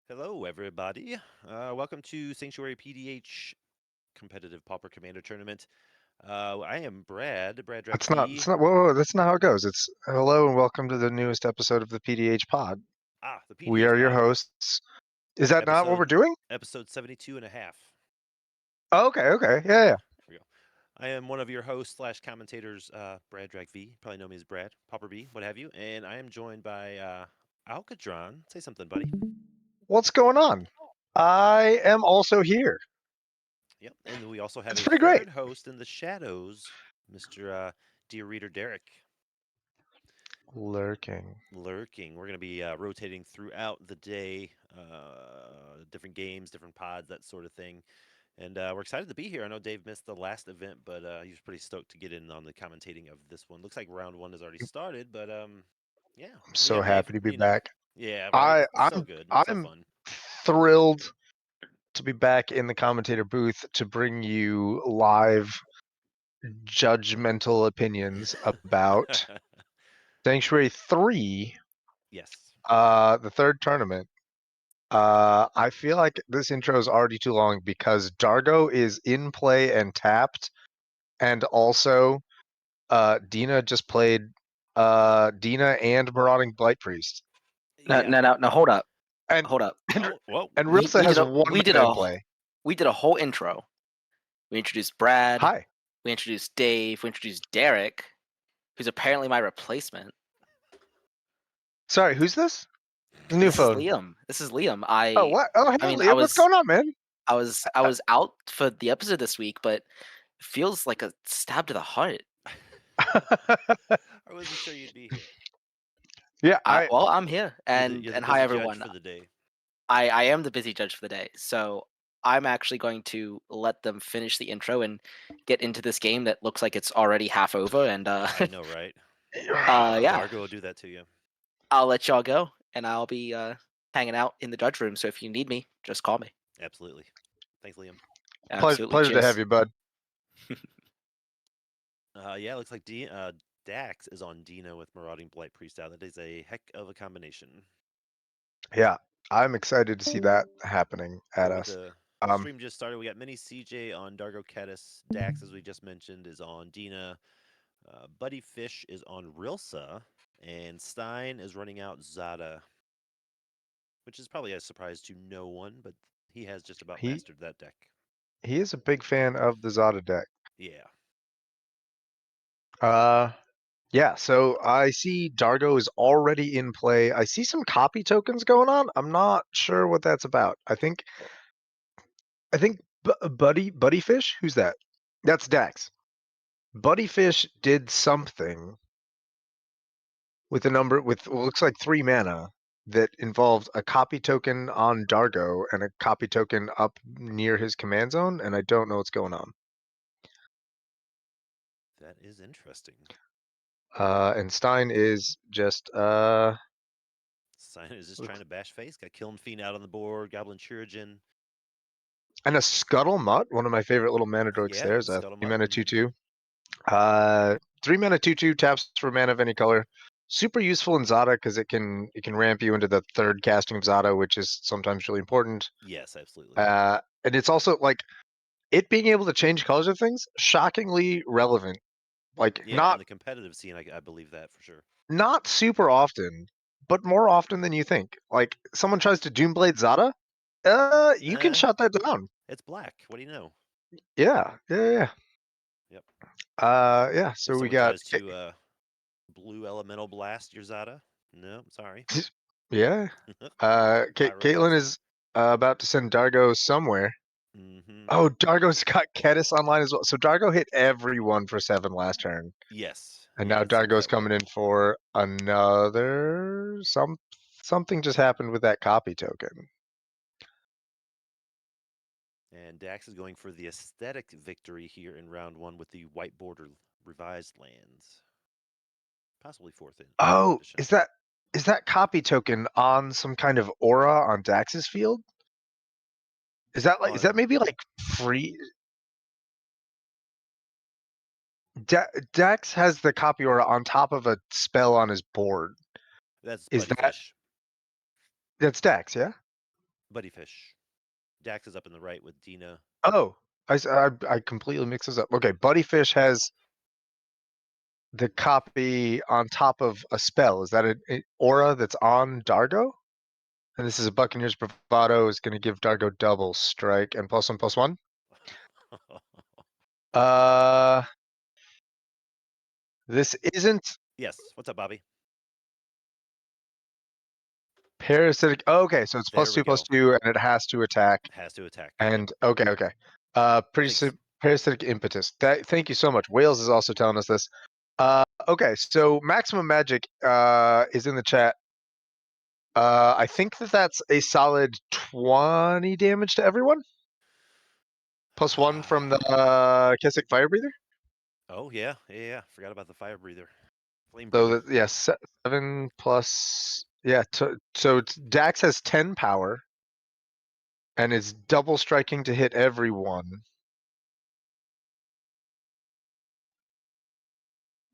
Hello, everybody. Welcome to Sanctuary PDH Competitive Pauper Commander Tournament. I am Brad Drac That's not. V. It's not. Whoa, that's not how it goes. It's hello and welcome to the newest episode of the PDH Pod. The We PDH are your Pod, hosts. Is that not what we're episode doing? episode 72 and a half. Oh, okay. Okay. Yeah. Yeah. Here we go. I am one of your hosts slash commentators, Brad Drac V. Probably know me as Brad, Pauper B, what have you. And I am joined by Alcadron. Say something, buddy. What's going on? I am also here. Yep. And then we also have It's a pretty great. third host in the shadows, Mr. Dear Reader Derek. Lurking. Lurking. We're going to be rotating throughout the day, different games, different pods, that sort of thing. And we're excited to be here. I know Dave missed the last event, but he was pretty stoked to get in on the commentating of this one. Looks like round one has already started, but yeah, I'm we so have Dave. happy to be You know, back. yeah, right. I. It's so I'm. good, so I'm fun. thrilled to be back in the commentator booth to bring you live judgmental opinions about Sanctuary 3, Yes. the third tournament. I feel like this intro is already too long because Dargo is in play and tapped, and also Dina just played Dina and Marauding Blight Priest, No, Yeah. no, no, no. Hold up, and hold up. and Oh, whoa. and We Rilsa we did has a one we did mana a in play. we did a whole intro. We introduced Brad. Hi, We introduced Dave. We introduced Derek, who's apparently my replacement. sorry, who's this? The new This is phone. Liam. This is Liam. Oh what? Oh hey I mean, Liam, what's going on, man? I was out for the episode this week, but it feels like a stab to the heart. I wasn't sure you'd be here. Yeah, Well, I'm here, You're the and hi busy judge everyone. for the day. I am the busy judge for the day, so I'm actually going to let them finish the intro and get into this game that looks like it's already half over. And I know, right? yeah, Dargo will do that to you. I'll let y'all go, and I'll be hanging out in the judge room. So if you need me, just call me. Absolutely. Thanks, Liam. Absolutely, pleasure to have cheers. you, bud. Yeah, it looks like Dax is on Dina with Marauding Blight Priest out. That is a heck of a combination. Yeah, I'm excited to see that happening at With us. the Um, stream just started, we got Mini CJ on Dargo Caddis. Dax, as we just mentioned, is on Dina. Buddy Fish is on Rilsa. And Stein is running out Zada, which is probably a surprise to no one, but he has just about he mastered that deck. he is a big fan of the Zada deck. Yeah. Uh, yeah, so I see Dargo is already in play. I see some copy tokens going on. I'm not sure what that's about. I think Buddy Fish, who's that? That's Dax. Buddy Fish did something with a number with what looks like 3 mana that involved a copy token on Dargo and a copy token up near his command zone, and I don't know what's going on. That is interesting. And Stein is just Stein is just trying to bash face. Got Kiln Fiend out on the board. Goblin Chirurgeon. and a Scuttle Mutt, one of my favorite little mana dorks. Yeah, There's a 3 Scuttlemutt. mana 2/2. 3 mana 2/2 taps for mana of any color. Super useful in Zada because it can ramp you into the third casting of Zada, which is sometimes really important. Yes, absolutely. And it's also like it being able to change colors of things, shockingly relevant. Like Yeah, in not the competitive scene, I believe that for sure. not super often, but more often than you think. Like someone tries to Doomblade Zada, you can Eh, shut that down. it's black. What do you know? Yeah. Yep. Yeah. If So we someone got tries to blue elemental blast your Zada, no, sorry. yeah. Caitlin Pyroblast. is about to send Dargo somewhere. Mm-hmm. Oh, Dargo's got Kedis online as well. So Dargo hit everyone for 7 last turn. Yes. And Yeah, now it seems Dargo's that way. coming in for another something just happened with that copy token. And Dax is going for the aesthetic victory here in round one with the white border revised lands. Possibly fourth Oh, edition. is that copy token on some kind of aura on Dax's field? Is that On maybe like free? Dax has the copy aura on top of a spell on his board. that's Is Buddy that Fish. that's Dax? Yeah. Buddy Fish. Dax is up in the right with Dina. Oh, I completely mixed this up. Okay, Buddy Fish has the copy on top of a spell. Is that an aura that's on Dargo? And this is a Buccaneers bravado is going to give Dargo double strike and +1/+1. Uh, this isn't Yes. What's up, Bobby? parasitic. Oh, okay, so it's There we go. +2/+2, and it has to attack. Has to attack. Yep. And okay. I think. Parasitic impetus. Thank you so much. Wales is also telling us this. Okay, so maximum magic is in the chat. I think that's a solid 20 damage to everyone. +1 from the Kessick Fire Breather. Oh yeah. Forgot about the fire breather, flame So breather. that, yeah, 7 plus. Yeah, so Dax has 10 power and is double striking to hit everyone.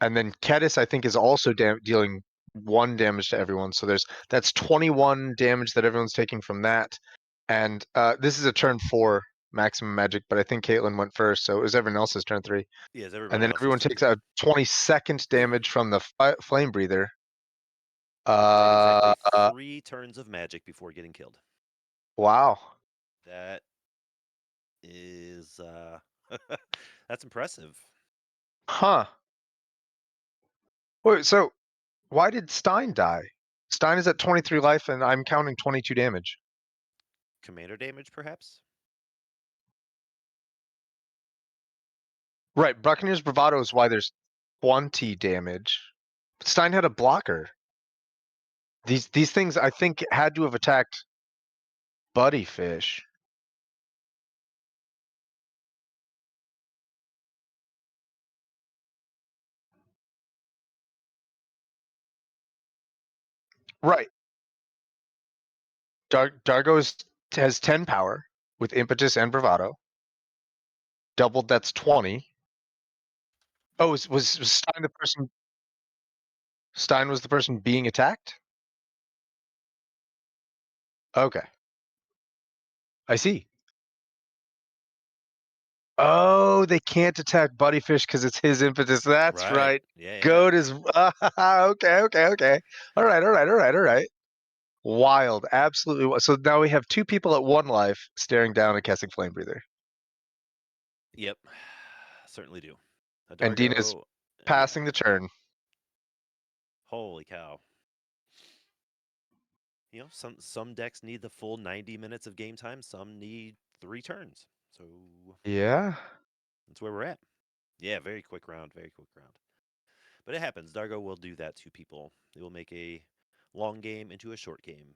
And then Kedis, I think, is also dealing 1 damage to everyone. So that's 21 damage that everyone's taking from that. And this is a turn 4 maximum magic, but I think Caitlin went first, so it was everyone else's turn 3. Yeah, it's And everybody then else's everyone turn takes 3. a 22nd damage from the flame breather. You take exactly Uh, 3 turns of magic before getting killed. wow. That is that's impressive. Huh. Wait, so why did Stein die? Stein is at 23 life, and I'm counting 22 damage. Commander damage, perhaps. Right, Buccaneers Bravado is why there's 20 damage. But Stein had a blocker. These things I think had to have attacked Buddy Fish. Right. Dargo has 10 power with impetus and bravado. Doubled, that's 20. Oh, was Stein the person? Stein was the person being attacked? Okay, I see. Oh, they can't attack Buddyfish because it's his impetus. That's Right. right. Yeah. Goat is okay. All right. Wild, absolutely. So now we have 2 people at 1 life staring down a Kessig Flame Breather, Yep. Certainly do. and Dean is Adargo. Yeah. passing the turn. Holy cow. Some decks need the full 90 minutes of game time. Some need 3 turns. So Yeah. that's where we're at. Yeah, very quick round. Very quick round. But it happens. Dargo will do that to people. It will make a long game into a short game.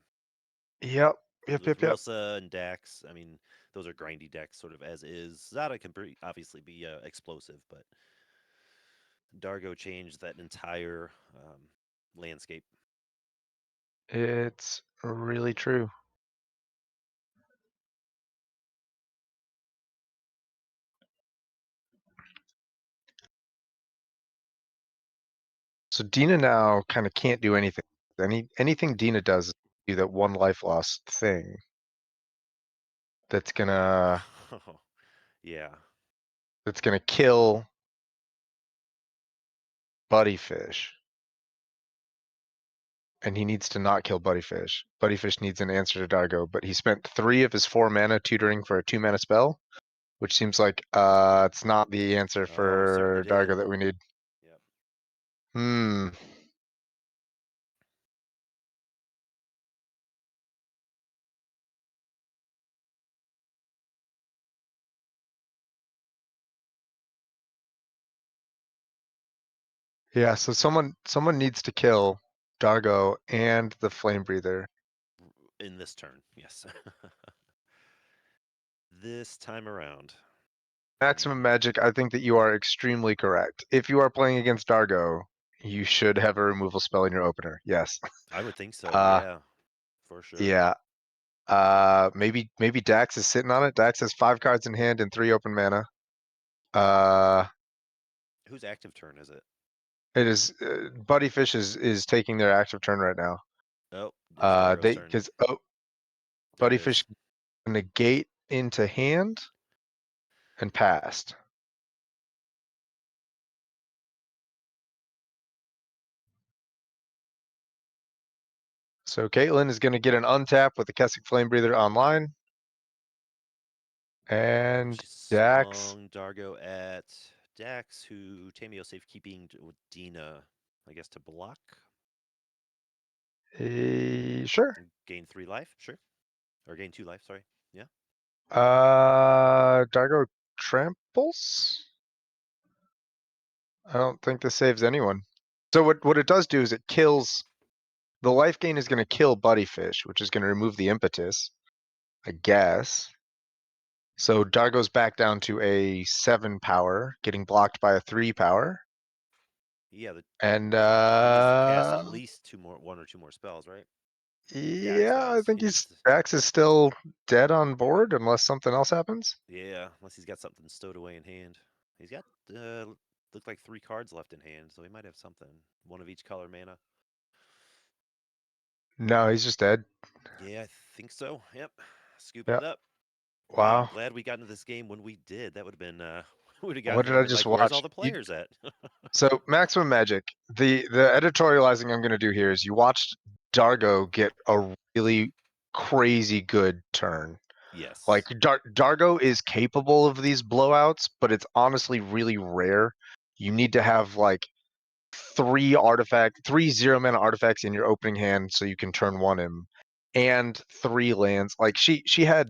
Yep. Because Yep. with Yep. Yep. Rosa and Dax, I mean, those are grindy decks, sort of as is. Zada can obviously be explosive, but Dargo changed that entire landscape. It's really true. So Dina now kind of can't do anything. Anything Dina does is do that 1 life loss thing. That's gonna Yeah. kill Buddyfish. And he needs to not kill Buddyfish. Buddyfish needs an answer to Dargo, but he spent 3 of his 4 mana tutoring for a 2 mana spell, which seems like it's not the answer Oh, certainly for Dargo didn't. that we need. Yep. Hmm. Yeah, so someone needs to kill Dargo and the Flame Breather. In this turn, yes. This time around. Maximum magic, I think that you are extremely correct. If you are playing against Dargo, you should have a removal spell in your opener. Yes. I would think so, Uh yeah. For sure. yeah. Maybe Dax is sitting on it. Dax has 5 cards in hand and 3 open mana. Uh Whose active turn is it? it is Buddy Fish is taking their active turn right now. Oh, it's Dargo's They turn. because There it Buddyfish is. negate into hand and passed. So Caitlin is going to get an untap with the Kessick Flame Breather online. Oh, And she Dax, swung Dargo at Dax, who Tamio safekeeping with Dina, I guess, to block. sure. Gain 3 life, sure. Or gain 2 life, sorry. Yeah. Dargo tramples? I don't think this saves anyone. So what it does do is it kills the life gain is going to kill Buddyfish, which is going to remove the impetus, I guess. So Dargo's back down to a 7 power, getting blocked by a 3 power. Yeah, And he needs to cast at least 1 or 2 more spells, right? Dax yeah, I does. think He needs he's to. Dax is still dead on board unless something else happens. Yeah, unless he's got something stowed away in hand. He's got look like 3 cards left in hand, so he might have something. One of each color mana. No, he's just dead. Yeah, I think so. Yep. Scooping Yeah. it up. Wow, I'm Wow. glad we got into this game when we did. That would have been would have got What here did and I been just like, "Where's all watch? the players at?" So Maximum Magic. The editorializing I'm going to do here is you watched Dargo get a really crazy good turn. Like Yes. Dargo is capable of these blowouts, but it's honestly really rare. You need to have like 3 0 mana artifacts in your opening hand so you can turn one him, and 3 lands. Like she had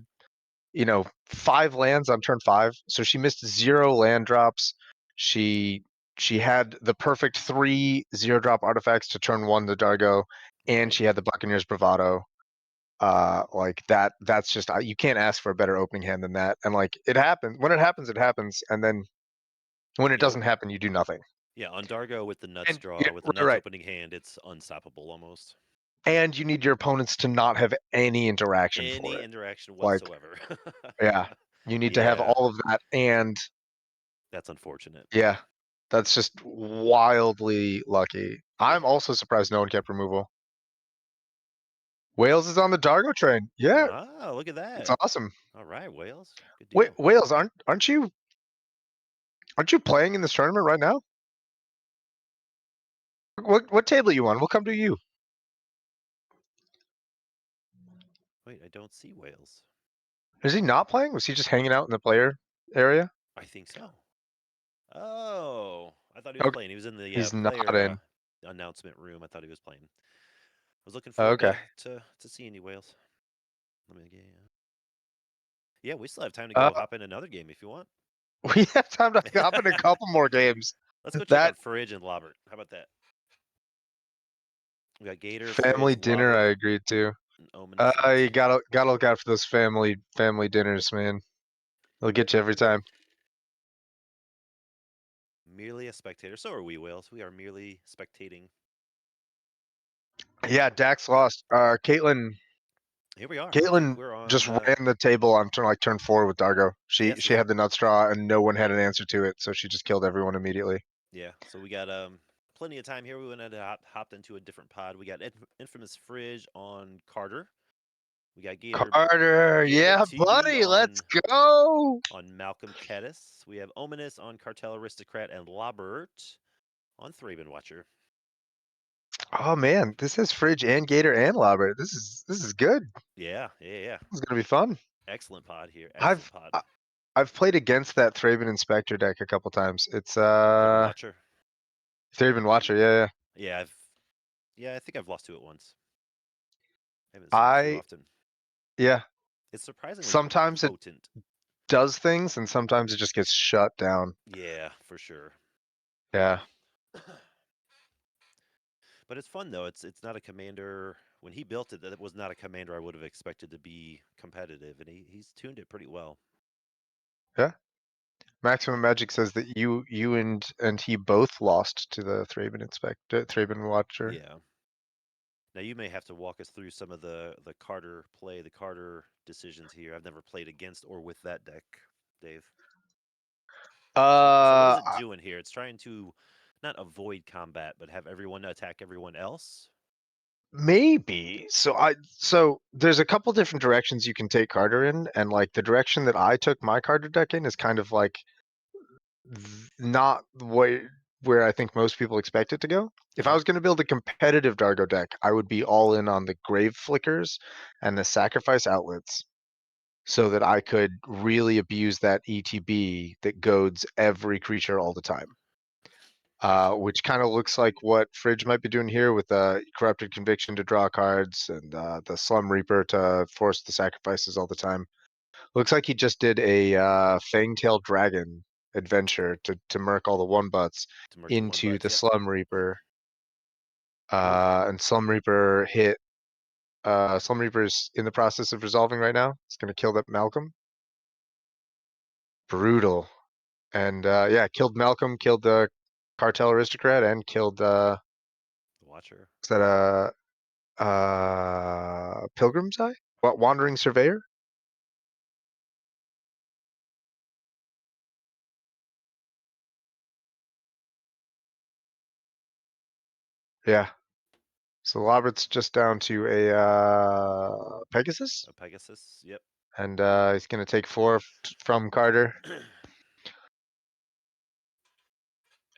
5 lands on turn 5, so she missed 0 land drops. She she had the perfect 3 0-drop artifacts to turn one to Dargo, and Right. she had the Buccaneers Bravado. Like that's just you can't ask for a better opening hand than that. And like it happens when it happens, it happens, and then when it Yeah. doesn't happen, you do nothing. Yeah, on Dargo with the nuts And yeah, draw, with the right, nuts right. opening hand, it's unstoppable almost. And you need your opponents to not have any interaction for Any it. interaction Like, whatsoever. yeah, you need to have Yeah, all of that, and that's unfortunate. yeah, that's just wildly lucky. I'm Yeah. also surprised no one kept removal. Wales is on the Dargo train. Yeah, Wow, look at it's that. awesome. All right, Wales. Good Wait, deal. Wales, aren't you playing in this tournament right now? What table are you on? We'll come to you. Wait, I don't see Wales. Is he not playing? Was he just hanging out in the player area? I think so. Oh, I thought he was Okay, playing. He was in the he's not player in. announcement room. I thought he was playing. I was looking forward Okay. to seeing you, Wales. Let me get. Yeah, we still have time to Uh, go hop in another game if you want. we have time to hop in a couple more games. Let's go check That out Fridge and Lobert. How about that? We got Gator, family Fridge, dinner, Lobert, I agreed to. and Ominous in You this. gotta look out for those family dinners, man. They'll get you every time. Merely a spectator. So are we, Wales. We are merely spectating. Yeah, Dax lost. Here we are. Looks like Caitlin we're just on. ran the table on turn 4 with Dargo. She Yes, she this. had the nut straw and no one had an answer to it, so she just killed everyone immediately. Yeah. So we got plenty of time here. We went ahead and hopped into a different pod. We got infamous Fridge on Carter. We got Carter, Gator yeah, TV buddy, let's go. on Malcolm Kettis. We have Ominous on Cartel Aristocrat and Lobert on Thraben Watcher. Oh man, this has Fridge and Gator and Lobert. This is good. Yeah, yeah, yeah. This is gonna be fun. Excellent pod here. Excellent I've pod. I- I've played against that Thraben Inspector deck a couple times. It's Thraben Watcher. Thraben Watcher, yeah, Yeah, I think I've lost to it once. I haven't yeah. seen it too often. Yeah. It's surprisingly Sometimes it potent. does things and sometimes it just gets shut down. Yeah, for sure. Yeah. But it's fun though. It's not a commander. When he built it, that was not a commander I would have expected to be competitive, and he's tuned it pretty well. Yeah. Maximum Magic says that you and he both lost to the Thraben Inspector, Thraben Watcher. Yeah. Now you may have to walk us through some of the Carter play, the Carter decisions here. I've never played against or with that deck, Dave. So what is Uh it doing here? It's trying to not avoid combat, but have everyone attack everyone else. Maybe. So there's a couple different directions you can take Carter in, and like the direction that I took my Carter deck in is kind of like not where I think most people expect it to go. If I Uh-huh. was going to build a competitive Dargo deck, I would be all in on the Grave Flickers and the Sacrifice Outlets so that I could really abuse that ETB that goads every creature all the time. Gotcha. Which kind of looks like what Fridge might be doing here with Corrupted Conviction to draw cards and the Slum Reaper to force the sacrifices all the time. Looks like he just did a Fangtail Dragon adventure to murk all the one butts To merge the one into butts. the Yep. Slum Reaper. Ooh. And Slum Reaper hit. Slum Reaper's in the process of resolving right now. It's going to kill that Malcolm. Brutal. And yeah, killed Malcolm, killed the Cartel Aristocrat, and killed The Watcher. is that Pilgrim's Eye? What, Wandering Surveyor? Yeah. So Lobert's just down to a Pegasus, A Pegasus. Yep. and he's gonna take 4 from Carter.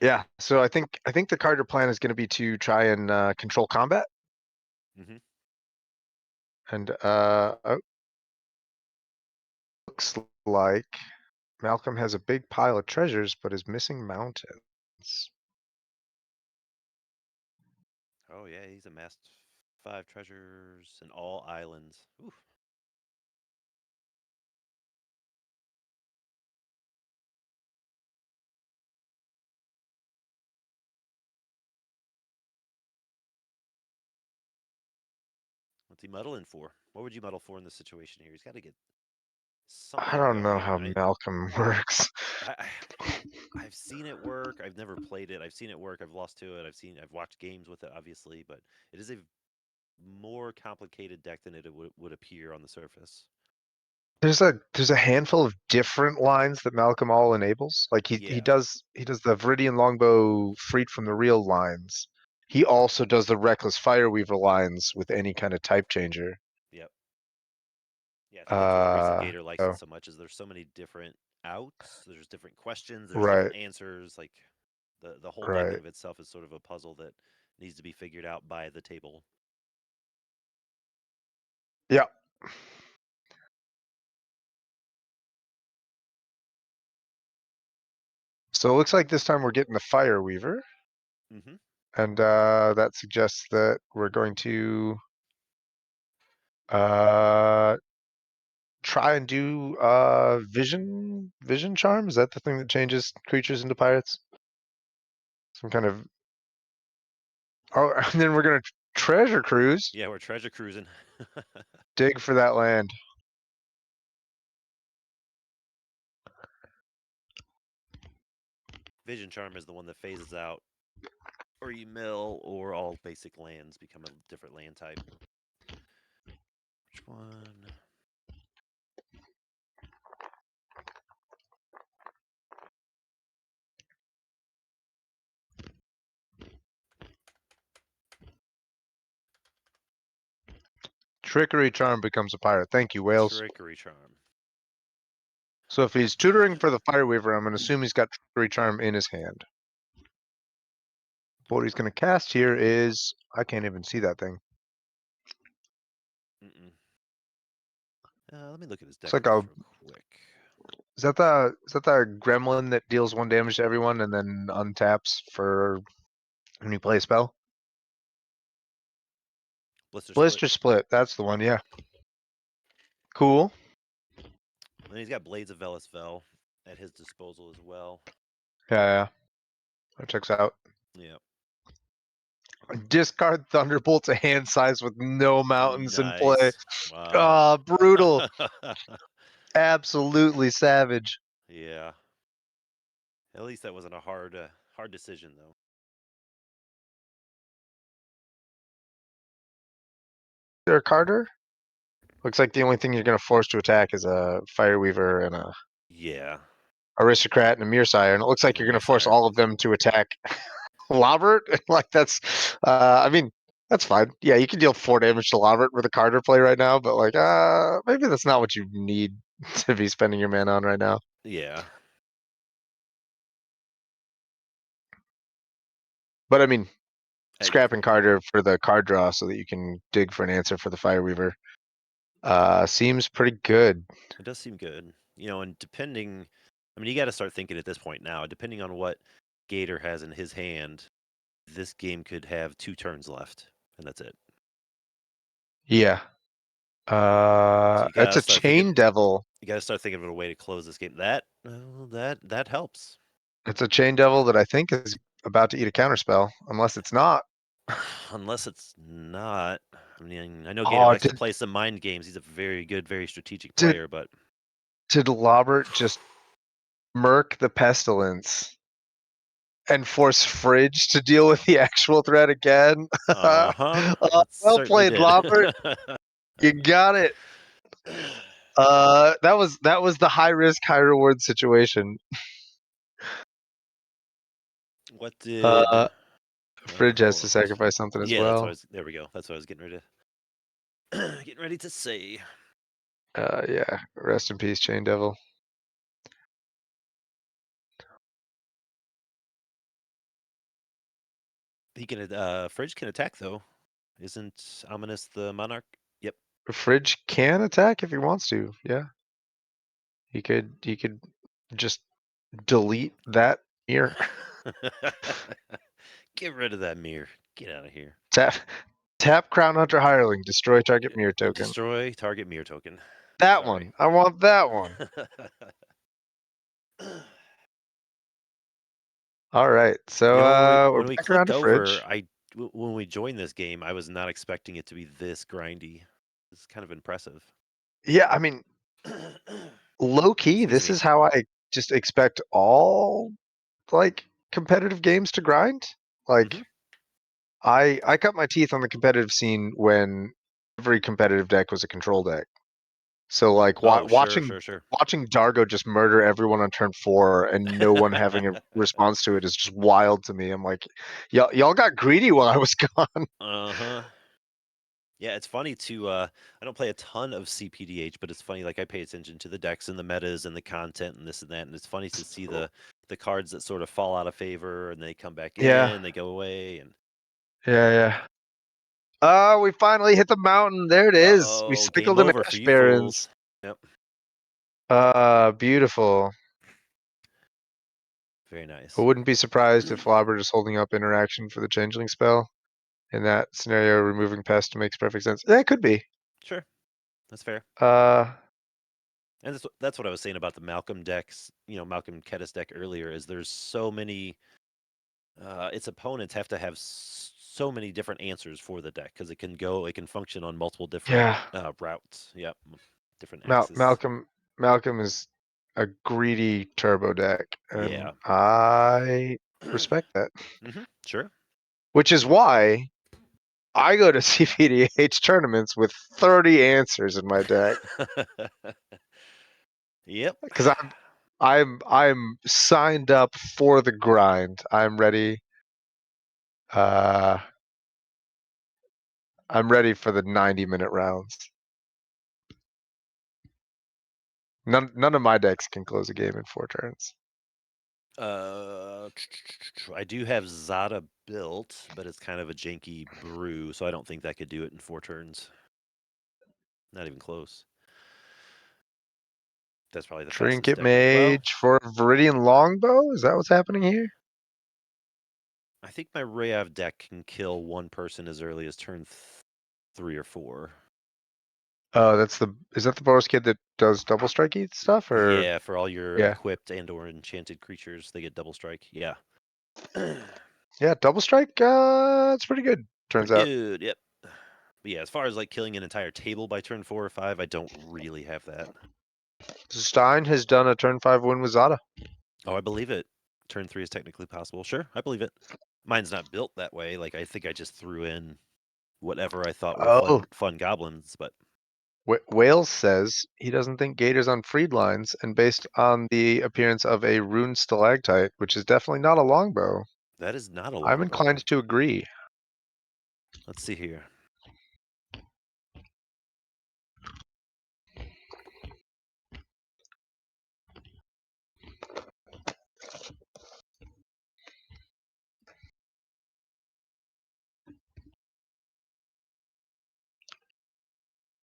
Yeah. So I think the Carter plan is gonna be to try and control combat, Mm-hmm. and looks like Malcolm has a big pile of treasures, but is missing mountains. Oh yeah, he's amassed 5 treasures in all islands. Ooh. What's he muddling for? What would you muddle for in this situation here? He's got to get I something don't know going. how Malcolm works. I, I I've seen it work. I've never played it. I've seen it work. I've lost to it. I've watched games with it, obviously, but it is a more complicated deck than it would appear on the surface. There's a handful of different lines that Malcolm all enables. Like Yeah. he does the Viridian Longbow freed from the real lines. He also does the Reckless Fireweaver lines with any kind of type changer. Yep. Yeah, I think that's what the reason Gator likes it Oh, so much is there's so many different outs. There's different questions. There's right, different answers. Like the whole deck in right. of itself is sort of a puzzle that needs to be figured out by the table. Yeah. So it looks like this time we're getting the Fireweaver, Mm-hmm. and that suggests that we're going to uh try and do vision charm. Is that the thing that changes creatures into pirates? Some kind of oh, and then we're gonna treasure cruise. Yeah, we're treasure cruising. Dig for that land. Vision Charm is the one that phases out, or you mill, or all basic lands become a different land type. Which one? Trickery charm becomes a pirate. Thank you, Wales. Trickery Charm. So if he's tutoring for the Fireweaver, I'm gonna assume he's got Trickery charm in his hand. What he's gonna cast here is I can't even see that thing. Mm-mm. Let me look at his It's deck like a list real quick. is that the gremlin that deals 1 damage to everyone and then untaps for when you play a spell? Blister Split. Blister Split, that's the one, yeah. Cool. And then he's got Blades of Velasvel at his disposal as well. Yeah. That checks out. Yeah. Discard Thunderbolt to hand size with no mountains in play. Nice. Wow. Ah, brutal. Absolutely savage. Yeah. At least that wasn't a hard decision though. There, Carter? Looks like the only thing you're gonna force to attack is a Fireweaver and a Yeah. Aristocrat and a Mearsire, and it looks like And a you're gonna force Mearsire. all of them to attack Lobert. Like that's I mean, That's fine. Yeah, you can deal 4 damage to Lobert with a Carter play right now, but like, maybe that's not what you need to be spending your mana on right now. Yeah. But I mean, I, scrapping Carter for the card draw so that you can dig for an answer for the Fireweaver seems pretty good. it does seem good. And depending, I mean, you got to start thinking at this point now, depending on what Gator has in his hand, this game could have 2 turns left, and that's it. Yeah. So you It's gotta a start thinking. Chain Devil. You gotta start thinking of a way to close this game. That helps. It's a Chain Devil that I think is about to eat a counterspell, unless it's not. Unless it's not. I mean, I know Gator Oh, likes to play some mind games. He's a very good, very strategic did player, but did Lobert just murk the Pestilence and force Fridge to deal with the actual threat again? uh-huh. It Well certainly played, did. Lobert. You got it. That was the high risk, high reward situation. What did Uh, Fridge has hold to on. sacrifice something as Yeah, that's what I well. was there we go. That's what I was getting ready to say. Yeah. Rest in peace, Chain Devil. He can Fridge can attack though. Isn't Ominous the Monarch? Yep. Fridge can attack if he wants to. Yeah. He could just delete that mirror. Get rid of that mirror. Get out of here. Tap tap Crown Hunter Hireling, destroy target mirror token. Destroy target mirror token. That Sorry. one. I want that one. All right. So we're When we back around clicked to over, Fridge. when we joined this game, I was not expecting it to be this grindy. It's kind of impressive. Yeah, I mean, low key, Excuse this me. is how I just expect all like competitive games to grind. Hmm. Like I cut my teeth on the competitive scene when every competitive deck was a control deck. So like Oh, sure, watching sure, sure. watching Dargo just murder everyone on turn 4 and no one having a response to it is just wild to me. I'm like, y'all got greedy while I was gone. Uh-huh. Yeah, it's funny to I don't play a ton of cPDH, but it's funny like I pay attention to the decks and the metas and the content and this and that, and it's funny to see the cards that sort of fall out of favor and they come back Yeah, in, they go away, and yeah, yeah. We finally hit the mountain. There it is. We uh-oh, game cycled into over for Ash you Barrens. fools. Yep. Beautiful. Very I nice. wouldn't be surprised if Lobert is holding up interaction for the Changeling spell. In that scenario, removing pest makes perfect sense. Yeah, it could be. Sure. That's fair. Uh, And that's what I was saying about the Malcolm decks, Malcolm Kedis deck earlier, is there's so many its opponents have to have so many different answers for the deck because it can function on multiple different yeah. routes. Yep, different axes. Malcolm is a greedy turbo deck, and Yeah. I respect that. Sure. Which is why I go to cPDH tournaments with 30 answers in my deck Yep. because I'm signed up for the grind. Uh, I'm ready for the 90-minute rounds. None of my decks can close a game in 4 turns. Uh, I do have Zada built, but it's kind of a janky brew, so I don't think that could do it in 4 turns. Not even close. That's probably the fastest Trinket deck in. Well, Mage for Viridian Longbow? Is that what's happening here? I think my Rayav deck can kill one person as early as turn 3 or 4. Oh, is that the Boros kid that does double strikey stuff or Yeah, for all your yeah. equipped and/or enchanted creatures, they get double strike. Yeah. Yeah, double strike, it's pretty good, turns Pretty out. good. Yep. But yeah, as far as like killing an entire table by turn 4 or 5, I don't really have that. Stein has done a turn 5 win with Zada. Oh, I believe it. Turn 3 is technically possible. Sure, I believe it. Mine's not built that way. Like I think I just threw in whatever I thought were Oh, fun goblins, but Wales says he doesn't think Gator's on freed lines, and based on the appearance of a rune stalactite, which is definitely not a longbow, that is not a I'm longbow. inclined to agree. Let's see here.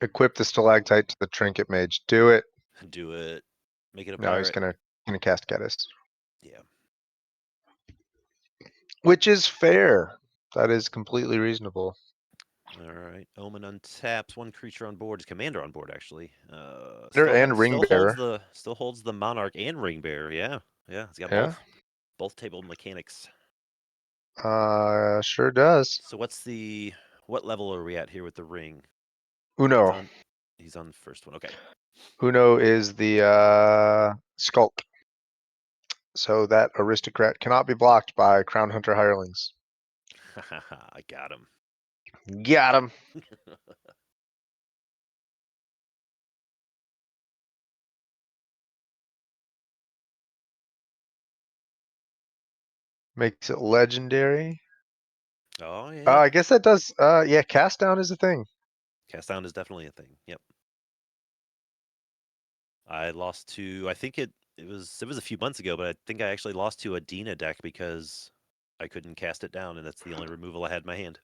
Equip the stalactite to the trinket mage. Do it. Do it. Make it a No, he's pirate. gonna cast Geddes. Yeah. Which is fair. That is completely reasonable. All right. Omen untaps one creature on board. His commander on board, actually. And ring bearer. Still holds the monarch and ring bearer. Yeah. Yeah. He's got Yeah. both table mechanics. Sure does. So what level are we at here with the ring? He's Uno. on he's on the first one. Okay. Uno is the sculk. So that aristocrat cannot be blocked by Crown Hunter hirelings. I got him. Got him. Makes it legendary. Oh Oh, yeah. I guess that does. Yeah, cast down is a thing. Cast down is definitely a thing. Yep. I lost to I think it was a few months ago, but I think I actually lost to a Dina deck because I couldn't cast it down, and that's the only removal I had in my hand.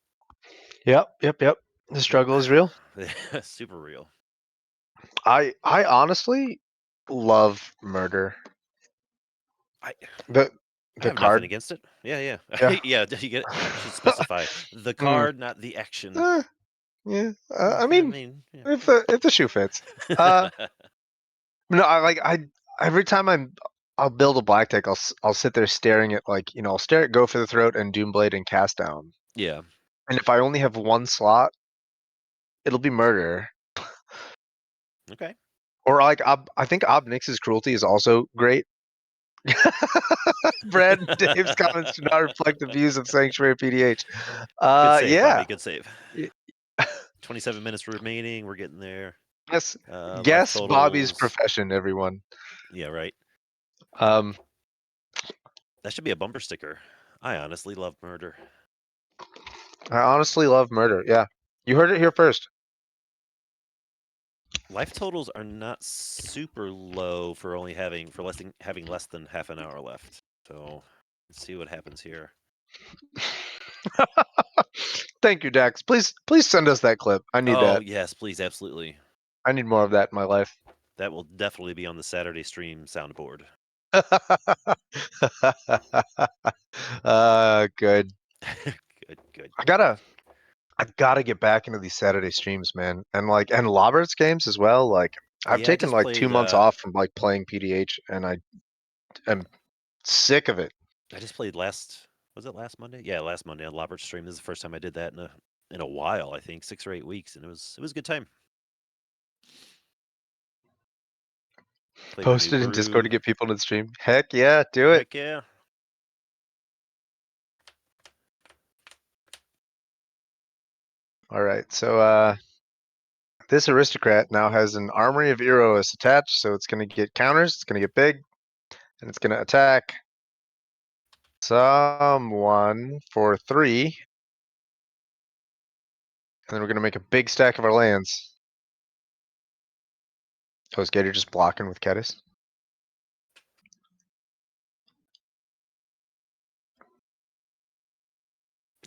Yep. The Yep. struggle is real. Super real. I honestly love murder. I The I the have nothing card. against it. Yeah. Yeah. Yeah, you get it. Should specify the Mm, card, not the action. eh, yeah. I I mean, mean, yeah. if the shoe fits. No, I every time I'll build a black deck, I'll sit there staring at I'll stare at Go for the Throat and Doomblade and Cast Down. Yeah. And if I only have one slot, it'll be murder. Okay. Or I think Obnix's Cruelty is also great. Brad and Dave's comments do not reflect the views of Sanctuary PDH. Good save, Yeah. Bobby. Good save. 27 minutes remaining. We're getting there. Guess Life guess Bobby's totals. profession, everyone. Yeah, right. Um, That should be a bumper sticker. I honestly love murder. I honestly love murder. Yeah, you heard it here first. Life totals are not super low for only having less than half an hour left. So let's see what happens here. Thank you, Dax. Please send us that clip. I need Oh that. yes, please, absolutely. I need more of that in my life. That will definitely be on the Saturday stream soundboard. Good. Good. I gotta get back into these Saturday streams, man, and Robert's games as well. Like I've Yeah, I taken just like played. 2 months off from playing PDH, and I am sick of it. I just played last. Was it last Monday? Yeah, last Monday on Robert's stream. This is the first time I did that in a while. I think 6 or 8 weeks, and it was a good time. Played my new Post it in Discord to brew. get people to the stream. Heck yeah, do it. Heck yeah. All right, so this aristocrat now has an armory of Eros attached, so it's gonna get counters, it's gonna get big, and it's gonna attack someone for 3. And then we're gonna make a big stack of our lands. Oh, is Gator just blocking with Kedis?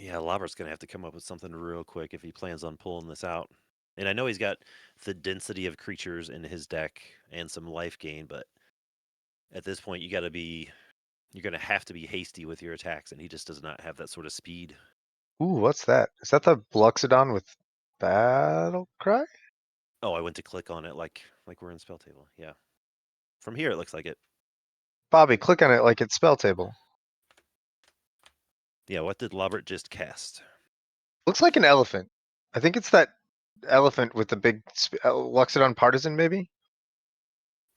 Yeah, Robert's gonna have to come up with something real quick if he plans on pulling this out. And I know he's got the density of creatures in his deck and some life gain, but at this point you're gonna have to be hasty with your attacks, and he just does not have that sort of speed. Ooh, what's that? Is that the Bluxodon with Battle Cry? Oh, I went to click on it like we're in spell table. Yeah. From here it looks like it. Bobby, click on it like it's spell table. Yeah, what did Robert just cast? Looks like an elephant. I think it's that elephant with the big Luxodon Partisan, maybe?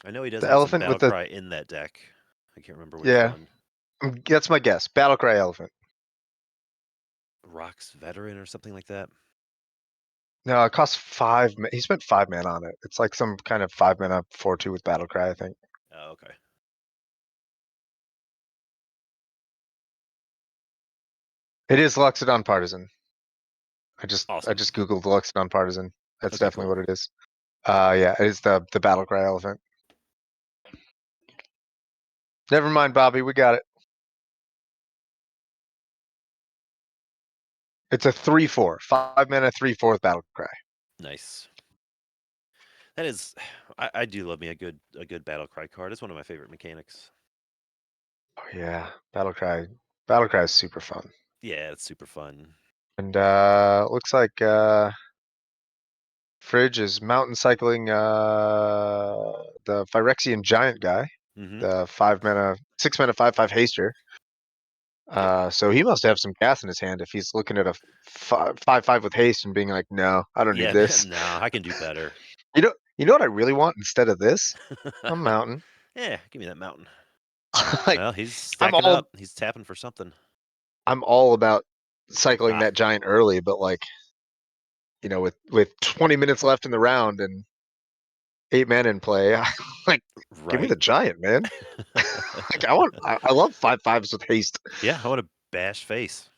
I know he does The have some elephant with battle the cry in that deck. I can't remember which yeah. one. That's my guess. Battle Cry elephant. Rocks veteran or something like that. No, it costs 5. He spent 5 mana on it. It's like some kind of 5 mana 4/2 with Battle Cry, I think. Oh, okay. It is Luxodon Partisan. I just Awesome. googled Luxodon partisan. That's Okay, definitely cool. what it is. Yeah, it is the battle cry elephant. Never mind, Bobby. We got it. It's a 3/4, 5-mana 3/4 battle cry. Nice. That is, I do love me a good battle cry card. It's one of my favorite mechanics. Oh yeah, battle cry. Battle cry is super fun. Yeah, it's super fun. And looks like Fridge is mountain cycling the Phyrexian giant guy, Mm-hmm. the 5-mana, 6-mana 5/5 haster. Yep. So he must have some gas in his hand if he's looking at a 5/5 with haste and being like, "No, I don't need Yeah, this." no, I can do better. You know what I really want instead of this? A mountain. Yeah, give me that mountain. Like Well, he's I'm stacking all up. He's tapping for something. I'm all about cycling Ah, that giant early, but like, with 20 minutes left in the round and 8 men in play, like, give me right. the giant, man. Like I love 5/5s with haste. Yeah, I want to bash face.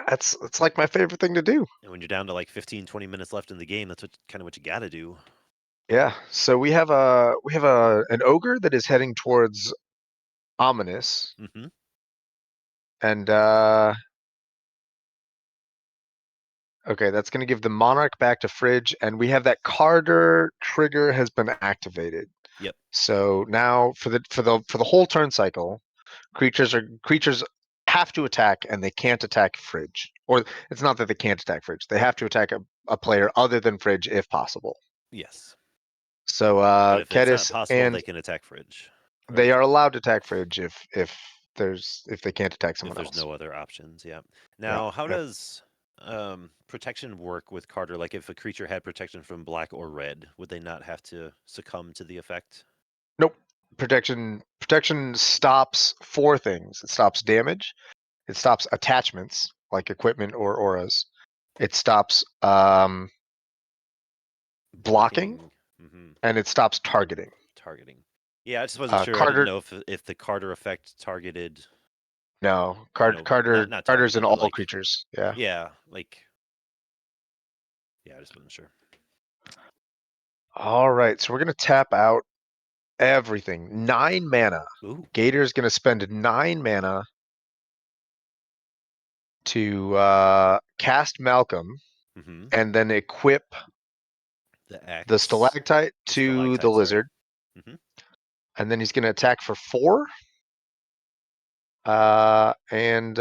That's like my favorite thing to do. And when you're down to like 15, 20 minutes left in the game, that's what you got to do. Yeah. So we have an ogre that is heading towards ominous, Mm-hmm. and okay, that's going to give the monarch back to Fridge, and we have that Carter trigger has been activated. Yep. So now for the whole turn cycle, creatures have to attack, and they can't attack Fridge. Or it's not that they can't attack Fridge; they have to attack a player other than Fridge if possible. Yes. So But if it's not Kedis possible, and they can attack Fridge. they Right? are allowed to attack Fridge if they can't attack If someone there's else. no other options, yeah. Yeah. Now, how Yep. does protection work with Carter? Like, if a creature had protection from black or red, would they not have to succumb to the effect? Nope. Protection stops 4 things. It stops damage. It stops attachments like equipment or auras. It stops blocking, Blocking, hmm and it stops targeting. targeting. Yeah, I just wasn't sure. I didn't Carter, know if the Carter effect targeted, no. not Carter's in targeted, but all like, creatures. Yeah. yeah, like, yeah, I just wasn't sure. All right. So we're gonna tap out everything. 9 mana. Ooh, Gator's gonna spend 9 mana to cast Malcolm mm-hmm. and then equip The the axe, stalactite to the stalactite. Sorry. lizard, Mm-hmm. and then he's going to attack for 4. And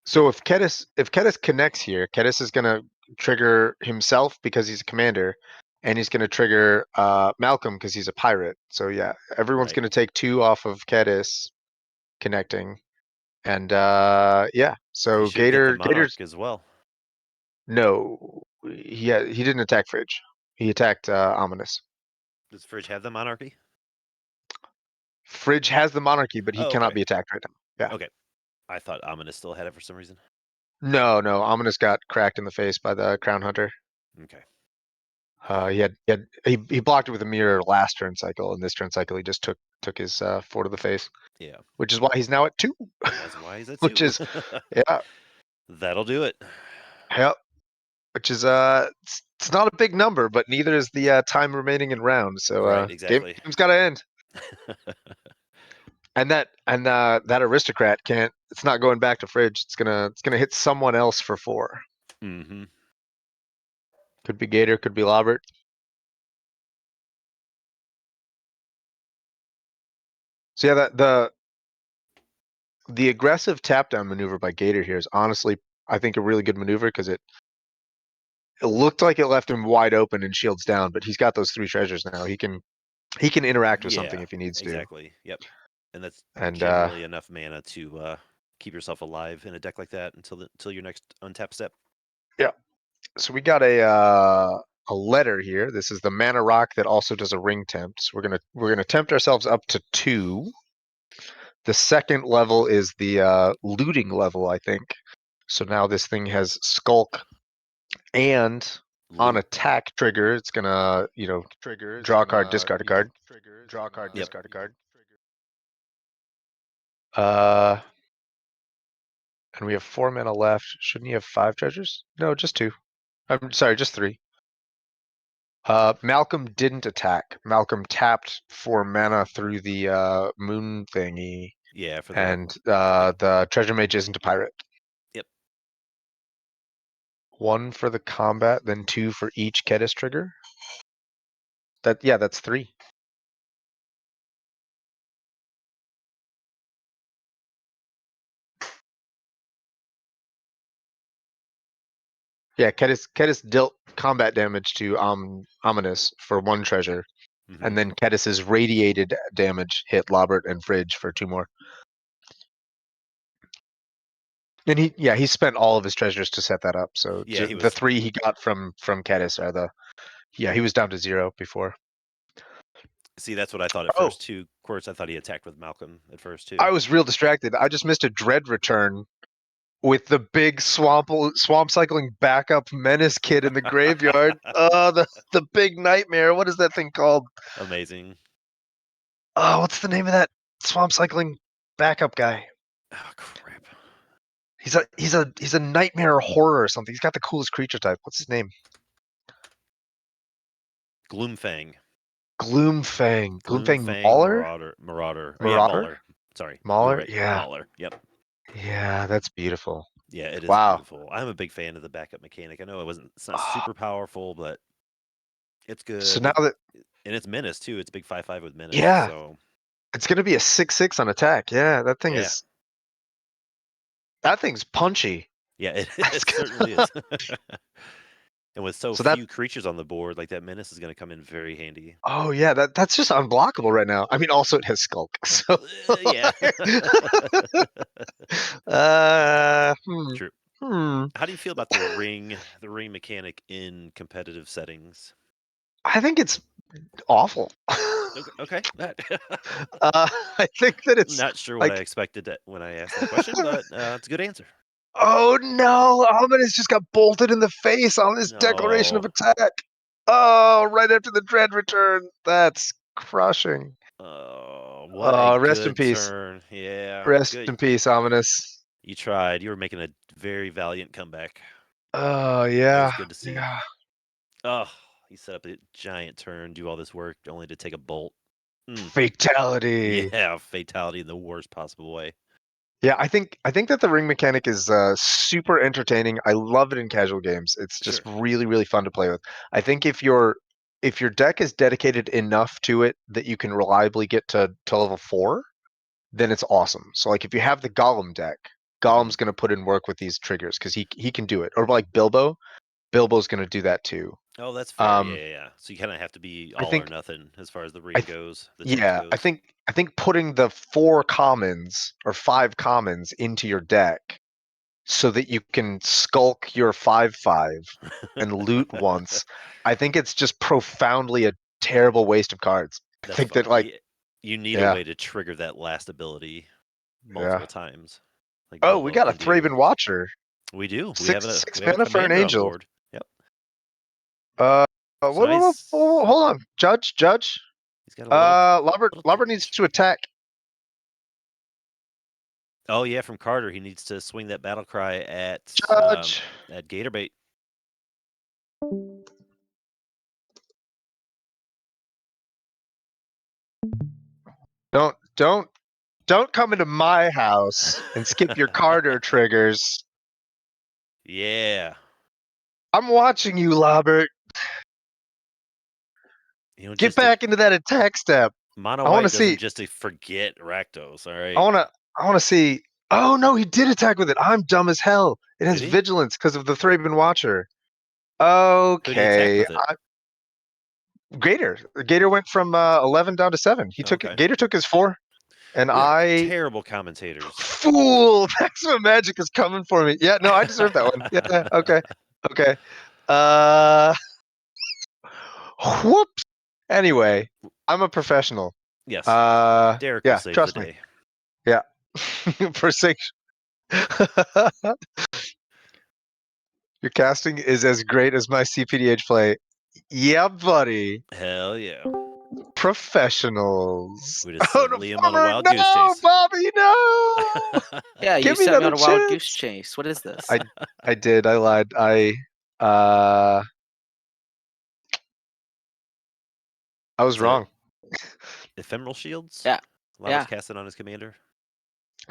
so if Kedis connects here, Kedis is going to trigger himself because he's a commander, and he's going to trigger Malcolm because he's a pirate. So yeah, everyone's Right. going to take 2 off of Kedis connecting, and yeah. He So should get the Gator's monarch as well. no, he didn't attack Fridge. He attacked Ominous. Does Fridge have the monarchy? Fridge has the monarchy, but he Oh, cannot okay. be attacked right now. Yeah. Okay. I thought Ominous still had it for some reason. No. Ominous got cracked in the face by the Crown Hunter. Okay. He blocked it with a mirror last turn cycle, and this turn cycle he just took his 4 to the face, Yeah. which is why he's now at 2. That's why he's at Which 2. is yeah, That'll do it. yeah, which is it's not a big number, but neither is the time remaining in round. So Right, exactly. game's got to end, and that aristocrat can't. It's not going back to Fridge. It's gonna hit someone else for 4. Mm-hmm. Could be Gator, could be Lobert. So yeah, the aggressive tap down maneuver by Gator here is honestly, I think, a really good maneuver because it looked like it left him wide open and shields down, but he's got those 3 treasures now. He can interact with something Yeah, if he needs to. exactly. Yep. And that's And generally enough mana to keep yourself alive in a deck like that until your next untap step. yeah, so we got a letter here. This is the mana rock that also does a ring tempt. So we're gonna tempt ourselves up to 2. The second level is the looting level, I think. So now this thing has skulk, and on Loot. attack trigger, it's gonna, draw a card, discard a card. Yep. Uh, And we have 4 mana left. Shouldn't he have 5 treasures? No, just 2. I'm sorry, just 3. Malcolm didn't attack. Malcolm tapped for mana through the moon thingy, Yeah, for the and thing. the treasure mage isn't a pirate. Yep. 1 for the combat, then 2 for each Kedis trigger. That's 3. Yeah, Kedis dealt combat damage to Ominous for 1 treasure, Hmm. and then Kedis's radiated damage hit Lobert and Fridge for 2 more. And he spent all of his treasures to set that up. So Yeah, he the was. 3 he got from Kedis are the he was down to 0 before. See, that's what I thought at Oh, first too. Of course, I thought he attacked with Malcolm at first too. I was real distracted. I just missed a dread return with the big swamp cycling backup menace kid in the graveyard. Oh, the big nightmare. What is that thing called? Amazing. Oh, what's the name of that swamp cycling backup guy? Oh crap. He's a nightmare horror or something. He's got the coolest creature type. What's his name? Gloomfang. Gloomfang. Gloomfang Gloomfang Mauler? Marauder. Oh, yeah, Marauder? Mauler. Sorry, you're Mauler? right. Yeah. Mauler. Yep. Yeah, that's beautiful. Yeah, it is Wow. beautiful. I'm a big fan of the backup mechanic. I know it's not Ah, super powerful, but it's so good. now that And it's menace too. It's big 5/5 with menace. yeah, So it's gonna be a 6/6 on attack. Yeah, yeah, that thing's punchy. yeah, it, That's it certainly is. And with so so that few creatures on the board, like that menace is going to come in very handy. oh yeah, that's just unblockable right now. I mean, also it has Skulk. So Yeah. uh hmm, True. hmm. How do you feel about the ring mechanic in competitive settings? I think it's awful. Okay. Okay. I think that it's Not sure what I like expected when I asked that question, but it's a good answer. oh no, Ominous just got bolted in the face on this declaration of No. attack. Oh, right after the dread return. That's crushing. Oh, what a Rest in good peace. turn. Yeah. Rest Good. in peace, Ominous. You tried. You were making a very valiant comeback. Oh Always yeah, good to see. yeah. Oh, he set up a giant turn, do all this work only to take a bolt. Mm. Fatality. Yeah, fatality in the worst possible way. Yeah, I think that the ring mechanic is super entertaining. I love it in casual games. It's just Sure. really, really fun to play with. I think if your deck is dedicated enough to it that you can reliably get to level 4, then it's awesome. So like if you have the Golem deck, Hmm. Golem's gonna put in work with these triggers because he can do it. Or like Bilbo's gonna do that too. Oh, that's fair. Yeah, Um, yeah, yeah. So you kind of have to be I all or think nothing as far as the I ring th- goes, the text yeah, I goes. think I think putting the 4 commons or 5 commons into your deck so that you can skulk your 5/5 and loot once. I think it's just profoundly a terrible waste of cards. I That's think that fine. like You need a yeah, way to trigger that last ability yeah. multiple times, like Oh, we Bilbo got a can do. Thraben Watcher. We do. We have Six a six we have a mana for an commander on angel. board. Yep. Whoa, So whoa, whoa, whoa, he's hold on. Judge. he's got a little little Robert needs change. to attack. Oh yeah, from Carter, he needs to swing that battle cry Judge. at Gatorbait. Don't don't come into my house and skip your Carter triggers. Yeah, I'm watching you, Robert. Get just back into that attack step. mono I want to white see doesn't just forget Rakdos. All I right, wanna I wanna see. Oh no, he did attack with it. I'm dumb as hell. It has did he? vigilance because of the Thraben Watcher. Who did he attack Okay, with it? Gator. Gator went from 11 down to 7. Okay, Gator took his 4, and we are I terrible commentators. fool. That's what magic is coming for me. Yeah, no, I deserve that one. Yeah, okay, okay. Uh, whoops. Anyway, I'm a professional. Yes, Derek will Yeah, save the trust me. day. Yeah, for sake. Your casting is as great as my cPDH play. Yeah, buddy. Hell yeah. Professionals. We just Oh, sent the Liam on a farmer! wild goose No, chase. Bobby, no! Yeah, you Give me sent me another on a wild goose chance. chase. What is this? I did. I lied. Uh, I was Is that wrong. ephemeral shields? Yeah, Lobert's yeah. casting on his commander.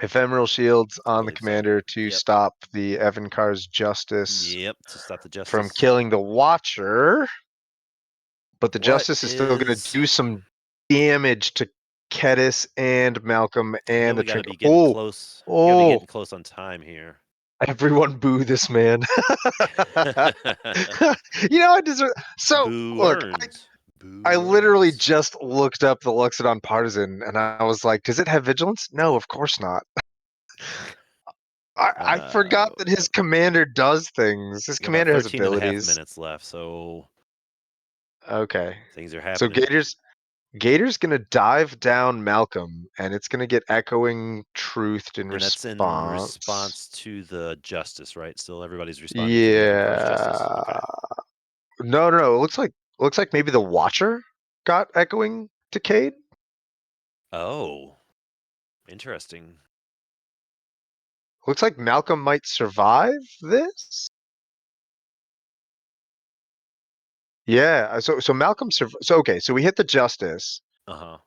Ephemeral shields I on the believe so. commander to Yep. stop the Evankar's Justice Yep. To stop the from justice. killing the Watcher, but the What Justice is still going to is? do some damage to Kedis and Malcolm I know and the we got to Trinket. be getting close. We got to be Oh! getting close on time here. Everyone boo this man. I deserve. So Boo look, earns. I Boo literally earns. just looked up the Luxodon Partisan, and I was like, "Does it have vigilance?" No, of course not. I forgot What that we his got? commander does things. His We got about commander has 13 and a half abilities. minutes left, so Okay, things are so happening. Gator's gonna dive down Malcolm, and it's gonna get echoing truthed in And that's in response. response to the justice, right? Still everybody's responding to the Evankar's justice. Yeah. Okay. No. It looks like maybe the Watcher got echoing decayed. Oh, interesting. Looks like Malcolm might survive this. Yeah. So Malcolm so okay. So we hit the Justice,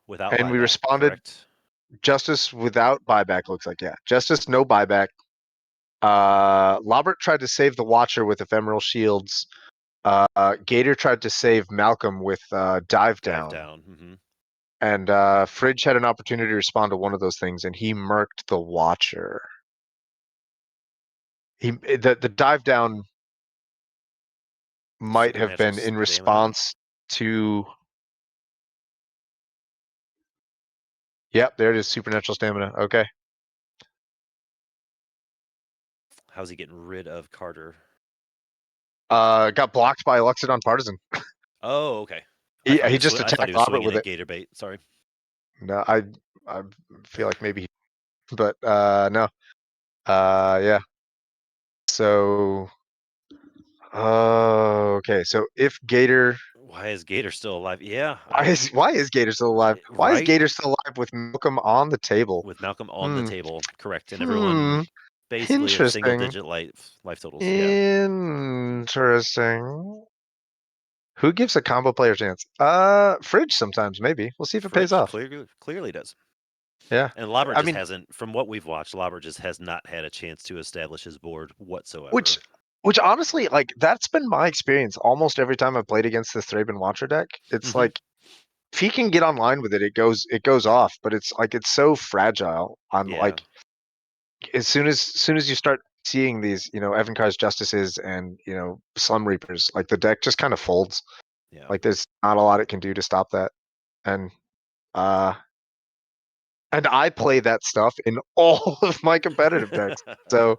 Without and we buyback, responded correct? Justice without buyback. Looks like, yeah, Justice no buyback. Lobert tried to save the Watcher with ephemeral shields. Gator tried to save Malcolm with dive Dive down. down. And Fridge had an opportunity to respond to one of those things, and he murked the Watcher. The dive down might have Supernatural been in stamina. response to. Yep, there it is. Supernatural stamina. Okay. How's he getting rid of Carter? Got blocked by Luxodon Partisan. Oh, okay. He just I thought he attacked was Lobert swinging with at it. Gator bait. Sorry. No, I feel like maybe, but no. Yeah. So, okay. So if Gator, Why is Gator still alive? Yeah, why is Gator still alive? Why is right. Gator still alive with Malcolm on the table? With Malcolm on the Hmm. table, correct, and Hmm. everyone basically of single Interesting. digit life totals. Yeah. Interesting. Who gives a combo player a chance? Fridge sometimes, maybe. We'll see if it pays Fridge off. clearly does. Yeah. And Lauber I just mean, hasn't, from what we've watched, Lauber just has not had a chance to establish his board which whatsoever. which honestly, like, that's been my experience almost every time I've played against this Thraben Watcher deck. It's Hmm. like if he can get online with it, it goes off, but it's like it's so fragile. I'm Yeah. like, as soon as you start seeing these, Evankar's Justices and Slum Reapers, like the deck just kind of folds. Yeah. Like there's not a lot it can do to stop that. And uh and I play that stuff in all of my competitive decks. So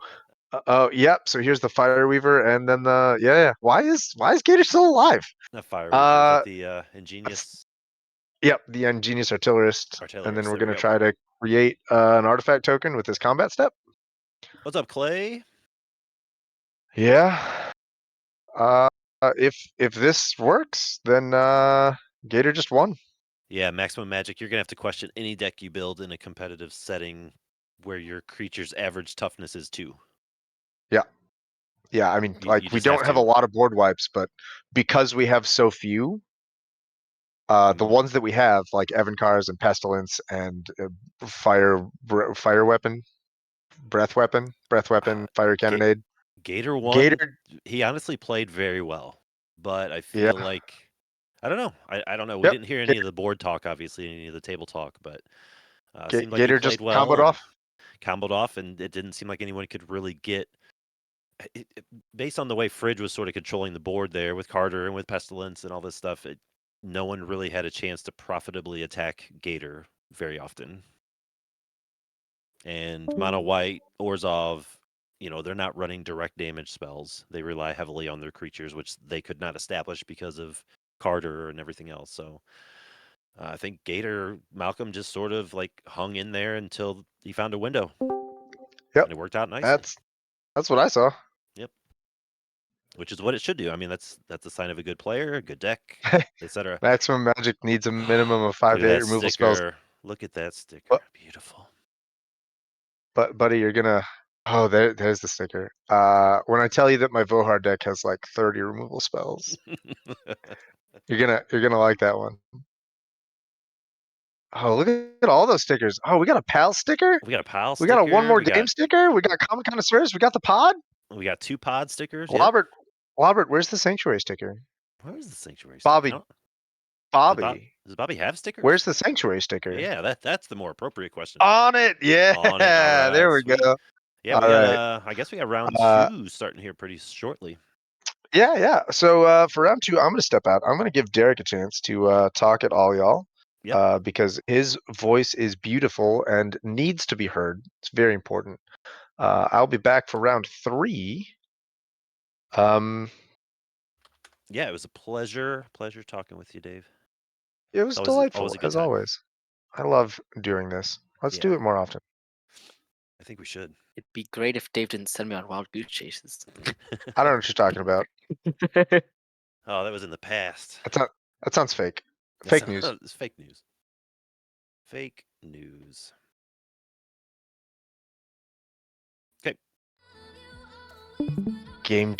oh, yep. So here's the Fire Weaver, and then yeah. Why is Gator still alive? Not Fire Weaver. Is Uh, that the ingenious yep, the Ingenious Artillerist, and then artillerist? we're There we gonna go. try to create an artifact token with this combat step. What's up, Clay? Yeah. Uh, if this works, then Gator just won. Yeah, maximum magic. You're gonna have to question any deck you build in a competitive setting where your creature's average toughness is 2. Yeah. Yeah, I mean, You like, we just have don't have a to. lot of board wipes, but because we have so few, the Hmm. ones that we have, like Evankars and Pestilence and fire weapon, breath weapon, Uh, fire Ga- cannonade. Gator won. Gator, He honestly played very well, but I yeah, feel like I don't know. I don't know. We yep. didn't hear any of the board talk, obviously, any of the table talk, but seemed like he Gator just played well comboed and off. comboed off, and it didn't seem like anyone could really get. Based on the way Fridge was sort of controlling the board there with Carter and with Pestilence and all this stuff, no one really had a chance to profitably attack Gator very often. And Mono White, Orzov, they're not running direct damage spells. They rely heavily on their creatures, which they could not establish because of Carter and everything else. So I think Gator Malcolm just sort of like hung in there until he found a window, Yep, and it worked out nicely. that's what I saw. Yep. which is what it should do. I mean, that's a sign of a good player, a good deck, etc. Maximum Magic needs a minimum of Look at 5/8 that removal spells. sticker. Look at that sticker. But Beautiful. buddy, you're gonna. Oh, there's the sticker. When I tell you that my Vohar deck has like 30 removal spells, you're gonna like that one. Oh, look at all those stickers. Oh, we got a pal sticker. We got a pile We got a one sticker. more game sticker. We got common connoisseurs. We got the pod. We got 2 pod stickers. Yep. Robert, where's the sanctuary sticker? Where is the sanctuary sticker? I Bobby, don't. Bobby, Does Bobby have stickers? where's the sanctuary sticker? Yeah, that's the more appropriate question. On it, yeah. On it. All There right. we Sweet. go. Yeah, All we got right. I guess we got round Uh, 2 starting here pretty shortly. yeah. So for round 2, I'm gonna step out. I'm gonna give Derek a chance to talk at all y'all. Yep. Because his voice is beautiful and needs to be heard. It's very important. I'll be back for round 3. Yeah, it was a pleasure talking with you, Dave. It was Always delightful a good as time. always. I love doing this. Let's do Yeah, it more often. I think we should. It'd be great if Dave didn't send me on wild goose chases. I don't know what you're talking about. Oh, that was in the past. That sounds fake. That's Fake news. It's fake news. Fake news. Okay. Game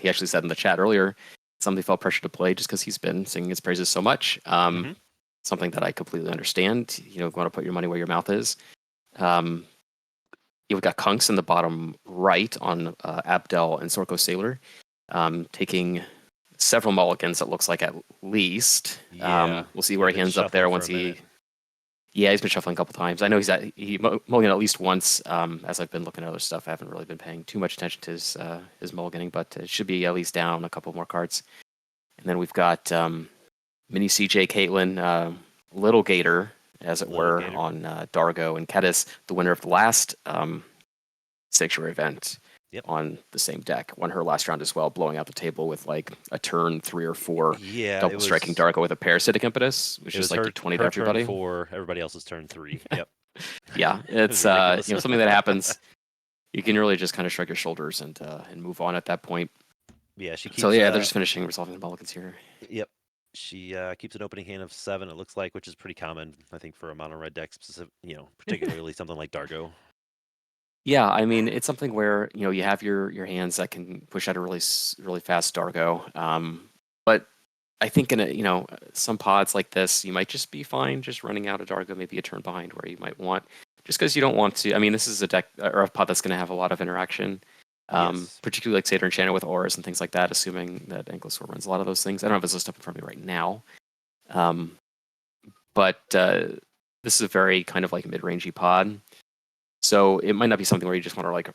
he actually said in the chat earlier, somebody felt pressure to play just because he's been singing his praises so much. Something that I completely understand. You want to put your money where your mouth is. You've got Kunks in the bottom right on Abdel and Sorko Sailor, taking several mulligans. It looks like at least. Yeah. We'll see where he been ends up there shuffling for once a minute. Yeah, he's been shuffling a couple times. I know he mulliganed at least once. As I've been looking at other stuff, I haven't really been paying too much attention to his mulliganing, but it should be at least down a couple more cards. And then we've got Mini CJ Caitlin, Little Gator, as it Little were, Gator. on Dargo and Kedis, the winner of the last sanctuary event. Yep. On the same deck. Won her last round as well, blowing out the table with like a turn 3 or 4, Yeah, double striking Dargo with a parasitic impetus, which it is was like her, 20 to her everybody. turn 4, everybody else's turn 3. Yep. Yeah, It it's was ridiculous. something that happens. You can really just kind of shrug your shoulders and move on at that point. Yeah, she keeps. So yeah, they're just finishing resolving the mulligans here. Yep. She keeps an opening hand of 7. It looks like, which is pretty common, I think, for a mono red deck, specific. Particularly something like Dargo. Yeah, I mean it's something where you have your hands that can push out a really fast Dargo. But I think in some pods like this, you might just be fine just running out a Dargo, maybe a turn behind where you might want, just because you don't want to. I mean, this is a deck or a pod that's going to have a lot of interaction, Yes. particularly like Satyr Enchanted with auras and things like that. Assuming that Ankylosaur runs a lot of those things. I don't have his list up in front of me right now, but this is a very kind of like mid-rangey pod. So it might not be something where you just want to like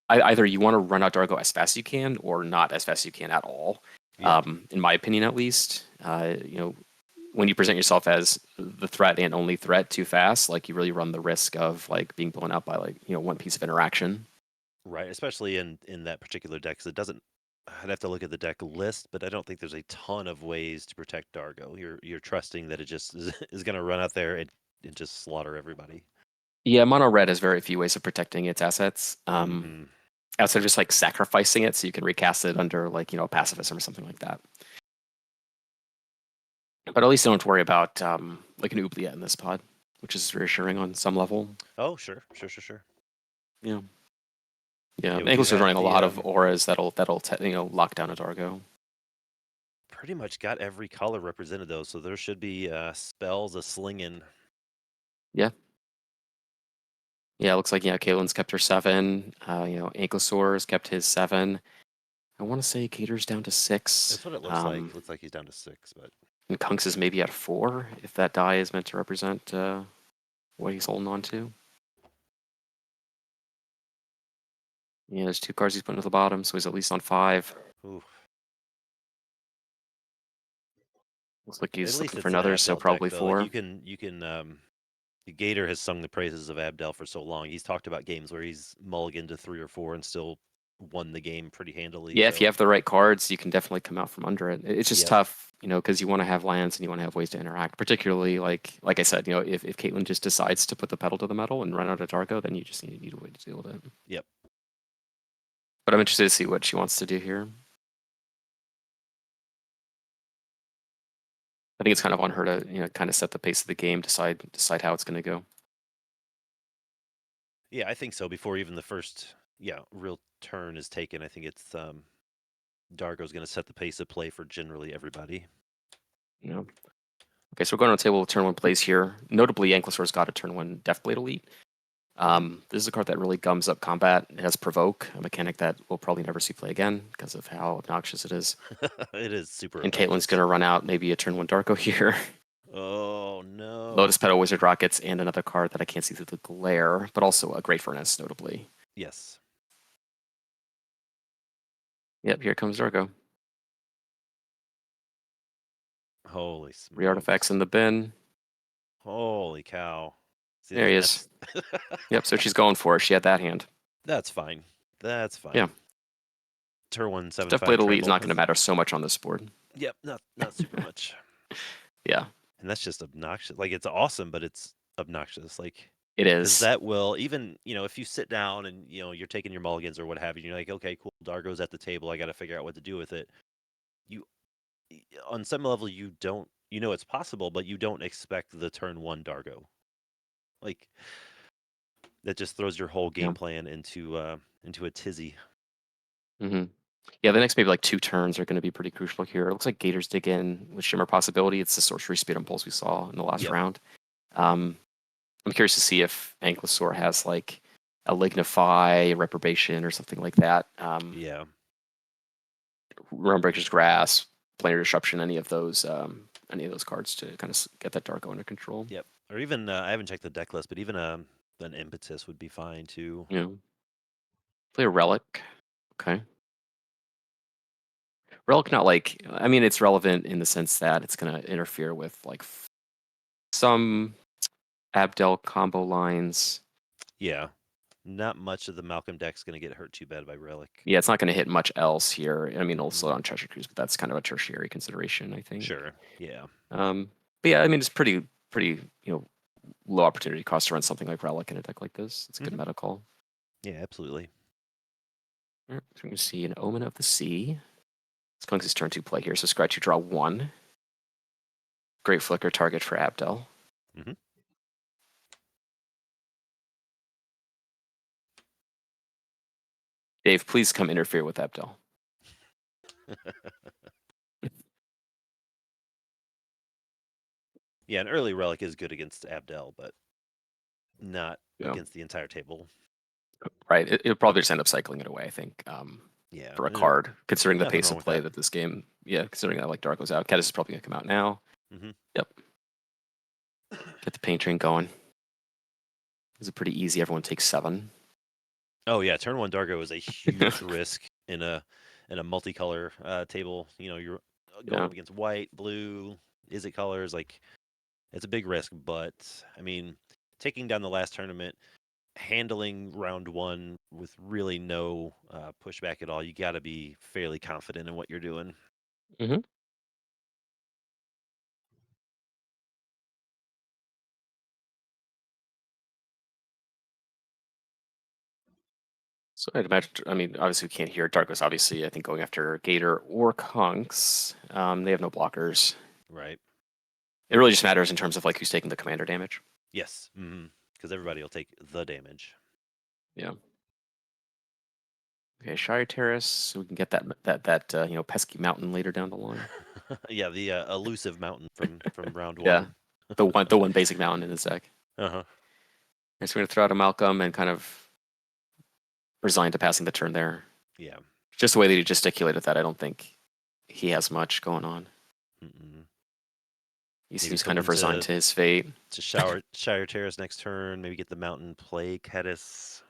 either you want to run out Dargo as fast as you can or not as fast as you can at all. Yeah. In my opinion, at least, when you present yourself as the threat and only threat too fast, like you really run the risk of like being blown out by like one piece of interaction. Right, especially in that particular deck, because it doesn't. I'd have to look at the deck list, but I don't think there's a ton of ways to protect Dargo. You're trusting that it just is going to run out there and just slaughter everybody. Yeah, mono red has very few ways of protecting its assets. Mhm. Outside of just like sacrificing it so you can recast it under like a pacifism or something like that. But at least don't have to worry about like an oubliette in this pod, which is reassuring on some level. Oh, sure. Yeah. Yeah, Yeah, we do Angles are have running a the lot of auras that'll lock down a Dargo. pretty much got every color represented though, so there should be spells a slinging. Yeah. Yeah, it looks like Caitlin's kept her 7. Ankylosaur's kept his 7. I want to say Gator's down to 6. That's what it looks like. It looks like he's down to 6, but And Kunks is maybe at 4 if that die is meant to represent what he's holding on to. Yeah, there's 2 cards he's putting to the bottom, so he's at least on 5. ooh. Looks like At he's least looking for it's an another, so Abdel deck, probably though. Like 4. you can Gator has sung the praises of Abdel for so long. He's talked about games where he's mulliganed to 3 or 4 and still won the game pretty handily. Yeah, so. if you have the right cards, you can definitely come out from under it. It's just Yep. tough, because you want to have lands and you want to have ways to interact. Particularly, like I said, if Caitlin just decides to put the pedal to the metal and run out of Dargo, then you just need a way to deal with it. Yep. But I'm interested to see what she wants to do here. I think it's kind of on her to kind of set the pace of the game, decide how it's going to go. Yeah, I think so. Before even the first real turn is taken, I think it's Dargo's going to set the pace of play for generally everybody. Okay, so we're going on the table with turn 1 plays here. Notably, Ankylosaur's got a turn 1 Deathblade Elite. This is a card that really gums up combat. It has Provoke, a mechanic that we'll probably never see play again because of how obnoxious it is. It is super And obnoxious. Caitlin's going to run out maybe a turn 1 Darko here. Oh, no. Lotus Petal Wizard Rockets and another card that I can't see through the glare, but also a Great Furnace, notably. Yes. Yep, here comes Darko. Holy smokes. Re-artifacts in the bin. Holy cow. See, There he is. Yep, so she's going for it. She had that hand. That's fine. Yeah. Turn 1, 7, Deathblade 5 Elite is not going to treble. matter so much on this board. Yep, not super much. Yeah. And that's just obnoxious. Like, it's awesome, but it's obnoxious. Like, it is. That will, even, if you sit down and, you're taking your mulligans or what have you, you're like, okay, cool, Dargo's at the table. I got to figure out what to do with it. On some level, you don't, it's possible, but you don't expect the turn 1 Dargo. Like, that just throws your whole game plan into a tizzy. Mm-hmm. Yeah, the next maybe like 2 turns are going to be pretty crucial here. It looks like Gators dig in with Shimmer Possibility. It's the sorcery speed impulse we saw in the last Yep. round. I'm curious to see if Ankylosaur has like a Lignify, Reprobation, or something like that. Yeah. Realmbreaker's Grasp, Planar Disruption, any of those cards to kind of get that Darko under control. Yep. Or even I haven't checked the deck list, but even an Impetus would be fine too. Yeah. Play a Relic. Okay. Relic, not like, I mean, it's relevant in the sense that it's going to interfere with like some Abdel combo lines. Yeah. Not much of the Malcolm deck's going to get hurt too bad by Relic. Yeah, it's not going to hit much else here. I mean, it'll Mhm. slow down Treasure Cruise, but that's kind of a tertiary consideration, I think. Sure. Yeah. But yeah, I mean, it's pretty, low opportunity cost to run something like Relic in a deck like this. It's a good meta call. Yeah, absolutely. All right, so we're going to see an Omen of the Sea. Skunks' turn 2 play here, so scratch, you draw 1. Great Flicker target for Abdel. Mhm. Dave, please come interfere with Abdel. Yeah, an early Relic is good against Abdel, but not Yeah. against the entire table. Right, it'll probably just end up cycling it away, I think, Yeah. for a card, considering the Nothing pace wrong of with play that. that this game, considering that like Darko's out. Caddis is probably going to come out now. Mhm. Yep. Get the paint train going. This is pretty easy. Everyone takes 7. Oh yeah, turn 1 Dargo is a huge risk in a multicolor table. You know, you're going Yeah. up against white, blue, is it colors? Like, it's a big risk, but I mean, taking down the last tournament, handling round 1 with really no pushback at all, you got to be fairly confident in what you're doing. Mm-hmm. So I'd imagine, I mean, obviously we can't hear Darko's obviously, I think, going after Gator or Kunks. They have no blockers. Right. It really just matters in terms of like who's taking the commander damage. Yes. Because everybody will take the damage. Yeah. Okay, Shire Terrace, so we can get that pesky mountain later down the line. Yeah, the elusive mountain from round 1. Yeah, the one basic mountain in the deck. Uh-huh. And so we're gonna throw out a Malcolm and kind of resign to passing the turn there. Yeah. Just the way that he gesticulated that, I don't think he has much going on. Mm-mm. He seems kind of resigned to his fate. To Shire Terrace next turn, maybe get the mountain, play Kedis.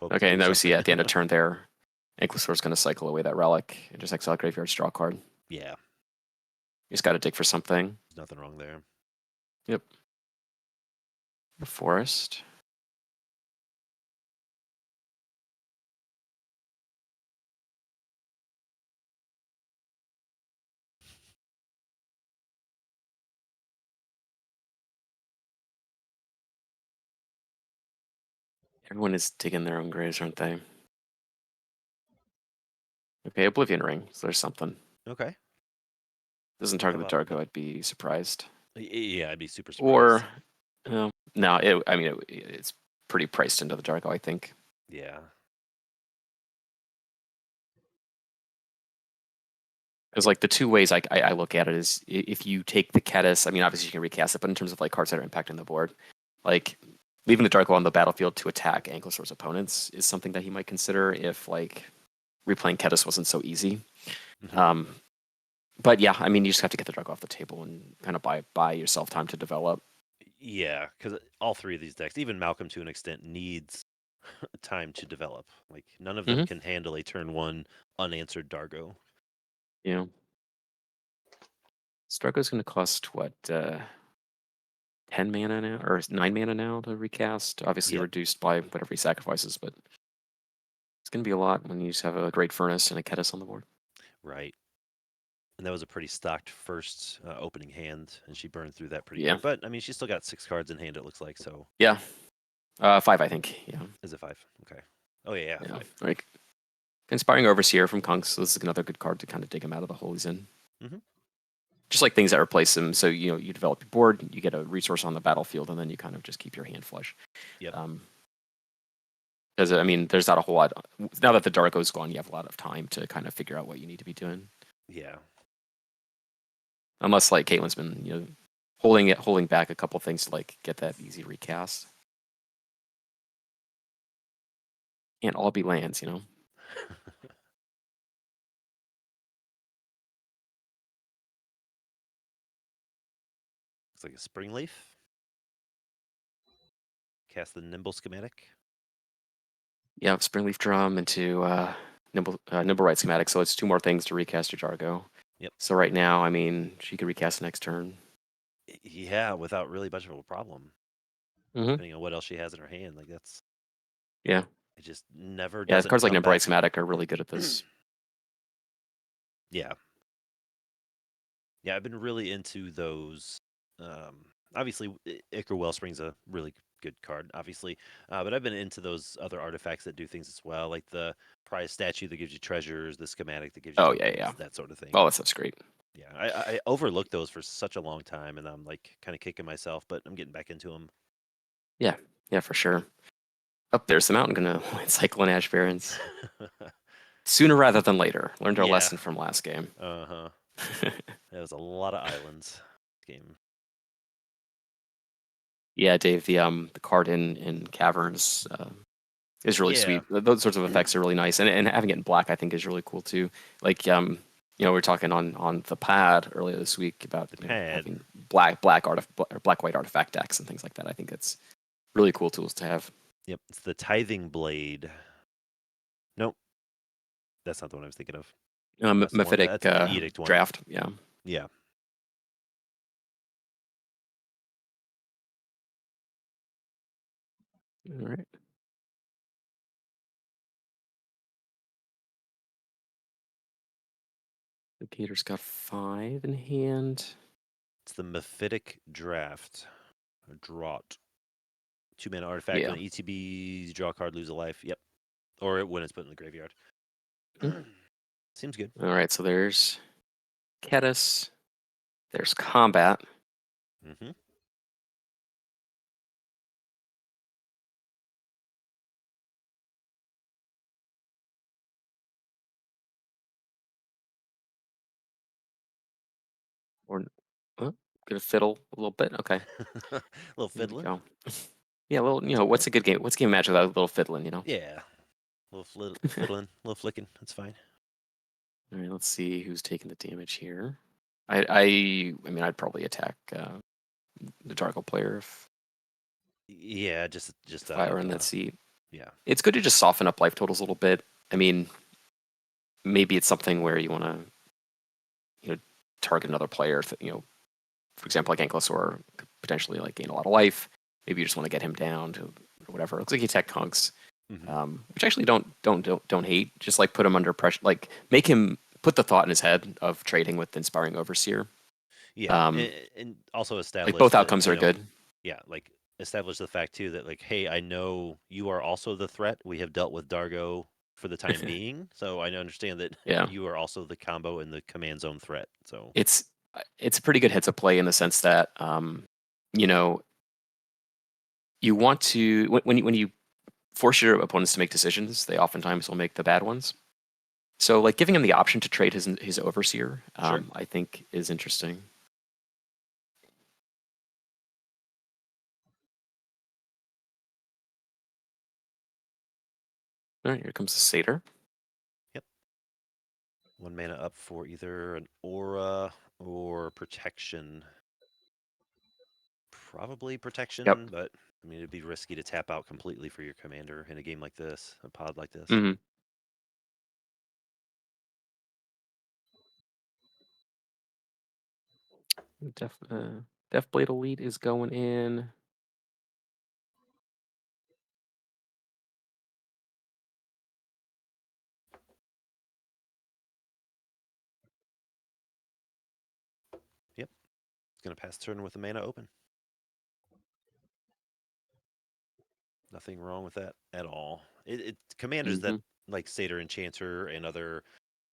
Okay, and now we see at the end of turn there, Ankylosaur's going to cycle away that relic and just exile graveyard, draw a card. Yeah. You just got to dig for something. There's nothing wrong there. Yep. The forest. Everyone is digging their own graves, aren't they? Okay, Oblivion Ring. So there's something. Okay. Doesn't target the Darko, I'd be surprised. Yeah, I'd be super Or, surprised. no, it's pretty priced into the Darko, I think. Yeah. Because like the 2 ways I look at it is if you take the Kedis, I mean obviously you can recast it, but in terms of like cards that are impacting the board, like leaving the Darko on the battlefield to attack Ankylosaur's opponents is something that he might consider if like replaying Kedis wasn't so easy. Mm-hmm. But yeah, I mean you just have to get the Darko off the table and kind of buy yourself time to develop. Yeah, because all 3 of these decks, even Malcolm to an extent, needs time to develop. Like none of them can handle a turn 1 unanswered Dargo. Yeah. Darko's going to cost what? 10 mana now, or 9 mana now to recast. Obviously reduced by whatever he sacrifices, but it's going to be a lot when you just have a Great Furnace and a Kedis on the board. Right. And that was a pretty stocked first opening hand, and she burned through that pretty quick. But I mean, she still got 6 cards in hand. It looks like so. Yeah, 5, I think. Yeah. Is it 5? Okay. Oh yeah, 5. Like Inspiring Overseer from Kunks. So this is another good card to kind of dig him out of the hole he's in. Mm-hmm. Just like things that replace him. So you develop your board, you get a resource on the battlefield, and then you kind of just keep your hand flush. Yep. Because I mean, there's not a whole lot. Now that the Darko's gone, you have a lot of time to kind of figure out what you need to be doing. Yeah. Unless like Caitlin's been holding back a couple things to like get that easy recast. Can't all be lands, you know. Looks like a spring leaf. Cast the nimble schematic. Yeah, Springleaf Drum into Nimble Right schematic. So it's 2 more things to recast your Jargo. Yep. So right now, I mean, she could recast next turn. Yeah, without really much of a problem. Mm-hmm. Depending on what else she has in her hand, like that's. Yeah. It just never Yeah, doesn't cards like come Nimble Right back. schematic are really good at this. Yeah. Yeah, I've been really into those. Obviously, Ichor Wellspring's a really good card, obviously, but I've been into those other artifacts that do things as well, like the prize statue that gives you treasures, the schematic that gives you Oh yeah, tokens, yeah. that sort of thing. Oh, that stuff's great. Yeah, I overlooked those for such a long time, and I'm like kind of kicking myself, but I'm getting back into them. Yeah, yeah, for sure. Up there's the mountain gonna cycle in Ash Barrens sooner rather than later. Learned our Yeah. lesson from last game. That was a lot of islands game. Yeah, Dave, the card in Caverns is really Yeah. sweet. Those sorts of effects are really nice, and having it in black I think is really cool too. Like we were talking on the pad earlier this week about pad. having black white artifact decks and things like that. I think it's really cool tools to have. Yep, it's the Tithing Blade. Nope, that's not the one I was thinking of. That's the one. Mephitic That's the Edict one. draft. Yeah. Yeah. All right. The Gator's got 5 in hand. It's the Mephitic Draft. A Draught. 2-mana artifact. Yeah. When ETBs draw a card, lose a life. Yep. Or when it's put in the graveyard. Seems good. All right. So there's Ketis. There's Combat. Mm-hmm. Or get a fiddle a little bit. Okay. Little There we fiddling. go. Yeah, a little. That's What's okay. a good game? What's a game match without a little fiddling? Yeah. Little fiddling, little flicking. That's fine. All right. Let's see who's taking the damage here. I mean, I'd probably attack the Darko player Yeah, just if I were in that seat. Yeah. It's good to just soften up life totals a little bit. I mean, maybe it's something where you want to, target another player. For example, like Ankylosaur could potentially like gain a lot of life. Maybe you just want to get him down to whatever. It looks like he tech Kunks, which actually don't hate. Just like put him under pressure, like make him put the thought in his head of trading with Inspiring Overseer. Yeah, and also establish like both that, outcomes are good. Yeah, like establish the fact too that like, hey, I know you are also the threat. We have dealt with Dargo for the time being, so I understand that you are also the combo and the command zone threat. So it's a pretty good heads up play in the sense that you want to when you force your opponents to make decisions, they oftentimes will make the bad ones. So like giving him the option to trade his Overseer, I think is interesting. All right, here comes the Satyr. Yep. 1 mana up for either an aura or protection. Probably protection, Yep. but I mean it'd be risky to tap out completely for your commander in a game like this, a pod like this. Mm-hmm. Deathblade Elite is going in. Yep. It's gonna pass turn with the mana open. Nothing wrong with that at all. It commanders that like Satyr Enchanter and other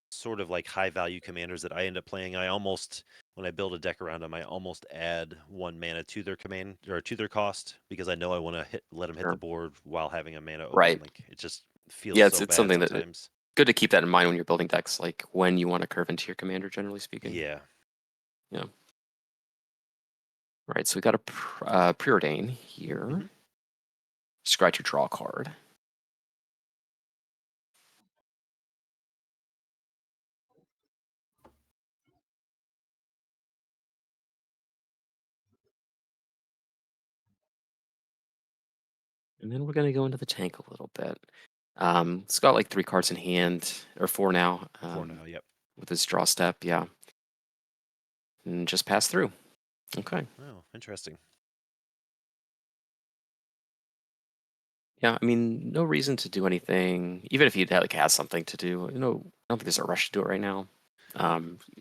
sort of like high value commanders that I end up playing, I almost when I build a deck around them, I almost add 1 mana to their command or to their cost because I know I want to let them hit the Sure. board while having a mana open. Right. Like it just feels Yeah, so it's bad something that sometimes. good to keep that in mind when you're building decks, like when you want to curve into your commander, generally speaking. Yeah. Yeah. All right, so we got a preordain here. Mhm. Scratch your draw card. And then we're going to go into the tank a little bit. It's got like 3 cards in hand, or 4 now. For now, yep. With this draw step, yeah. And just pass through. Okay. Oh, interesting. Yeah, I mean, no reason to do anything. Even if you like has something to do, I don't think there's a rush to do it right now.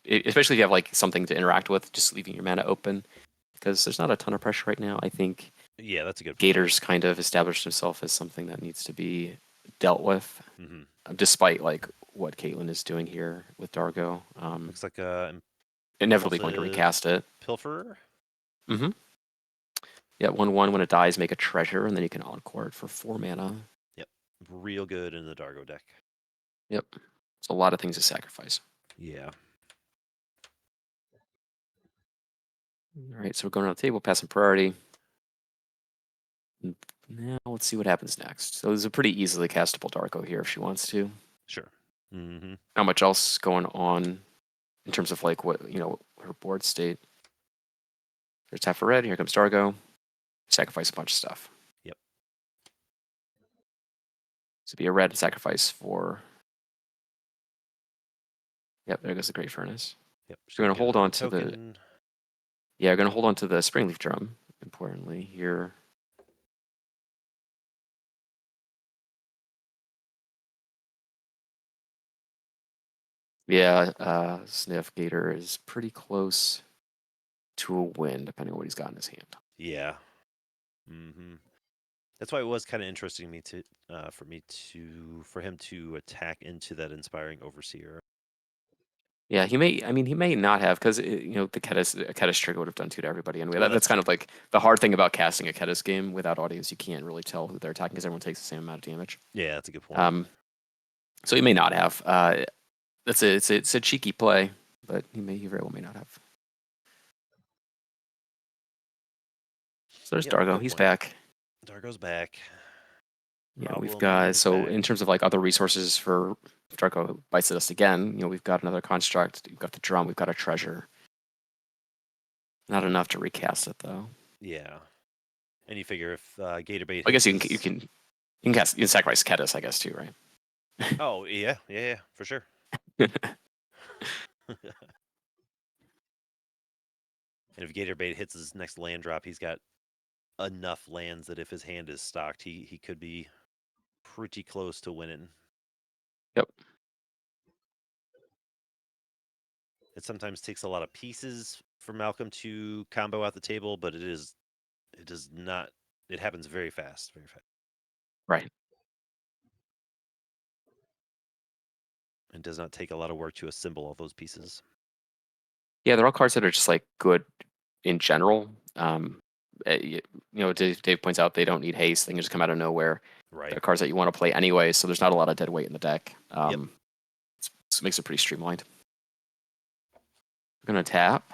Especially if you have like something to interact with, just leaving your mana open, because there's not a ton of pressure right now. I think Yeah, that's a good point. Gator's kind of established himself as something that needs to be dealt with, Hmm. despite like what Caitlyn is doing here with Dargo. Looks like Inevitably going to impulsive recast it. pilferer. Mm-hmm. Yeah, 1/1 when it dies, make a treasure, and then you can encore it for 4 mana. Yep, real good in the Dargo deck. Yep. It's a lot of things to sacrifice. Yeah. All right, so we're going around the table, passing priority. Now let's see what happens next. So there's a pretty easily castable Darko here if she wants to. Sure. Hmm. Not much else going on in terms of like what her board state. There's tap for red. Here comes Dargo. Sacrifice a bunch of stuff. Yep. So be a red and sacrifice for. Yep, there goes the Great Furnace. Yep. So we're gonna Get hold another on to the. token. Yeah, we're gonna hold on to the Springleaf Drum. Importantly here. Yeah, Sniff Gator is pretty close to a win, depending on what he's got in his hand. Yeah. Hmm. That's why it was kind of interesting for him to attack into that inspiring overseer. Yeah, he may. I mean, he may not have because the Ketis trigger would have done 2 to everybody anyway. Well, That's that's kind true. of like the hard thing about casting a Ketis game without audience. You can't really tell who they're attacking because everyone takes the same amount of damage. Yeah, that's a good point. So he may not have. It's a cheeky play, but he very well may not have. So there's Yep, Dargo. good He's point. back. Dargo's back. Yeah, we've Problem in got his so bag. in terms of like other resources for if Darko bites at us again. We've got another construct. We've got the drum. We've got a treasure. Not enough to recast it though. Yeah. And you figure if Gator Bait I guess hits you his... can sacrifice Ketis, I guess too, right? Oh, yeah, for sure. And if Gator Bait hits his next land drop, he's got enough lands that if his hand is stocked, he could be pretty close to winning. Yep. It sometimes takes a lot of pieces for Malcolm to combo out the table, but it does not. It happens very fast, very fast. Right. It does not take a lot of work to assemble all those pieces. Yeah, they're all cards that are just like good in general. Dave points out they don't need haste; they can just come out of nowhere. Right. They're cards that you want to play anyway, so there's not a lot of dead weight in the deck. Yep. It makes it pretty streamlined. We're gonna tap.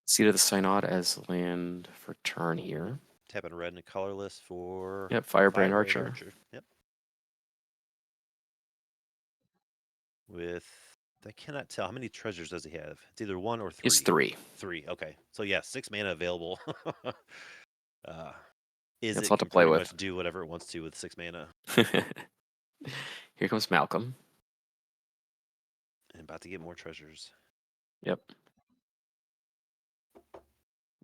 Seat of the Synod as land for turn here. Tapping red and colorless for Yep, Firebrand Archer. Yep. With I cannot tell how many treasures does he have. It's either 1 or 3. It's 3. 3. Okay, so yeah, 6 mana available. That's a It lot to can play pretty with. much do whatever it wants to with 6 mana. Here comes Malcolm. And about to get more treasures. Yep.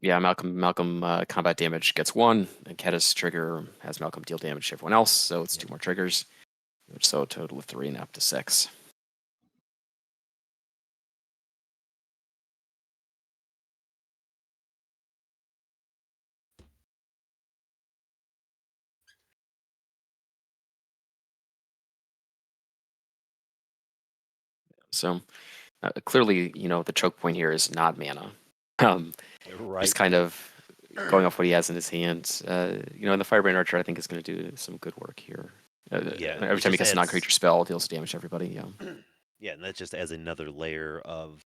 Yeah, Malcolm combat damage gets 1, and Ketis trigger has Malcolm deal damage to everyone else, so it's 2 more triggers. So a total of 3 and up to 6. So clearly, the choke point here is not mana. Right. Just kind of going off what he has in his hands. And the Firebrand Archer, I think, is going to do some good work here. Yeah, Every it time he just casts a adds. non-creature spell, it deals damage to everybody. Yeah. Yeah, and that just adds another layer of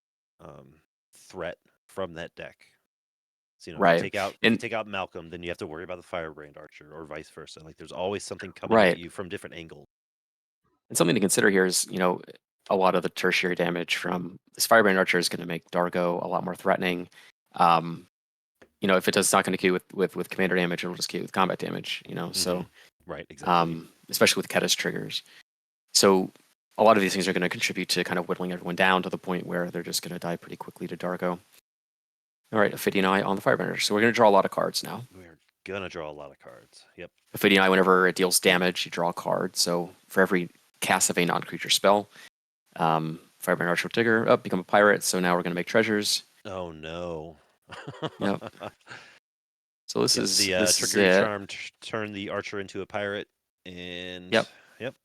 threat from that deck. So if you Right. take out And Malcolm, then you have to worry about the Firebrand Archer, or vice versa. Like there's always something coming at right. you from different angles. And something to consider here is, a lot of the tertiary damage from this Firebrand Archer is going to make Dargo a lot more threatening. If it's not going to queue with commander damage, it'll just queue with combat damage. So Right, exactly. especially with Keta's triggers. So a lot of these things are going to contribute to kind of whittling everyone down to the point where they're just going to die pretty quickly to Dargo. All right, Ophidian Eye on the Firebender. So we're going to draw a lot of cards now. We're gonna draw a lot of cards. Yep. Ophidian Eye, whenever it deals damage, you draw a card. So for every cast of a non-creature spell, Firebender Archer will trigger, become a pirate. So now we're going to make treasures. Oh no. Yep. So this Yep, is the this is trigger it. charm turn the archer into a pirate, and Yep.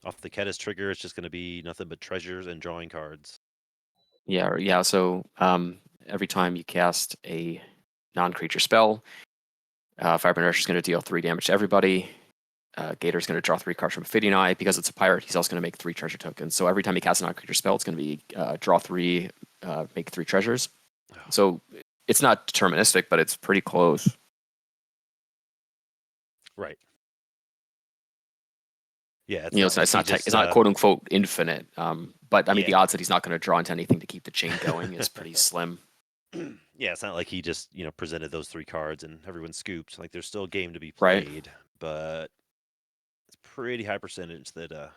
off the Keta's trigger, it's just going to be nothing but treasures and drawing cards. Yeah. So every time you cast a non-creature spell, Firebender Archer is going to deal 3 damage to everybody. Gator's going to draw 3 cards from Ophidian Eye. Because it's a pirate, he's also going to make 3 treasure tokens. So every time he casts a non-creature spell, it's going to be draw 3, make 3 treasures. So it's not deterministic, but it's pretty close. Right. Yeah, it's not quote unquote infinite. But I mean, the Yeah. odds that he's not going to draw into anything to keep the chain going is pretty slim. Yeah, it's not like he just presented those 3 cards and everyone scooped. Like there's still a game to be Right. played, but it's pretty high percentage that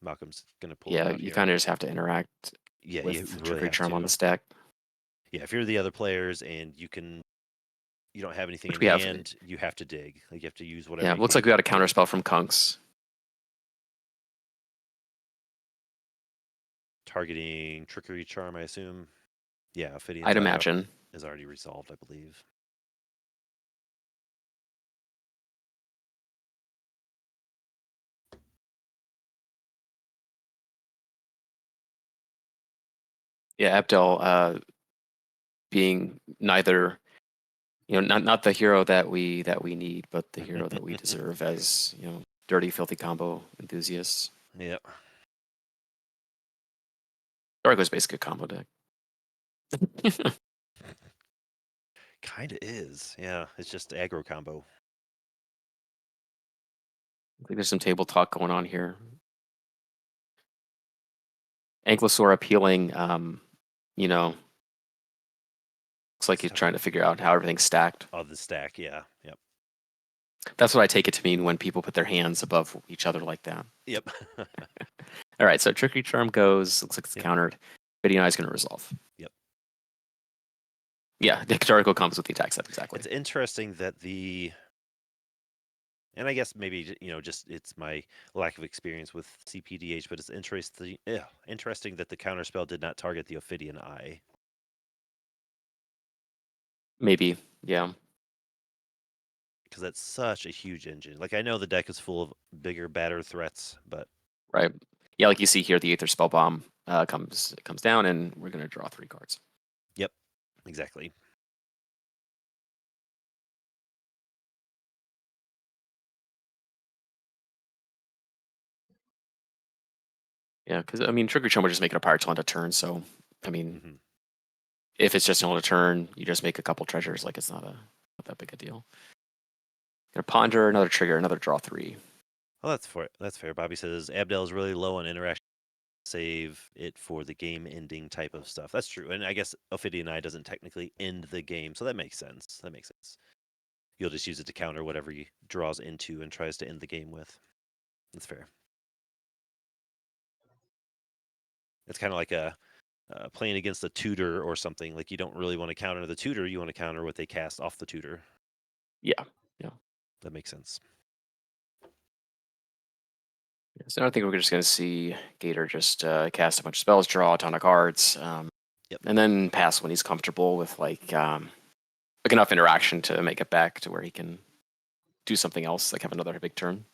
Malcolm's gonna pull it Yeah, out you here. kind of just have to interact Yeah, you with really Trickery have Charm to. on the stack. Yeah, if you're the other players and you don't have anything Which in we have. hand, you have to dig. Like you have to use whatever. Yeah, you looks can like we got a to counter dig. spell from Kunks. Targeting Trickery Charm, I assume. Yeah, Ophidian's I'd Eye imagine. is already resolved, I believe. Yeah, Abdel being neither, not the hero that we need, but the hero that we deserve as dirty, filthy combo enthusiasts. Yep. Dargo's basically a combo deck. Kind of is. Yeah, it's just aggro combo. I think there's some table talk going on here. Ankylosaur appealing, looks like he's trying to figure out how everything's stacked. Oh, the stack. Yeah. Yep. That's what I take it to mean when people put their hands above each other like that. Yep. All right, so Trickery Charm goes. Looks like it's countered. Ophidian Eye is going to resolve. Yep. Yeah, Dargo comes with the attack set, exactly. It's interesting that and I guess maybe just it's my lack of experience with cPDH, but it's interesting that the counterspell did not target the Ophidian Eye. Maybe, yeah. Because that's such a huge engine. Like I know the deck is full of bigger, badder threats, but Right. Yeah, like you see here, the Aether Spell Bomb comes down, and we're going to draw 3 cards. Yep, exactly. Yeah, because I mean, Trickery Charm will just make it a Pirate Talent a turn. So, I mean, if it's just an a turn, you just make a couple treasures. Like it's not that big a deal. Gonna ponder another trigger, another draw 3. Well, that's fair. Bobby says Abdel is really low on interaction. Save it for the game-ending type of stuff. That's true, and I guess Ophidian Eye doesn't technically end the game, so that makes sense. You'll just use it to counter whatever he draws into and tries to end the game with. That's fair. It's kind of like playing against a tutor or something. Like you don't really want to counter the tutor; you want to counter what they cast off the tutor. Yeah. That makes sense. So I think we're just going to see Gator just cast a bunch of spells, draw a ton of cards, and then pass when he's comfortable with like enough interaction to make it back to where he can do something else, like have another big turn.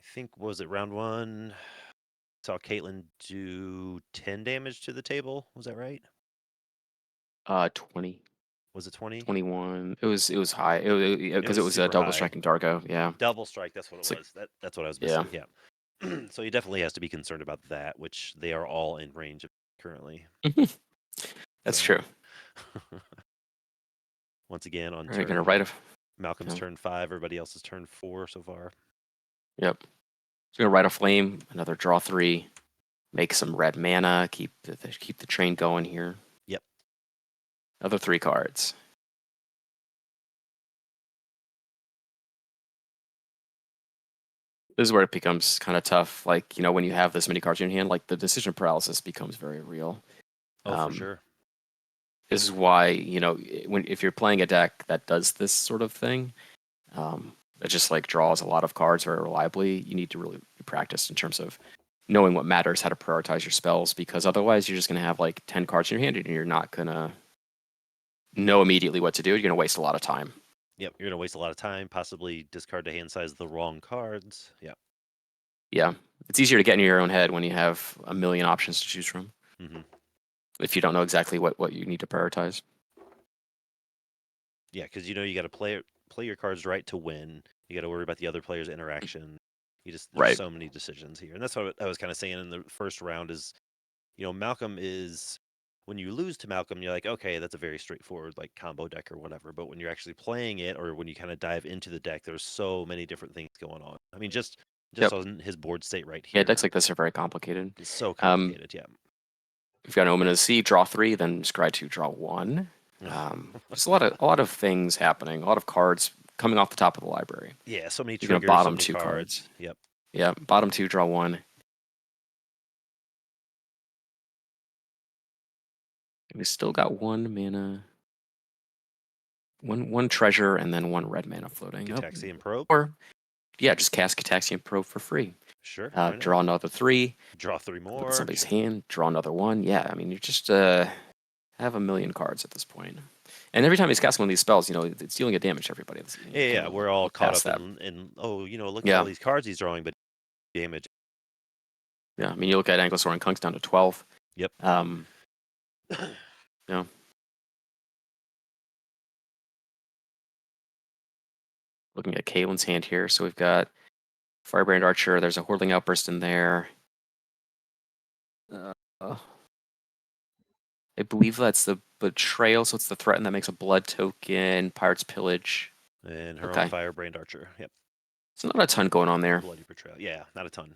I think, was it round 1? Saw Caitlyn do 10 damage to the table. Was that right? 20, Was it 20? 21. It was high. It It because was it was a super double high. striking Dargo. Yeah. Double strike, that's what it It's like was. That's what I was yeah. missing. Yeah. So he definitely has to be concerned about that, which they are all in range of currently. That's So, true. once again, on All right, gonna turn write a. Malcolm's Yeah. turn 5, everybody else's turn 4 so far. Yep. So gonna write a flame. Another draw 3. Make some red mana. Keep the train going here. Yep. Another 3 cards. This is where it becomes kind of tough. Like, when you have this many cards in your hand, like the decision paralysis becomes very real. Oh, for sure. This is why, if you're playing a deck that does this sort of thing, that just like draws a lot of cards very reliably, you need to really be practiced in terms of knowing what matters, how to prioritize your spells, because otherwise you're just going to have like 10 cards in your hand and you're not going to know immediately what to do. You're going to waste a lot of time. Yep, you're going to waste a lot of time, possibly discard to hand size the wrong cards. Yeah. Yeah. It's easier to get in your own head when you have a million options to choose from. Mm-hmm. If you don't know exactly what you need to prioritize. Yeah, because you got to play your cards right to win. You got to worry about the other player's interaction. There's Right. so many decisions here, and that's what I was kind of saying in the first round. Is Malcolm is when you lose to Malcolm, you're like, okay, that's a very straightforward like combo deck or whatever. But when you're actually playing it, or when you kind of dive into the deck, there's so many different things going on. I mean, just Yep. on his board state right Yeah, here, decks like this are very complicated. it's so complicated. Yeah. We've got an Omen of the Sea, draw 3, then scry 2, draw 1. Just a lot of things happening, a lot of cards coming off the top of the library. Yeah, so many You're gonna triggers, so bottom many 2 cards. Yep. Yeah, bottom 2, draw 1. We still got 1 mana, one treasure, and then 1 red mana floating. Gataxian Probe. Or yeah, just cast Gataxian Probe for free. Sure. Draw another 3. Draw 3 Put more. somebody's hand. Draw another 1. Yeah, I mean you just have a million cards at this point. And every time he's casting one of these spells, it's dealing a damage to everybody. Yeah, we're all caught up that. in look at all these cards he's drawing, but damage. Yeah, I mean, you look at Anglosaur and Kunk's down to 12. Yep. Yeah. Looking at Caitlyn's hand here, so we've got Firebrand Archer. There's a Hordling Outburst in there. I believe that's the Betrayal, so it's the threat, and that makes a blood token. Pirate's Pillage. And her own Firebrand Archer. Yep. So not a ton going on there. Bloody Betrayal. Yeah, not a ton.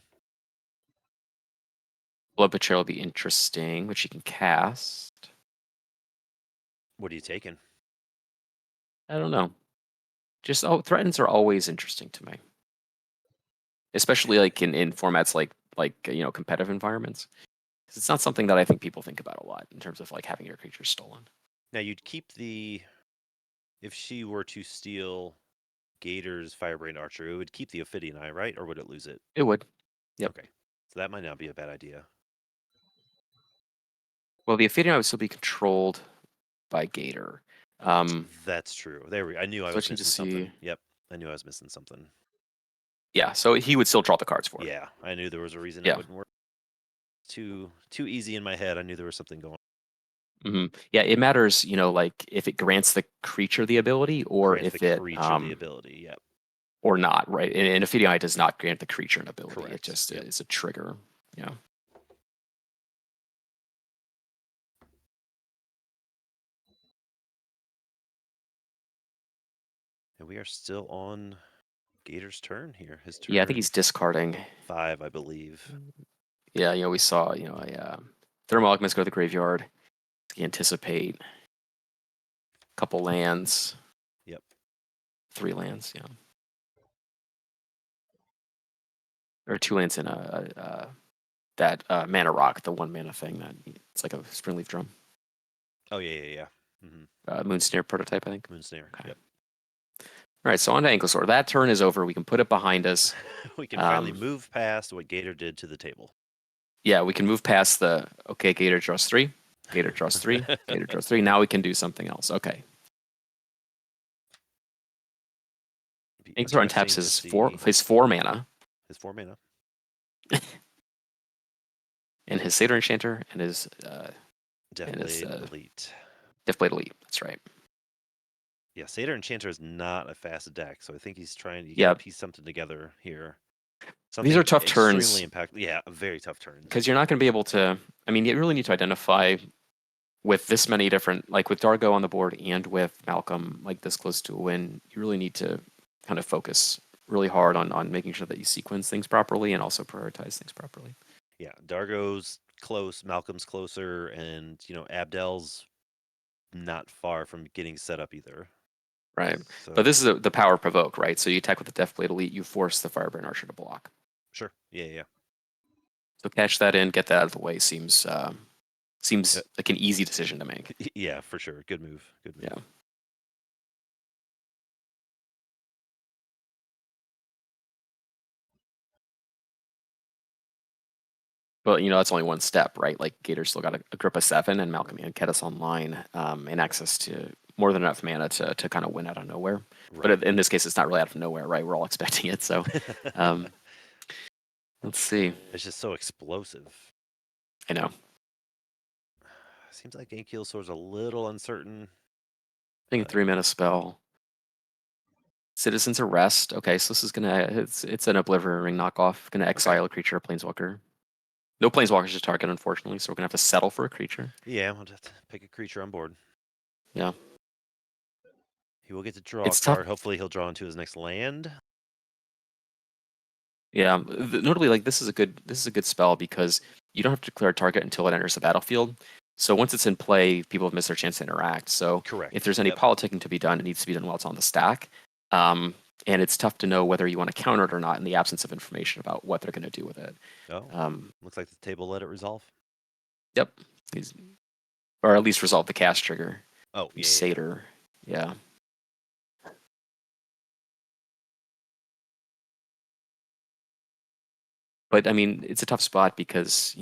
Blood Betrayal will be interesting, which you can cast. What are you taking? I don't know. Just threatens are always interesting to me, especially like in formats like competitive environments. It's not something that I think people think about a lot in terms of like having your creatures stolen. Now you'd keep if she were to steal Gator's Firebrand Archer, it would keep the Ophidian Eye, right? Or would it lose it? It would. Yep. Okay. So that might not be a bad idea. Well, the Ophidian Eye would still be controlled by Gator. That's true. There we. I knew I was missing something. Yep, I knew I was missing something. Yeah, so he would still draw the cards for it. Yeah, I knew there was a reason it wouldn't work. Too easy in my head. I knew there was something going on. Mm-hmm. Yeah, it matters, like if it grants the creature the ability, or grants if the it creature the ability. Yep. Or not, right? And Ophidian Eye does not grant the creature an ability. Correct. It just is a trigger. Yeah. And we are still on Gator's turn here. His turn. Yeah, I think he's discarding 5, I believe. Yeah, we saw, a Thermal Alchemist go to the graveyard. Anticipate a couple lands. Yep. 3 lands, yeah. Or 2 lands in that mana rock, the 1 mana thing that it's like a Springleaf Drum. Oh yeah. Mm-hmm. Moonsnare prototype, I think. Moonsnare. Okay. Yep. All right, so on to Ankylosaur. That turn is over. We can put it behind us. We can finally move past what Gator did to the table. Yeah, we can move past Gator draws 3. Gator draws 3. Gator draws 3. Now we can do something else. Okay. Ankylosaur untaps his 4 mana. his 4 mana. And his Satyr Enchanter and his Deathblade Elite. Deathblade Elite. That's right. Yeah, Satyr Enchanter is not a fast deck, so I think he's trying to Yeah. piece something together here. These are tough extremely turns. impactful. Yeah, very tough turns. Because you're not going to be able to. I mean, you really need to identify with this many different, like with Dargo on the board and with Malcolm, like this close to a win. You really need to kind of focus really hard on making sure that you sequence things properly and also prioritize things properly. Yeah, Dargo's close, Malcolm's closer, and Abdel's not far from getting set up either. Right. So, But this is the power provoke, right? So you attack with the Deathblade Elite, you force the Fireburn Archer to block. Sure. Yeah. So cash that in, get that out of the way seems like an easy decision to make. Yeah, for sure. Good move. Yeah. But that's only one step, right? Like Gator's still got a grip of 7, and Malcolm and Kedis online, and access to more than enough mana to kind of win out of nowhere. Right. But in this case, it's not really out of nowhere, right? We're all expecting it. So let's see. It's just so explosive. I know. Seems like Ankylosaur's a little uncertain. I think a 3-mana spell. Citizen's Arrest. Okay, so this is it's an Oblivion Ring knockoff. Gonna exile a creature, a planeswalker. No planeswalkers to target, unfortunately, so we're gonna have to settle for a creature. Yeah, we'll have to pick a creature on board. Yeah. He will get to draw It's a card. tough. Hopefully he'll draw into his next land. Yeah. Notably, like this is a good spell because you don't have to declare a target until it enters the battlefield. So once it's in play, people have missed their chance to interact. So Correct. if there's any politicking to be done, it needs to be done while it's on the stack. And it's tough to know whether you want to counter it or not in the absence of information about what they're going to do with it. Oh, looks like the table let it resolve. Yep. Or at least resolve the cast trigger. Oh, yeah. Satyr. Yeah. But I mean, it's a tough spot because,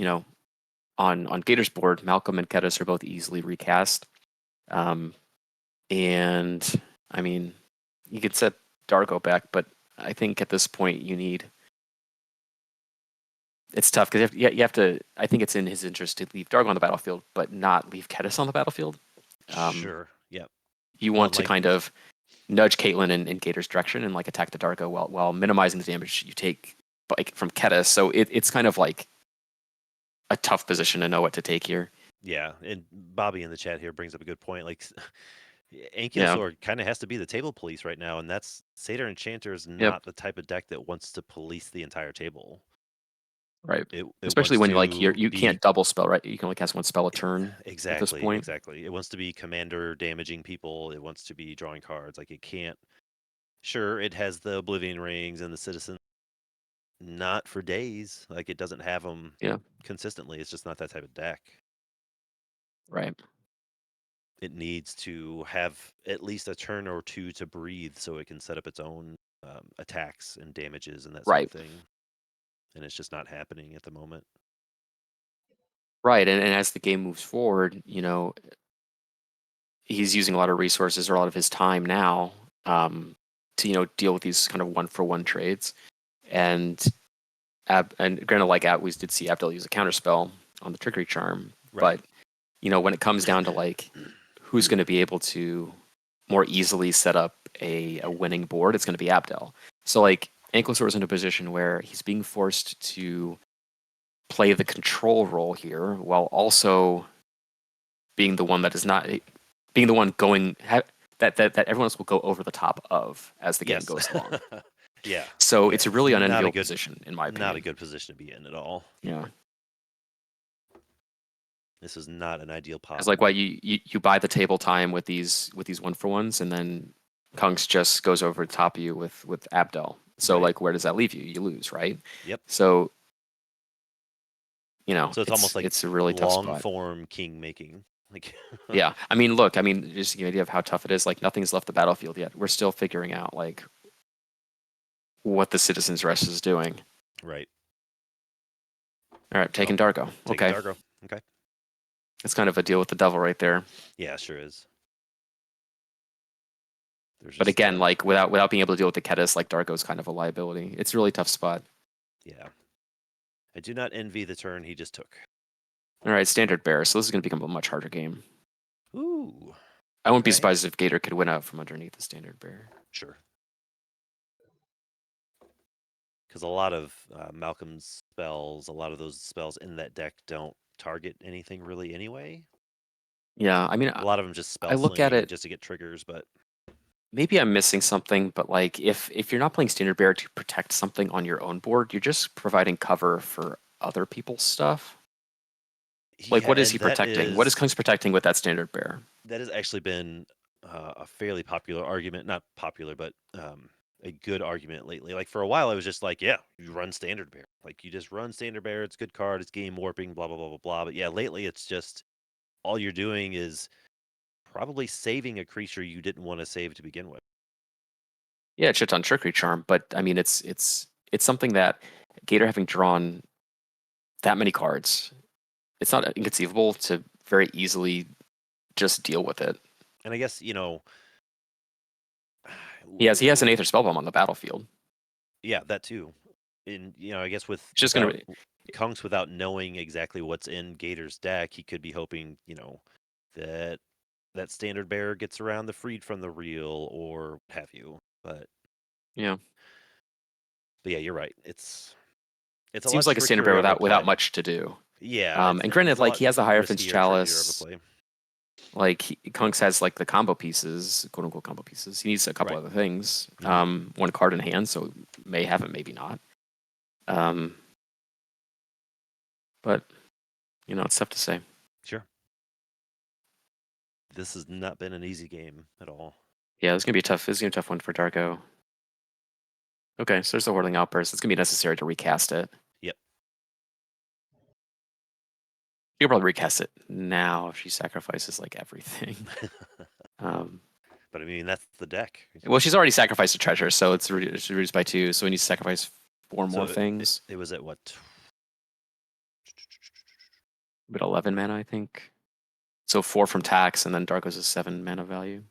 on Gator's board, Malcolm and Kedis are both easily recast. And I mean, you could set Dargo back, but I think at this point it's tough because you have to. I think it's in his interest to leave Dargo on the battlefield, but not leave Kedis on the battlefield. Sure. Yep. You want to kind of nudge Caitlyn in Gator's direction and like attack the Dargo while minimizing the damage you take like from Kedis. So it's kind of like a tough position to know what to take here. Yeah, and Bobby in the chat here brings up a good point. Like, Ankylosaur kind of has to be the table police right now, and that's Satyr Enchanter is not the type of deck that wants to police the entire table. Right. Especially when you can't double spell, right? You can only cast one spell a turn. Exactly. At this point. Exactly. It wants to be commander damaging people. It wants to be drawing cards. Like it can't. Sure, it has the Oblivion Rings and the Citizen. Not for days. Like it doesn't have them consistently. It's just not that type of deck. Right. It needs to have at least a turn or two to breathe so it can set up its own attacks and damages and that sort of thing. And it's just not happening at the moment. Right. And as the game moves forward, he's using a lot of resources or a lot of his time now to, deal with these kind of 1-for-1 trades. And granted, like we did see Abdel use a counterspell on the Trickery Charm. Right. But, when it comes down to like who's going to be able to more easily set up a winning board, it's going to be Abdel. So like Ankylosaur is in a position where he's being forced to play the control role here while also being the one that is not being the one going that everyone else will go over the top of as the game goes along. Yeah. So it's a really unenviable position, in my opinion. Not a good position to be in at all. Yeah. This is not an ideal pot. It's like why you buy the table time with these 1-for-1s, and then Kunks just goes over the top of you with Abdel. So like, where does that leave you? You lose, right? Yep. So so it's almost like it's a really tough spot. Long form king making. Like yeah, I mean, look, just to give you an idea of how tough it is. Like nothing's left the battlefield yet. We're still figuring out like what the Citizen's Rest is doing. Right. All right, taking Dargo. Okay. Dargo. Okay. It's kind of a deal with the devil right there. Yeah, sure is. But again, like without being able to deal with the Kedis, like Dargo's kind of a liability. It's a really tough spot. Yeah. I do not envy the turn he just took. All right, standard bear. So this is going to become a much harder game. Ooh. I wouldn't be Right. surprised if Gator could win out from underneath the standard bear. Sure. Because a lot of Malcolm's spells, a lot of those spells in that deck don't target anything really anyway. Yeah, I mean, A lot of them just I spell look at slinging it. just to get triggers, but Maybe I'm missing something, but like if you're not playing standard bear to protect something on your own board, you're just providing cover for other people's stuff. Like, yeah, what is he and protecting? What is Kung's protecting with that standard bear? that has actually been a fairly popular argument. Not popular, but a good argument lately. Like for a while, I was just like, yeah, you run standard bear. Like you just run standard bear. It's a good card. It's game warping. Blah blah blah blah blah. But yeah, lately it's just all you're doing is probably saving a creature you didn't want to save to begin with. Yeah, it shits on trickery charm, but I mean, it's something that Gator having drawn that many cards, it's not inconceivable to very easily just deal with it. And I guess He has an Aether Spellbomb on the battlefield. yeah, that too. And I guess It's just gonna without be Kunks without knowing exactly what's in Gator's deck, he could be hoping, that that standard bearer gets around the freed from the real or what have you. yeah. But yeah, you're right. It's It a lot seems like a standard bear trickier of a without play. much to do. Yeah, And granted, it's a like lot he has a Hierophant's riskier and trickier of a Chalice. play. Like Kunks has like the combo pieces, quote unquote combo pieces. He needs a couple Right. other things. Mhm. One card in hand, so may have it, maybe not. Um, but it's tough to say. Sure. This has not been an easy game at all. Yeah, this is gonna be a tough. This is gonna be a tough one for Darko. Okay, so there's the Whirling Outburst. It's gonna be necessary to recast it. Yep. You'll probably recast it now if she sacrifices like everything. um, But I mean, that's the deck. well, she's already sacrificed a treasure, so it's reduced by 2. So we need to sacrifice 4 more So things. it was at what? But 11 mana, I think. So 4 from tax, and then Darko's a 7 mana value.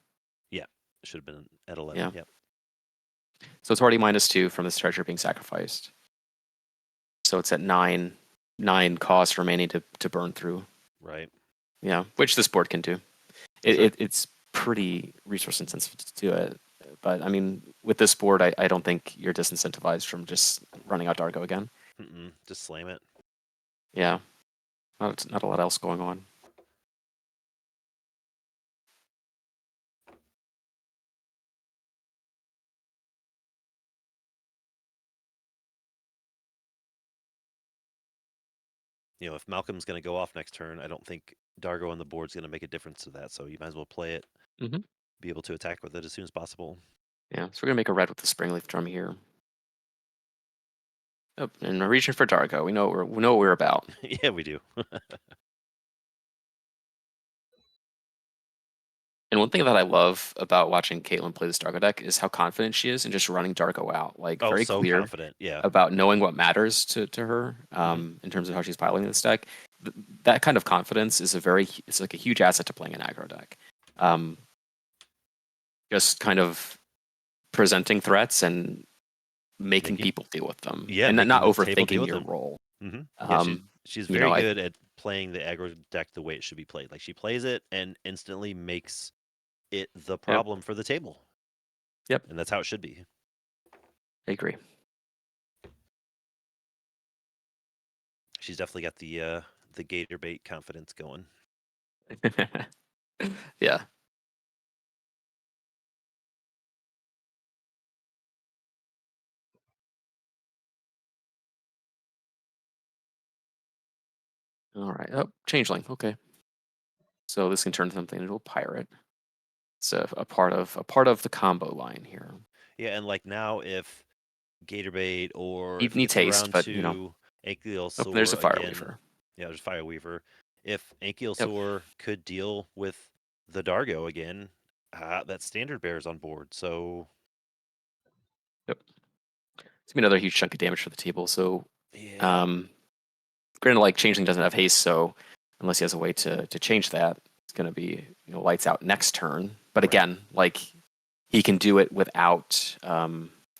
Yeah, it should have been at 11. Yeah. Yep. So it's already -2 from this treasure being sacrificed. So it's at 9 cost remaining to burn through. Right. Yeah, which this board can do. Sure. It's pretty resource intensive to do it. But I mean, with this board, I don't think you're disincentivized from just running out Darko again. Just slam it. Yeah, not a lot else going on. If Malcolm's going to go off next turn, I don't think Dargo on the board's going to make a difference to that. So you might as well play it, be able to attack with it as soon as possible. Yeah, so we're gonna make a red with the Springleaf Drum here. Oh, and we're reaching for Dargo. We know what we're about. Yeah, we do. And one thing that I love about watching Caitlin play this Darko deck is how confident she is in just running Darko out. Like very so clear confident. Yeah. about knowing what matters to her in terms of how she's piloting this deck. That kind of confidence is it's like a huge asset to playing an aggro deck. Just kind of presenting threats and making people deal with them. Yeah, and not making the table deal overthinking with your them. role. Yeah, she's very good at playing the aggro deck the way it should be played. Like she plays it and instantly makes it the problem for the table. Yep. And that's how it should be. I agree. She's definitely got the gator bait confidence going. Yeah. All right. Oh, changeling. Okay. So this can turn something into a pirate. It's a part of the combo line here. Yeah, and like now if gator bait or He if it needs gets haste, around but to Ankylosaur there's a Fire again, Weaver. Yeah, there's Fire Weaver. If Ankylosaur could deal with the Dargo again, that standard bear is on board. So It's gonna be another huge chunk of damage for the table. So yeah. Granted, like changeling doesn't have haste, so unless he has a way to change that, it's gonna be lights out next turn. But again, like he can do it without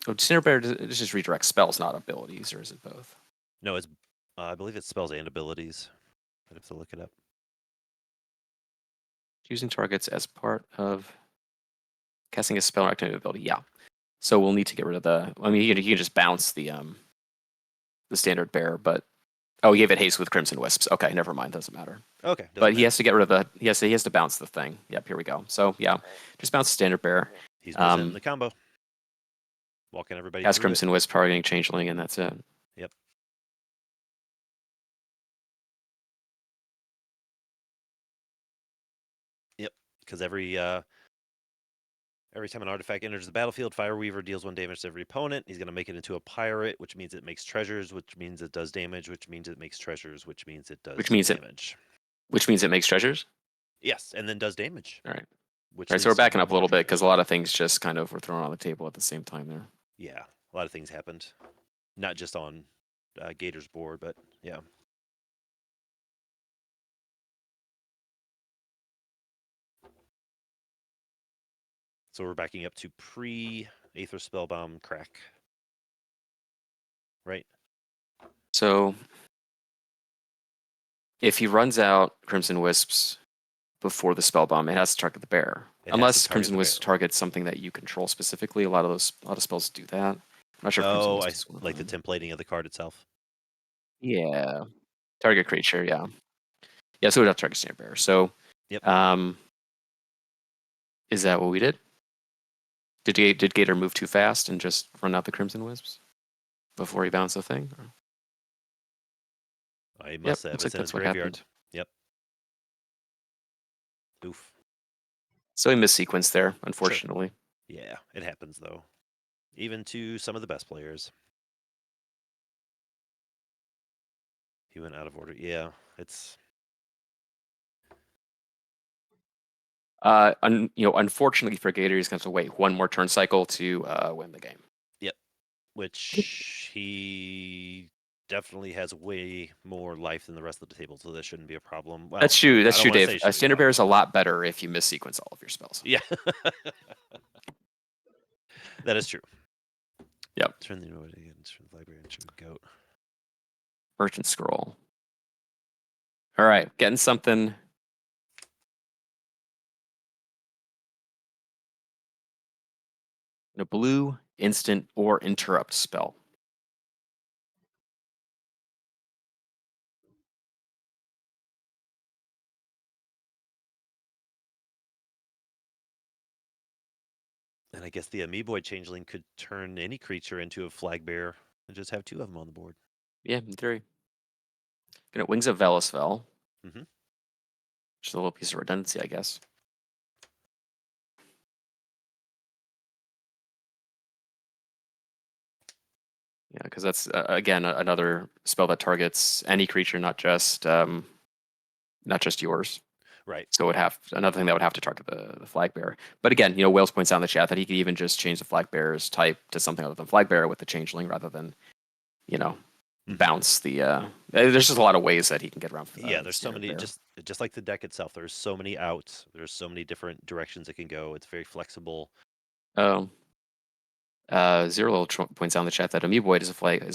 Oh, Standard Bear it just redirects spells, not abilities, or is it both? No, it's I believe it's spells and abilities. I'd have to look it up. Using targets as part of casting a spell or activity ability. Yeah. So we'll need to get rid of the. I mean, you can just bounce the Standard Bear, but oh, he gave it haste with Crimson Wisps. Okay, never mind. Doesn't matter. Okay, doesn't But he matter. has to get rid of the. He has to bounce the thing. Yep. Here we go. So yeah, just bounce the Standard Bear. He's presenting the combo, walking everybody Cast through Crimson Wisp, targeting Changeling, and that's it. Yep. Yep. Because every time an artifact enters the battlefield, Fireweaver deals 1 damage to every opponent. He's going to make it into a pirate, which means it makes treasures, which means it does damage, which means it makes treasures, which means it does damage. Which means it makes treasures. Yes, and then does damage. All right. Which All right. So we're leads to backing up a more little bit because treasures. a lot of things just kind of were thrown on the table at the same time there. Yeah, a lot of things happened, not just on Gator's board, but yeah. So we're backing up to pre-Aether Spellbomb crack. Right? So if he runs out Crimson Wisps before the spell bomb, it has to target the bear. It has to Unless target Crimson the Wisp bear. targets something that you control specifically. A lot of spells do that. I'm not sure if Crimson Oh, Wisp is one of like the them. templating of the card itself. Yeah. Target creature, yeah. Yeah, so we'd have to target Snare Bear. So Yep. Is that what we did? Did Gator move too fast and just run out the Crimson Wisps before he bounced the thing? I must have. Looks It's like in his that's what graveyard. happened. Yep. Oof. So he missequenced there, unfortunately. Sure. Yeah, it happens though. Even to some of the best players. He went out of order. Yeah, it's Unfortunately for Gator, he's going to have to wait one more turn cycle to win the game. yep. Which he definitely has way more life than the rest of the table, so this shouldn't be a problem. Well, That's true. That's I don't true, want to Dave. say it should be Standard Bear is a problem. lot better if you missequence all of your spells. Yeah. That is true. Yep. Turn the library into a goat. Merchant Scroll. All right, getting something. A blue instant or interrupt spell. And I guess the Amoeboid Changeling could turn any creature into a flag bearer and just have 2 of them on the board. Yeah, in theory. Gonna Wings of Velasvel. Mm-hmm. Which is a little piece of redundancy, I guess. Yeah, because that's again another spell that targets any creature, not just yours. Right. So it would have another thing that would have to target the flag bearer. But again, Wales points out in the chat that he could even just change the flag bearer's type to something other than flag bearer with the changeling rather than, bounce the. There's just a lot of ways that he can get around. Yeah, there's so many. Just like the deck itself, there's so many outs. There's so many different directions it can go. It's very flexible. Oh. Zero points out in the chat that Amoeboid is a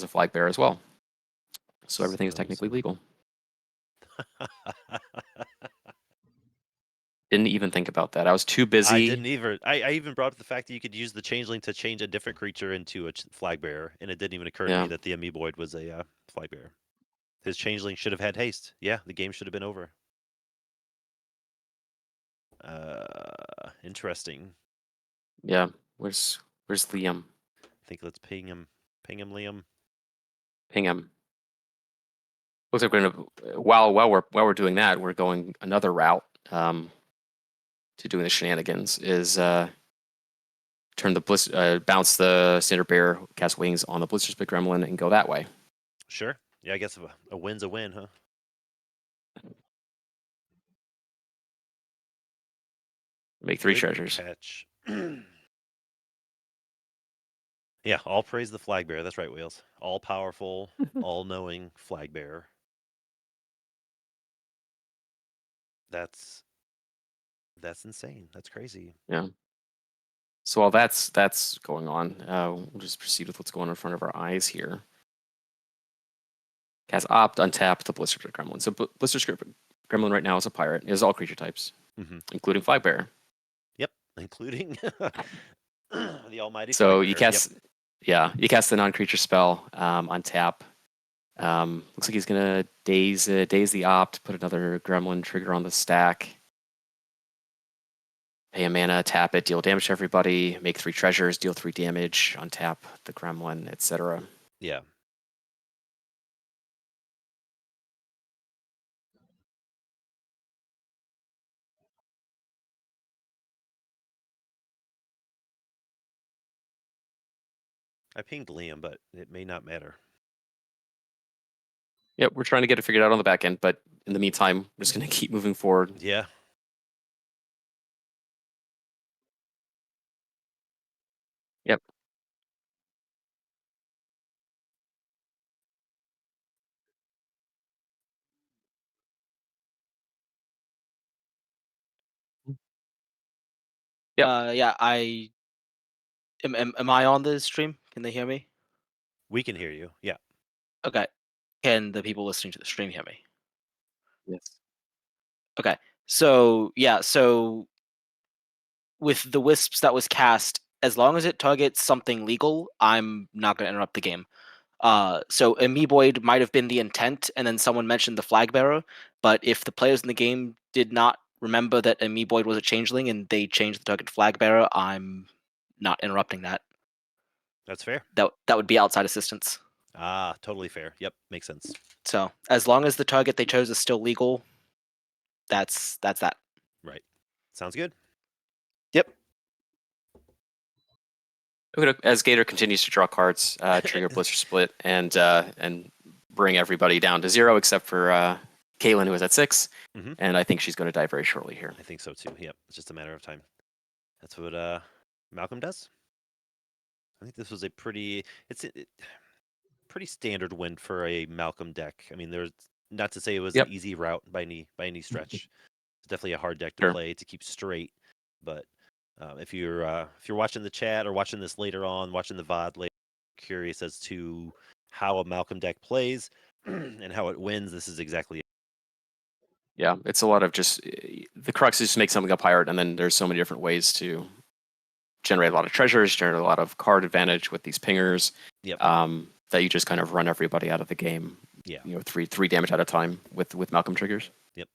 flag bearer as well. So everything is technically legal. Didn't even think about that. I was too busy. I didn't either. I even brought up the fact that you could use the changeling to change a different creature into a flag bearer, and it didn't even occur to me that the Amoeboid was a flag bearer. His changeling should have had haste. Yeah, the game should have been over. Interesting. Yeah, where's Liam? I think let's ping him. Ping him, Liam. Ping him. Looks like we're gonna while we're doing that, we're going another route to doing the shenanigans is turn the bounce the Standard Bear, cast Wings on the Blizzardspit Gremlin, and go that way. Sure. Yeah, I guess a win's a win, huh? Make 3 Good treasures. catch. Yeah, all praise the flag bearer. That's right, Wheels. All powerful, all knowing flag bearer. That's insane. That's crazy. Yeah. So while that's going on, we'll just proceed with what's going on in front of our eyes here. Cast Opt, untap the Blister Script Gremlin. So Blister Script Gremlin right now is a pirate. It is all creature types, including Flag Bearer. Yep, including the almighty So Flag you Bearer. cast, you cast the non-creature spell on tap. Looks like he's gonna daze the Opt, put another Gremlin trigger on the stack. Pay a mana, tap it, deal damage to everybody, make 3 treasures, deal 3 damage, untap the Gremlin, etc. Yeah. I pinged Liam, but it may not matter. Yep, we're trying to get it figured out on the back end, but in the meantime, we're just gonna keep moving forward. Yeah. Yep. Yep. Yeah, I am I on the stream? Can they hear me? We can hear you. Yeah. Okay. Can the people listening to the stream hear me? Yes. Okay. So yeah, so with the wisps that was cast, as long as it targets something legal, I'm not going to interrupt the game. So Amoeboid might have been the intent, and then someone mentioned the flag bearer. But if the players in the game did not remember that Amoeboid was a changeling and they changed the target to flag bearer, I'm not interrupting that. That's fair. That would be outside assistance. Ah, totally fair. Yep, makes sense. So as long as the target they chose is still legal, that's that. Right. Sounds good. Yep. As Gator continues to draw cards, trigger Blister Split and bring everybody down to 0 except for Caitlin, who is at 6, and I think she's going to die very shortly here. I think so too. Yep, it's just a matter of time. That's what Malcolm does. I think this was a pretty pretty standard win for a Malcolm deck. I mean, there's not to say it was an easy route by any stretch. It's definitely a hard deck to play to keep straight. But if you're watching the chat or watching this later on, watching the VOD later, curious as to how a Malcolm deck plays and how it wins, this is exactly it. Yeah, it's a lot of just the crux is to make something a pirate, and then there's so many different ways to generate a lot of treasures, generate a lot of card advantage with these pingers. Yep. That you just kind of run everybody out of the game. Yeah. You know, three damage at a time with Malcolm triggers. Yep.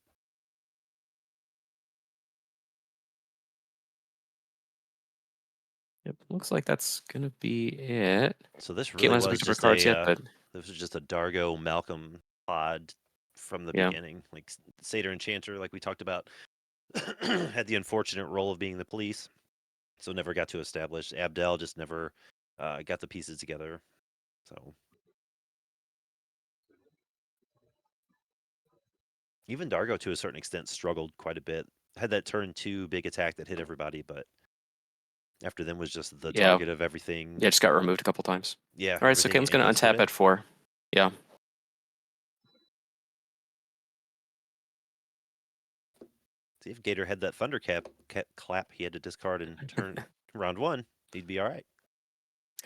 Yep. Looks like that's gonna be it. So this really was just cards a yet, but this was just a Dargo Malcolm pod from the beginning. Like Satyr Enchanter, like we talked about, had the unfortunate role of being the police, so never got to establish. Abdel just never got the pieces together. So even Dargo, to a certain extent, struggled quite a bit. Had that turn 2 big attack that hit everybody, but after them was just the target of everything. Yeah, just got removed a couple times. Yeah. All right, so Caitlin's going to untap at 4. Yeah. See if Gator had that Thunder clap he had to discard and turn round 1, he'd be all right.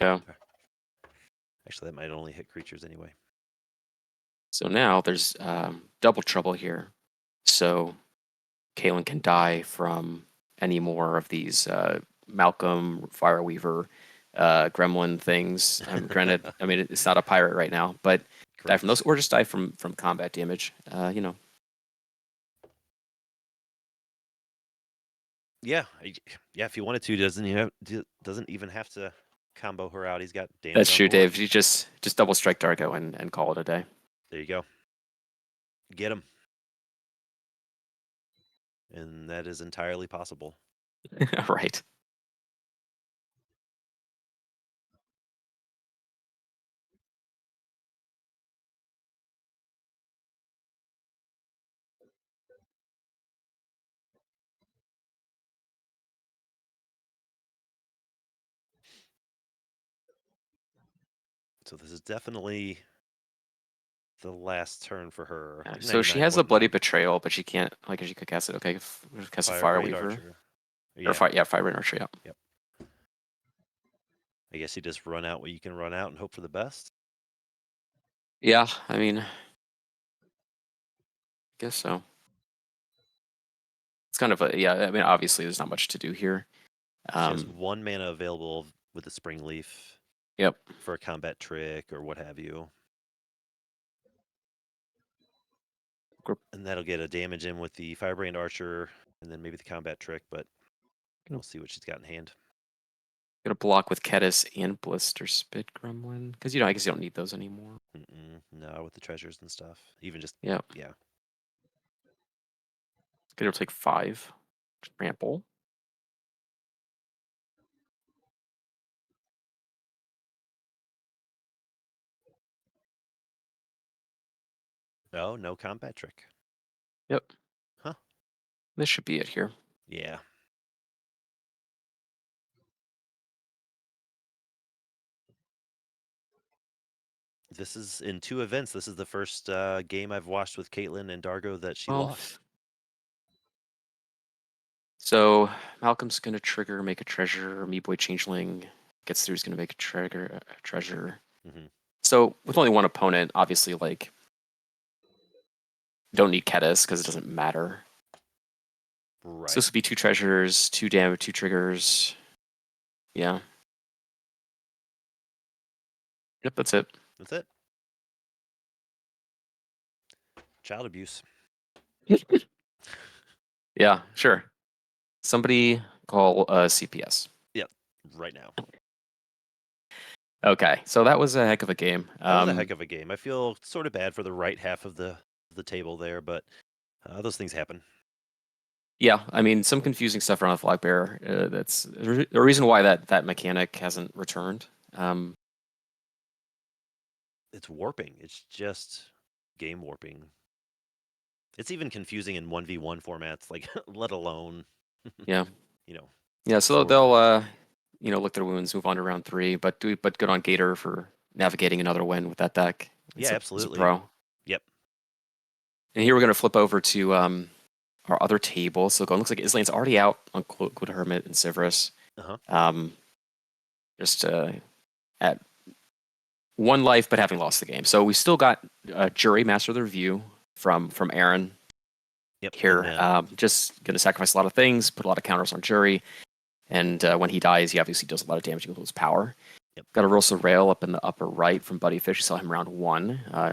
Yeah. Actually, that might only hit creatures anyway. So now there's double trouble here. So Caitlin can die from any more of these Malcolm, Fireweaver, Gremlin things. Granted, I mean, it's not a pirate right now, but die from those, or just die from combat damage. You know. Yeah, if he wanted to, doesn't even have to combo her out. He's got damage. That's true, Dave. You just double strike Dargo and call it a day. There you go. Get him. And that is entirely possible. Right. So this is definitely the last turn for her. Yeah, Like so she has a 99.9. bloody betrayal, but she can't. Like, she could cast it. Okay, cast a Fireweaver. Archer. Yeah. Fire Rain Archer. Yeah. Yep. I guess you just run out what you can run out and hope for the best. Yeah, I mean, guess so. It's kind of a yeah. I mean, obviously, there's not much to do here. She has 1 mana available with the Spring Leaf Yep. for a combat trick or what have you. Gr- And that'll get a damage in with the Firebrand Archer and then maybe the combat trick, but we'll see what she's got in hand. Gonna block with Ketis and Blister Spit Gremlin because I guess you don't need those anymore. No, with the treasures and stuff. Even just Yeah. yeah. Gonna take 5. Trample. Oh, no combat trick. Yep. Huh. This should be it here. Yeah. This is in 2 events. This is the first game I've watched with Caitlin and Dargo that she Well, lost. so Malcolm's gonna trigger, make a treasure. Me Boy Changeling gets through. He's gonna make a trigger, a treasure. Mm-hmm. So with only one opponent, obviously, like, don't need Ketis because it doesn't matter. Right. So this would be 2 treasures, 2 damage, 2 triggers. Yeah. Yep, that's it. That's it. Child abuse. Yeah, sure. Somebody call CPS. Yep. Right now. Okay, so that was a heck of a game. That was a heck of a game. I feel sort of bad for the right half of the table there, but those things happen. Yeah, I mean, some confusing stuff around the flag bearer. That's the reason why that mechanic hasn't returned. It's warping. It's just game warping. It's even confusing in 1v1 formats, like let alone Yeah. So So they'll lick their wounds, move on to round 3, but good on Gator for navigating another win with that deck. Yeah, He's a absolutely. pro. Yep. And here we're gonna flip over to our other table. So it looks like Islane's already out on Quid Hermit and Sivris. Uh-huh. Just at 1 life, but having lost the game. So we still got Jury Master of the Review from Aaron. Yep. Here, just gonna sacrifice a lot of things, put a lot of counters on Jury, and when he dies, he obviously does a lot of damage with his power. Yep. Got a Rosa Rail up in the upper right from Buddy Fish. You saw him round 1.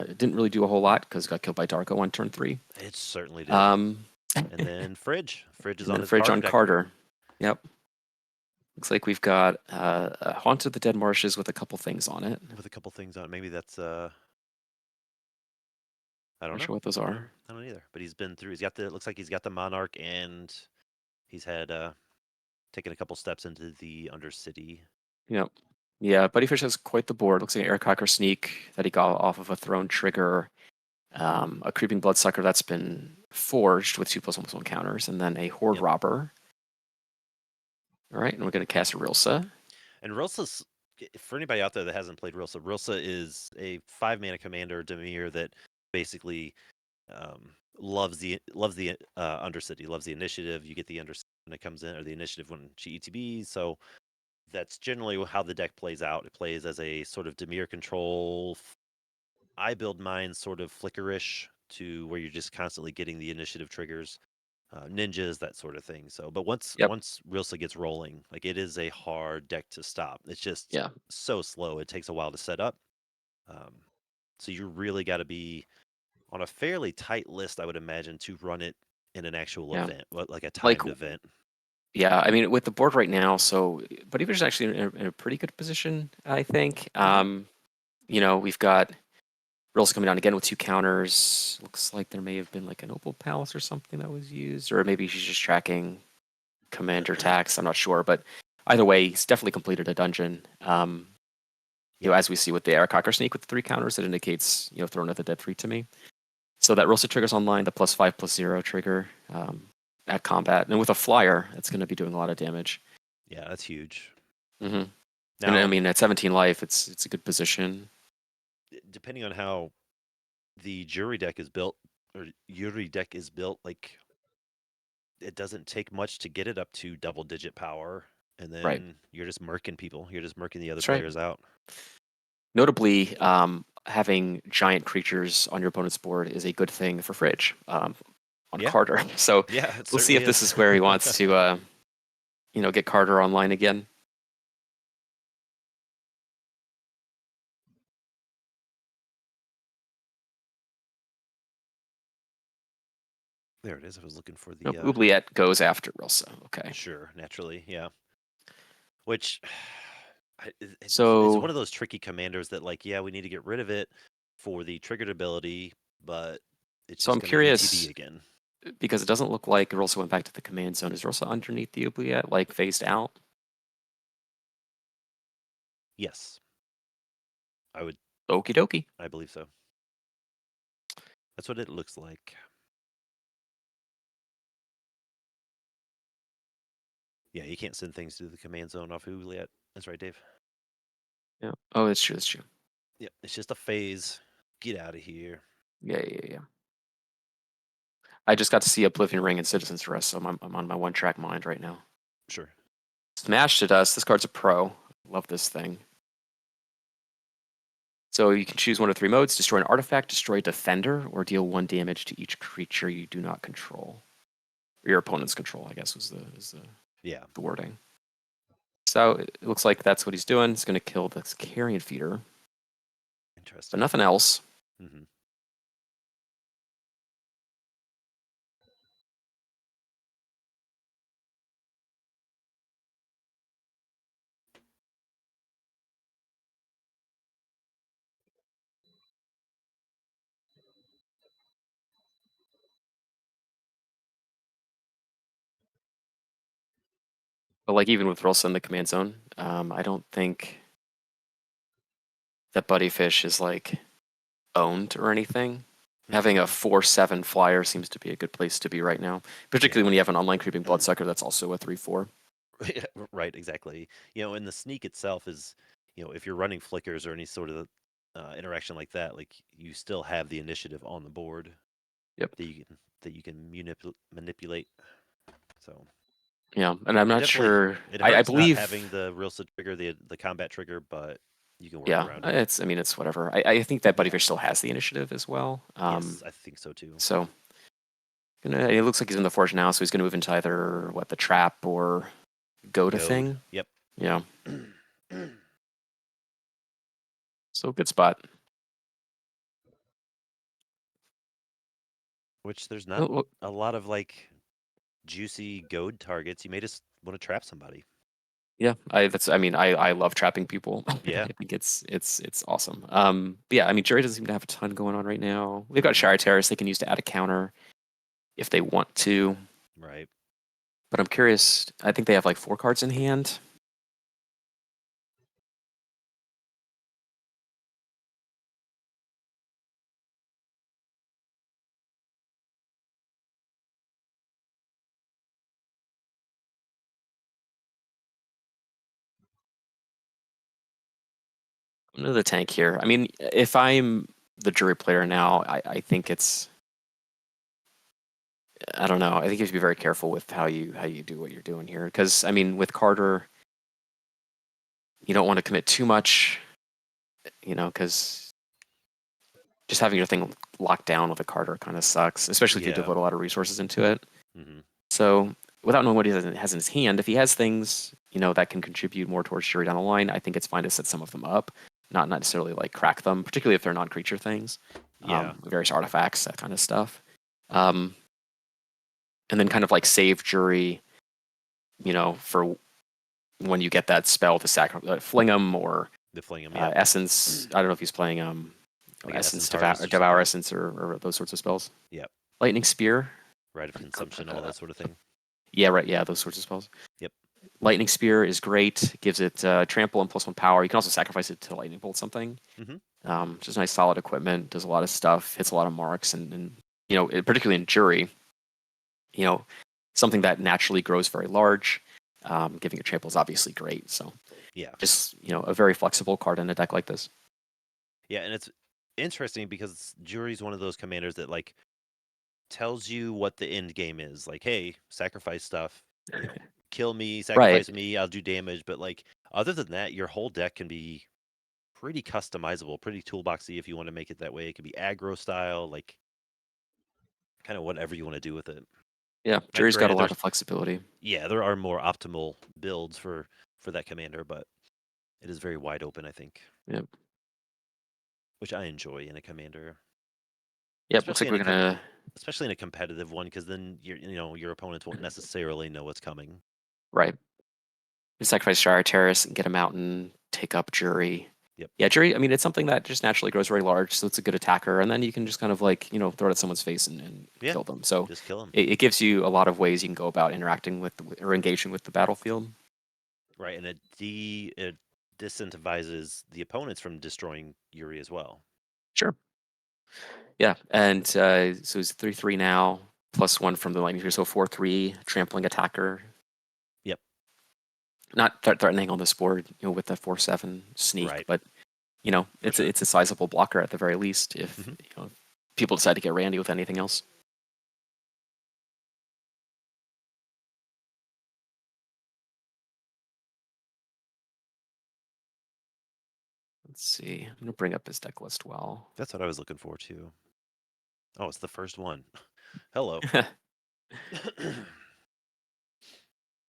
It didn't really do a whole lot because got killed by Darko on turn 3. It certainly did. And and then Fridge. Fridge is on his Fridge Carter on deck. Carter. Yep. Looks like we've got Haunt of the Dead Marshes with a couple things on it. With a couple things on it. Maybe that's I don't Not know. sure what those are. I don't either. But he's been through. Looks like he's got the Monarch, and he's had taken a couple steps into the Undercity. Yep. Yeah, Buddy Fish has quite the board. Looks like an Aircocker Sneak that he got off of a Throne Trigger, a Creeping Bloodsucker that's been forged with 2+1/+1 counters, and then a Horde Robber. All right, and we're going to cast Rilsa. And Rilsa's, for anybody out there that hasn't played Rilsa, Rilsa is a 5-mana commander Dimir that basically loves the Undercity, loves the initiative. You get the Undercity when it comes in, or the initiative when she ETBs. So that's generally how the deck plays out. It plays as a sort of Dimir control. I build mine sort of flickerish to where you're just constantly getting the initiative triggers, ninjas, that sort of thing. So, but once Rilsa gets rolling, like, it is a hard deck to stop. It's just so slow. It takes a while to set up. So you really got to be on a fairly tight list, I would imagine, to run it in an actual event, like a timed event. Yeah, I mean, with the board right now, so Buddy Fish is actually in a pretty good position, I think. We've got Rilsa coming down again with 2 counters. Looks like there may have been like an Opal Palace or something that was used, or maybe she's just tracking commander tax. I'm not sure, but either way, he's definitely completed a dungeon. As we see with the Aircocker Sneak with the 3 counters, it indicates Throne of the Dead 3 to me. So that Rilsa triggers online, the +5/+0 trigger at combat, and with a flyer, it's going to be doing a lot of damage. Yeah, that's huge. Mm-hmm. Now, and I mean, at 17 life, it's a good position. Depending on how the Jury deck is built, or Yuri deck is built, like, it doesn't take much to get it up to double-digit power. and Right. then you're just murking people. You're just murking the other That's right. players out. Notably, having giant creatures on your opponent's board is a good thing for Fridge on Yeah. Carter. So Yeah, it we'll see if certainly this is. is where he wants to, get Carter online again. There it is. I was looking for the Nope, Oubliette goes after Rilsa. Okay. sure, naturally, yeah. Which it's one So of those tricky commanders that, like, yeah, we need to get rid of it for the triggered ability, but it's so just I'm going to ETB curious again. because it doesn't look like Rilsa went back to the command zone. Is Rilsa underneath the Oubliette, like phased out? Yes, I would. Okie dokie. I believe so. That's what it looks like. Yeah, you can't send things to the command zone off Oubliette. That's right, Dave. Yeah. Oh, that's true. That's true. Yep, it's just a phase. Get out of here. Yeah. I just got to see Oblivion Ring and Citizen's Arrest, so I'm on my one-track mind right now. Sure. Smash to Dust. This card's a pro. Love this thing. So you can choose one of 3 modes: destroy an artifact, destroy a defender, or deal 1 damage to each creature you do not control. Or your opponent's control, I guess, was Yeah. the wording. So it looks like that's what he's doing. He's going to kill this Carrion Feeder, Interesting. but nothing else. Mm-hmm. But like even with Rolsa in the command zone, I don't think that Buddyfish is like owned or anything. Having a 4/7 flyer seems to be a good place to be right now, particularly when you have an online creeping bloodsucker that's also a 3/4. Right, exactly. And the sneak itself is, if you're running flickers or any sort of interaction like that, like you still have the initiative on the board Yep. that you can manipulate. So Yeah, and I'm not sure. It I hurts not believe having the real trigger, the combat trigger, but you can work Yeah, around it. it's whatever. I think that Buddyfish still has the initiative as well. Yes, I think so too. So it looks like he's in the forge now, so he's gonna move into either the trap or go to thing. Yep. Yeah. So good spot. Which there's Oh, not oh, a lot of like juicy goad targets. You may just want to trap somebody. yeah, I love trapping people. Yeah. I think it's awesome. But yeah, I mean Jerry doesn't seem to have a ton going on right now. They've got Mhm. Shire Terrace they can use to add a counter if they want to. Right. But I'm curious. I think they have like 4 cards in hand. Into the tank here. I mean, if I'm the jury player now, I think it's I don't know. I think you have to be very careful with how you do what you're doing here. Because I mean, with Carter, you don't want to commit too much, because just having your thing locked down with a Carter kind of sucks, especially if you Yeah. devote a lot of resources into it. Mm-hmm. So without knowing what he has in his hand, if he has things, that can contribute more towards jury down the line, I think it's fine to set some of them up, not necessarily like crack them, particularly if they're non-creature things. Yeah. Various artifacts, that kind of stuff. And then kind of like save jury, for when you get that spell to fling them or The fling 'em, yeah. essence. I don't know if he's playing Like essence Essence Harvest or devour something. essence or those sorts of spells. Yep. Lightning spear. Rite of consumption, all that sort of thing. Yeah, right. Yeah, those sorts of spells. Yep. Lightning spear is great. Gives it trample and +1 power. You can also sacrifice it to lightning bolt something. Just nice solid equipment. Does a lot of stuff. Hits a lot of marks and particularly in jury. Something that naturally grows very large. Giving it trample is obviously great. So Yeah. just a very flexible card in a deck like this. Yeah, and it's interesting because Jury's one of those commanders that like tells you what the end game is. Like, hey, sacrifice stuff, kill me, Right. sacrifice me, I'll do damage. But like other than that, your whole deck can be pretty customizable, pretty toolboxy if you want to make it that way. It could be aggro style, like kind of whatever you want to do with it. Yeah, Like Jury's got a granted, lot there's of flexibility. there are more optimal builds for that commander, but it is very wide open, I think, Yep. which I enjoy in a commander, Yep. Looks especially like in we're a gonna especially in a competitive one, because then your opponents won't necessarily know what's coming. right. Sacrifice Shire Terrace and get a mountain, take up Jury. Yep. Yeah, Jury, I mean, it's something that just naturally grows very large, so it's a good attacker. And then you can just kind of like, throw it at someone's face and Yeah, kill them. So just kill them. it gives you a lot of ways you can go about interacting with or engaging with the battlefield. Right, and it disincentivizes the opponents from destroying Yuri as well. Sure. Yeah, and so it's 3/3 now, +1 from the lightning here, so 4/3 trampling attacker. Yep. Not threatening on this board, with the 4/7 sneak, Right. but For sure. it's a sizable blocker at the very least if Mhm. people decide to get randy with anything else. Let's see. I'm gonna bring up his deck list well. That's what I was looking for too. Oh, it's the first one. Hello. Yeah,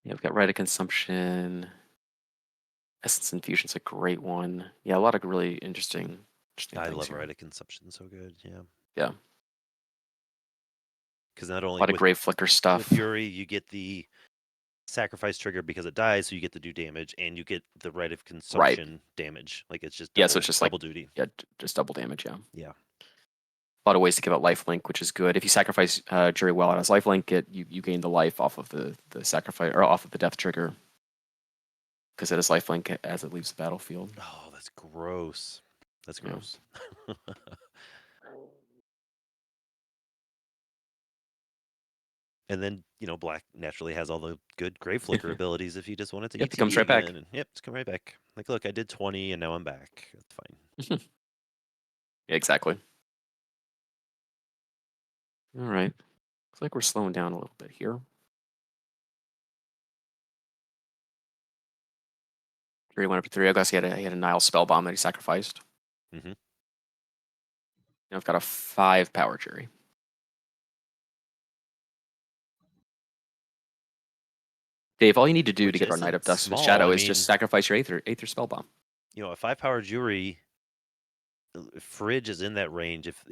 we've got Rite of Consumption. Essence Infusion's a great one. Yeah, a lot of really interesting I things love here. Rite of Consumption so good. Yeah. Yeah, Because not a only lot of Grave Flicker with stuff. Yuri, you get the sacrifice trigger because it dies, so you get to do damage, and you get the Rite of Right. Consumption damage. Like it's just Yeah, so it's just like double duty. just double damage. Yeah. Yeah. A lot of ways to give out lifelink, which is good. If you sacrifice Jury well as lifelink, you gain the life off of the sacrifice or off of the death trigger because it is lifelink as it leaves the battlefield. Oh, that's gross. That's Yeah. gross. And then, black naturally has all the good Grave Flicker abilities if you just wanted to Yep, he comes ETB right back. again. And yep, just come right back. Like, look, I did 20 and now I'm back. That's fine. Yeah, exactly. All right. Looks like we're slowing down a little bit here. Jury went up to 3. I guess he had a Nile Spellbomb that he sacrificed. Hmm. Now I've got a 5 power Jury. Dave, all you need to do to Which get our Knight of isn't Dusk with small. Shadow I is just mean, sacrifice your Aether Spellbomb. a 5-power Jury, Fridge is in that range if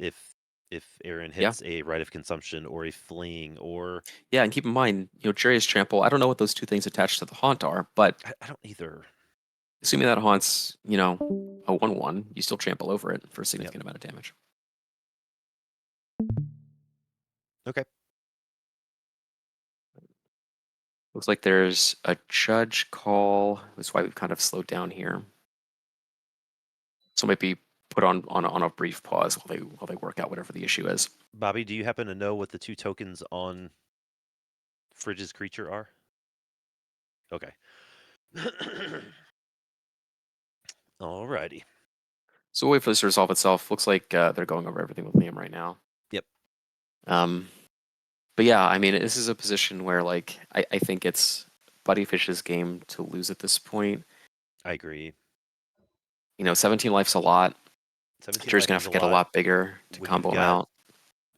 Aaron Yeah. hits a Rite of Consumption or a Fleeing or. Yeah, and keep in mind, Jury's Trample. I don't know what those two things attached to the Haunt are, but I don't either. assuming that Haunt's, a 1/1, you still trample over it for a significant amount of damage. Okay. Looks like there's a judge call. That's why we've kind of slowed down here. So it might be put on a brief pause while they work out whatever the issue is. Bobby, do you happen to know what the 2 tokens on Fridge's creature are? Okay. Alrighty. So we'll wait for this to resolve itself. Looks like they're going over everything with Liam right now. Yep. But yeah, I mean, this is a position where like I think it's Buddy Fish's game to lose at this point. I agree. 17 life's a lot. 17 Jury's life gonna is have a to get a lot lot bigger to when you've combo him got out.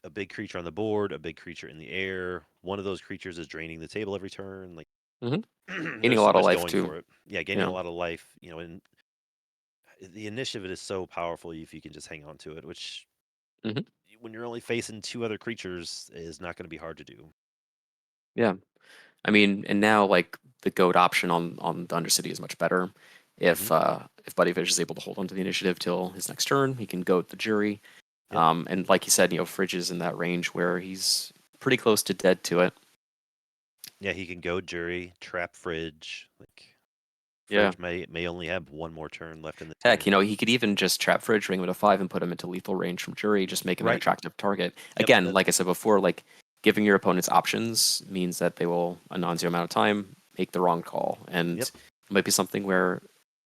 a big creature on the board, a big creature in the air. One of those creatures is draining the table every turn. Like, Gaining there's a so lot of much life going too. for it. Yeah, gaining a Yeah. lot of life. And the initiative is so powerful if you can just hang on to it, which Mhm. when you're only facing 2 other creatures is not going to be hard to do. Yeah. I mean, and now like the goat option on the Undercity is much better. If Buddy Fish is able to hold onto the initiative till his next turn, he can goat the Jury. Yep. And like you said, Fridge is in that range where he's pretty close to dead to it. Yeah, he can go Jury, trap Fridge. Like, Yeah. Fridge may only have one more turn left in the Heck, tank. he could even just trap Fridge, bring him to 5, and put him into lethal range from Jury, just make him an Right. attractive target. Yep, Again, like I said before, like giving your opponents options means that they will, a non-zero amount of time, make the wrong call. And Yep. it might be something where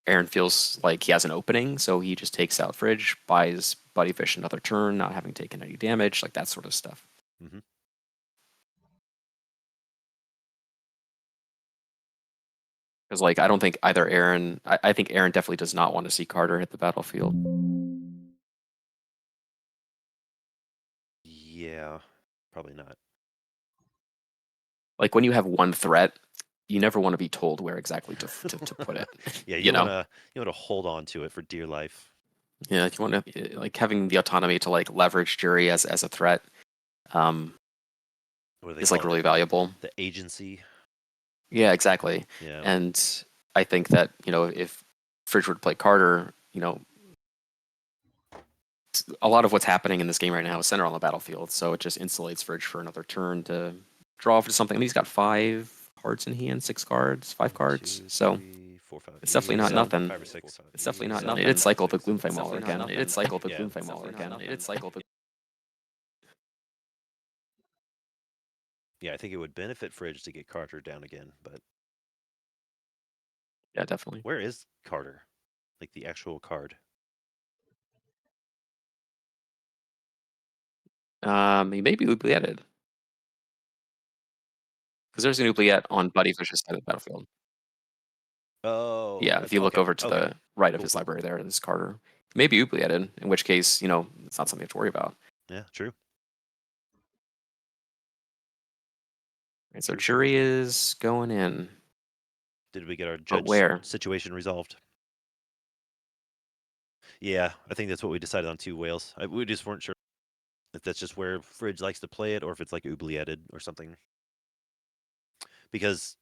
Aaron feels like he has an opening, so he just takes out Fridge, buys Buddy Fish another turn, not having taken any damage, like that sort of stuff. Mhm. Because like I don't think either Aaron. I think Aaron definitely does not want to see Carter hit the battlefield. Yeah, probably not. Like when you have one threat, you never want to be told where exactly to put it. Yeah, You know? you wanna hold on to it for dear life. Yeah, if you want to like having the autonomy to like leverage jury as a threat, um, What do they is call like it? really valuable. The agency. Yeah, exactly. Yeah. And I think that, if Fridge were to play Carter, a lot of what's happening in this game right now is centered on the battlefield, so it just insulates Fridge for another turn to draw for something. I mean, he's got 5 cards in hand, 6 cards, 5 cards, 1, 2, so 3, 4, 5. it's definitely not Yeah, nothing. 5 or 6. It's definitely not Yeah. nothing. It's cycle the Gloomflame Mauler again. It's cycle the Yeah. Gloomflame Mauler again. It's cycle the Yeah, I think it would benefit Fridge to get Carter down again, but Yeah, definitely. where is Carter? Like the actual card. He may be oublieted because there's an oubliette on Buddy Fish's side of the battlefield. Oh, Yeah, if you look okay. over to Okay. the right of Cool, his cool, library cool. there, there's Carter. He may be oublieted, in which case, it's not something you have to worry about. Yeah, true. Right, so True, true, jury true. is going in, Did we get our but judge where? situation resolved? Yeah, I think that's what we decided on 2 whales. We just weren't sure if that's just where Fridge likes to play it or if it's like oublieted or something. Because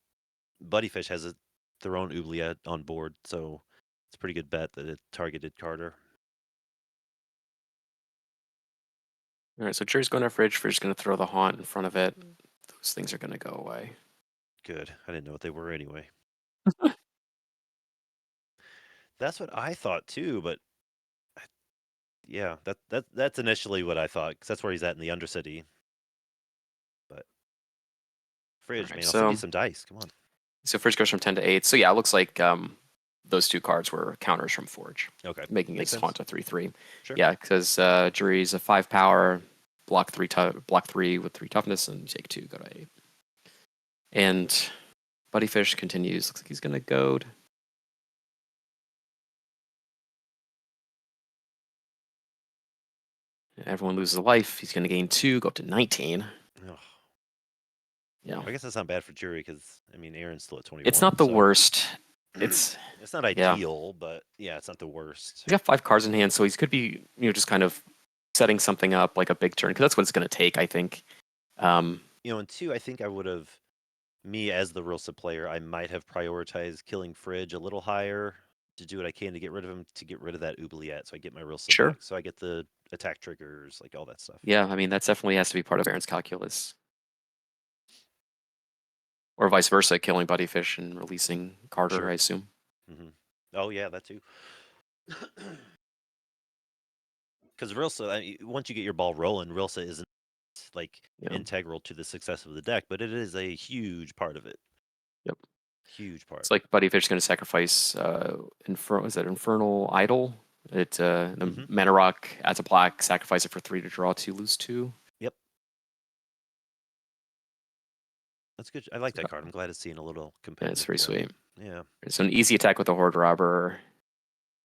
Buddyfish has their own oubliette on board, so it's a pretty good bet that it targeted Carter. All right, so jury's going to Fridge. Fridge's going to throw the haunt in front of it. Those things are going to go away. Good. I didn't know what they were anyway. That's what I thought too, but yeah, that's initially what I thought because that's where he's at in the Undercity. But All Fridge, right, man, I'll send you so some dice. Come on. Fridge goes from 10 to 8. So yeah, it looks like those 2 cards were counters from Forge, Okay, making makes his sense. haunt a 3/3. Sure. Yeah, because jury's a 5 power, block 3 with 3 toughness, and take 2, go to 8. And Buddyfish continues. Looks like he's going to goad. Everyone loses a life. He's going to gain 2, go up to 19. Ugh. Yeah, I guess that's not bad for Jury because I mean Aaron's still at 21. it's not the so worst. It's it's not yeah. ideal, but yeah, it's not the worst. He's got 5 cards in hand, so he could be just kind of setting something up like a big turn because that's what it's going to take, I think. And 2, I think I would have me as the Rilsa player, I might have prioritized killing Fridge a little higher to do what I can to get rid of him, to get rid of that oubliette, so I get my Rilsa Sure. back, so I get the attack triggers, like all that stuff. Yeah, I mean that definitely has to be part of Aaron's calculus, or vice versa, killing Buddyfish and releasing Carter. Sure. I assume. Mm-hmm. Oh yeah, that too. Because Rilsa, once you get your ball rolling, Rilsa isn't like Yeah. integral to the success of the deck, but it is a huge part of it. Yep. Huge part. It's like Buddyfish is going to sacrifice is that Infernal Idol? The Mana Rock adds a black, sacrifice it for 3 to draw 2, lose 2. Yep. That's good. I like that card. I'm glad it's seeing a little Yeah, competitive. it's pretty sweet. Yeah. It's an easy attack with a Horde Robber.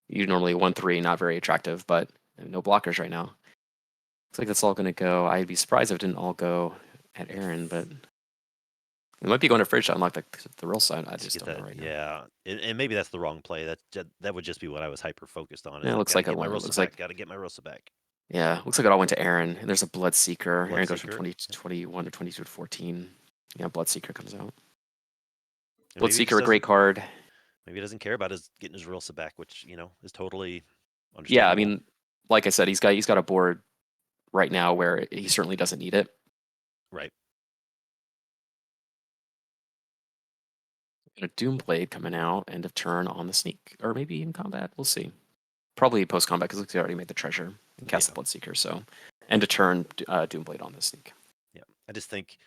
You normally 1/3, not very attractive, but no blockers right now. Looks like that's all going to go. I'd be surprised if it didn't all go at Aaron, but it might be going to Fridge to unlock the real side. I just don't know right now. Yeah, and maybe that's the wrong play. That would just be what I was hyper focused on. Yeah, it looks like get it my went. It Rosa looks back. like Gotta get my Rosa back. yeah, looks like it all went to Aaron. And there's a Bloodseeker. Aaron goes from Bloodseeker. 20 to 21 to 22 to 14. Yeah, Bloodseeker comes out. And maybe he Bloodseeker, a great card. Maybe he doesn't care about getting his Rosa back, which is totally understandable. Yeah, I mean, like I said, he's got a board right now where he certainly doesn't need it. Right. And a Doomblade coming out end of turn on the sneak, or maybe in combat. We'll see. Probably post combat because he already made the treasure and cast the Bloodseeker. So end of turn, Doomblade on the sneak. Yeah, I just think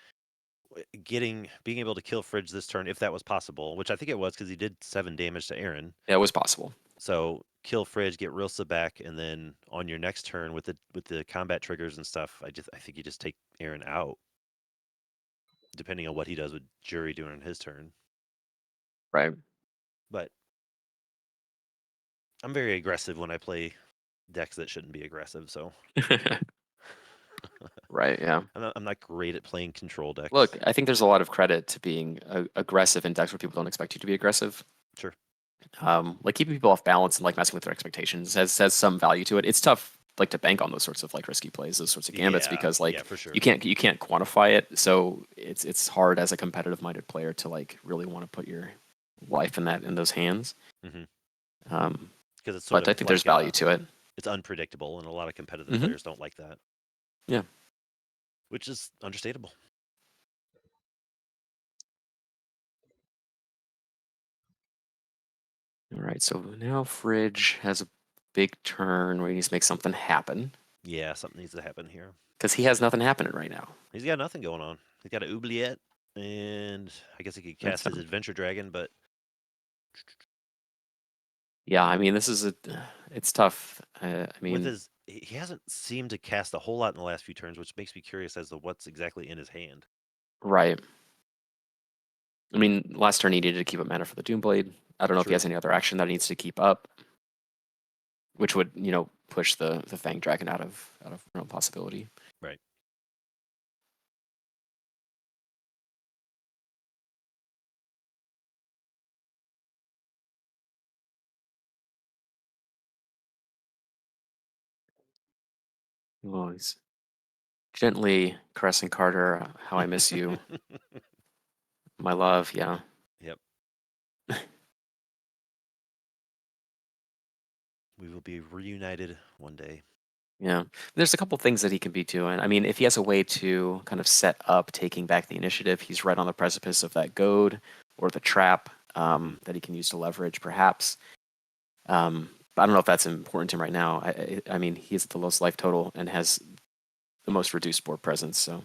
being able to kill Fridge this turn, if that was possible, which I think it was because he did 7 damage to Aaron. Yeah, it was possible. So kill Fridge, get Rilsa back, and then on your next turn with the combat triggers and stuff, I think you just take Aaron out, depending on what he does with Jury during his turn. Right. but I'm very aggressive when I play decks that shouldn't be aggressive. So Right. Yeah. I'm not great at playing control decks. Look, I think there's a lot of credit to being aggressive in decks where people don't expect you to be aggressive. Sure. Like keeping people off balance and like messing with their expectations has some value to it. It's tough like to bank on those sorts of like risky plays, those sorts of gambits, Yeah, because like yeah, for sure. you can't quantify it. So it's hard as a competitive minded player to like really want to put your life in those hands. Mhm. Um, Because it's sort but I of think there's like value to it. it's unpredictable, and a lot of competitive Mhm. players don't like that. Yeah. Which is understandable. All right. So now Fridge has a big turn where he needs to make something happen Yeah, something needs to happen here. because he has nothing happening right now. He's got nothing going on. He's got an oubliette, and I guess he could That's cast his fine. Adventure Dragon, but Yeah, I mean, it's tough. I with mean, his, he hasn't seemed to cast a whole lot in the last few turns, which makes me curious as to what's exactly in his hand. right. I mean, last turn he needed to keep up mana for the Doomblade. I don't know if he True. has any other action that he needs to keep up, which would, push the Fang Dragon out of realm possibility. Right. Oh, he's gently caressing Carter. How I miss you, my love. Yeah. Yep. We will be reunited one day. Yeah. There's a couple things that he can be doing. I mean, if he has a way to kind of set up taking back the initiative, he's right on the precipice of that goad or the trap that he can use to leverage, perhaps. But I don't know if that's important to him right now. I mean, he's at the lowest life total and has the most reduced board presence. So,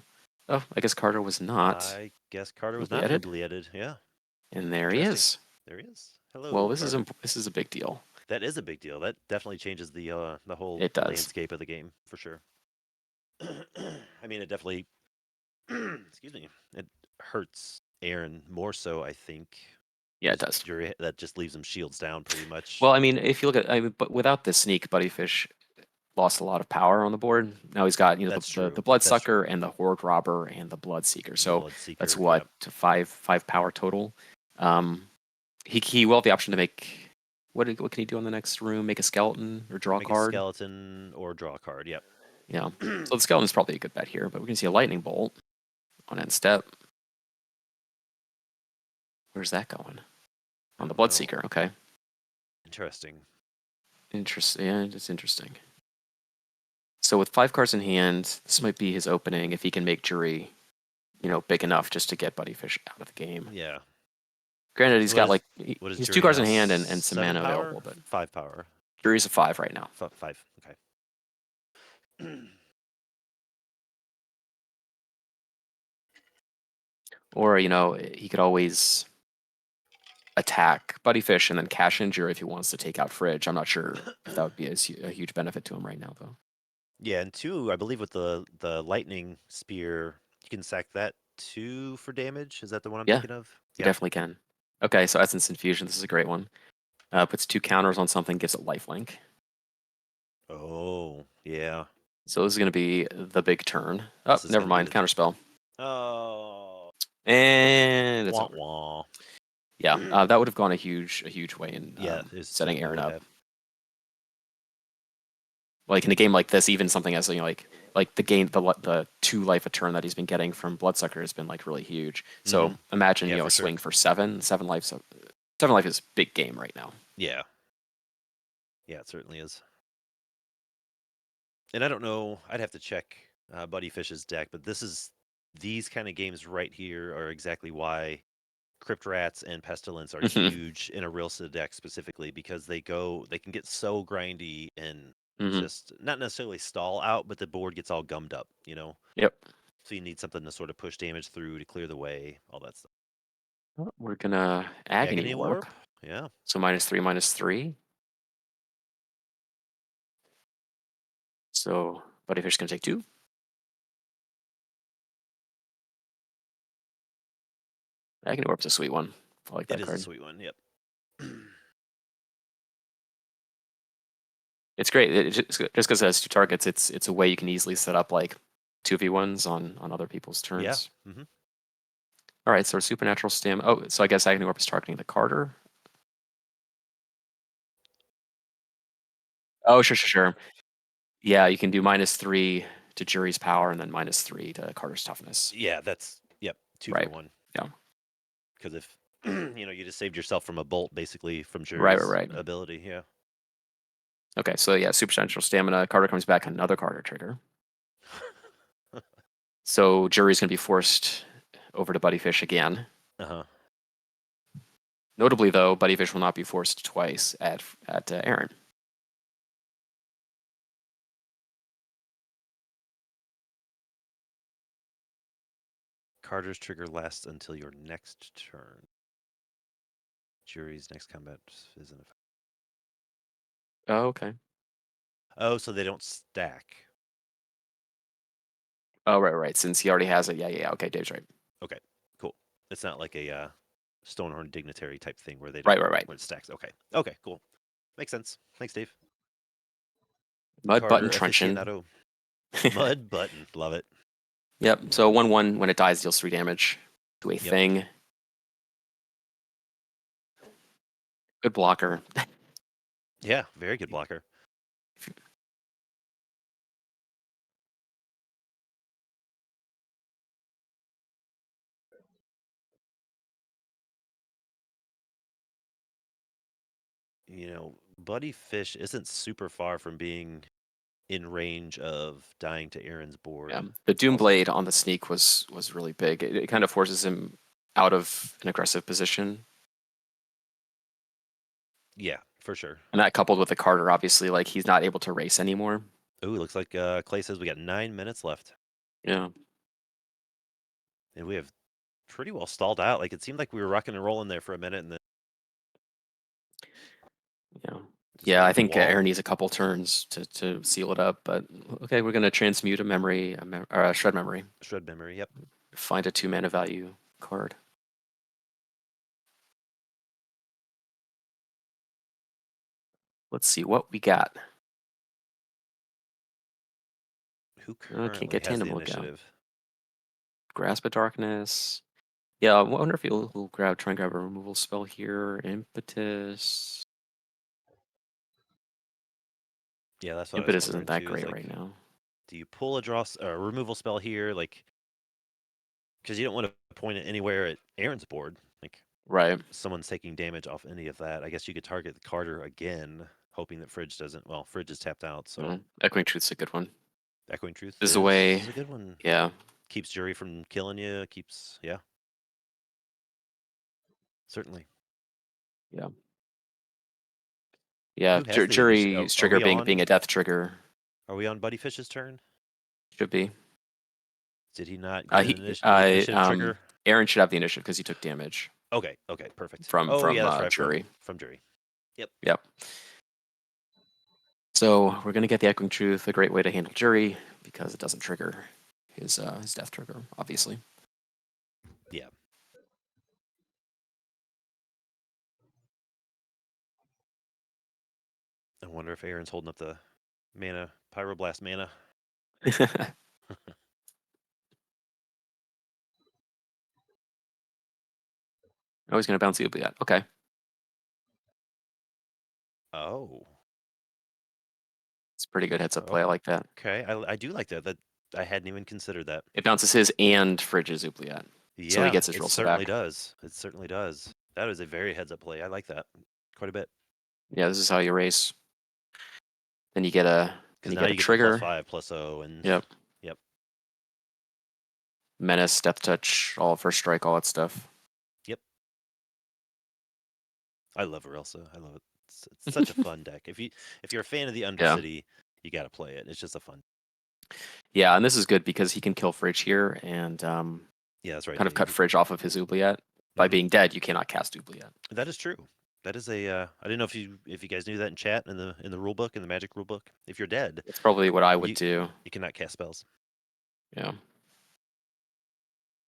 oh, I guess Carter was not I guess Carter was not oublietted, oublietted. Yeah. and there he Interesting. is. There he is. Well, Hello, this is Carter. this is a big deal. That is a big deal. That definitely changes the whole It does. landscape of the game for sure. I mean, it definitely excuse me. It hurts Aaron more so, I think. Yeah, it does. That just leaves him shields down pretty much. Well, I mean, if you look at, but without the sneak, Buddyfish lost a lot of power on the board. Now he's got That's the true. That's Bloodsucker true. and the Horde Robber and the Bloodseeker. The So Bloodseeker. that's what Yep. to five power total. He will have the option to make what can he do on the next room? Make a skeleton or draw a Make card. a skeleton or draw a card. Yep. Yeah. So the skeleton is probably a good bet here, but we're gonna see a lightning bolt on end step. Where's that going? On the Bloodseeker. Okay. Interesting. Interesting. Yeah, it's interesting. So with 5 cards in hand, this might be his opening if he can make Jury, big enough just to get Buddyfish out of the game. Yeah. Granted, he's What got is- like What is he's 2 Jury cards now? in hand and some 7 mana power? available, but 5 power. Jury's a 5 right now. 5. Okay. Or he could always attack Buddyfish and then cash in Jury if he wants to take out Fridge. I'm not sure if that would be a huge benefit to him right now, though. Yeah, and 2, I believe with the lightning spear, you can sack that 2 for damage. Is that the one I'm Yeah, thinking of? you Yeah. definitely can. Okay, so Essence Infusion. This is a great one. Puts 2 counters on something, gives it lifelink. Oh, yeah. So this is going to be the big turn. Oh, This is never gonna be mind. the Counterspell. Oh, And it's wah over. wah. Yeah, that would have gone a huge way in Yeah, it setting certainly Aaron would up. have. Like in a game like this, even something as like the 2 life a turn that he's been getting from Bloodsucker has been like really huge. So imagine Yeah, a for sure. swing for 7 life. So 7 life is big game right now. Yeah. Yeah, it certainly is. And I don't know. I'd have to check Buddy Fish's deck, but these kind of games right here are exactly why Crypt Rats and Pestilence are Mhm. huge in a Rilsa deck specifically because they can get so grindy and Mhm. just not necessarily stall out, but the board gets all gummed up, Yep. So you need something to sort of push damage through to clear the way, all that stuff. Well, we're gonna Agony Warp. Yeah. So -3/-3. So Buddyfish gonna take 2. Agony Warp's a sweet one. I like It that is a card. sweet one. Yep. It's great. Just because it has 2 targets, it's a way you can easily set up like 2v1s on other people's Yeah. turns. Hmm. All right, so supernatural stam. Oh, so I guess Agony Orb is targeting the Carter. Oh, sure. Yeah, you can do -3 to Jury's power and then -3 to Carter's toughness. Yeah, that's yep, 2 for Right. 1. Yeah. Because if you just saved yourself from a bolt basically from Right. Jury's ability. Yeah. Okay, so yeah, supernatural stamina. Carter comes back, another Carter trigger. So Jury's gonna be forced over to Buddyfish again. Uh-huh. Notably, though, Buddyfish will not be forced twice at Aaron. Carter's trigger lasts until your next turn. Jury's next combat is in effect. Oh, okay. Oh, so they don't stack. Oh, right. Since he already has it. Yeah. Okay, Dave's right. Okay, cool. It's not like a Stonehorn dignitary type thing where they don't Right. where it stacks. Okay, cool. Makes sense. Thanks, Dave. Mud Carter button truncheon. aficionado. Mud button. Love it. Yep. So 1/1 when it dies deals 3 damage to a Yep. thing. Good blocker. Yeah, very good blocker. Buddy Fish isn't super far from being in range of dying to Aaron's board. Yeah. The Doom also. Blade on the sneak was really big. It kind of forces him out of an aggressive position. Yeah, for sure. And that coupled with the Carter, obviously, like he's not able to race anymore. Ooh, looks like Clay says we got 9 minutes left. Yeah. And we have pretty well stalled out. Like it seemed like we were rocking and rolling there for a minute and then Yeah. just Yeah, hit I a think wall. Aaron needs a couple turns to seal it up, but okay, we're gonna transmute a memory, or a shred memory. Shred memory, yep. Find a 2-mana value card. Let's see what we got. Who Can't currently get has the Tandem Look out. initiative? Grasp of Darkness. Yeah, I wonder if he'll try and grab a removal spell here. Impetus. Yeah, that's what Impetus I was isn't wondering that too. Is great like, right now. do you pull a removal spell here, like, because you don't want to point it anywhere at Aaron's board, like Right. someone's taking damage off any of that. I guess you could target the Carter again, hoping that Fridge doesn't. Well, Fridge is tapped out, so Echoing Truth's a good one. Echoing Truth This is is a way. a good one. Yeah. Keeps Jury from killing you. Yeah, certainly. Yeah. Yeah. Who has the initiative? Jury's trigger being a death trigger. Are we on Buddy Fish's turn? Should be. Did he not get an initiative trigger? Aaron should have the initiative because he took damage. Okay, perfect. From yeah, that's right. Jury. From Jury. Yep. So we're gonna get the Echoing Truth, a great way to handle Jury because it doesn't trigger his death trigger, obviously. Yeah. I wonder if Aaron's holding up the mana, Pyroblast mana. Oh, he's gonna bounce the Oubliette. Okay. Oh. It's a pretty good heads up play. I like that. Okay, I do like that. That I hadn't even considered that. It bounces his and Fridge's Oubliette. Yeah, so he gets his it rolls certainly back. does. It certainly does. That is a very heads up play. I like that quite a bit. Yeah, this is how you race. Then you get a trigger. The +5/+0 and Yep. Yep. Menace, Death Touch, all first strike, all that stuff. Yep. I love Urelsa. I love it. It's such a fun deck. If you're a fan of the Undercity, you got to play it. It's just a fun. Yeah, and this is good because he can kill Fridge here and yeah, that's right. kind of cut Fridge off of his Oubliette. By being dead, you cannot cast Oubliette. That is true. That is a. I didn't know if you guys knew that in chat in the rule book, in the Magic rule book. If you're dead, it's probably what I would do. You cannot cast spells. Yeah.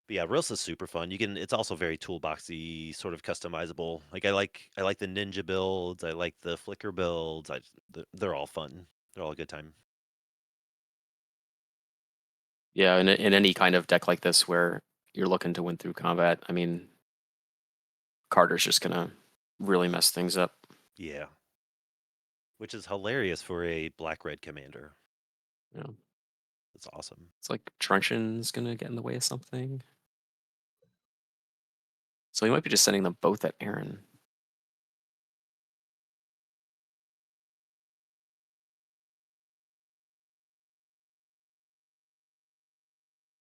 But yeah, Rilsa's super fun. It's also very toolboxy, sort of customizable. Like I like the ninja builds. I like the flicker builds. They're all fun. They're all a good time. Yeah, in any kind of deck like this where you're looking to win through combat, I mean, Carter's just gonna really mess things up. Yeah, which is hilarious for a black red commander. Yeah. That's awesome. It's like Truncheon's gonna get in the way of something. So he might be just sending them both at Aaron.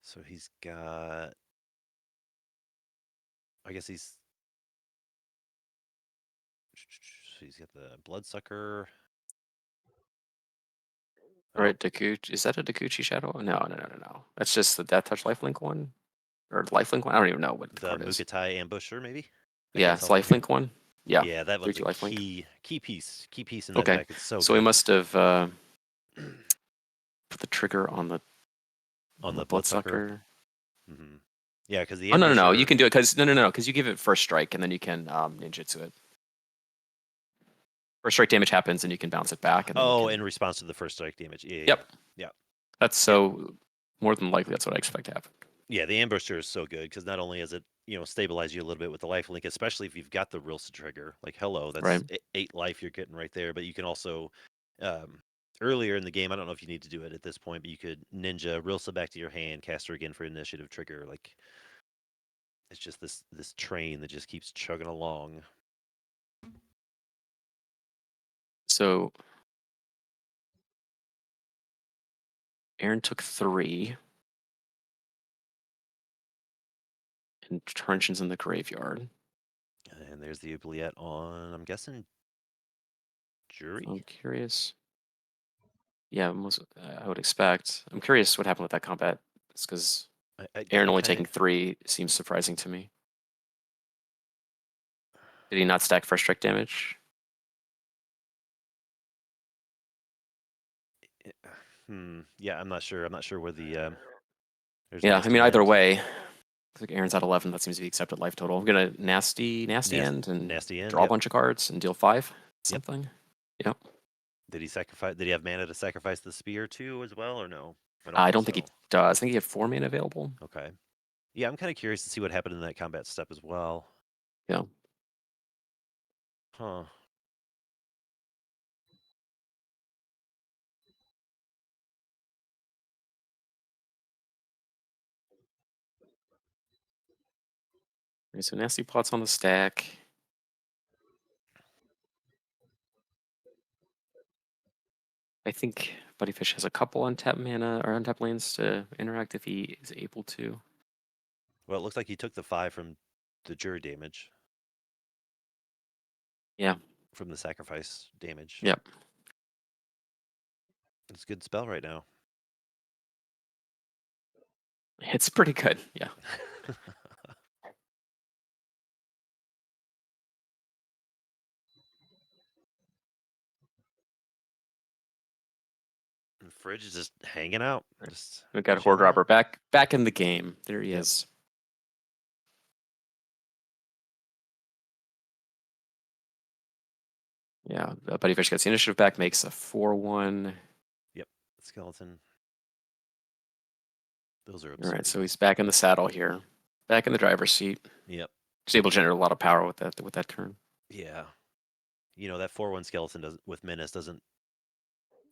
So he's got. I guess he's got the bloodsucker. All right, Dakuchi. Is that a Dakuchi Shadow? No. That's just the Death Touch Lifelink one? Or Lifelink one? I don't even know what the The card is. Mukatai Ambusher, maybe. I Yeah, can't it's tell from here. Lifelink one. Yeah, Yeah, that one's 3/2 a lifelink. key piece in that Okay, deck. It's so so we good. must have put the trigger on the On the bloodsucker. Bloodsucker. Mm-hmm. Yeah, because the Oh no, you Ambusher. can do it because because you give it first strike and then you can ninjutsu it. First strike damage happens and you can bounce it back and then you Oh, can. in response to the first strike damage. Yeah, Yep. yeah. That's so more than likely that's what I expect to happen. Yeah, the Ambusher is so good because not only is it stabilize you a little bit with the life link, especially if you've got the Rilsa trigger. Like, hello, that's Right. 8 life you're getting right there. But you can also earlier in the game, I don't know if you need to do it at this point, but you could ninja Rilsa back to your hand, cast her again for initiative trigger. Like, it's just this train that just keeps chugging along. So Aaron took 3. And Truncheon's in the graveyard. And there's the oubliette on, I'm guessing, Jury? I'm curious. Yeah, I would expect. I'm curious what happened with that combat. It's because Aaron I'm only kind taking 3 seems surprising to me. Did he not stack first strike damage? Yeah, I'm not sure. I'm not sure where the there's Yeah, I nasty mean, either end. way, looks like Aaron's at 11. That seems to be accepted life total. I'm gonna nasty end and Nasty end. draw a Yep. bunch of cards and deal 5 Yep. something. Yep. Did he sacrifice? Did he have mana to sacrifice the spear too as well, or no? I don't I think don't think he so. does. I think he had 4 mana available. Okay. Yeah, I'm kind of curious to see what happened in that combat step as well. Yeah. Huh. Okay, so nasty plots on the stack. I think Buddyfish has a couple untapped mana or untapped lands to interact if he is able to. Well, it looks like he took the 5 from the jury damage. Yeah. From the sacrifice damage. Yep. It's a good spell right now. It's pretty good. Yeah. The fridge is just hanging out. Right. Just We got chilling Horde out. Robber back in the game. There he Yep. is. Yeah, Buddyfish gets the initiative back, makes a 4/1. Yep. Skeleton. Those are All absurd. right, so he's back in the saddle here, back in the driver's seat. Yep. He's able to generate a lot of power with that turn. Yeah. That 4/1 skeleton does with menace doesn't.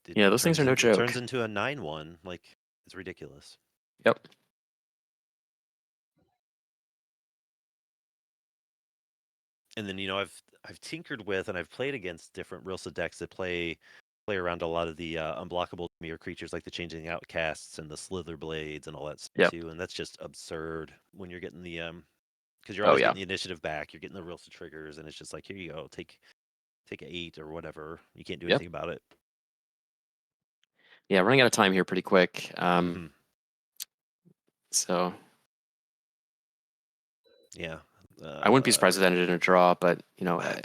Yeah, those things are no It joke. turns into a 9/1. Like, it's ridiculous. Yep. And then I've tinkered with and I've played against different Rilsa decks that play around a lot of the unblockable mirror creatures like the changing outcasts and the slither blades and all that stuff Yep. too. And that's just absurd when you're getting the because you're Oh always yeah. getting the initiative back. You're getting the Rilsa triggers, and it's just like, here you go, take 8 or whatever. You can't do Yep. anything about it. Yeah, running out of time here pretty quick. Mhm. So Yeah. I wouldn't be surprised if it ended in a draw, but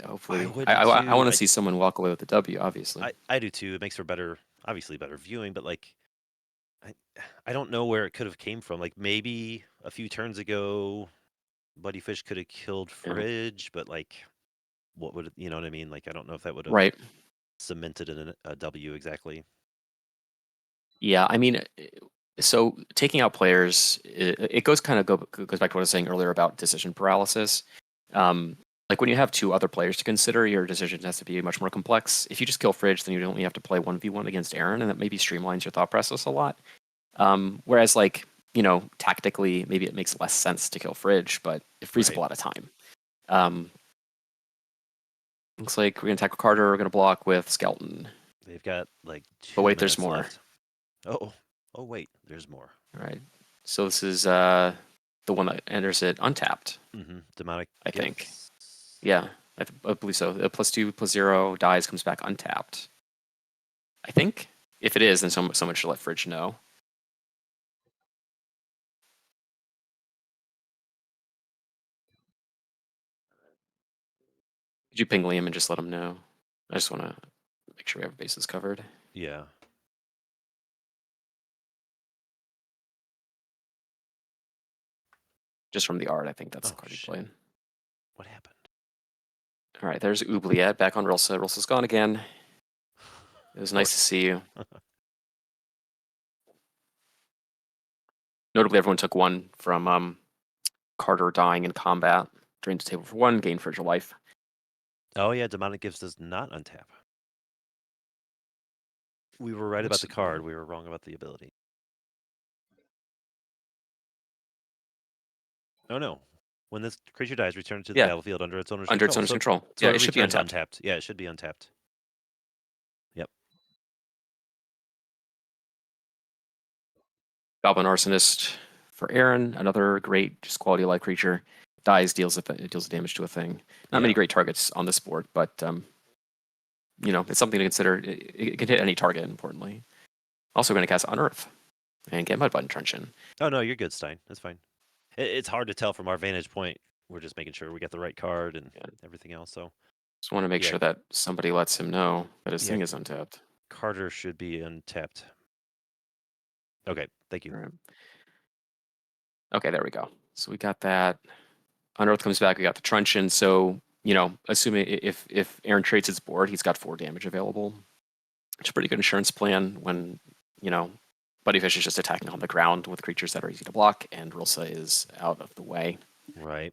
hopefully, wouldn't I want too. to see someone walk away with the W. Obviously. I do too. It makes for obviously better viewing, but like, I don't know where it could have came from. Like, maybe a few turns ago, Buddy Fish could have killed Yeah. Fridge, but like, what would you know what I mean? Like, I don't know if that would have Right. cemented a W exactly. Yeah, I mean, so taking out players, it goes back to what I was saying earlier about decision paralysis. Like when you have two other players to consider, your decision has to be much more complex. If you just kill Fridge, then you only have to play 1v1 against Aaron, and that maybe streamlines your thought process a lot. Whereas like, tactically, maybe it makes less sense to kill Fridge, but it frees up a Right. lot of time. Looks like we're gonna tackle Carter, we're gonna block with Skeleton. They've got like But 2 wait, there's minutes more. left. Oh wait, there's more. All right. So this is the one that enters it untapped, Demonic I think. gifts. Yeah, I believe so. A +2/+0 dies comes back untapped. I think. If it is, then someone should let Fridge know. Could you ping Liam and just let him know? I just want to make sure we have bases covered. Yeah. Just from the art, I think that's the Oh, card he shit. played. What happened? All right, there's Oubliette back on Rilsa. Rilsa's gone again. It was nice to see you. Notably, everyone took one from Carter dying in combat. Drained the table for one, gained fragile life. Oh yeah, demonic gifts does not untap. We were right about the card. We were wrong about the ability. Oh no. When this creature dies, return it to the Yeah. battlefield under its owner's Under its control. owner's control. So Yeah, it it should be returns untapped. untapped. Yeah, it should be untapped. Yep. Goblin Arsonist for Aaron, another great just quality of life creature. Dies, deals damage to a thing. Not many Yeah. great targets on this board, but it's something to consider. It can hit any target, importantly. Also going to cast Unearth and get Mudbutton Truncheon. Oh no, you're good, Stein. That's fine. It's hard to tell from our vantage point. We're just making sure we get the right card and everything else. So Just want to make Yeah. sure that somebody lets him know that his Yeah. thing is untapped. Carter should be untapped. Okay, thank you. All right. Okay, there we go. So we got that. Unearth comes back. We got the Truncheon. So, assuming if Aaron trades his board, he's got 4 damage available. It's a pretty good insurance plan when, Buddy Fish is just attacking on the ground with creatures that are easy to block, and Rilsa is out of the way. Right.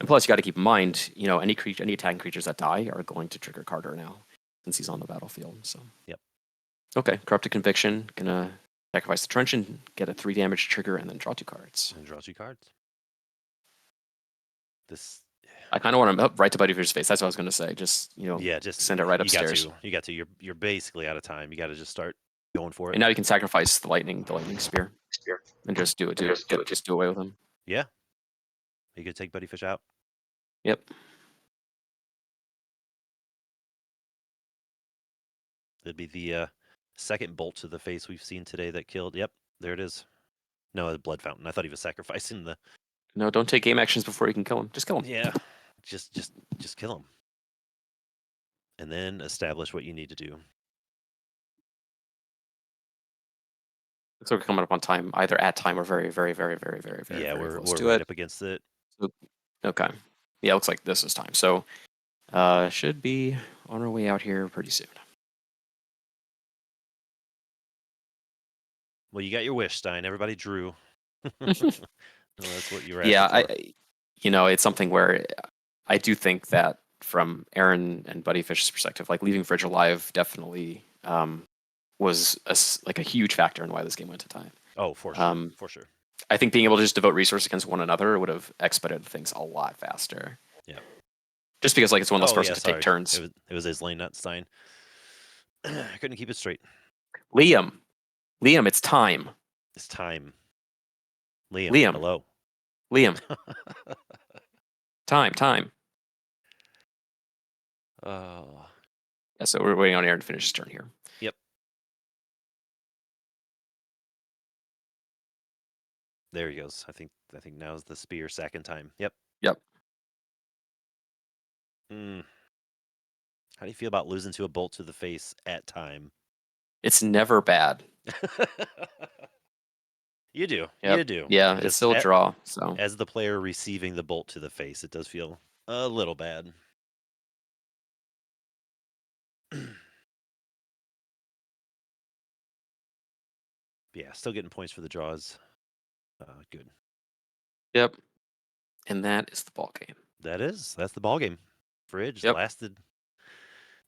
And plus, you got to keep in mind, any attacking creatures that die are going to trigger Carter now, since he's on the battlefield. So. Yep. Okay, Corrupted Conviction. Gonna sacrifice the Truncheon, get a 3 damage trigger, and then draw 2 cards. And draw 2 cards. This. I kind of want to right to Buddy Fish's face. That's what I was gonna say. Just just send it right upstairs. You got to. You're basically out of time. You got to just start going for it. And now you can sacrifice the lightning spear, and just do it. Just do away with him. Yeah. You could take Buddy Fish out. Yep. It'd be the second bolt to the face we've seen today that killed. Yep, there it is. No, a blood fountain. I thought he was sacrificing the. No, don't take game actions before you can kill him. Just kill him. Yeah, just kill him, and then establish what you need to do. So we're coming up on time, either at time or very, very, very, very, very, very, Yeah, very we're close to right it. up against it. Okay. Yeah, looks like this is time. So, should be on our way out here pretty soon. Well, you got your wish, Stein. Everybody drew. Well, that's what you were asking Yeah, for. it's something where I do think that from Aaron and Buddy Fish's perspective, like leaving Fridge alive definitely was a huge factor in why this game went to time. Oh, for sure, for sure. I think being able to just devote resources against one another would have expedited things a lot faster. Yeah. Just because it's one less person to take turns. It was his lane, not Stein. I couldn't keep it straight. Liam, it's time. It's time. Liam. Hello. Liam. Time. Oh. Yeah, so we're waiting on Aaron to finish his turn here. Yep. There he goes. I think now's the spear second time. Yep. How do you feel about losing to a bolt to the face at time? It's never bad. You do. Yep. You do. Yeah, it's Just still a draw. So as the player receiving the bolt to the face, it does feel a little bad. Yeah, still getting points for the draws. Good. yep. And that is the ball game. That's the ball game. Fridge Yep. lasted.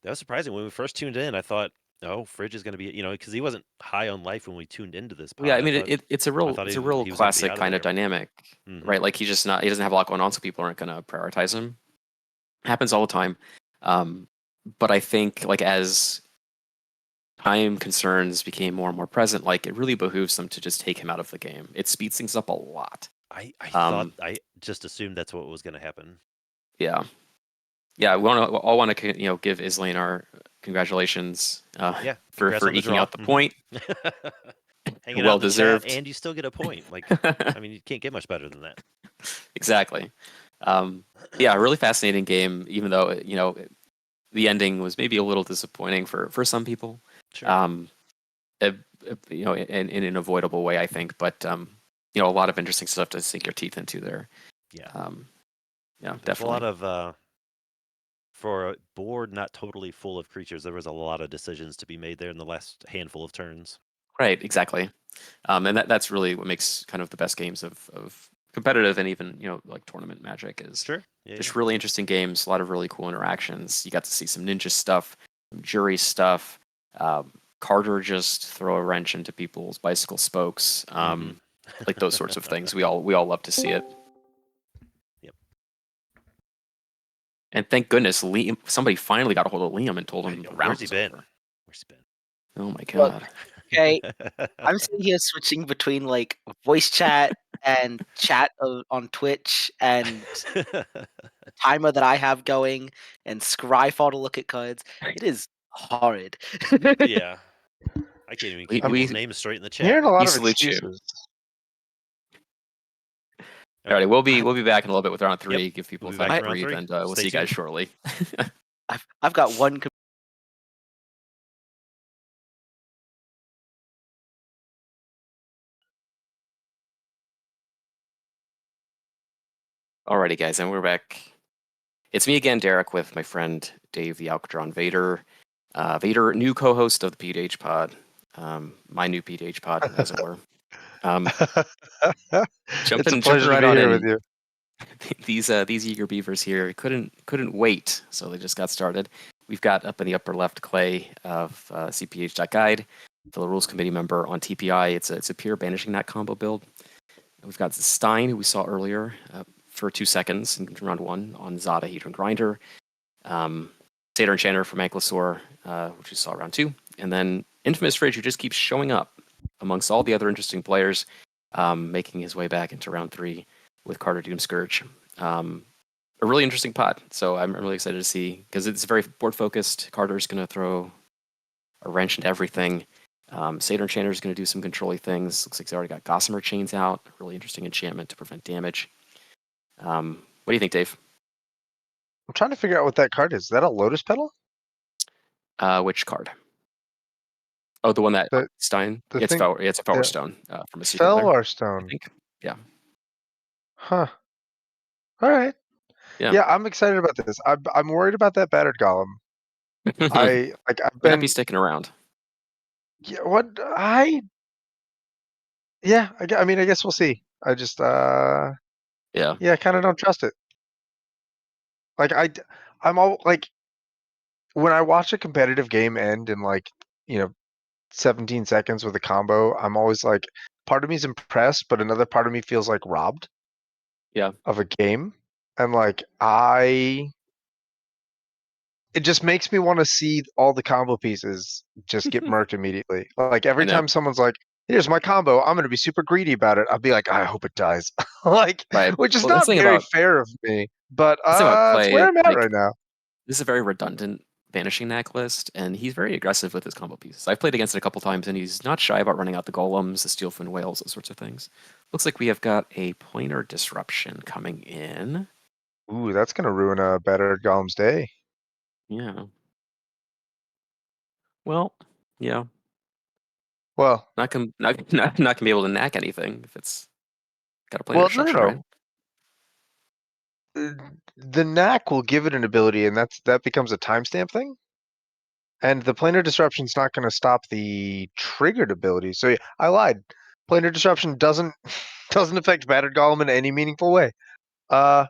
That was surprising when we first tuned in. I thought, oh, Fridge is going to be, because he wasn't high on life when we tuned into this Well, yeah, I pod. mean I it's a thought real he was going to be classic out of kind of there. dynamic, Hmm. right? Like he doesn't have a lot going on, so people aren't going to prioritize him. Happens all the time. But I think like as time concerns became more and more present, like it really behooves them to just take him out of the game. It speeds things up a lot. I thought Um, I just assumed that's what was going to happen. yeah, yeah. We all want to give Islane our congratulations Yeah, for congrats on the eking draw. out the point. Hanging out Well in the chat, deserved. and you still get a point. Like, I mean, you can't get much better than that. Exactly. Yeah, really fascinating game. Even though the ending was maybe a little disappointing for some people. Sure. In an avoidable way, I think. But a lot of interesting stuff to sink your teeth into there. Yeah. Yeah, There's definitely. a lot of for a board not totally full of creatures. There was a lot of decisions to be made there in the last handful of turns. Right, exactly. And that's really what makes kind of the best games of competitive and even like tournament Magic is Sure. Yeah. just really interesting games. A lot of really cool interactions. You got to see some ninja stuff, some jury stuff. Carter just throw a wrench into people's bicycle spokes. Like those sorts of things. We all love to see it. Yep. And thank goodness, Liam. Somebody finally got a hold of Liam and told him the round Where's he was been? over. Where's he been? Oh my Look, god. okay, I'm sitting here switching between like voice chat and chat on Twitch and timer that I have going and Scryfall to look at cards. It is horrid. Yeah. I can't even keep people's We names straight in the I'm chat. hearing a lot of salute you. excuses. All right, we'll be back in a little bit with round 3. Yep, Give people we'll be time back to in round breathe, 3. and we'll Stay see you guys tuned. shortly. I've got one. Alrighty, guys, and we're back. It's me again, Derek, with my friend Dave the Alcatron Vader. Vader, new co-host of the PDH Pod, my new PDH Pod, as it were. It's a Jumping pleasure to right be on here in. with you. These eager beavers here couldn't wait, so they just got started. We've got up in the upper left Clay of cPDH.guide, fellow rules committee member on TPI. It's a pure banishing that combo build. We've got Stein, who we saw earlier for 2 seconds in round 1 on Zada Hedron Grinder. Satyr Enchanter from Ankylosaur, which we saw round 2. And then Infamous Fridge, who just keeps showing up amongst all the other interesting players, making his way back into round 3 with Carter Doomscourge. A really interesting pod. So I'm really excited to see, because it's very board focused. Carter's going to throw a wrench into everything. Satyr Enchanter is going to do some controlling things. Looks like he's already got Gossamer Chains out. Really interesting enchantment to prevent damage. What do you think, Dave? I'm trying to figure out what that card is. Is that a Lotus Petal? Which card? Oh, the one that The Stein. the It's thing, It's a Power yeah, Stone from a secret lair, Felwar I Stone. think. Yeah. Huh. All right. Yeah. Yeah, I'm excited about this. I'm worried about that battered golem. May I've not be been sticking around. yeah, I mean I guess we'll see. I just Yeah. yeah, I kind of don't trust it. Like I'm all like when I watch a competitive game end in like, you know, 17 seconds with a combo, I'm always like part of me's impressed, but another part of me feels like robbed Yeah. of a game. And like it just makes me want to see all the combo pieces just get murked immediately. Like I every know. time someone's like, "Here's my combo," I'm gonna be super greedy about it. I'll be like, "I hope it dies," like, Right. which is Well, that's not the thing very about fair of me. But it's where Clay. I'm at Like, right now. this is a very redundant banishing knack list, and he's very aggressive with his combo pieces. I've played against it a couple times, and he's not shy about running out the golems, the steelfin whales, those sorts of things. Looks like we have got a pointer disruption coming in. Ooh, that's gonna ruin a better Golem's day. Yeah. Well, yeah. Well, not gonna be able to knack anything if it's got a planar well, no, disruption, right? The knack will give it an ability, and that becomes a timestamp thing. And the planar disruption's not going to stop the triggered ability. So yeah, I lied. Planar disruption doesn't doesn't affect battered golem in any meaningful way. Uh,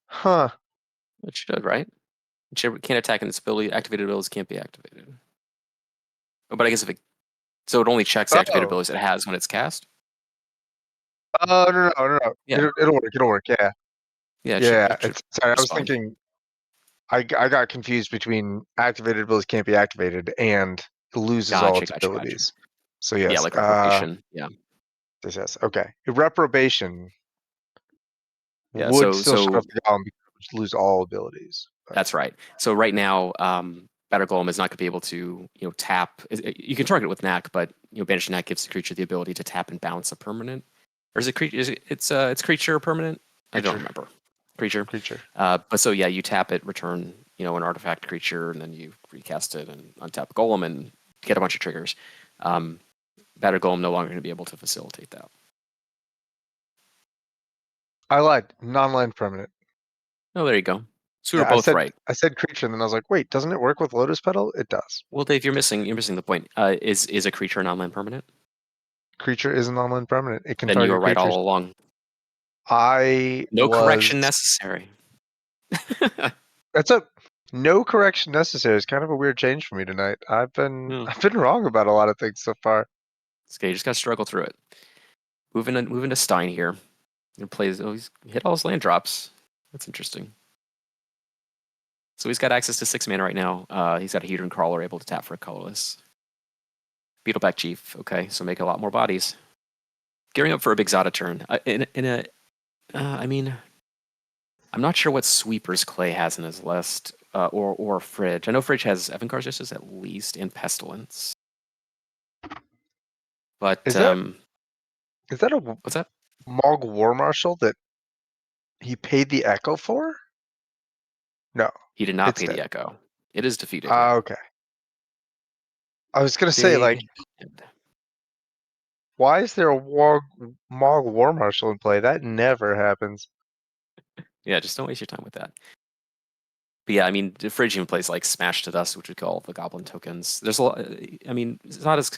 huh. It should, right? It can't attack, and its activated abilities can't be activated. Oh, but I guess so it only checks the activated Oh. abilities it has when it's cast. Oh no. Yeah, It'll work. It'll work. Yeah. yeah, Yeah. it should It's sorry. I was respond. thinking. I got confused between activated abilities can't be activated and loses all its Gotcha. abilities. So Yeah, yes. like reprobation. Yeah, Yes. Okay. Reprobation yeah. would still shut So off the golem because it would lose all abilities. But that's right. So right now, Batter Golem is not going to be able to, tap. You can target it with Knack, but Banish Knack gives the creature the ability to tap and bounce a permanent. Or is it creature? It's creature or permanent? I don't creature. remember. Creature. Creature. But so yeah, you tap it, return an artifact creature, and then you recast it and untap Golem and get a bunch of triggers. Batter Golem no longer going to be able to facilitate that. I lied. Non-land permanent. Oh, there you go. So we were Yeah, both right. I said creature, and then I was like, wait, doesn't it work with Lotus Petal? It does. Well, Dave, you're missing the point. Is a creature a non-land permanent? Creature is a non-land permanent. It can Then you were target right all creatures. along. I No was. correction necessary. That's a no correction necessary. It's kind of a weird change for me tonight. I've been Hmm. I've been wrong about a lot of things so far. It's okay. You just got to struggle through it. Moving to Stein here. He plays. Oh, he's hit all his land drops. That's interesting. So he's got access to 6 mana right now. He's got a Hedron Crawler able to tap for a colorless. Beetleback Chief. Okay, so make a lot more bodies. Gearing up for a big Zada turn. I mean, I'm not sure what sweepers Clay has in his list, or Fridge. I know Fridge has Evankar's Justice at least and Pestilence. But Is that a what's that? Mogg War Marshal that he paid the Echo for? No, He did not it's pay the dead. Echo. It is defeated. Okay. I was gonna say, like, Big. why is there a Mogg War Marshal in play? That never happens. Yeah, just don't waste your time with that. But yeah, I mean, the Fridge even plays like Smash to Dust, which we call the Goblin tokens. There's a lot. I mean, it's not as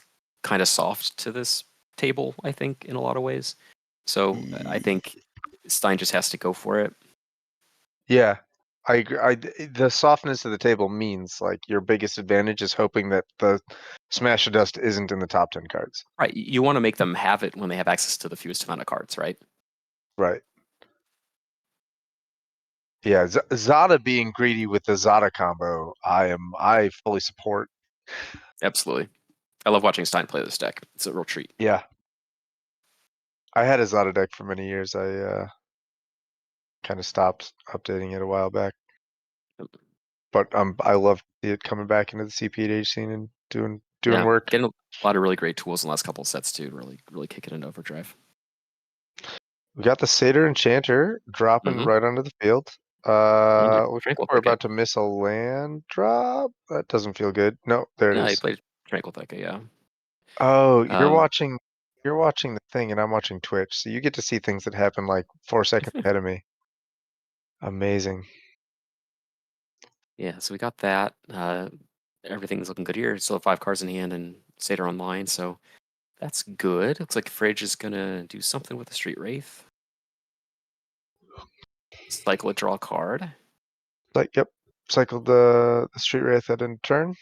kind of soft to this table, I think, in a lot of ways. So I think Stein just has to go for it. Yeah, I agree. The softness of the table means like your biggest advantage is hoping that the Smash of Dust isn't in the top 10 cards. Right. You want to make them have it when they have access to the fewest amount of cards, right? Right. Yeah, Zada being greedy with the Zada combo, I fully support. Absolutely. I love watching Stein play this deck. It's a real treat. Yeah. I had a Zada deck for many years. I kind of stopped updating it a while back. But I love it coming back into the cPDH scene and doing Yeah, work. getting a lot of really great tools in the last couple of sets too. Really kick it into overdrive. We got the Satyr Enchanter dropping right onto the field. Looks like Tranquil we're Thicket. about to miss a land drop. That doesn't feel good. No, there it Yeah, he is. played Tranquil Thicket. Yeah. Oh, Um, you're watching the thing, and I'm watching Twitch, so you get to see things that happen like 4 seconds ahead of me. Amazing. Yeah, so we got that. Everything's looking good here. Still have 5 cards in hand and Satyr online, so that's good. Looks like Fridge is gonna do something with the Street Wraith. Cycle it, draw a card. Like, yep, cycled the Street Wraith at end turn.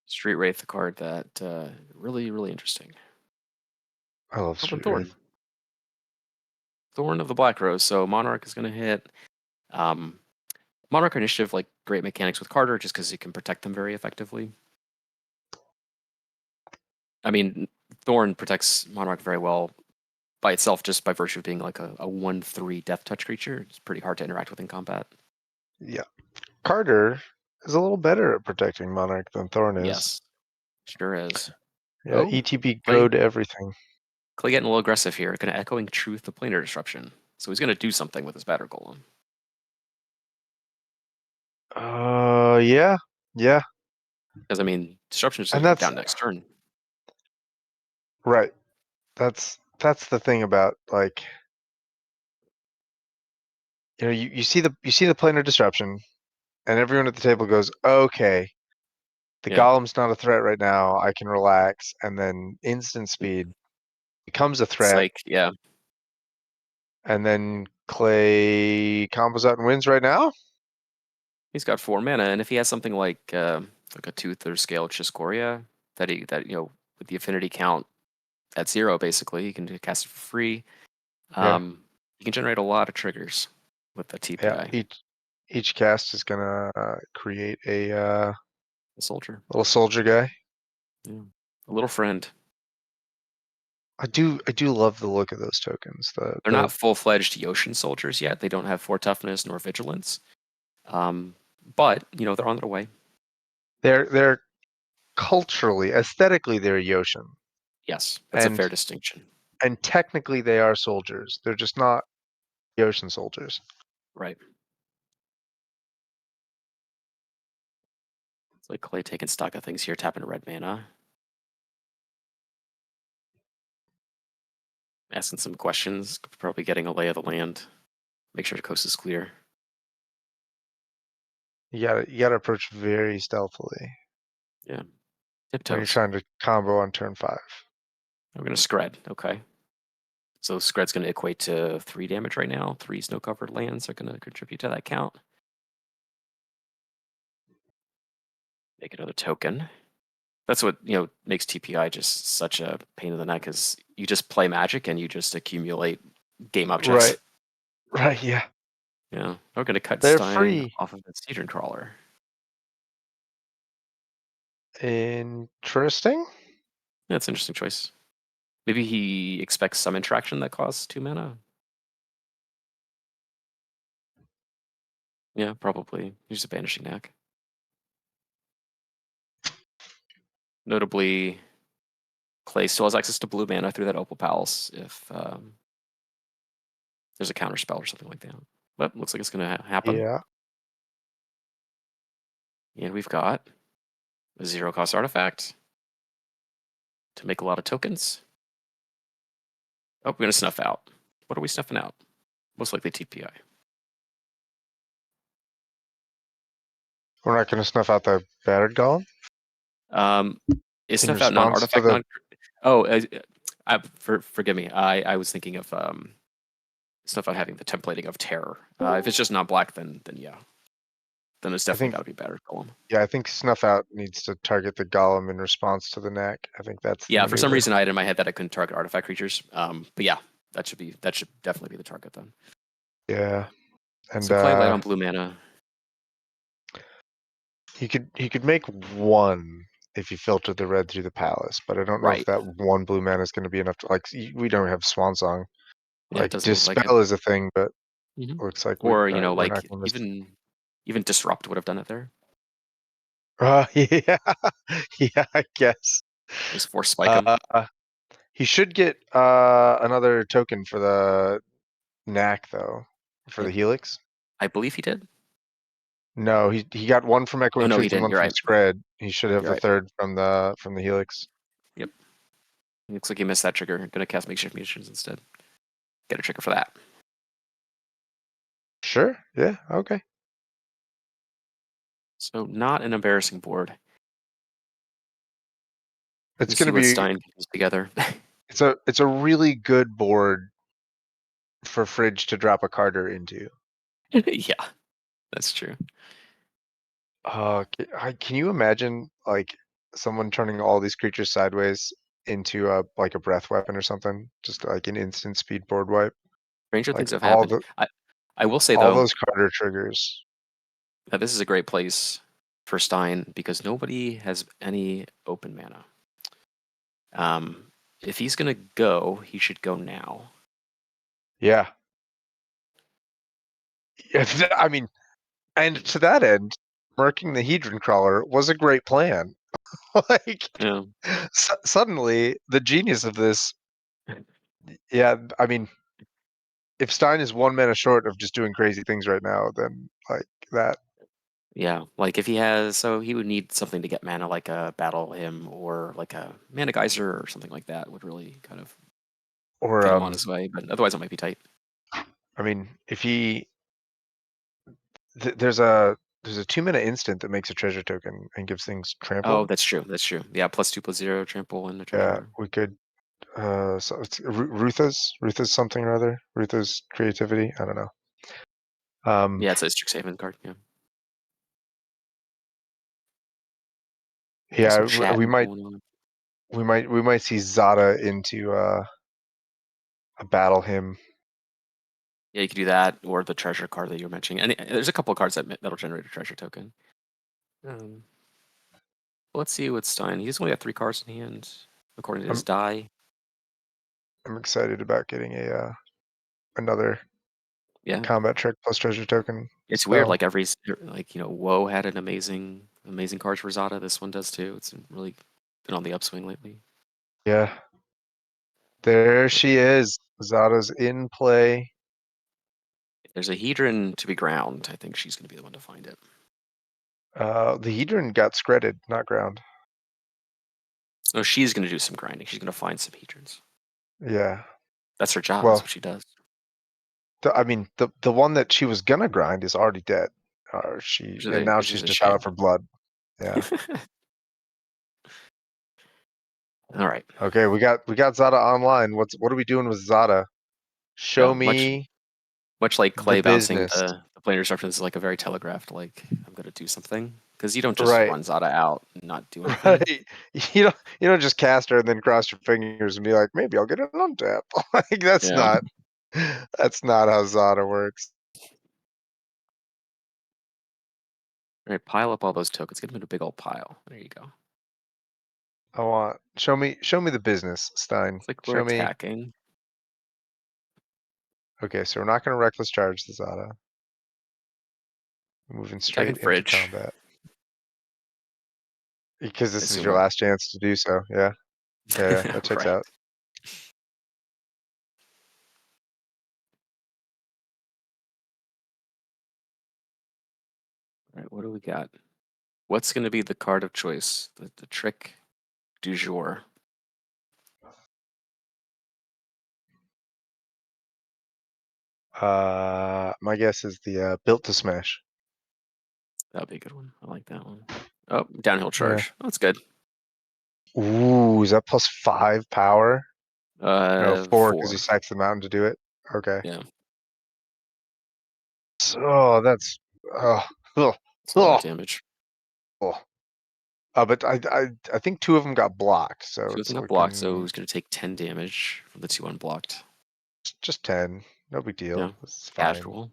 Street Wraith, the card that really interesting. I love Open Street Thorn. Wraith. Thorn of the Black Rose. So Monarch is gonna hit. Monarch Initiative, like great mechanics with Carter, just because you can protect them very effectively. I mean, Thorn protects Monarch very well by itself, just by virtue of being like a 1/3 death touch creature. It's pretty hard to interact with in combat. Yeah. Carter is a little better at protecting Monarch than Thorn is. Yes, sure is. Yeah, Oh, ETB Clay, go to everything. Clay getting a little aggressive here. Going to Echoing Truth the Planar Disruption. So he's going to do something with his Batter Golem. Yeah, yeah, Because I mean, disruption is going and to come that's down next turn. right. That's the thing about like you see the planar disruption, and everyone at the table goes, okay, the Yeah. golem's not a threat right now. I can relax, and then instant speed becomes a It's threat, like, yeah, and then Clay combos out and wins right now. he's got 4 mana, and if he has something like a Tooth or Scale Chiskoria that with the affinity count at 0, basically, you can cast it for free. Yeah, You can generate a lot of triggers with the yeah. TPI. Each cast is gonna create a A soldier, little soldier guy. yeah, a little friend. I do love the look of those tokens. They're not full-fledged Yoshin soldiers yet. They don't have 4 toughness nor vigilance. But they're on their way. They're culturally, aesthetically, they're Yoshin, Yes, that's a and fair distinction. and technically they are soldiers. They're just not Yoshin soldiers. Right. It's like Clay taking stock of things here, tapping a red mana. Asking some questions, probably getting a lay of the land. Make sure the coast is clear. You gotta approach very stealthily Yeah. when you're Tiptoes. trying to combo on turn 5. We're going to scred. Okay. So scred's going to equate to 3 damage right now. 3 snow-covered lands are going to contribute to that count. Make another token. That's what makes TPI just such a pain in the neck, is you just play Magic and you just accumulate game objects. Right, right, yeah. Yeah, we're going to cut They're Stein free. off of its Hedron Crawler. Interesting. That's an interesting choice. Maybe he expects some interaction that costs 2 mana. Yeah, probably. He's a Banishing Knack. Notably, Clay still has access to blue mana through that Opal Palace if there's a counter spell or something like that. But looks like it's going to happen. Yeah. And we've got a 0-cost artifact to make a lot of tokens. Oh, we're going to snuff out. What are we snuffing out? Most likely TPI. We're not gonna snuff out the battered golem Is in snuff out response to non-artifact the. Oh, forgive me. I was thinking of snuff out having the templating of terror. If it's just non-black, then yeah. Then it's I definitely think got to be battered golem. Yeah, I think snuff out needs to target the golem in response to the neck. I think that's the Yeah, for some maneuver. reason I had in my head that I couldn't target artifact creatures. But yeah, that should definitely be the target then. Yeah, and So Clay light on blue mana. he could make one if you filter the red through the palace, but I don't know if Right. that one blue mana is going to be enough to we don't have Swan Song. Yeah, it Like doesn't look like it. dispel is a thing, but Mhm. looks like Or we're not like going to. even disrupt would have done it there. Yeah, yeah, I guess. Just force spike him. He should get another token for the knack though, for the helix. I believe he did. No, he got one from Oh Echoing no, he Truth and didn't. one You're from right. Scred. He should have You're the right. third from the helix. Yep. Looks like he missed that trigger. Gonna cast Makeshift Munitions instead. Get a trigger for that. Sure. Yeah. Okay. So not an embarrassing board. It's Let's see gonna what be. Stein pulls together. It's a really good board for Fridge to drop a Carter into. Yeah, that's true. Can you imagine like someone turning all these creatures sideways into a breath weapon or something? Just like an instant speed board wipe. Stranger Like things have all happened. the I will say all though those Carter triggers. that this is a great place for Stein because nobody has any open mana. If he's gonna go, he should go now. Yeah. Yeah. I mean, and to that end, marking the Hedron Crawler was a great plan. Like Yeah. suddenly the genius of this. Yeah, I mean, if Stein is 1 mana short of just doing crazy things right now, then like that Yeah, like if he has, so he would need something to get mana, like a Battle Hymn or like a Mana Geyser or something like that would really kind of Or get him on his way. But otherwise, it might be tight. I mean, if he there's a 2 mana instant that makes a treasure token and gives things Oh, trample. that's true. That's true. Yeah, +2/+0 trample and a Yeah, treasure. we could. So it's Rutha's something or other. Rutha's creativity. I don't know. Yeah, it's a Strixhaven card. Yeah, got Yeah, some we chatting might going on. we might see Zada into a battle hymn. Yeah, you could do that, or the treasure card that you were mentioning. And there's a couple of cards that'll generate a treasure token. Um, let's see what Stein. He's only got 3 cards in hand, according to his I'm die. I'm excited about getting a another Yeah, combat trick plus treasure token it's weird. spell. Like Woe had an amazing cards for Zada. This one does too. It's really been on the upswing lately. Yeah, there she is. Zada's in play. If there's a Hedron to be ground, I think she's going to be the one to find it. The Hedron got scredded, not ground. No, she's going to do some grinding. She's going to find some Hedrons. Yeah. That's her job. That's Well, what she does. I mean, the one that she was gonna grind is already dead. And now Which she's is a just out shame. for blood. Yeah. All right. Okay, we got Zada online. What are we doing with Zada? Show Yeah, much me much like the Clay bouncing business. the planar instructions is like a very telegraphed, like, I'm going to do something. Because you don't just Right. run Zada out and not do anything. Right. You don't just cast her and then cross your fingers and be like, maybe I'll get an untap. Like Yeah. All that's not how Zada works. right, pile up all those tokens. Get them in a big old pile. There you go. Show me the business, Stein. It's like we're Show me. attacking. Okay, so we're not gonna reckless charge the Zada. Moving Attacking straight into Fridge, combat. Because I this is your assume. last chance to do so. Yeah. Yeah, that checks Right. out. All right, what do we got? What's going to be the card of choice? The trick du jour. My guess is the built to smash. That'd be a good one. I like that one. Oh, downhill Yeah. charge. That's good. Ooh, is that +5 power? No, 4 because he 4. sacks the mountain to do it. Okay. Yeah, So that's oh, ugh, it's a lot of ugh, damage. ugh. But I think 2 of them got blocked, so 2 of them it's got blocked, so looking he's going to take 10 damage from the 2 unblocked. just 10. No big Yeah, deal. This is fine. casual.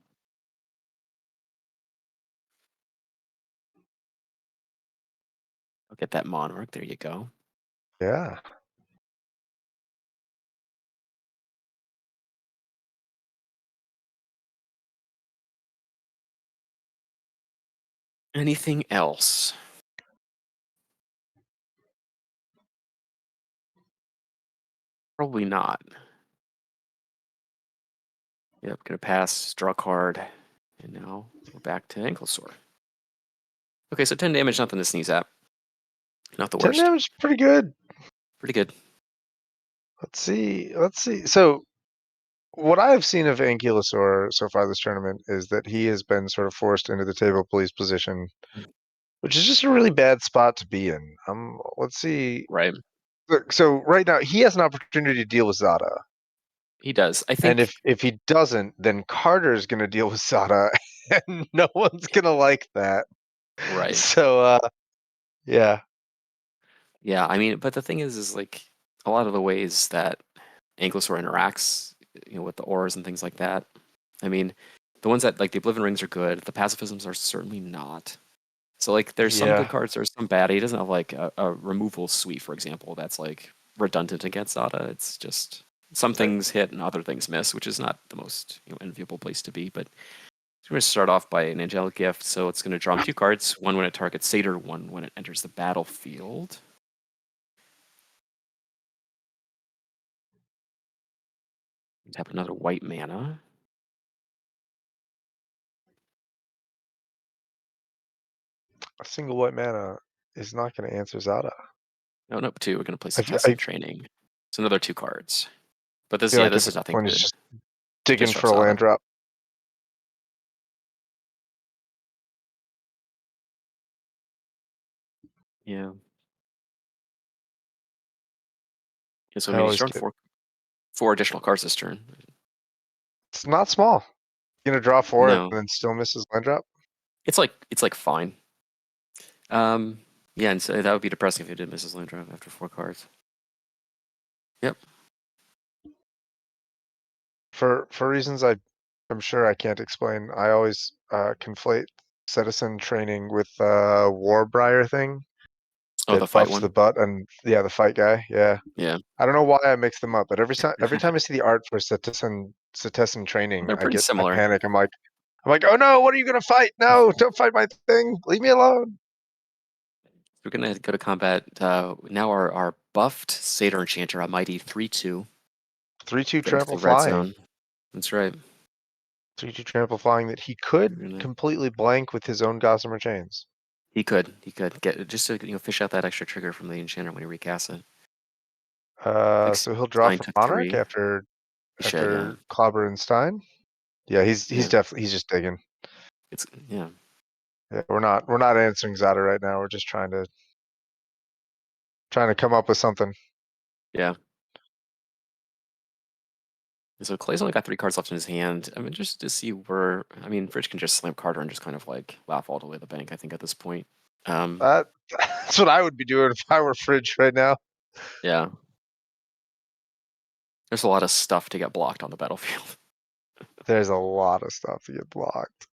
I'll get that monarch. There you go. Yeah. Anything else? Probably not. Yep, gonna pass, draw a card, and now we're back to ankle sore. Okay, so 10 damage, nothing to sneeze at. Not the 10 worst. damage is pretty good. Pretty good. Let's see. Let's see. So what I've seen of Ankylosaur so far this tournament is that he has been sort of forced into the table police position, which is just a really bad spot to be in. Let's see. Right. Look, so right now he has an opportunity to deal with Zada, He does. I and think, if he doesn't, then Carter's going to deal with Zada, and no one's going to like that. right. So yeah, Yeah, I mean, but the thing is like a lot of the ways that Ankylosaur interacts, with the auras and things like that. I mean, the ones that like the Oblivion Rings are good. The pacifisms are certainly not. So like, there's some good yeah, cards, there's some bad. He doesn't have like a removal suite, for example, that's like redundant against Zada. It's just some things hit and other things miss, which is not the most enviable place to be. But we're going to start off by an angelic gift. So it's going to draw him 2 cards: one when it targets Satyr, one when it enters the battlefield. Tap another white mana. A single white mana is not going to answer Zada. No, nope, 2. We're going to place I a feel, test I and training. It's another 2 cards. But this, feel yeah, like at this is this nothing point to he's just digging for disrupt a Zada. land drop. Yeah. Yeah, so I I mean, he's always drawn get. 4 additional cards this turn. It's not small. You're gonna draw 4 and No, then still misses land drop. it's like fine. Yeah, and so that would be depressing if he did miss his land drop after 4 cards. Yep. For reasons I'm sure I can't explain. I always conflate citizen training with Warbriar thing Oh, the that fight buffs the one. butt and yeah, the fight guy. Yeah. Yeah, I don't know why I mix them up, but every time I see the art for citizen training, they're pretty I similar. panic. I'm like, oh no, what are you gonna fight? No, don't fight my thing. Leave me alone. We're gonna go to combat. Now our buffed Satyr Enchanter, a mighty 3/2, 3/2 get into trample the red flying. zone. That's right. 3/2 trample flying that he We're could gonna. completely blank with his own Gossamer Chains. He could get just to fish out that extra trigger from the Enchanter when he recasts it. Like So he'll draw Stein for took Monarch 3. after He should, yeah. Clobber and Stein. Yeah, he's Yeah. definitely he's just digging. It's yeah. Yeah, we're not answering Zada right now. We're just trying to come up with something. Yeah. So Clay's only got 3 cards left in his hand. I mean, just to see where I mean, Fridge can just slam Carter and just kind of like laugh all the way to the bank. I think at this point. That's what I would be doing if I were Fridge right now. Yeah. There's a lot of stuff to get blocked on the battlefield. There's a lot of stuff to get blocked.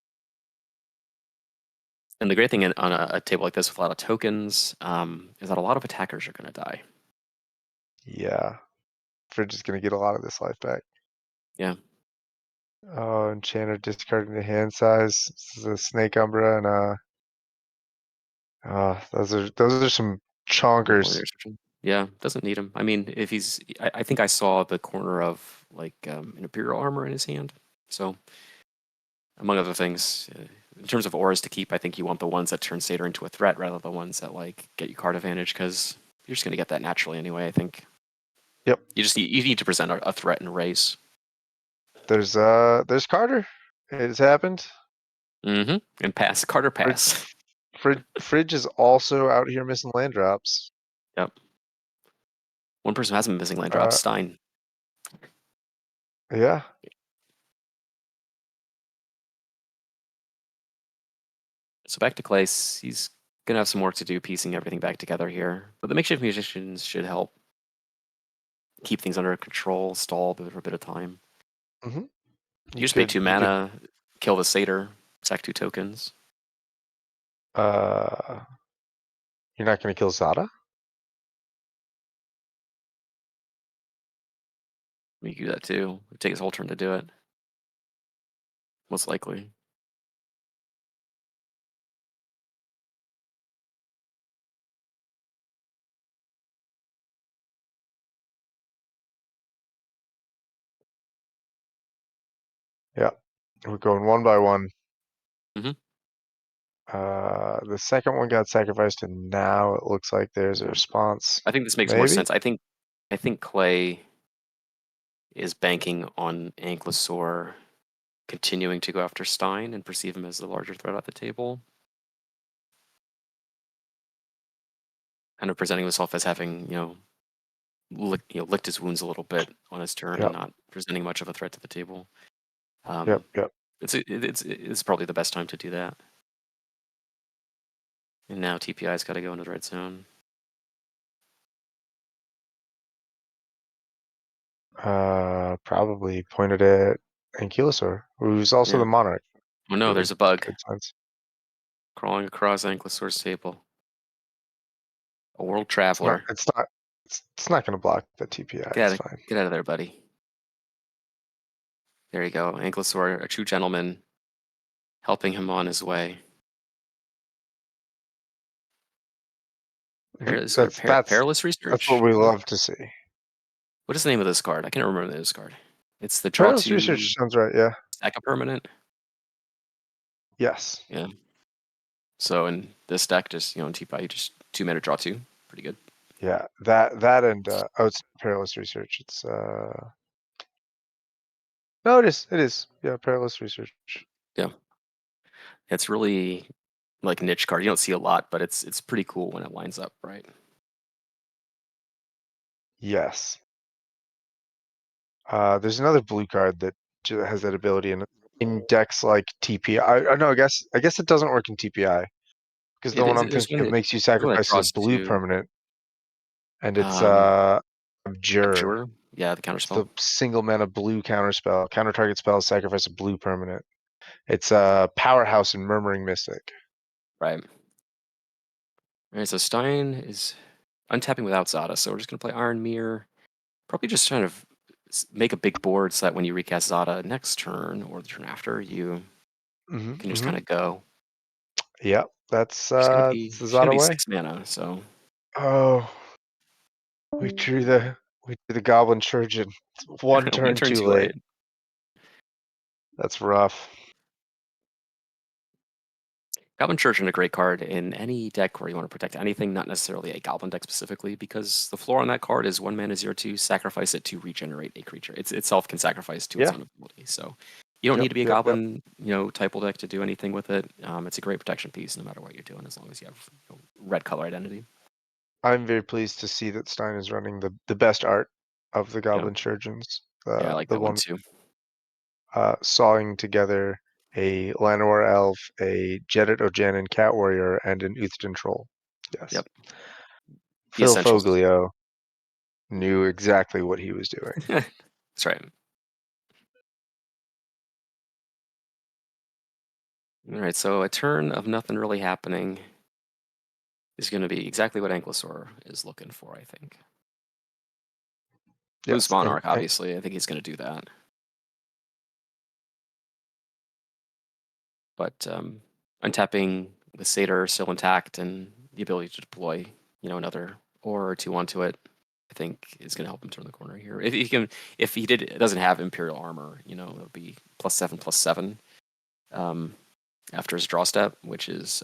And the great thing on a table like this with a lot of tokens is that a lot of attackers are going to die. Yeah, Fridge is gonna get a lot of this life back. Yeah. Oh, Enchanter discarding the hand size. This is a Snake Umbra and those are some chonkers. Yeah, doesn't need him. I mean, if he's, I think I saw the corner of like an Imperial armor in his hand. So, among other things, in terms of auras to keep, I think you want the ones that turn Satyr into a threat rather than the ones that like get you card advantage because you're just going to get that naturally anyway. I think. Yep. You need to present a threat in race. There's Carter. It's happened. Mm-hmm. And pass Carter pass. Fridge is also out here missing land drops. Yep. One person who hasn't been missing land drops, Uh, Stein. yeah. So back to Clay. He's gonna have some work to do piecing everything back together here. But the makeshift musicians should help keep things under control, stall for a bit of time. Mm-hmm. You just pay 2 mana, kill the Satyr, sack 2 tokens. You're not gonna kill Zada? You can do that too. It'd take his whole turn to do it. Most likely. Yeah. We're going one by one. Mm-hmm. The second one got sacrificed, and now it looks like there's a response. I think this makes more Maybe? sense. I think Clay is banking on Ankylosaur continuing to go after Stein and perceive him as the larger threat at the table. Kind of presenting himself as having, licked his wounds a little bit on his turn and Yep. not presenting much of a threat to the table. Yep. It's probably the best time to do that. And now TPI's got to go into the red zone. Probably pointed at Ankylosaur, who's also Yeah. the Monarch. Oh no, That there's would a bug make sense. crawling across Ankylosaur's table. A world It's traveler. it's not gonna block the TPI. It's fine. Get out of there, buddy. There you go. Ankylosaur, a true gentleman, helping him on his way. Perilous That's what Research. we love to see. What is the name of this card? I can't remember the name of this card. It's the draw Perilous 2 Research sounds right, yeah. sack a permanent. Yes. Yeah. So in this deck, just in TPI, just 2 mana draw 2, pretty good. Yeah, that and it's Perilous Research. It's no, it is. Yeah, Perilous Research. Yeah, it's really like a niche card. You don't see a lot, but it's pretty cool when it lines up, right? Yes. There's another blue card that has that ability in decks like TPI. No, I guess it doesn't work in TPI because the one I'm There's thinking one of that makes you there's one that sacrifice a draws blue 2. permanent, and it's Um, Abjure. Abjure, yeah, the It's the counterspell, single mana blue counterspell. Counter target spell, sacrifice a blue permanent. It's Powerhouse and Murmuring Mystic. right? All right, so Stein is untapping without Zada, so we're just gonna play Iron Mirror. Probably just trying to make a big board so that when you recast Zada next turn or the turn after, you can just kind of go. Yep, that's She's gonna the be she's gonna Zada be way. 6 mana, so Oh, we drew the Goblin Trojan. One one turn turn too too late. late. That's rough. Goblin Church is a great card in any deck where you want to protect anything, not necessarily a Goblin deck specifically, because the floor on that card is 1 mana 0/2, sacrifice it to regenerate a creature. It itself can sacrifice to its Yeah. own ability. So you don't Yep. need to be a Yep. Goblin, typal deck to do anything with it. It's a great protection piece no matter what you're doing, as long as you have red color identity. I'm very pleased to see that Stein is running the best art of the Yeah, Goblin Trojans. yeah, I like The that one one too. sawing together a Llanowar Elf, a Jedit Ojanen Cat Warrior, and an Uthden Troll. Yes. Yep, the Phil essentials. Foglio knew exactly what he was doing. That's right. All right, so a turn of nothing really happening is going to be exactly what Ankylosaur is looking for, I think. Boost Yes. Monarch, obviously. I think he's going to do that. But untapping with Satyr still intact and the ability to deploy, another or two onto it, I think is going to help him turn the corner here. If he doesn't have Imperial Armor, it'll be +7/+7 after his draw step, which is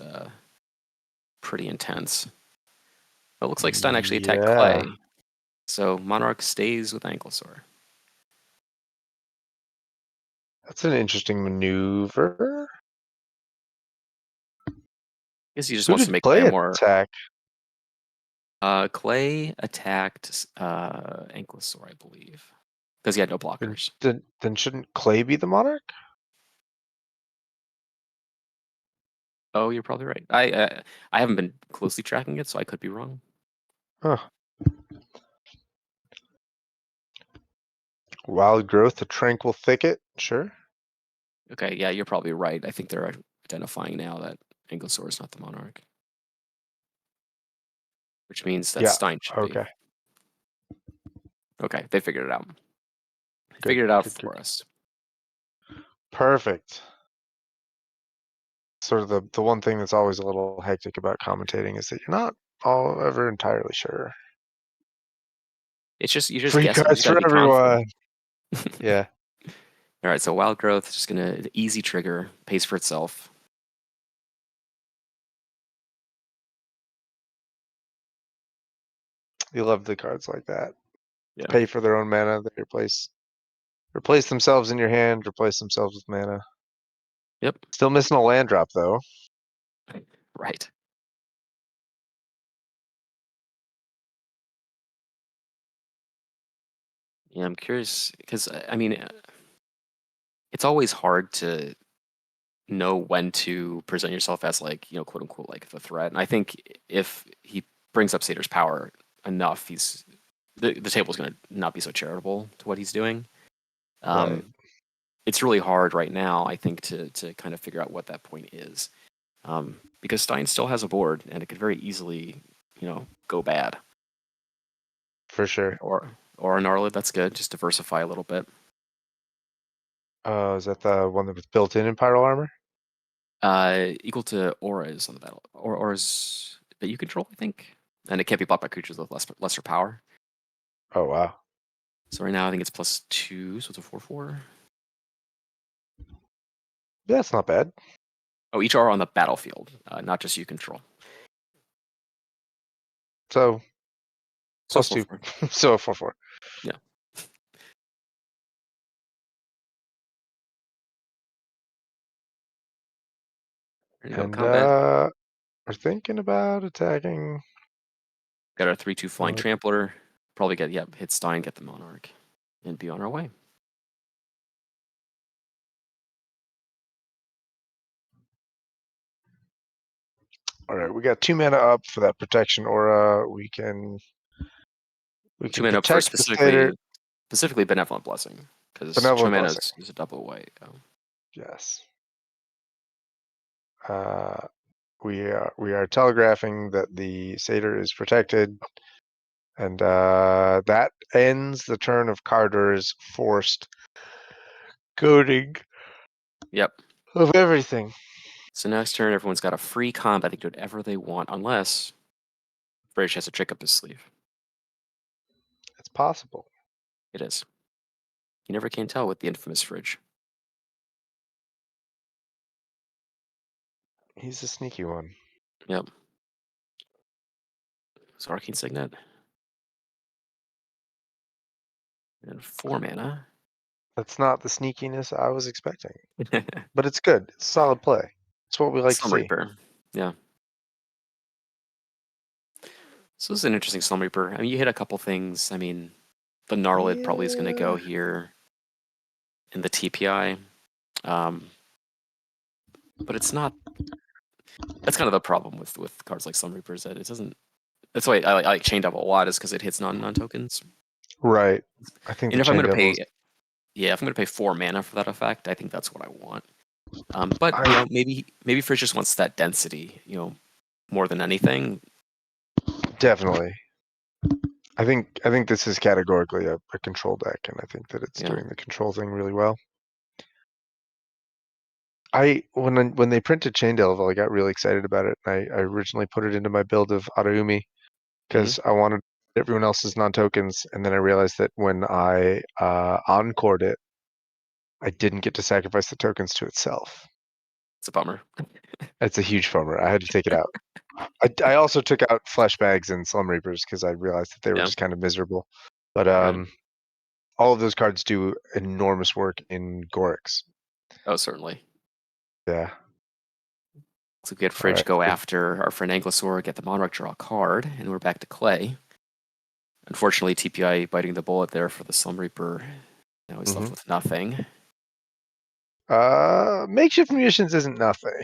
pretty intense. But it looks like Stein actually attacked Yeah. Clay, so Monarch stays with Ankylosaur. That's an interesting maneuver. I guess he just Who wants to did make Clay Clay a more. attack? Clay attacked Ankylosaur, I believe, because he had no Then, blockers. then shouldn't Clay be the Monarch? Oh, you're probably right. I haven't been closely tracking it, so I could be wrong. Huh. Wild Growth, a Tranquil Thicket. Sure. Okay, yeah, you're probably right. I think they're identifying now that Ankylosaur is not the Monarch, which means that Yeah. Stein should be. Okay. Okay, they figured it out. They Good. figured it out Good. for us. Perfect. Sort of the one thing that's always a little hectic about commentating is that you're not all ever entirely sure. You're just Free guessing. You just cards got to for be everyone. confident. Yeah. All right, so Wild Growth is just gonna easy trigger, pays for itself. You love the cards like that. Yeah. Pay for their own mana. They replace themselves in your hand. Replace themselves with mana. Yep. Still missing a land drop though. Right. Yeah, I'm curious because I mean, it's always hard to know when to present yourself as like quote unquote like the threat. And I think if he brings up Satyr's power enough, the table's going to not be so charitable to what he's doing. Right. It's really hard right now, I think, to kind of figure out what that point is, because Stein still has a board, and it could very easily go bad. For sure. Or an Arlid, that's good. Just diversify a little bit. Is that the one that was built in Pyro Armor? Equal to auras on the battle, or auras that you control, I think, and it can't be blocked by creatures with lesser power. Oh wow. So right now I think it's +2, so it's a 4/4. Yeah, that's not bad. Oh, each are on the battlefield, not just you control. So So plus 2. 4/4. So 4/4. Yeah. There you go. And Combat. we're thinking about attacking. Got our 3/2 flying Uh, trampler. Probably get hit Stein, get the Monarch, and be on our way. All right, we got 2 mana up for that protection aura. We can 2 mana up for protect the satyr. specifically Benevolent Blessing, because 2 Benevolent mana blessing. is a double white. Yes. We are telegraphing that the satyr is protected, and that ends the turn of Carter's forced coding Yep. of everything. So next turn, everyone's got a free combat. They can do whatever they want, unless British has a trick up his sleeve. It's possible. It is. You never can tell with the infamous fridge. He's a sneaky one. Yep. So Arcane Signet. And 4 mana. That's not the sneakiness I was expecting, but it's good. It's solid play. It's what we like to Slum see. Reaper. Yeah. So this is an interesting Slum Reaper. I mean, you hit a couple things. I mean, the Gnarlid probably is going to go Yeah. here in the TPI. But it's not. That's kind of the problem with cards like Slum Reaper, is that it doesn't. That's why I like Chain Devil a lot, is because it hits non-tokens. Right. I think And the if I'm Chain going to Devils. pay, if I'm going to pay 4 mana for that effect, I think that's what I want. But maybe Fridge just wants that density, more than anything. Definitely. I think this is categorically a control deck, and I think that it's doing the control thing really well. When they printed Chain Devil, I got really excited about it. I originally put it into my build of Araumi because I wanted everyone else's non-tokens, and then I realized that when I encored it, I didn't get to sacrifice the tokens to itself. It's a bummer. It's a huge bummer. I had to take it out. I also took out Flesh Bags and Slum Reapers because I realized that they were just kind of miserable. But all of those cards do enormous work in Gorix. Oh, certainly. Yeah. So we had Fridge go after our friend Anglosaur, get the Monarch, draw a card, and we're back to Clay. Unfortunately, TPI biting the bullet there for the Slum Reaper. Now he's left with nothing. Makeshift munitions isn't nothing.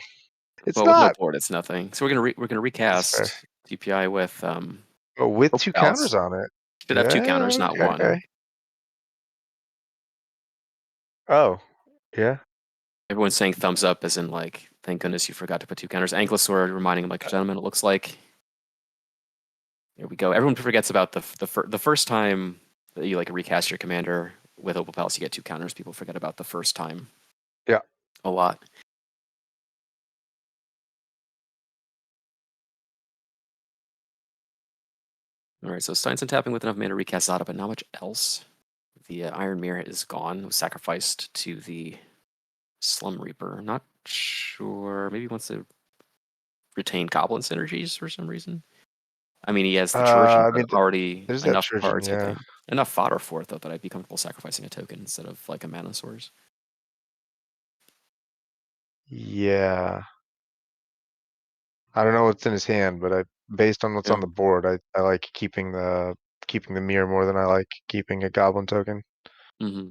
It's Well, not. with no board, it's nothing. So we're gonna recast TPI with with Hope 2 Pals. counters on it. Should have 2 counters, not one. Okay. Oh, yeah. Everyone's saying thumbs up, as in like, thank goodness you forgot to put 2 counters. Anglosaur reminding him like a gentleman. It looks like. There we go. Everyone forgets about the first time that you like recast your commander with Opal Palace, you get 2 counters. People forget about the first time. Yeah. A lot. All right, so Steinson tapping with enough mana to recast Zada, but not much else. The Iron Mirror is gone. It was sacrificed to the Slum Reaper. I'm not sure. Maybe he wants to retain Goblin synergies for some reason. I mean, he has the Trojan card already. There's Enough that Trojan, cards, I yeah. think. Enough fodder for it, though, that I'd be comfortable sacrificing a token instead of like a mana source. Yeah. I don't know what's in his hand, but based on what's on the board, I like keeping the mirror more than I like keeping a goblin token. Mm-hmm.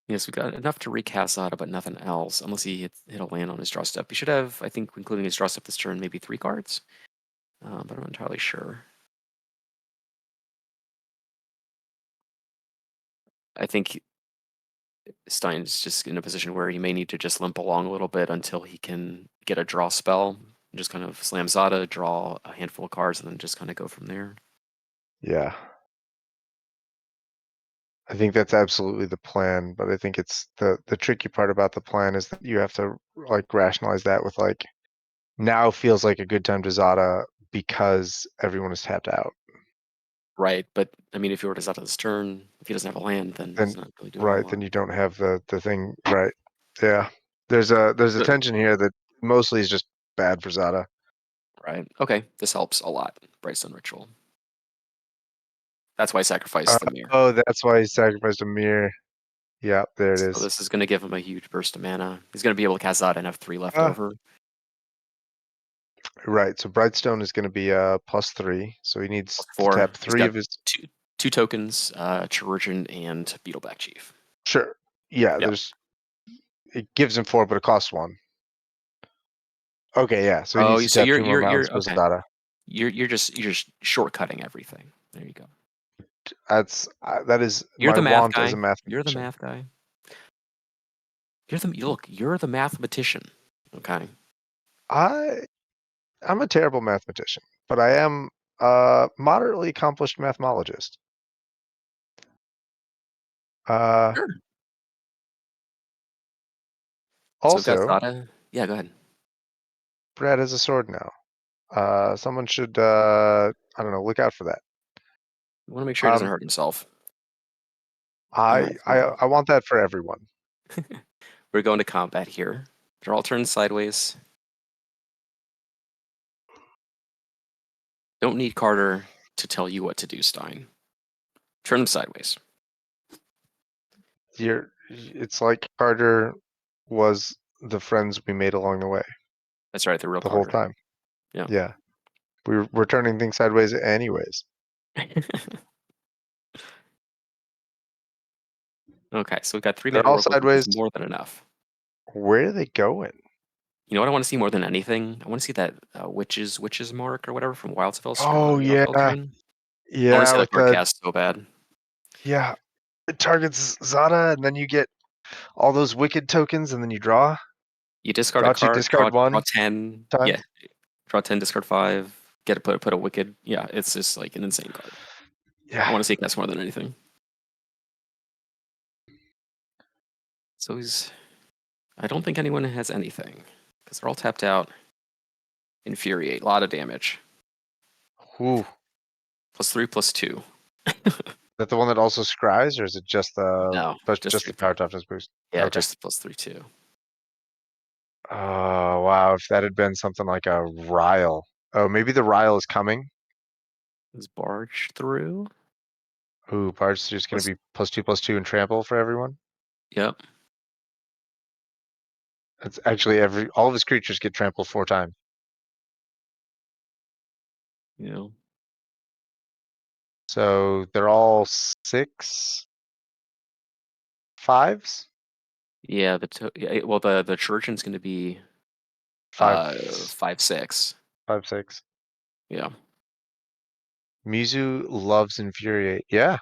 Yes, we got enough to recast Zada, but nothing else, unless he hit a land on his draw step. He should have, I think, including his draw step this turn, maybe 3 cards, but I'm not entirely sure. I think Stein's just in a position where he may need to just limp along a little bit until he can get a draw spell. Just kind of slam Zada, draw a handful of cards, and then just kind of go from there. Yeah. I think that's absolutely the plan, but I think it's the tricky part about the plan is that you have to like rationalize that with like, now feels like a good time to Zada because everyone is tapped out. Right, but I mean, if you were to Zada this turn, if he doesn't have a land, then he's not really doing a lot. Then you don't have the thing. Right. Yeah. There's a Good. tension here that mostly is just bad for Zada. Right. Okay. This helps a lot. Brightstone Ritual. That's why I sacrificed the mirror. Oh, that's why he sacrificed a mirror. Yeah, there it So is. this is going to give him a huge burst of mana. He's going to be able to cast Zada and have 3 left Ah. over. Right, so Brightstone is going to be +3, so he needs to +4. tap He's 3 got of his. two tokens, Chirurgeon and Beetleback Chief. Sure. Yeah, Yep. it gives him 4, but it costs 1. Okay, yeah, so he Oh, needs to so tap 2 more mountains you're for okay. Zada. You're just shortcutting everything. There you go. That is You're my the math want as a guy. You're the mathematician. math guy. You're the mathematician. Okay. I'm a terrible mathematician, but I am a moderately accomplished mathemologist. Sure. So we've got Also, Zada. Yeah, go ahead. Brad has a sword now. Someone should I don't know, look out for that. We want to make sure he doesn't Um, hurt himself. All I right. I I want that for everyone. We're going to combat here. They're all turned sideways. Don't need Carter to tell you what to do, Stein. Turn them sideways. It's like Carter was the friends we made along the way That's right, the real the whole Carter. time. Yeah. Yeah, we're turning things sideways anyways. Okay, so we've got 3 They're mana all Oracles, which is sideways. more than enough. Where are they going? You know what I want to see more than anything? I want to see that witch's mark or whatever from Oh Wildfell yeah, Train. I want to yeah, see that with card the cast so bad. yeah. It targets Zada, and then you get all those wicked tokens, and then you draw. You discard a Draw 2, card, discard draw 1 10. times. Yeah, draw 10, discard 5. Get a put a wicked. Yeah, it's just like an insane card. I Yeah. want to see it cast more than anything. So I don't think anyone has anything because they're all tapped out. Infuriate, a lot of damage. Ooh. +3, +2. Is that the one that also scries, or is it just No, just just 3. the power toughness boost? Yeah, Okay. just +3 too. Oh wow! If that had been something like a Ryle. Oh, maybe the Ryle is coming. Is barge through? Ooh, Bard's just going to be +2/+2 and trample for everyone. Yep. It's actually all of his creatures get trampled 4 times. You know. So they're all 6 5s. Yeah, well the Chirurgeon's going to be 5 5/6. 5 6. Yeah. Mizu loves infuriate. Yeah.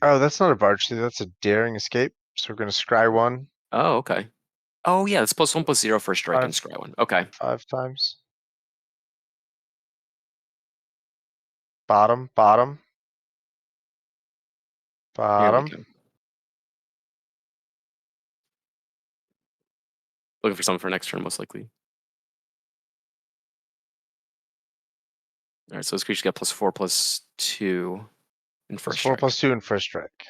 Oh, that's not a barge. That's a daring escape. So we're gonna scry 1 Oh, okay. Oh yeah, it's +1 +0 for strike and 5 scry one. Okay. 5 times. Bottom, bottom, Here we bottom. go. Looking for something for next turn, most likely. All right, so this creature's got +4 +2 in first strike. +4/+2 and first strike.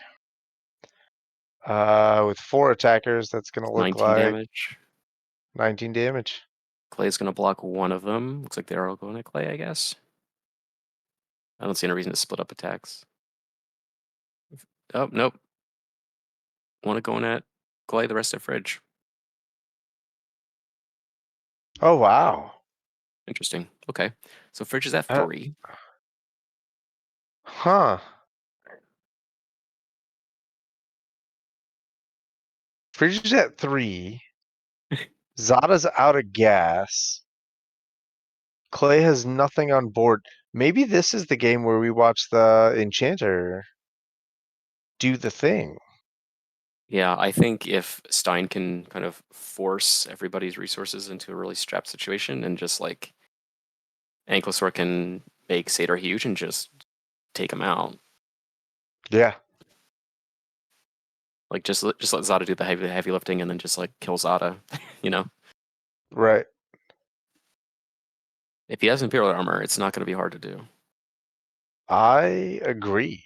With 4 attackers, that's gonna look 19 like damage. 19 damage. Clay's going to block one of them. Looks like they're all going to Clay, I guess. I don't see any reason to split up attacks. Oh, nope. One going at Clay, the rest at Fridge. Oh wow. Interesting. Okay. So Fridge is at Uh, 3. huh. Fridge is at 3. Zada's out of gas. Clay has nothing on board. Maybe this is the game where we watch the Enchanter do the thing. Yeah, I think if Stein can kind of force everybody's resources into a really strapped situation and just like Anklesaur can make Satyr huge and just take him out. Yeah. Like just let Zada do the heavy lifting and then just like kill Zada, you know? Right. If he has Imperial Armor, it's not going to be hard to do. I agree.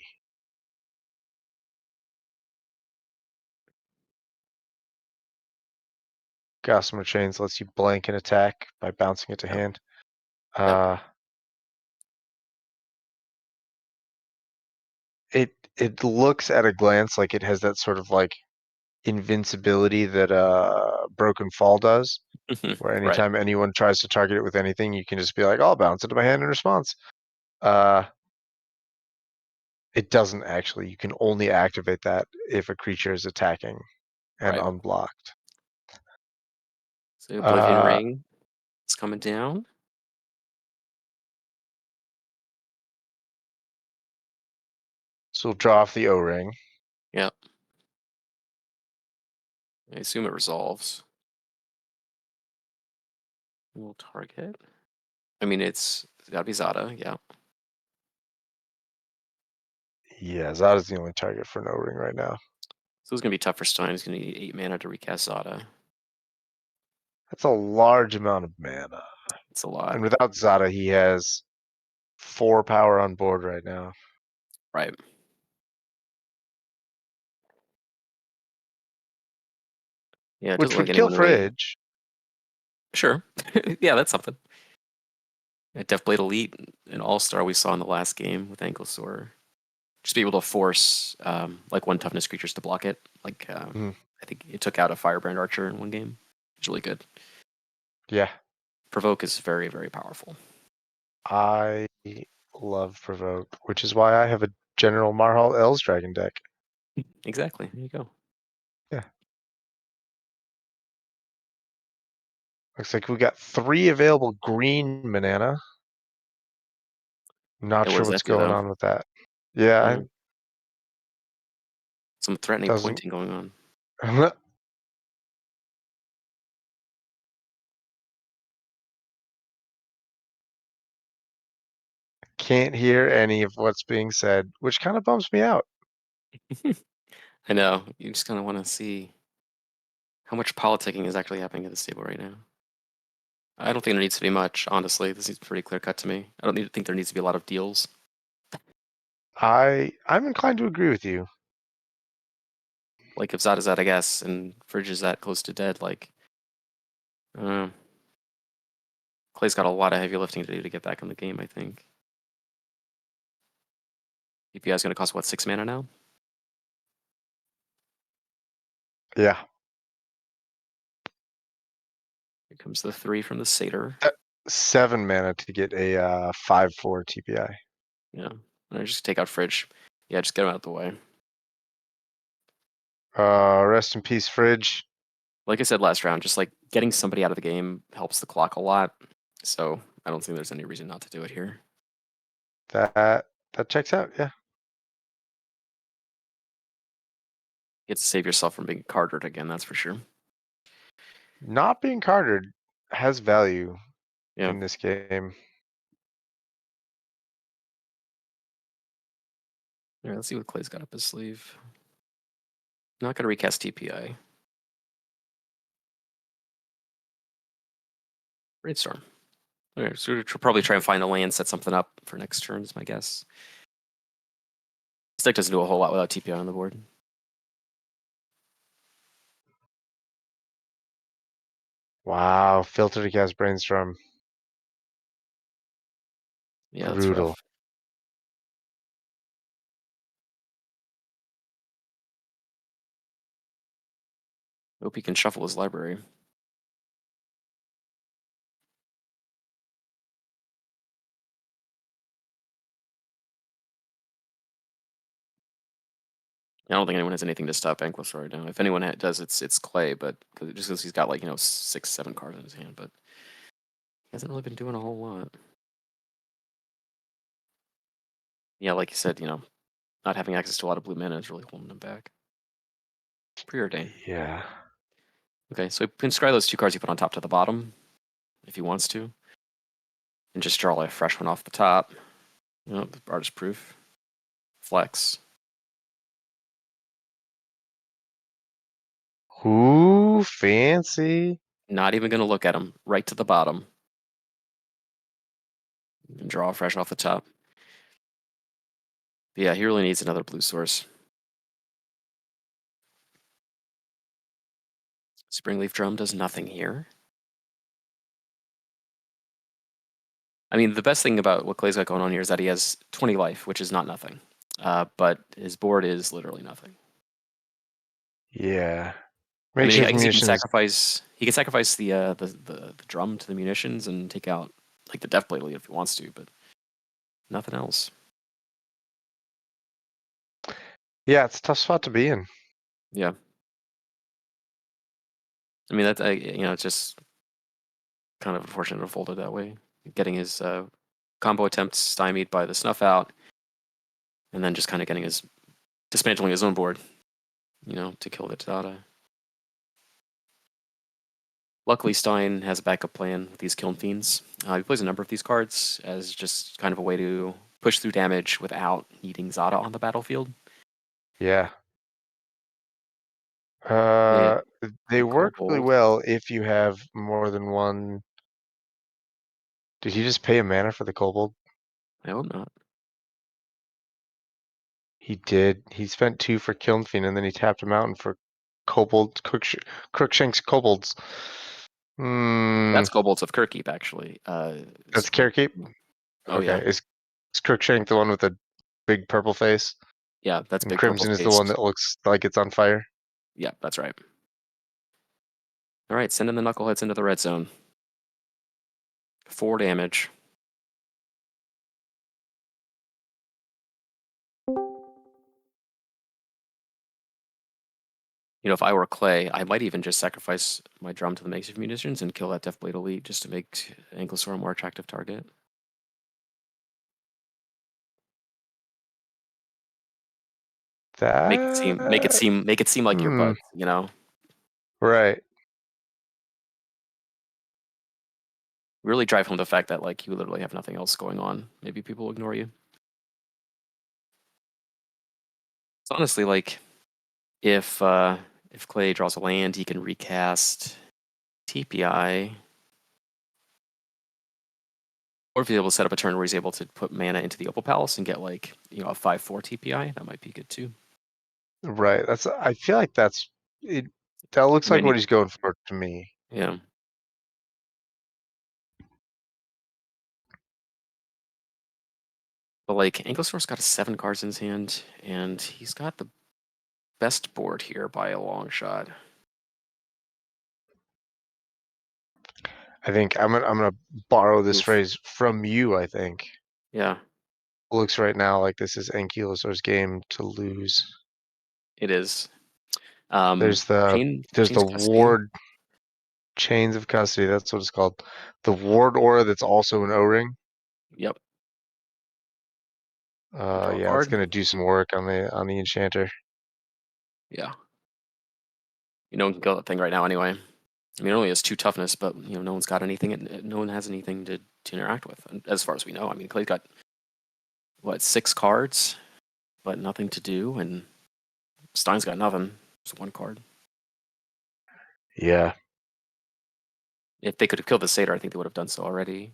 Gossamer Chains lets you blank an attack by bouncing it to Yep. hand. Yep. It looks at a glance like it has that sort of like invincibility that Broken Fall does, where Right. anytime anyone tries to target it with anything, you can just be like, "I'll bounce it to my hand in response." Uh, it doesn't actually. You can only activate that if a creature is attacking and Right. unblocked. So Oblivion Uh, Ring is coming down. so we'll draw off the O-ring. Yep. I assume it resolves. We'll target. I mean, it's gotta be Zada. Yeah. Yeah, Zada's the only target for an O-ring right now. So it's gonna be tough for Stein. He's gonna need 8 mana to recast Zada. That's a large amount of mana. It's a lot. And without Zada, he has 4 power on board right now. Right. Yeah, it Which doesn't look would like kill anyone really. Fridge. Sure. Yeah, that's something. At Deathblade Elite and All Star we saw in the last game with Ankle Sore. Just be able to force like 1 toughness creatures to block it. Like Mhm. I think it took out a Firebrand Archer in 1 game. It's really good. Yeah. Provoke is very, very powerful. I love Provoke, which is why I have a General Marhal Elves Dragon deck. Exactly. There you go. Yeah. Looks like we got 3 available green mana. Not Yeah, what sure does what's that do going though? on with that. Yeah, Uh, some threatening doesn't. pointing going on. Can't hear any of what's being said, which kind of bums me out. I know. You just kind of want to see how much politicking is actually happening at this table right now. I don't think there needs to be much, honestly. This seems pretty clear cut to me. I don't think there needs to be a lot of deals. I'm inclined to agree with you. Like if Zada's at a guess and Fridge is that close to dead, like I don't know. Clay's got a lot of heavy lifting to do to get back in the game, I think. EPI is gonna cost what, 6 mana now? Yeah. Here comes the 3 from the Satyr. 7 mana to get a 5/4 TPI. Yeah. And I just take out Fridge. Yeah, just get him out of the way. Rest in peace, Fridge. Like I said last round, just like getting somebody out of the game helps the clock a lot. So I don't think there's any reason not to do it here. That checks out. Yeah. You get to save yourself from being carded again, that's for sure. Not being carded has value Yeah. in this game. All right, let's see what Clay's got up his sleeve. Not gonna recast TPI. Brainstorm. All right, so we'll probably try and find a land, set something up for next turn, is my guess. This deck doesn't do a whole lot without TPI on the board. Wow, filter to cast Brainstorm. Yeah, that's Brutal. rough. Hope he can shuffle his library. I don't think anyone has anything to stop Ankylosaur right now. If anyone does, it's Clay, but just because he's got like 6, 7 cards in his hand, but he hasn't really been doing a whole lot. Yeah, like you said, not having access to a lot of blue mana is really holding him back. Preordain. Yeah. Okay, so he can scry those 2 cards you put on top to the bottom, if he wants to, and just draw a fresh one off the top. The artist proof. Flex. Ooh, fancy. Not even going to look at him. Right to the bottom. And draw fresh off the top. But yeah, he really needs another blue source. Springleaf Drum does nothing here. I mean, the best thing about what Clay's got going on here is that he has 20 life, which is not nothing. But his board is literally nothing. Yeah. I mean, I Makeshift guess he can munitions. sacrifice. He can sacrifice the drum to the munitions and take out like the Deathblade Elite if he wants to, but nothing else. Yeah, it's a tough spot to be in. Yeah. I mean, that's it's just kind of unfortunate to fold it that way. Getting his combo attempts stymied by the snuff out, and then just kind of getting his dismantling his own board, to kill the Tada. Luckily, Stein has a backup plan with these Kiln Fiends. He plays a number of these cards as just kind of a way to push through damage without needing Zada on the battlefield. Yeah. Yeah, They the work really Kobold. well if you have more than one. Did he just pay a mana for the kobold? I hope not. He did. He spent 2 for Kiln Fiend and then he tapped a mountain for kobold Crookshank's kobolds. That's Kobolds of Kirkkeep, actually. That's So, Carekeep? oh Okay. yeah, Is Crookshank the one with the big purple face? yeah, that's And big purple Crimson is the face. one that looks like it's on fire? Yeah, that's right. All right, sending the Knuckleheads into the red zone. 4 damage. If I were Clay, I might even just sacrifice my drum to the makeshift munitions and kill that Deathblade Elite just to make Ankylosaur a more attractive target. Make it seem, make it That seem, make it seem like your butt. Right. Really drive home the fact that like you literally have nothing else going on. Maybe people will ignore you. It's honestly like if Clay draws a land, he can recast TPI. Or if he's able to set up a turn where he's able to put mana into the Opal Palace and get like, a 5/4 TPI, that might be good too. Right. I feel like that's it. That looks You might like what need, he's going for to me. yeah. But like Ankylosaur's got 7 cards in his hand, and he's got the best board here by a long shot. I think I'm gonna borrow this Oof. phrase from you, I think. Yeah, Looks right now like this is Ankylosaur's game to lose. it is. There's the there's Chains the of Custody. ward chains of custody, that's what it's called. The ward aura that's also an O-ring. Yep. Draw a Yeah, it's card. gonna do some work on the enchanter. Yeah. No one can kill that thing right now anyway. I mean, it only has 2 toughness, but no one's got anything. No one has anything to interact with, and as far as we know. I mean, Clay's got what 6 cards, but nothing to do, and Stein's got nothing. Just 1 card. Yeah. If they could have killed the satyr, I think they would have done so already.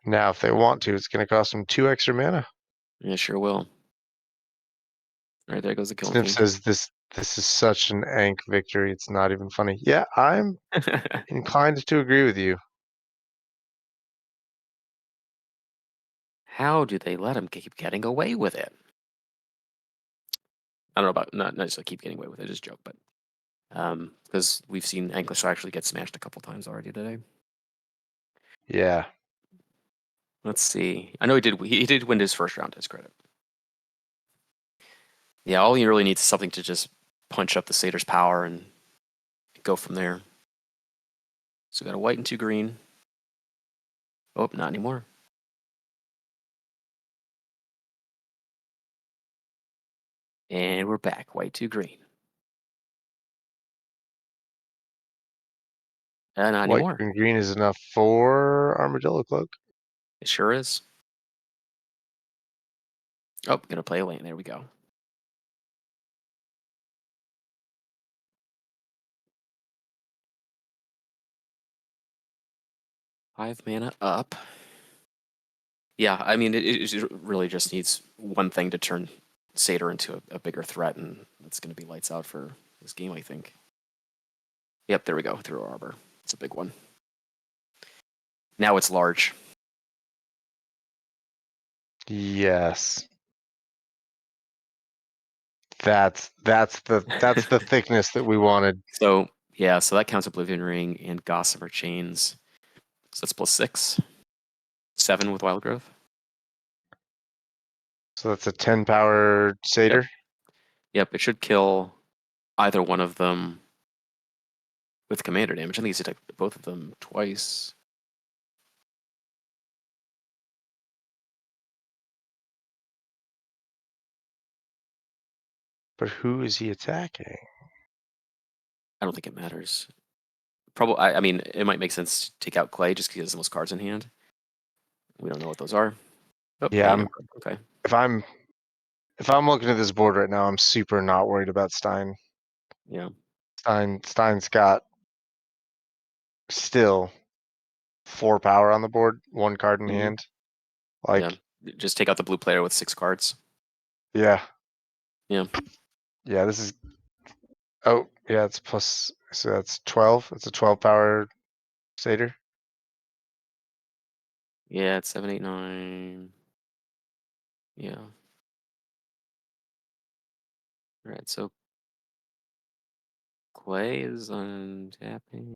Now, if they want to, it's gonna cost them 2 extra mana. Yeah, sure will. All right, there goes the Killing Sniff Fiend. says this is such an Ank victory. It's not even funny. Yeah, I'm inclined to agree with you. How do they let him keep getting away with it? I don't know about not necessarily keep getting away with it. Just joke, but because we've seen Ankylosaur actually get smashed a couple times already today. Yeah. Let's see. I know he did win his first round to his credit. Yeah, all he really needs is something to just punch up the satyr's power and go from there. So we got a white and 2 green. Oh, not anymore. And we're back. White 2 green. Not White, anymore. green, green is enough for Armadillo Cloak. It sure is. Oh, gonna play a land. There we go. Five mana up. Yeah, I mean, it really just needs one thing to turn Satyr into a bigger threat, and it's going to be lights out for this game, I think. Yep, there we go. Through Arbor. It's a big one. Now it's large. Yes. That's the thickness that we wanted. So yeah, so that counts Oblivion Ring and Gossamer Chains. So that's +6. 7 with Wild Growth. So that's a 10 power satyr. Yep, it should kill either one of them with commander damage. I think he's attacked both of them twice. But who is he attacking? I don't think it matters. Probably. I mean, it might make sense to take out Clay just because he has the most cards in hand. We don't know what those are. Oh, Yeah, okay. if I'm looking at this board right now, I'm super not worried about Stein. Yeah. Stein's got still 4 power on the board, 1 card in Mhm. hand. Like, Yeah. Just take out the blue player with 6 cards. yeah. Yeah. Yeah, this is. Oh, yeah, it's plus. So that's 12. It's a 12 power satyr. Yeah, it's 7, 8, 9. Yeah. All right, so Clay is untapping.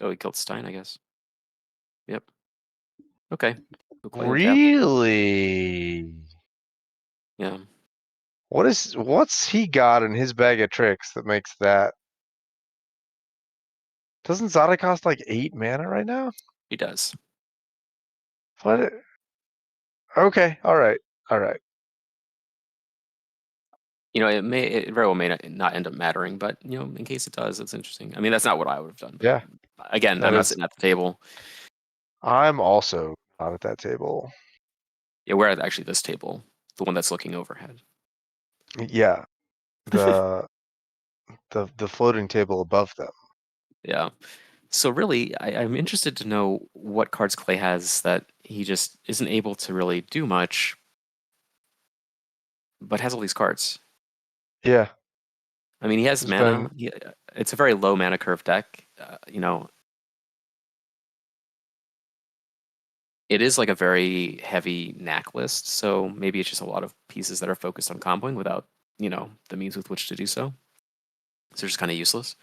Oh, he killed Stein, I guess. Yep. Okay. So Clay untapped. Really? Yeah. What's he got in his bag of tricks that makes that? Doesn't Zada cost like 8 mana right now? He does. What? Okay, all right. It very well may not end up mattering, but in case it does, it's interesting. I mean, that's not what I would have done, but Yeah, again, that I'm not is. sitting at the table. I'm also not at that table. Yeah, we're at actually this table, the one that's looking overhead. Yeah, the the floating table above them. Yeah. So really, I'm interested to know what cards Clay has that he just isn't able to really do much, but has all these cards. Yeah, I mean, he has there's been. mana. It's a very low mana curve deck. It is like a very heavy knack list, so maybe it's just a lot of pieces that are focused on comboing without, the means with which to do so. So they're just kind of useless.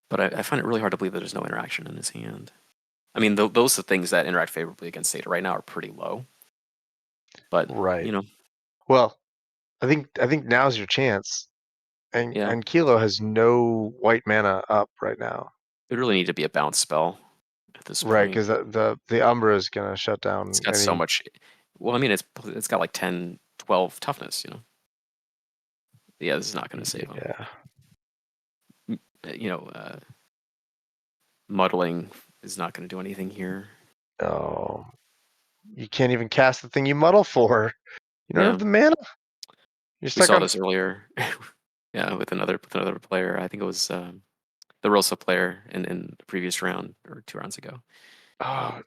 But I find it really hard to believe that there's no interaction in his hand. I mean, those are things that interact favorably against Theta right now are pretty low. But Right. Well, I think now's your chance. Yeah, And Kilo has no white mana up right now. it would really need to be a bounce spell at this Right, point. because the Umbra is gonna shut It's down got so any. much. Well, I mean, it's got like 10, 12 toughness. Yeah, this is not going to save him. Yeah. Muddling is not going to do anything here. Oh, you can't even cast the thing you muddle for. You don't Yeah, have the mana. You're we stuck saw on. this earlier. Yeah, with another player. I think it was the Rosa player in the previous round or 2 rounds ago. Oh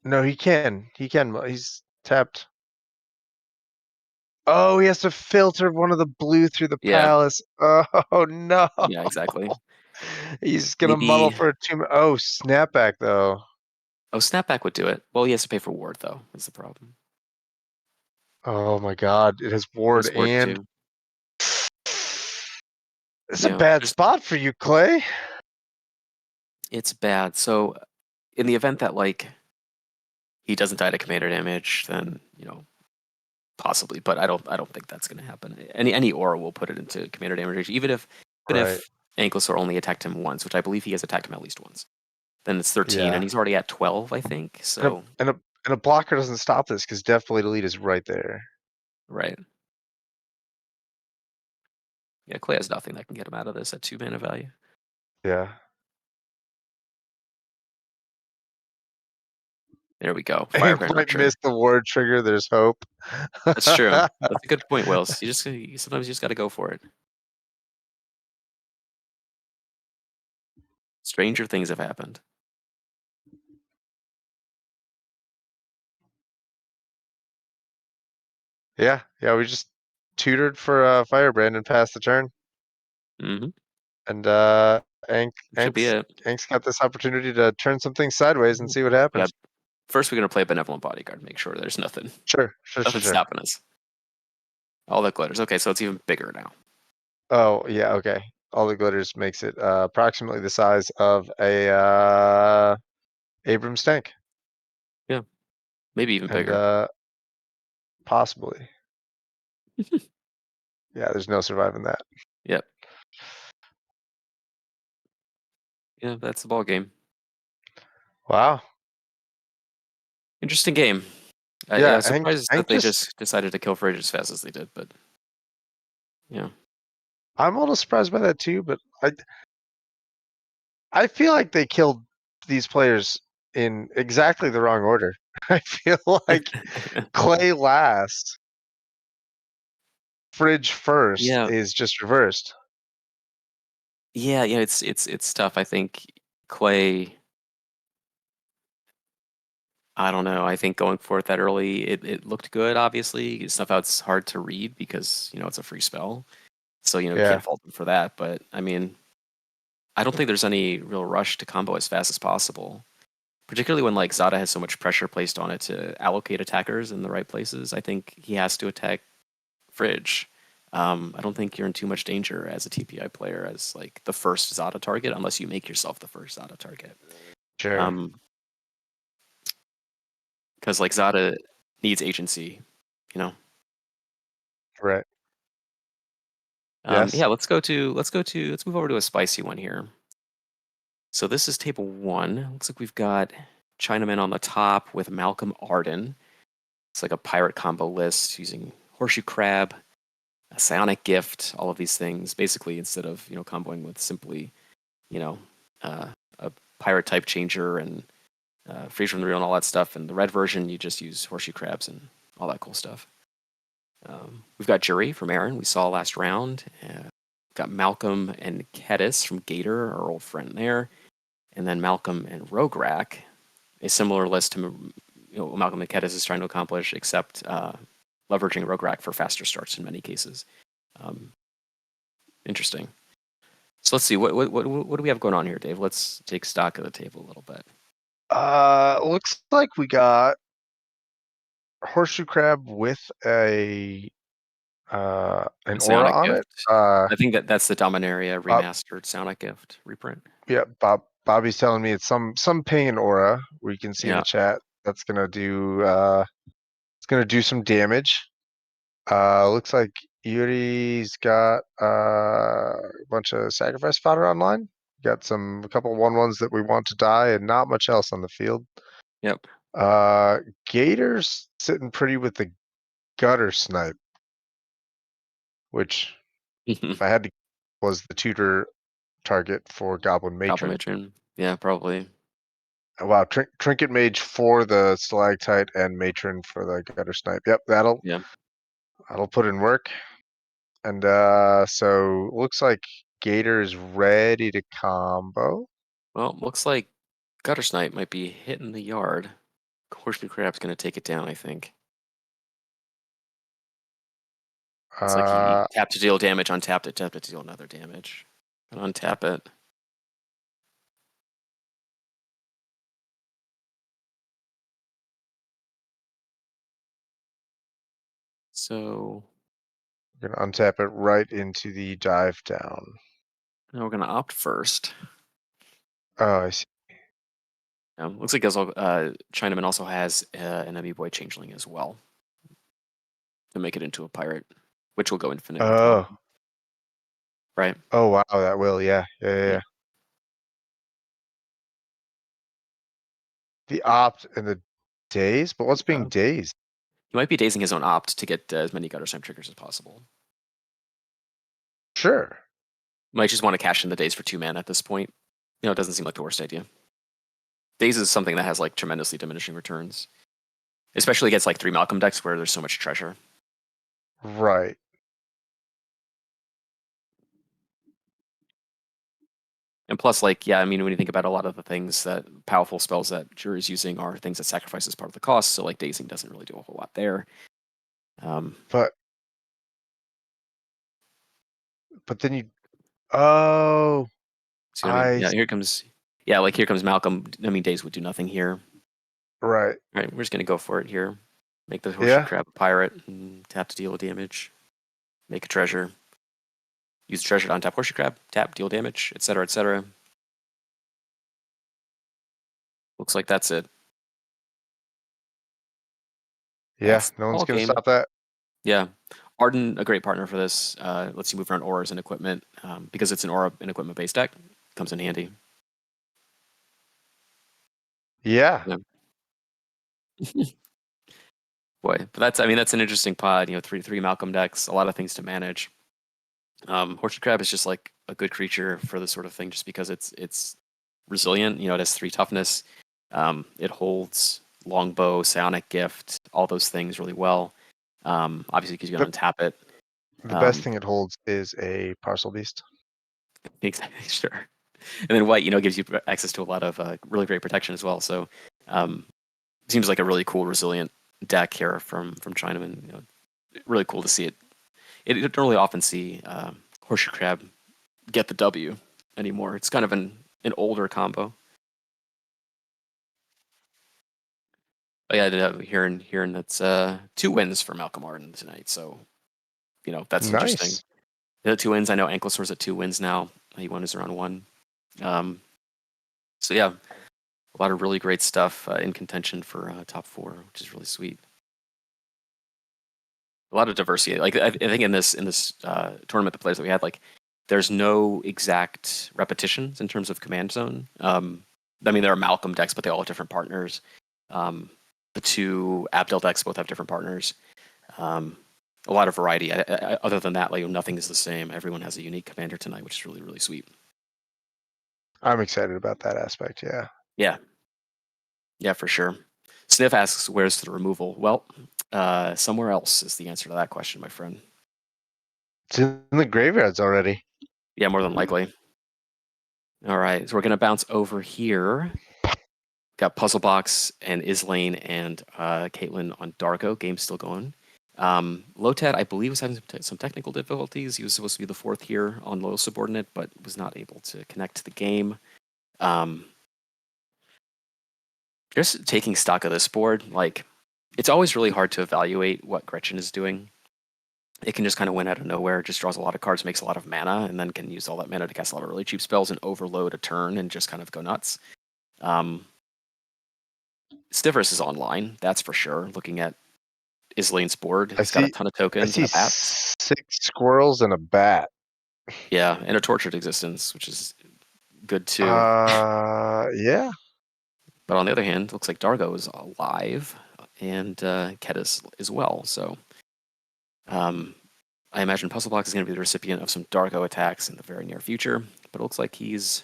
no, he can. He's tapped. Oh, he has to filter one of the blue through the Yeah, palace. Oh no. yeah, exactly. He's gonna muddle Maybe. for a 2. Oh, snapback though. Oh, snapback would do it. Well, he has to pay for ward though. Is the problem? Oh my god, it has ward There's ward and. too. It's a Yeah, bad spot for you, Clay. it's bad. So, in the event that he doesn't die to commander damage, then possibly. But I don't think that's going to happen. Any aura will put it into commander damage, even if Right. Ankylosaur only attacked him once, which I believe he has attacked him at least once. Then it's 13, and Yeah. he's already at 12, I think. And a, So and a and a blocker doesn't stop this because Death Blade Elite is right there. right. Yeah, Clay has nothing that can get him out of this at 2 mana value. Yeah. There we go. He Firebrand might Archer. miss the ward trigger. There's hope. That's true. That's a good point, Wills. Sometimes you just got to go for it. Stranger things have happened. Yeah. We just tutored for Firebrand and passed the turn. Mm-hmm. And Should be it. Ank's got this opportunity to turn some things sideways and see what Yeah. happens. First, we're gonna play a Benevolent Bodyguard. Make sure there's nothing Sure. stopping us. All that glitters. Okay, so it's even bigger now. Oh yeah, okay. All the glitters makes it approximately the size of a Abrams tank. Yeah, maybe even And bigger. possibly. Yeah, there's no surviving that. Yep. Yeah, that's the ball game. Wow. Interesting game. Yeah, I surprised that Hank they just just decided to kill Fridge as fast as they did, but yeah. I'm a little surprised by that too, but I feel like they killed these players in exactly the wrong order. I feel like Clay last, Fridge first Yeah, is just reversed. yeah. It's tough. I think Clay. I don't know. I think going for it that early, it looked good. Obviously, stuff out's hard to read because it's a free spell, so you Yeah, can't fault him for that. But I mean, I don't think there's any real rush to combo as fast as possible, particularly when like Zada has so much pressure placed on it to allocate attackers in the right places. I think he has to attack Fridge. I don't think you're in too much danger as a TPI player as like the first Zada target, unless you make yourself the first Zada target. sure. Because like Zada needs agency, you know. Right. Yes. Yeah, let's move over to a spicy one here. So this is table 1. Looks like we've got Chinaman on the top with Malcolm Arden. It's like a pirate combo list using Horseshoe Crab, a Psionic Gift, all of these things. Basically, instead of comboing with simply you know a pirate type changer and freeze from the real and all that stuff. And the red version, you just use Horseshoe Crabs and all that cool stuff. We've got Jury from Aaron, we saw last round. Got Malcolm and Kedis from Gator, our old friend there. And then Malcolm and Rograk, a similar list to what Malcolm and Kedis is trying to accomplish, except leveraging Rograk for faster starts in many cases. Interesting. So let's see, what do we have going on here, Dave? Let's take stock of the table a little bit. Looks like we got Horseshoe Crab with an A aura Psionic on Gift. it. I think that's the Dominaria Bob, remastered Psionic Gift reprint. yeah, Bobby's telling me it's some ping and aura we can see in Yeah. the chat. That's gonna do some damage. Looks like Yuri's got a bunch of sacrifice fodder online. Got a couple 1/1s that we want to die and not much else on the field. Yep. Gator's sitting pretty with the gutter snipe, which if I had to was the tutor target for Goblin Goblin Matron. Matron. Yeah, probably. Wow, Trinket Mage for the Stalactite and Matron for the gutter snipe. Yep, that'll put in work. And so looks like Gator is ready to combo. Well, looks like Gutter Snipe might be hitting the yard. Horseshoe Crab's going to take it down, I think. It's like he Uh, tapped to deal damage, untapped it, tapped it to deal another damage. And untap it. So we're gonna untap it right into the dive down. now we're going to opt first. Oh, I see. Looks like Chinaman also has an Emmy Boy Changeling as well to make it into a pirate, which will go infinite with Oh, Malcolm. Right? oh wow, that will, yeah. Yeah. The opt and the daze, but what's being dazed? He might be dazing his own opt to get as many Gutter Snipe triggers as possible. Sure. Might just want to cash in the daze for 2 mana at this point. It doesn't seem like the worst idea. Daze is something that has like tremendously diminishing returns, especially against like 3 Malcolm decks where there's so much treasure. Right. And plus, like, yeah, I mean, when you think about a lot of the things that powerful spells that Jury's using are things that sacrifice as part of the cost, so like dazing doesn't really do a whole lot there. But But then you. Oh, See what I mean? I Yeah, here comes. Yeah, like here comes Malcolm. I mean, Days would do nothing here. right. All right, we're just gonna go for it here. Make the horseshoe Yeah. crab a pirate and tap to deal damage. Make a treasure. Use the treasure to untap horseshoe crab. Tap, deal damage, etc., etc. Looks like that's it. Yeah. That's the No one's ball gonna game. stop that. Yeah. Arden, a great partner for this. Lets you move around auras and equipment because it's an aura and equipment based deck. Comes in handy. Yeah. Yeah. Boy, but that's an interesting pod. Three Malcolm decks, a lot of things to manage. Horseshoe crab is just like a good creature for this sort of thing, just because it's resilient. It has 3 toughness. It holds longbow, psionic gift, all those things really well. Obviously, because you The can untap it. the best Um, thing it holds is a parcel beast. exactly, sure. And then white, gives you access to a lot of really great protection as well. So, um, seems like a really cool, resilient deck here from Chinaman. Really cool to see it. You don't really often see Horseshoe Crab get the W anymore. It's kind of an older combo. But yeah, I did have hearing that's 2 wins for Malcolm Arden tonight. So that's interesting. Nice. The 2 wins. I know Anklesaur's at 2 wins now. He won his round one. Um, so yeah, a lot of really great stuff in contention for top 4, which is really sweet. A lot of diversity. Like I think in this tournament, the players that we had, like, there's no exact repetitions in terms of command zone. I mean, there are Malcolm decks, but they all have different partners. The 2 Abdel decks both have different partners. Um, a lot of variety. Other than that, like, nothing is the same. Everyone has a unique commander tonight, which is really, really sweet. I'm excited about that aspect. Yeah. Yeah, yeah, for sure. Sniff asks, "Where's the removal?" Well, somewhere else is the answer to that question, my friend. It's in the graveyards already. Yeah, more than likely. All right, so we're gonna bounce over here. Got Puzzle Box and Islane and Caitlin on Darko. Game's still going. Lotad, I believe, was having some technical difficulties. He was supposed to be the 4th here on low subordinate, but was not able to connect to the game. Um, just taking stock of this board, like, it's always really hard to evaluate what Gretchen is doing. It can just kind of win out of nowhere, just draws a lot of cards, makes a lot of mana, and then can use all that mana to cast a lot of really cheap spells and overload a turn and just kind of go nuts. Stivers is online, that's for sure. Looking at Islane's board, I he's got a see. ton of I tokens and see a bat. 6 squirrels and a bat. Yeah, and a tortured existence, which is good too. Yeah. But on the other hand, it looks like Dargo is alive, and Kedis as well. So I imagine Puzzle Box is going to be the recipient of some Dargo attacks in the very near future. But it looks like he's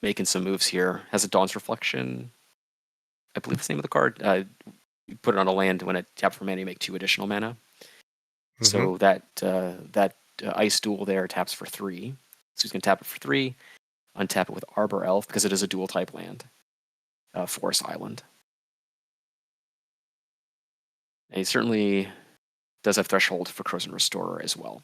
making some moves here. Has a Dawn's Reflection. I believe the name of the card. You put it on a land when it taps for mana, you make 2 additional mana. So that Ice Duel there taps for 3. So he's going to tap it for 3, untap it with Arbor Elf because it is a dual type land, Forest Island. And he certainly does have Threshold for Corrosion Restorer as well.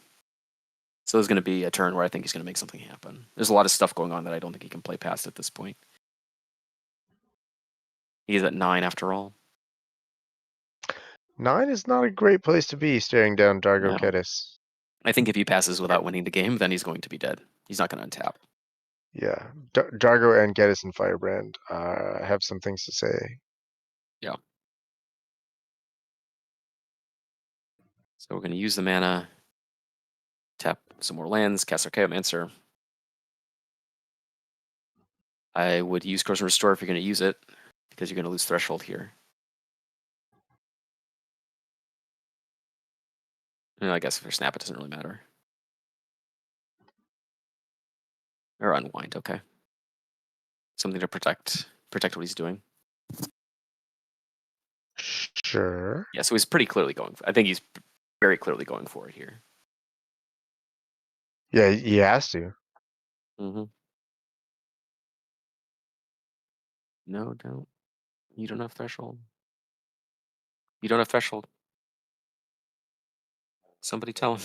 So there's going to be a turn where I think he's going to make something happen. There's a lot of stuff going on that I don't think he can play past at this point. He's at 9 after all. 9 is not a great place to be staring down Dargo No. Kedis. I think if he passes without winning the game, then he's going to be dead. He's not going to untap. Yeah. Dargo and Geddes and Firebrand have some things to say. Yeah. So we're going to use the mana, tap some more lands, cast Archaeomancer. I would use Corrosion Restore if you're going to use it, because you're going to lose Threshold here. And I guess if you snap, it doesn't really matter. Or Unwind, okay. Something to protect what he's doing. Sure. Yeah, so he's pretty clearly going I think he's very clearly going for it here. Yeah, he has to. Mm-hmm. No, don't. You don't have Threshold. You don't have Threshold. Somebody tell him.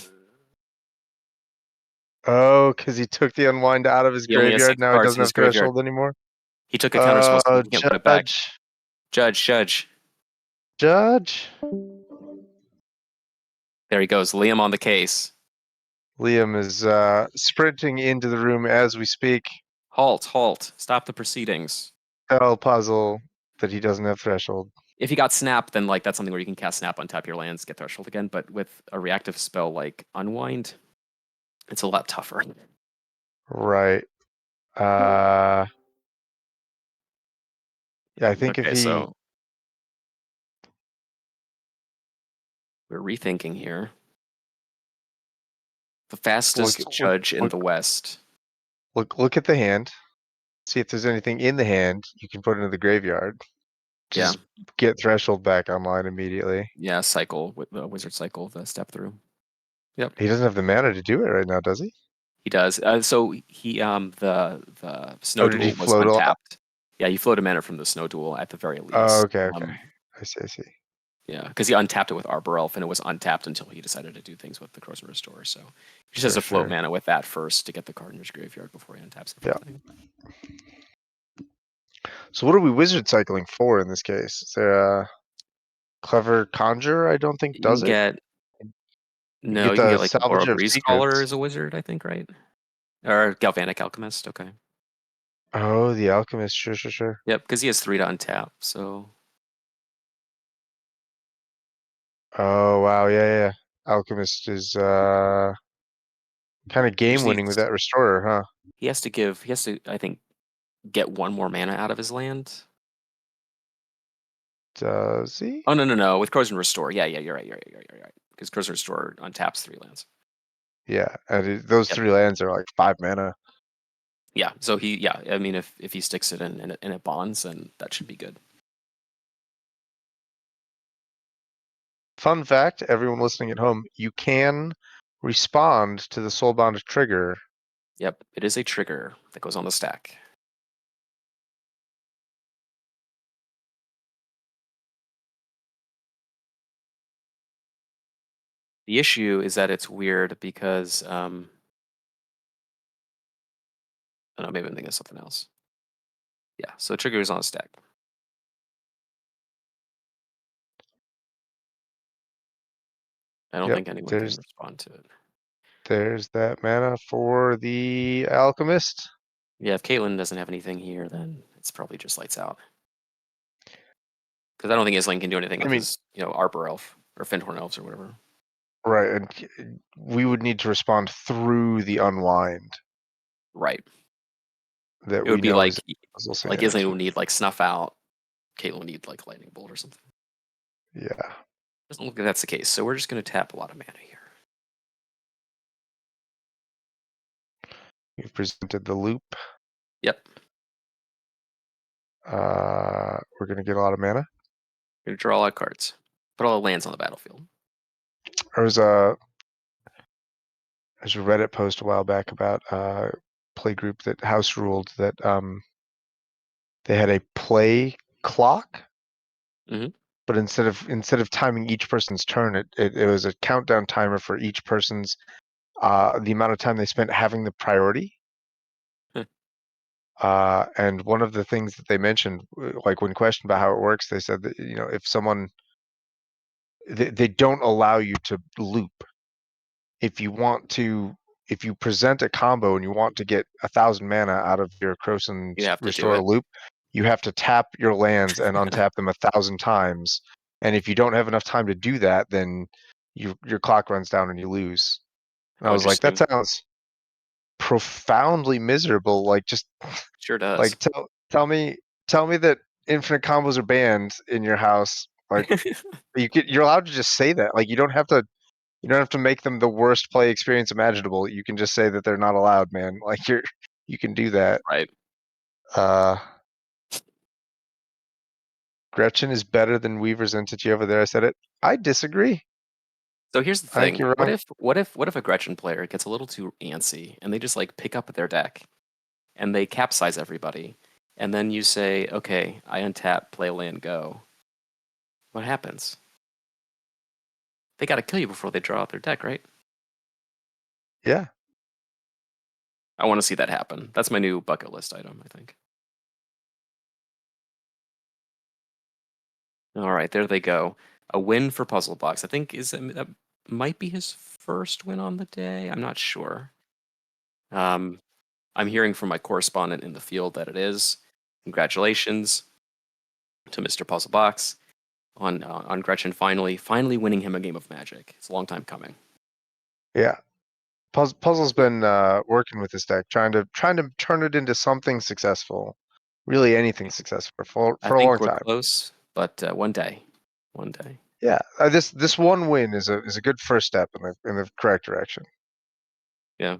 Oh, because he took the unwind out of his He only has graveyard. 6 Now he cards doesn't in his have graveyard. threshold anymore. He took a counter spell, so Oh, he can't put it back. Judge. Judge. There he goes. Liam on the case. Liam is sprinting into the room as we speak. Halt. Stop the proceedings. Tell Puzzle that he doesn't have threshold. If you got Snap, then like that's something where you can cast Snap, untap your lands, get Threshold again. But with a reactive spell like Unwind, it's a lot tougher. Right. Yeah, I think if Okay, he so we're rethinking here. The fastest judge in the West. look at the hand. See if there's anything in the hand you can put into the graveyard. Just get threshold back online immediately. Yeah, cycle with the wizard cycle, the step through. Yep. He doesn't have the mana to do it right now, does he? He does. So he the Snow Oh, did he Duel was float a lot? untapped. Yeah, you float a mana from the Snow Duel at the very least. Oh, okay. I see. Yeah, because he untapped it with Arbor Elf, and it was untapped until he decided to do things with the Corrosion Restore. So he just has to float mana with that first to get the card in his graveyard before he untaps everything. So what are we wizard cycling for in this case? Is there a clever conjure? I don't think You does can it. get You no, get you can the get like Aura salvager of Breeze Caller secrets. as a wizard, I think, right? Or Galvanic Alchemist. Okay. Oh, the alchemist. Sure. Yep, because he has 3 to untap. So Oh wow, yeah. Alchemist is kind of he game just winning with needs that restorer, huh? he has to I think get 1 more mana out of his land. Does he? Oh no. With Corrosion Restore. Yeah, you're right. Because Corrosion Restore untaps 3 lands. Yeah, and those 3 lands are like 5 mana. Yeah, so I mean, if he sticks it in and it bonds, then that should be good. Fun fact, everyone listening at home, you can respond to the soulbound trigger. Yep, it is a trigger that goes on the stack. The issue is that it's weird because I don't know, maybe I'm thinking of something else. Yeah, so trigger is on a stack. I don't think anyone can respond to it. There's that mana for the alchemist. Yeah, if Caitlyn doesn't have anything here, then it's probably just lights out. Because I don't think Isling can do anything with his, Arbor Elf or Findhorn Elves or whatever. Right, and we would need to respond through the unwind. Right. That It would be like Isling would need like Snuff Out. Caitlyn would need like Lightning Bolt or something. Yeah. Doesn't look like that's the case. So we're just going to tap a lot of mana here. You've presented the loop. Yep. We're going to get a lot of mana. We're going to draw a lot of cards. Put all the lands on the battlefield. There's a Reddit post a while back about a play group that house ruled that they had a play clock. Mm-hmm. But instead of timing each person's turn, it was a countdown timer for each person's the amount of time they spent having the priority. And one of the things that they mentioned, like when questioned about how it works, they said that if someone they don't allow you to loop. If you present a combo and you want to get 1,000 mana out of your Croson You have to do Restore it. loop, you have to tap your lands and untap them 1,000 times. And if you don't have enough time to do that, then your clock runs down and you lose. And I was like, that sounds profoundly miserable. Like, just sure does. Like, tell me that infinite combos are banned in your house. Like, you're allowed to just say that. Like, you don't have to make them the worst play experience imaginable. You can just say that they're not allowed, man. Like, you can do that. Right. Gretchen is better than Weaver's entity over there. I said it. I disagree. So here's the I think thing. you're wrong. What if a Gretchen player gets a little too antsy and they just like pick up their deck and they capsize everybody, and then you say, okay, I untap, play land, go. What happens? They got to kill you before they draw out their deck, right? Yeah. I want to see that happen. That's my new bucket list item, I think. All right, there they go. A win for Puzzle Box. I think that might be his first win on the day. I'm not sure. I'm hearing from my correspondent in the field that it is. Congratulations to Mr. Puzzle Box on Gretchen finally winning him a game of Magic. It's a long time coming. Yeah. Puzzle's been working with this deck, trying to turn it into something successful. Really anything successful for I a long think we're time. close, but one day. Yeah. This one win is a good first step in the correct direction. Yeah.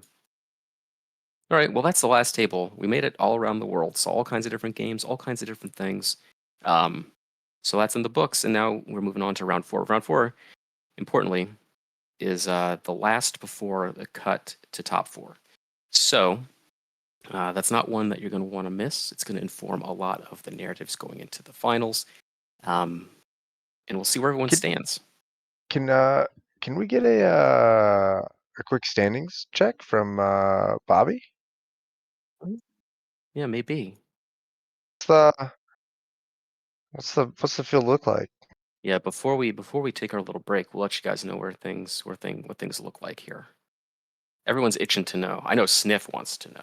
All right, well, that's the last table. We made it all around the world, so all kinds of different games, all kinds of different things. So that's in the books, and now we're moving on to round 4. Round 4, importantly, is the last before the cut to top 4. So that's not one that you're going to want to miss. It's going to inform a lot of the narratives going into the finals, and we'll see where everyone stands. Can we get a quick standings check from Bobby? Yeah, maybe. What's the field look like? Yeah, before we take our little break, we'll let you guys know what things look like here. Everyone's itching to know. I know Sniff wants to know.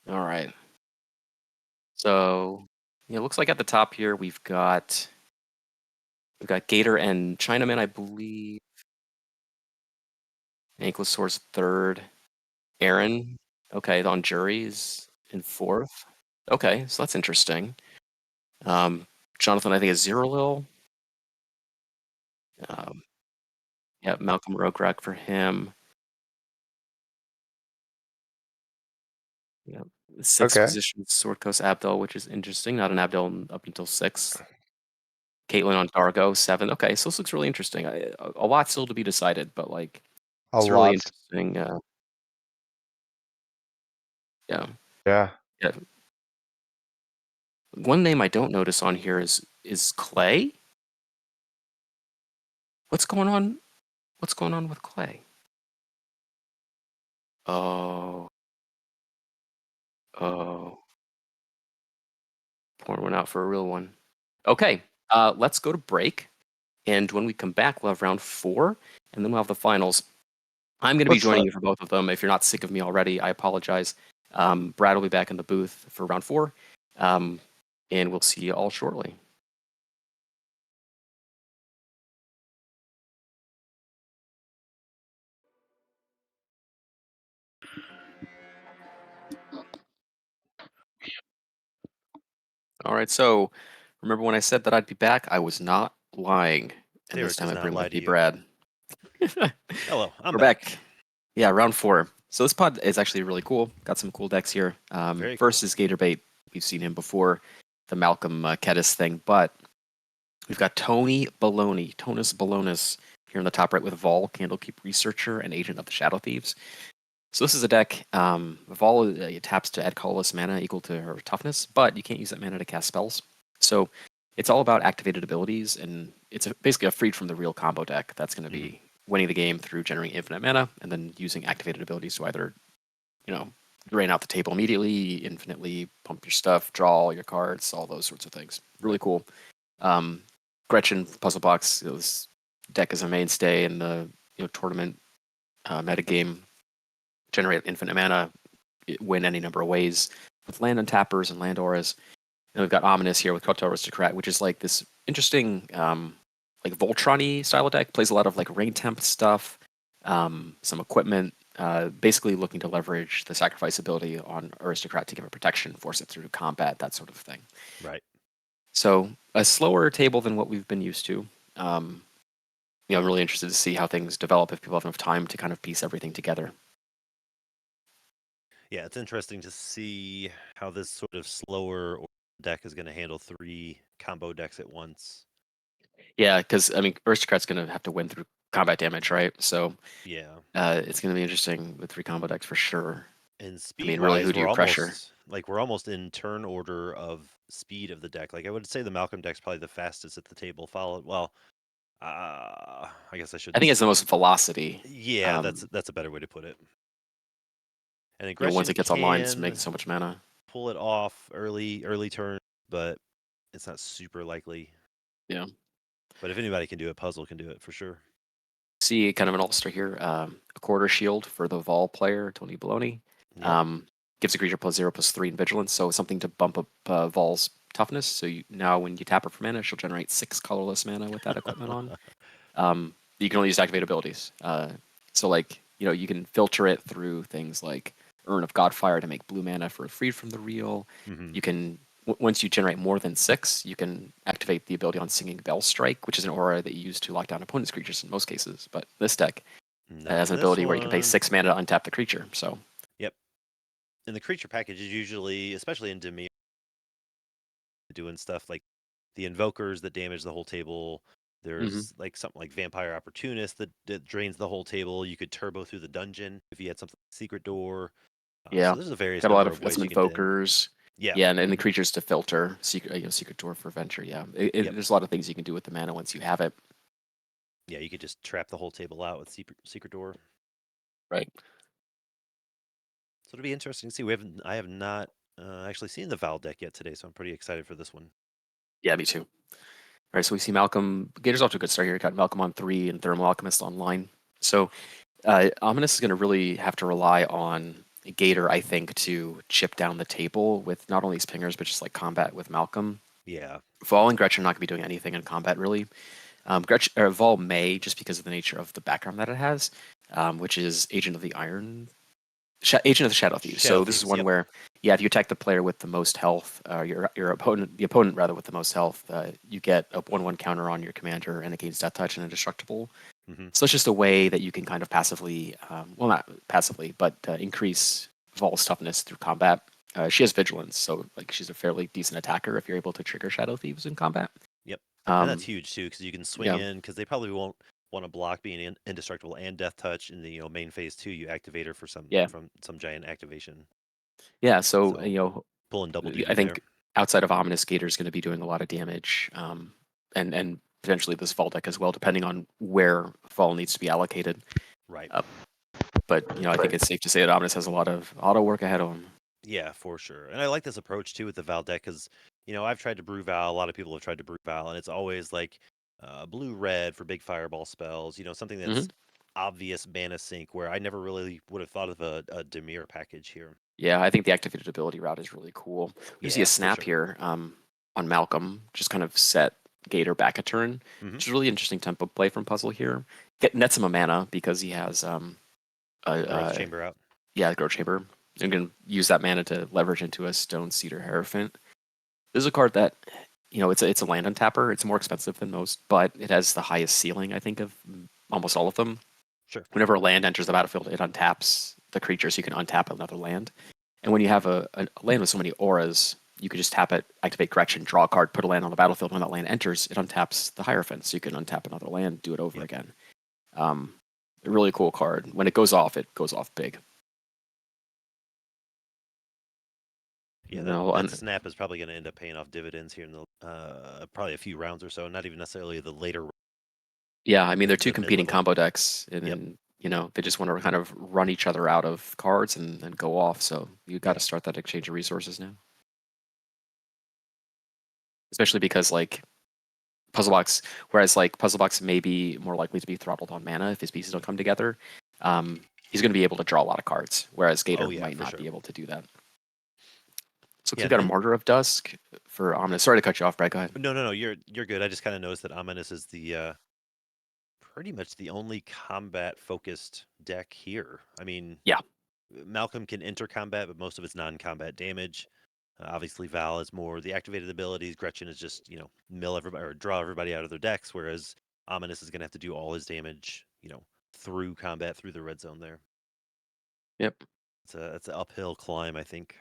All right. So yeah, it looks like at the top here we've got Gator and Chinaman, I believe. Ankylosaur's third. Aaron, okay, on juries in fourth. Okay, so that's interesting. Jonathan, I think, is Zero Lil. Yeah, Malcolm Rograg for him. Yeah, sixth Okay. position, Sword Coast Abdel, which is interesting. Not an Abdel up until sixth. Caitlin on Dargo, 7th. Okay, so this looks really interesting. A lot still to be decided, but like A it's really lot. interesting. Yeah, Yeah. yeah. One name I don't notice on here is Clay. What's going on? What's going on with Clay? Oh, oh, pouring one out for a real one. Okay, let's go to break, and when we come back, we'll have round 4, and then we'll have the finals. I'm going to be What's joining the you for both of them. If you're not sick of me already, I apologize. Brad will be back in the booth for round 4, and we'll see you all shortly. All right, so remember when I said that I'd be back? I was not lying, and this Derek time does I not bring lie with to me you. Brad. Hello, I'm We're back. back. Yeah, round 4. So this pod is actually really cool. Got some cool decks here. Very First cool. is Gatorbait. We've seen him before, the Malcolm Kedis thing, but we've got Tonus Balonus here in the top right with Vol, Candlekeep Researcher, and Agent of the Shadow Thieves. So this is a deck. Vol taps to add colorless mana equal to her toughness, but you can't use that mana to cast spells. So it's all about activated abilities, and it's basically a freed from the real combo deck that's going to be winning the game through generating infinite mana and then using activated abilities to either, drain out the table immediately, infinitely pump your stuff, draw all your cards, all those sorts of things. Really cool. Gretchen Puzzle Box. This deck is a mainstay in the tournament meta game. Generate infinite mana, win any number of ways with land untappers and land auras. And we've got Ominous here with Koto Aristocrat, which is like this interesting, like Voltron-y style of deck. Plays a lot of like rain temp stuff, some equipment, basically looking to leverage the sacrifice ability on Aristocrat to give it protection, force it through combat, that sort of thing. Right. So a slower table than what we've been used to. I'm really interested to see how things develop if people have enough time to kind of piece everything together. Yeah, it's interesting to see how this sort of slower deck is going to handle 3 combo decks at once. Yeah, because I mean, Aristocrat's going to have to win through combat damage, right? So Yeah. it's going to be interesting with 3 combo decks for sure. And I mean, really, who speed-wise, do you pressure? we're almost in turn order of speed of the deck. Like I would say the Malcolm deck's probably the fastest at the table. Followed, well, I guess I I shouldn't think it's say the that. most velocity. Yeah, that's a better way to put it. And Once aggression it gets online, it's making can so much mana. pull it off early turn, but it's not super likely. Yeah. But if anybody can do it, Puzzle can do it for sure. See kind of an all-star here. A quarter shield for the Vol player, Tony Baloney. Yep. Gives a creature +0/+3 in vigilance, so something to bump up Vol's toughness. So now when you tap her for mana, she'll generate 6 colorless mana with that equipment on. You can only use activate abilities. So like, you can filter it through things like Urn of Godfire to make blue mana for Freed from the Real. Mhm. You can once you generate more than 6, you can activate the ability on Singing Bell Strike, which is an aura that you use to lock down opponent's creatures in most cases. But this deck Not has an this ability where you can pay one. 6 mana to untap the creature. So Yep. And the creature package is usually, especially in Dimir, doing stuff like the invokers that damage the whole table. There's like something like Vampire Opportunist that drains the whole table. You could turbo through the dungeon if you had something like Secret Door. yeah, So there's a various got a lot number of of ways some you can din. invokers. Yeah. Yeah, and the Mhm. creatures to filter secret door for venture. Yeah, Yep. there's a lot of things you can do with the mana once you have it. Yeah, you could just trap the whole table out with Secret Door. Right. So it'll be interesting to see. I have not actually seen the Val deck yet today, so I'm pretty excited for this one. Yeah, me too. All right, so we see Malcolm. Gator's off to a good start here. Got Malcolm on 3 and Thermal Alchemist online. So Ominous is going to really have to rely on Gator, I think, to chip down the table with not only his pingers, but just like combat with Malcolm. Yeah. Vol and Gretchen are not going to be doing anything in combat, really. Gretchen, or Vol may, just because of the nature of the background that it has, which is Agent of the Iron Agent of the Shadow Thieves. Shadow So this is Thieves, one yep. where, yeah, if you attack the player with the most health, your opponent, the opponent rather with the most health, you get a 1/1 counter on your commander and against Death Touch and Indestructible. Mm-hmm. So it's just a way that you can kind of passively, well, not passively, but increase Vol's toughness through combat. She has vigilance, so like she's a fairly decent attacker if you're able to trigger Shadow Thieves in combat. Yep. And that's huge too, because you can swing Yeah. in, because they probably won't want to block being indestructible and Death Touch in the main phase 2. You activate her for some giant activation. Yeah. So pulling double duty I think there. outside of Ominous, Gator is going to be doing a lot of damage, and potentially this Vol deck as well, depending on where Vol needs to be allocated. Right. But I think it's safe to say that Ominous has a lot of work ahead of him. Yeah, for sure. And I like this approach too with the Val deck because I've tried to brew Val. A lot of people have tried to brew Val, and it's always like blue red for big fireball spells. Something that's obvious mana sink. Where I never really would have thought of a Dimir package here. Yeah, I think the activated ability route is really cool. You see Yeah, a for snap sure. here on Malcolm, just kind of set Gator back a turn, which is a really interesting tempo play from Puzzle here. Nets him a mana because he has Growth Chamber out. Yeah, Growth Chamber. And can use that mana to leverage into a Stone Cedar Hierophant. This is a card that, it's a land untapper. It's more expensive than most, but it has the highest ceiling, I think, of almost all of them. Sure. Whenever a land enters the battlefield, it untaps the creature, so you can untap another land. And when you have a land with so many auras, you could just tap it, activate Gretchen, draw a card, put a land on the battlefield. When that land enters, it untaps the Hierophant, so you can untap another land, do it over again. A really cool card. When it goes off big. Yeah, that snap is probably going to end up paying off dividends here in the probably a few rounds or so, not even necessarily the later. Yeah, I mean they're two competing mid-level. combo decks, and they just want to kind of run each other out of cards and go off. So you got to start that exchange of resources now, especially because like Puzzle Box, whereas like Puzzle Box may be more likely to be throttled on mana if his pieces don't come together. He's going to be able to draw a lot of cards, whereas Gator might not be able to do that. So we've got a Martyr of Dusk for Ominous. Sorry to cut you off, Brad. Go ahead. No, you're good. I just kind of noticed that Ominous is the pretty much the only combat-focused deck here. I mean, yeah, Malcolm can enter combat, but most of it's non-combat damage. Obviously, Val is more the activated abilities. Gretchen is just mill everybody or draw everybody out of their decks, whereas Ominous is going to have to do all his damage, through combat, through the red zone there. Yep. It's an uphill climb, I think.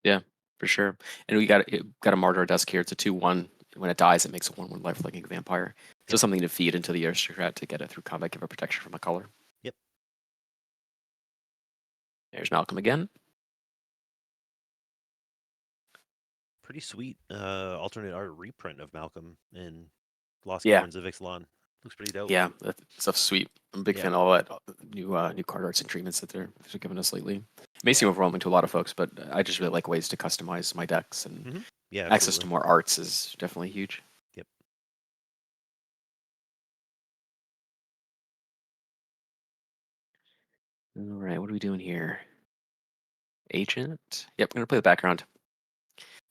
Yeah, for sure. And we got a Martyr of Dusk here. It's a 2/1. When it dies, it makes a 1/1 lifelinking vampire. So something to feed into the aristocrat to get it through combat, give it protection from a color. Yep. There's Malcolm again. Pretty sweet alternate art reprint of Malcolm in Lost Yeah. Caverns of Ixalan. Looks pretty dope. Yeah, that stuff's sweet. I'm a big fan of all that new card arts and treatments that they're giving us lately. may seem Yeah. overwhelming to a lot of folks, but I just really like ways to customize my decks, and Yeah, access to absolutely. more arts is definitely huge. Yep. All right, what are we doing here? Agent. Yep, I'm gonna play the background.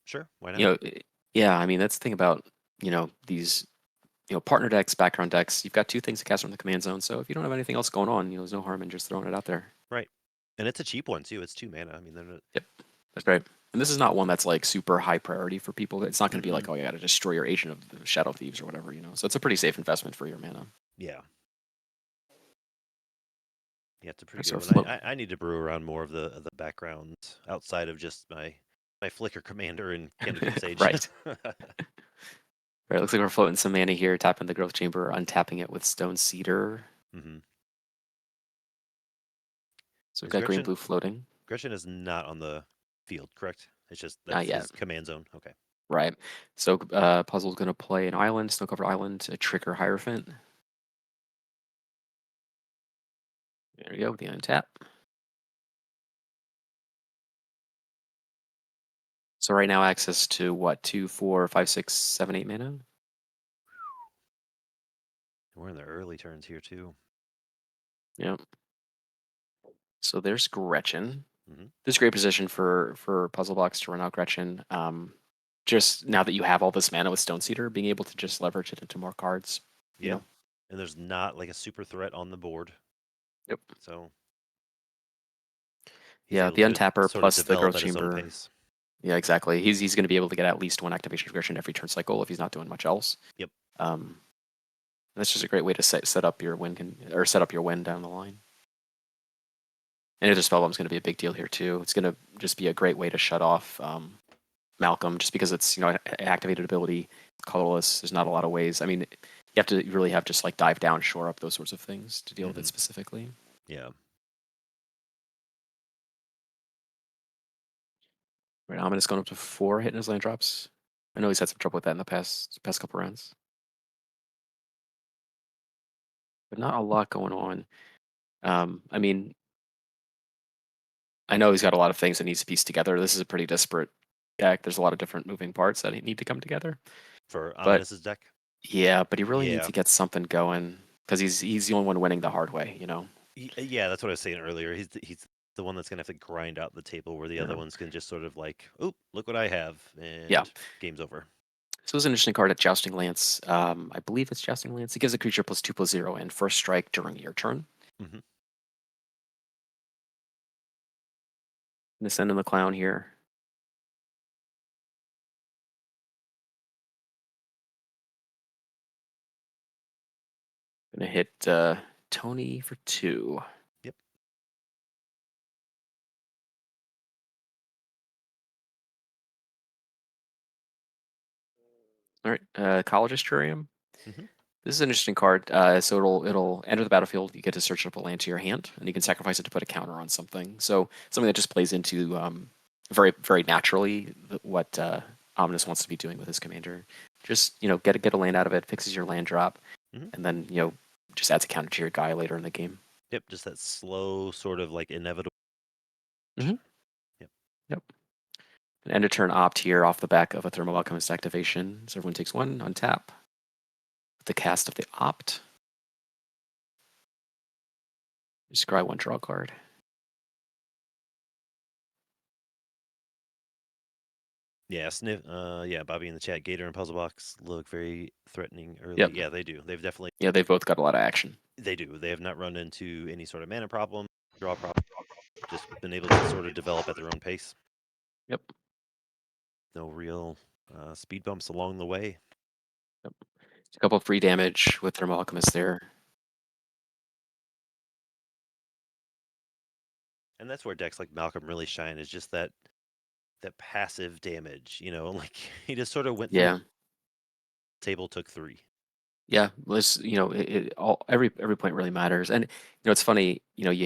Sure. Why You not? know, yeah, I mean that's the thing about these partner decks, background decks. You've got two things to cast from the command zone, so if you don't have anything else going on, there's no harm in just throwing it out there. Right. And it's a cheap one too. It's 2 mana. I mean, they're not. Yep, that's great. And this is not one that's like super high priority for people. It's not going to be like, Mm-mm. oh, you got to destroy your agent of the Shadow Thieves or whatever. So it's a pretty safe investment for your mana. Yeah. Yeah, it's a pretty Right, good so our one. float. I need to brew around more of the background outside of just my Flicker Commander and Candlekeep Sage. Right. Right. Looks like we're floating some mana here, tapping the Growth Chamber, untapping it with Stone Cedar. Mm-hmm. So we've Is got green blue floating. Gretchen is not on the field, correct? It's just Not that's yet. his command zone. Okay. Right. So Puzzle's going to play an island, snow covered island, a trigger Hierophant. There we go with the untap. So right now access to what, 2, 4, 5, 6, 7, 8 mana? We're in the early turns here too. Yep. So there's Gretchen. Mm-hmm. This is a great position for Puzzle Box to run out Gretchen. Just now that you have all this mana with Stone Cedar, being able to just leverage it into more cards. Yeah. And there's not like a super threat on the board. Yep. So he's Yeah, able the to untapper sort of plus the develop Growth at his own Chamber. pace. Yeah, exactly. He's going to be able to get at least one activation progression every turn cycle if he's not doing much else. Yep. That's just a great way to set up your win or set up your win down the line. And Ether Spellbomb's going to be a big deal here too. It's going to just be a great way to shut off Malcolm, just because it's an activated ability, colorless. There's not a lot of ways. I mean, you have to really have just like dive down, shore up those sorts of things to deal with it specifically. Yeah. Right, Ominous going up to 4 hitting his land drops. I know he's had some trouble with that in the past couple rounds, but not a lot going on. I mean, I know he's got a lot of things that needs to piece together. This is a pretty disparate deck. There's a lot of different moving parts that need to come together. For But Ominous's deck. yeah, but he really needs Yeah. to get something going because he's the only one winning the hard way. Yeah, that's what I was saying earlier. He's the one that's gonna have to grind out the table where the other Yeah. ones can just sort of like, oh, look what I have, and Yeah. game's over. So it's an interesting card at Jousting Lance. I believe it's Jousting Lance. It gives a creature +2/+0 and first strike during your turn. Mm-hmm. Gonna send in the clown here. Gonna hit Tony for 2. Yep. All right, College Asturium. Mm-hmm. This is an interesting card. So it'll enter the battlefield. You get to search up a land to your hand, and you can sacrifice it to put a counter on something. So something that just plays into very very naturally what Ominous wants to be doing with his commander. Just get a land out of it, fixes your land drop, Mm-hmm. and then just adds a counter to your guy later in the game. Yep. Just that slow sort of like inevitable. Mhm. Yep. Yep. An end of turn opt here off the back of a Thermal Alchemist activation. So everyone takes 1, untap. The cast of the opt. Scry 1, draw card. Yeah, sniff. Yeah, Bobby in the chat. Gator and Puzzle Box look very threatening early. Yep. Yeah, they do. They've definitely. Yeah, they've both got a lot of action. They do. They have not run into any sort of mana problem, draw problem. Just been able to sort of develop at their own pace. Yep. No real speed bumps along the way. Yep. A couple of free damage with Thermal Alchemist there. And that's where decks like Malcolm really shine, is just that passive damage. Like he just sort of went through Yeah. the table, took 3. Yeah. Let's every point really matters. And it's funny, the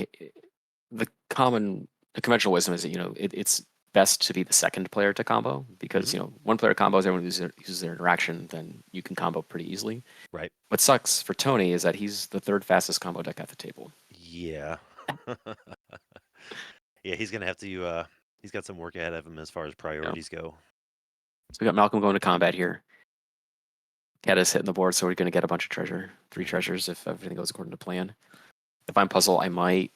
conventional wisdom is that it's best to be the second player to combo because one player combos, everyone uses their interaction, then you can combo pretty easily. Right. What sucks for Tony is that he's the third fastest combo deck at the table. Yeah. Yeah, he's gonna have to. He's got some work ahead of him as far as Yeah. priorities go. So we got Malcolm going to combat here. Caddis hitting the board, so we're going to get a bunch of treasure. 3 Mhm. treasures if everything goes according to plan. If I'm puzzle, I might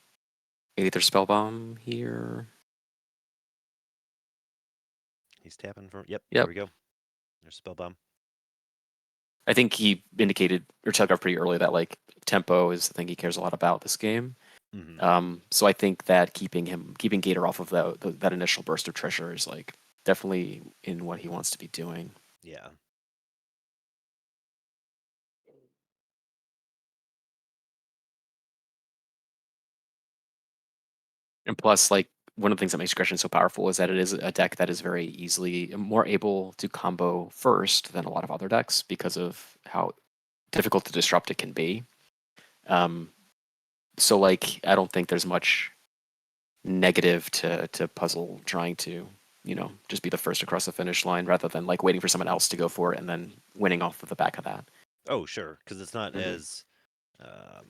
either spell bomb here. He's tapping for. Yep, there Yep. we go. There's spellbomb. I think he indicated or telegraphed pretty early that like tempo is the thing he cares a lot about this game. Hmm. So I think that keeping Gator off of that initial burst of treasure is like definitely in what he wants to be doing. Yeah. And plus, like one of the things that makes Gretchen so powerful is that it is a deck that is very easily more able to combo first than a lot of other decks because of how difficult to disrupt it can be. So like I don't think there's much negative to puzzle trying to just be the first across the finish line rather than like waiting for someone else to go for it and then winning off of the back of that. Oh, sure, because it's not Mhm. as um,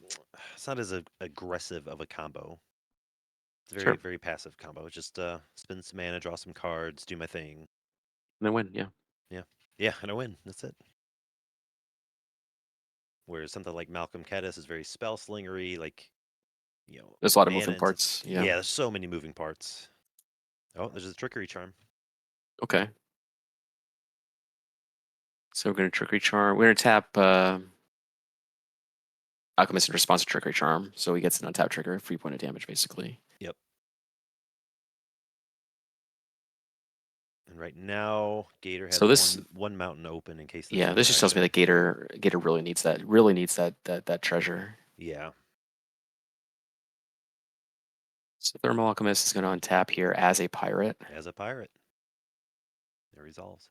it's not as aggressive of a combo. It's a very Sure. very passive combo. It's just spend some mana, draw some cards, do my thing. And then win, yeah. Yeah, yeah, and I win. That's it. Whereas something like Malcolm Caddis is very spell slingery, like There's a lot of mana moving into parts. Yeah. yeah. There's so many moving parts. Oh, there's a trickery charm. Okay. So we're gonna trickery charm. We're gonna tap Alchemist in response to trickery charm, so he gets an untapped trigger, 3 point of damage basically. Yep. And right now, Gator has So this, one mountain open in case there's yeah, a this just tells me dragon. that Gator really needs that treasure. Yeah, So Thermal Alchemist is gonna untap here as a pirate. as a pirate, it resolves.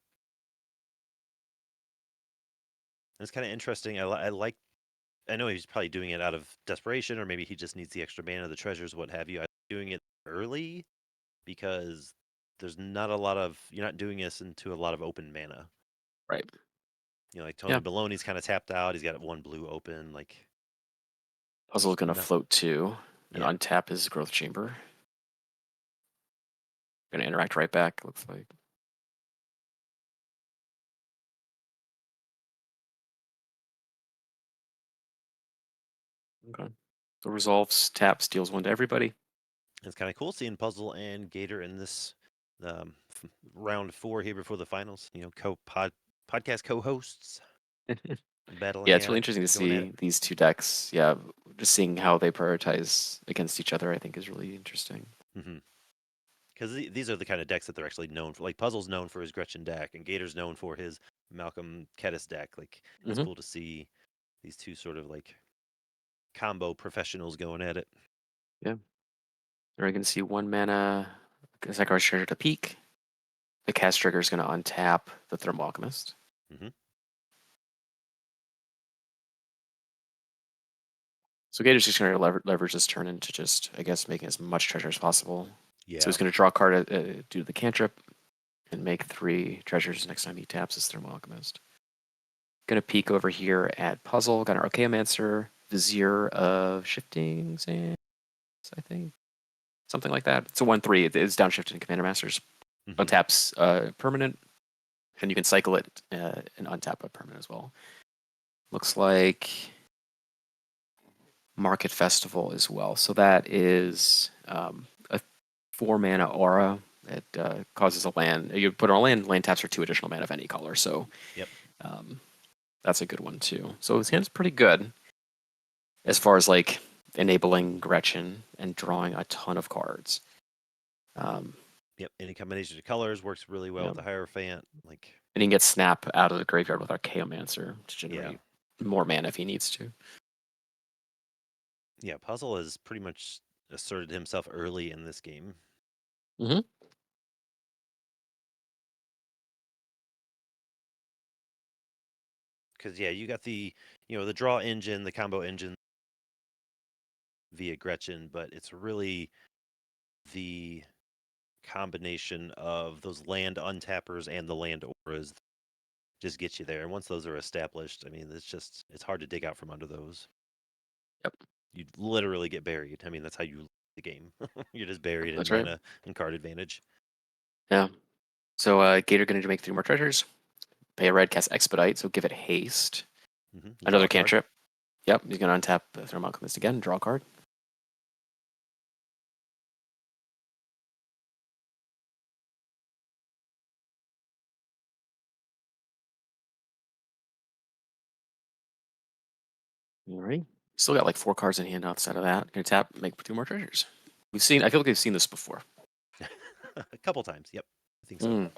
And it's kind of interesting. I like. I know he's probably doing it out of desperation, or maybe he just needs the extra mana, the treasures, what have you. I'm doing it early because there's not a lot of. You're not doing this into a lot of open mana. Right. Like Yeah. Tony Baloney's kind of tapped out. He's got one blue open. Like Puzzle's gonna no, float 2 and yeah, untap his growth chamber. Gonna interact right back, looks like. Okay. So resolves, taps, deals 1 to everybody. it's kind of cool seeing Puzzle and Gator in this round 4 here before the finals. Podcast co-hosts Yeah, battling it's really out, interesting to going at it. see these 2 decks. Yeah, just seeing how they prioritize against each other, I think, is really interesting. Because these are the kind of decks that they're actually known for. Like Puzzle's known for his Gretchen deck, and Gator's known for his Malcolm Kedis deck. Like it's Hmm. cool to see these two sort of like combo professionals going at it. Yeah. We're going to see 1 mana Zygarde Treasure to peak. The cast trigger is going to untap the Thermal Alchemist. Hmm. So Gator's just going to leverage this turn into just, I guess, making as much treasure as possible. So Yeah. he's going to draw a card due to the cantrip and make 3 treasures next time he taps his Thermal Alchemist. Going to peek over here at Puzzle. Got an Archaeomancer, Vizier of Shifting Sands, I think. Something like that. It's a 1/3. It's downshifted in Commander Masters. Hmm. Untaps permanent, and you can cycle it and untap a permanent as well. Looks like Market Festival as well. So that is a 4 mana aura. It causes a land. You put on land taps for 2 additional mana of any color. So Yep. um, that's a good one too. So his hand's pretty good as far as like enabling Gretchen and drawing a ton of cards. Um, Yep. Any combination of colors works really well yeah. with the Hierophant. Like And he can get Snap out of the graveyard with Archaeomancer to yeah, generate more mana if he needs to. yeah. Puzzle has pretty much asserted himself early in this game. Mm-hmm. Because yeah, you got the draw engine, the combo engine via Gretchen, but it's really the combination of those land untappers and the land auras just get you there. And once those are established, I mean, it's hard to dig out from under those. Yep. You'd literally get buried. I mean, that's how you the game. You're just buried in That's right. mana and card advantage. Yeah. So Gator going to make 3 more treasures. Pay a red, cast Expedite, so give it haste. Draw Another a card. cantrip. Yep, he's going to untap the Thermal Alchemist again, draw a card. All right. Still got like 4 cards in hand outside of that. Gonna tap, make 2 more treasures. I feel like we've seen this before. A couple times. Yep, I think so. Mm.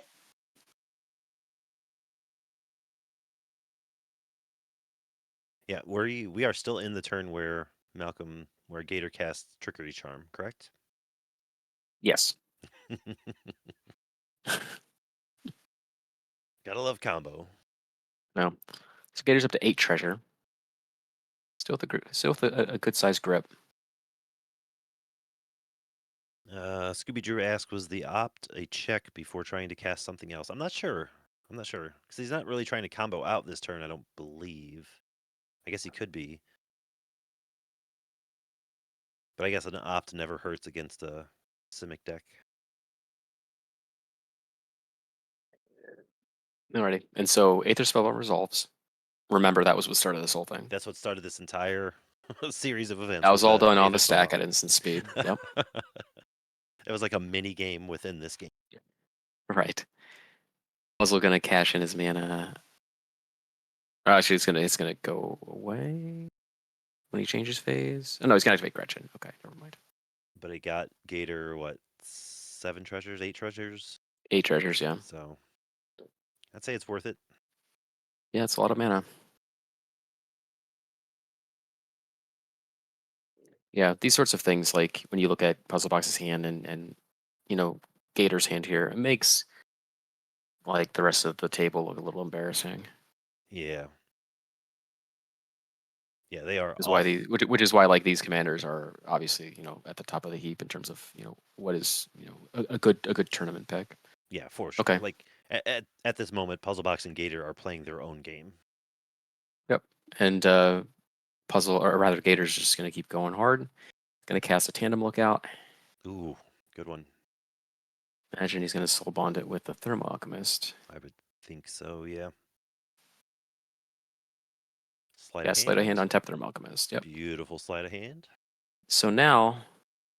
Yeah, we are still in the turn where Gator casts Trickery Charm, correct? Yes. Gotta love combo. No. So Gator's up to 8 treasure. Still with a good sized grip. Scooby Drew asks, was the opt a check before trying to cast something else? I'm not sure. Because he's not really trying to combo out this turn, I don't believe. I guess he could be. But I guess an opt never hurts against a Simic deck. Alrighty. And so Aether Spellbound resolves. Remember, that was what started this whole thing. That's what started this entire series of events. That was all done on Aether the stack Spellbound. at instant speed. Yep. It was like a mini game within this game. Right. Also gonna cash in his mana. Oh, actually, it's gonna go away when he changes phase. Oh no, he's gonna activate Gretchen. Okay, never mind. But it got Gator, what, 7 treasures, 8 treasures? 8 treasures, yeah. So I'd say it's worth it. Yeah, it's a lot of mana. Yeah, these sorts of things, like when you look at Puzzlebox's hand and Gator's hand here, it makes like the rest of the table look a little embarrassing. Yeah. Yeah, they are Is why off. which is why like these commanders are obviously at the top of the heap in terms of what is a good tournament pick. Yeah, for sure. Okay. Like at this moment, Puzzlebox and Gator are playing their own game. Yep. And Puzzle, or rather Gator's just gonna keep going hard. Gonna cast a Tandem Lookout. Ooh, good one. Imagine he's gonna soul bond it with the Thermal Alchemist. I would think so. Yeah. Sleight Yeah, of sleight of hand hand. on tap Thermal Alchemist. Yep. Beautiful sleight of hand. So now,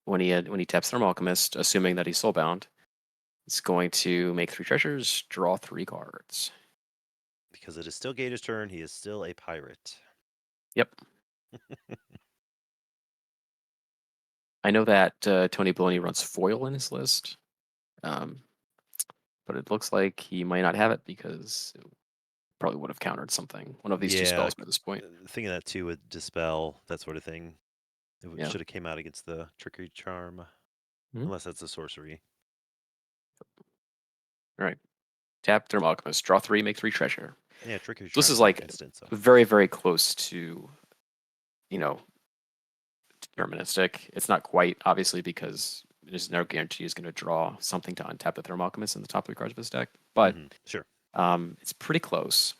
when he taps Thermal Alchemist, assuming that he's soulbound, he's going to make 3 treasures, draw 3 cards. Because it is still Gator's turn, he is still a pirate. Yep. I know that Tony Baloney runs foil in his list, but it looks like he might not have it because it probably would have countered something. One of these 2 Yeah, spells by this point. thinking that too with Dispel, that sort of thing. It Yeah. should have came out against the Trickery Charm. Unless that's a sorcery. All right. Tap Thermal Alchemist, draw 3, make 3 treasure. Yeah, Trickery Charm. This is like instant, so. very, very close to, deterministic. It's not quite, obviously, because there's no guarantee he's going to draw something to untap the Thermal Alchemist in the top 3 cards of his deck. But sure. It's pretty close.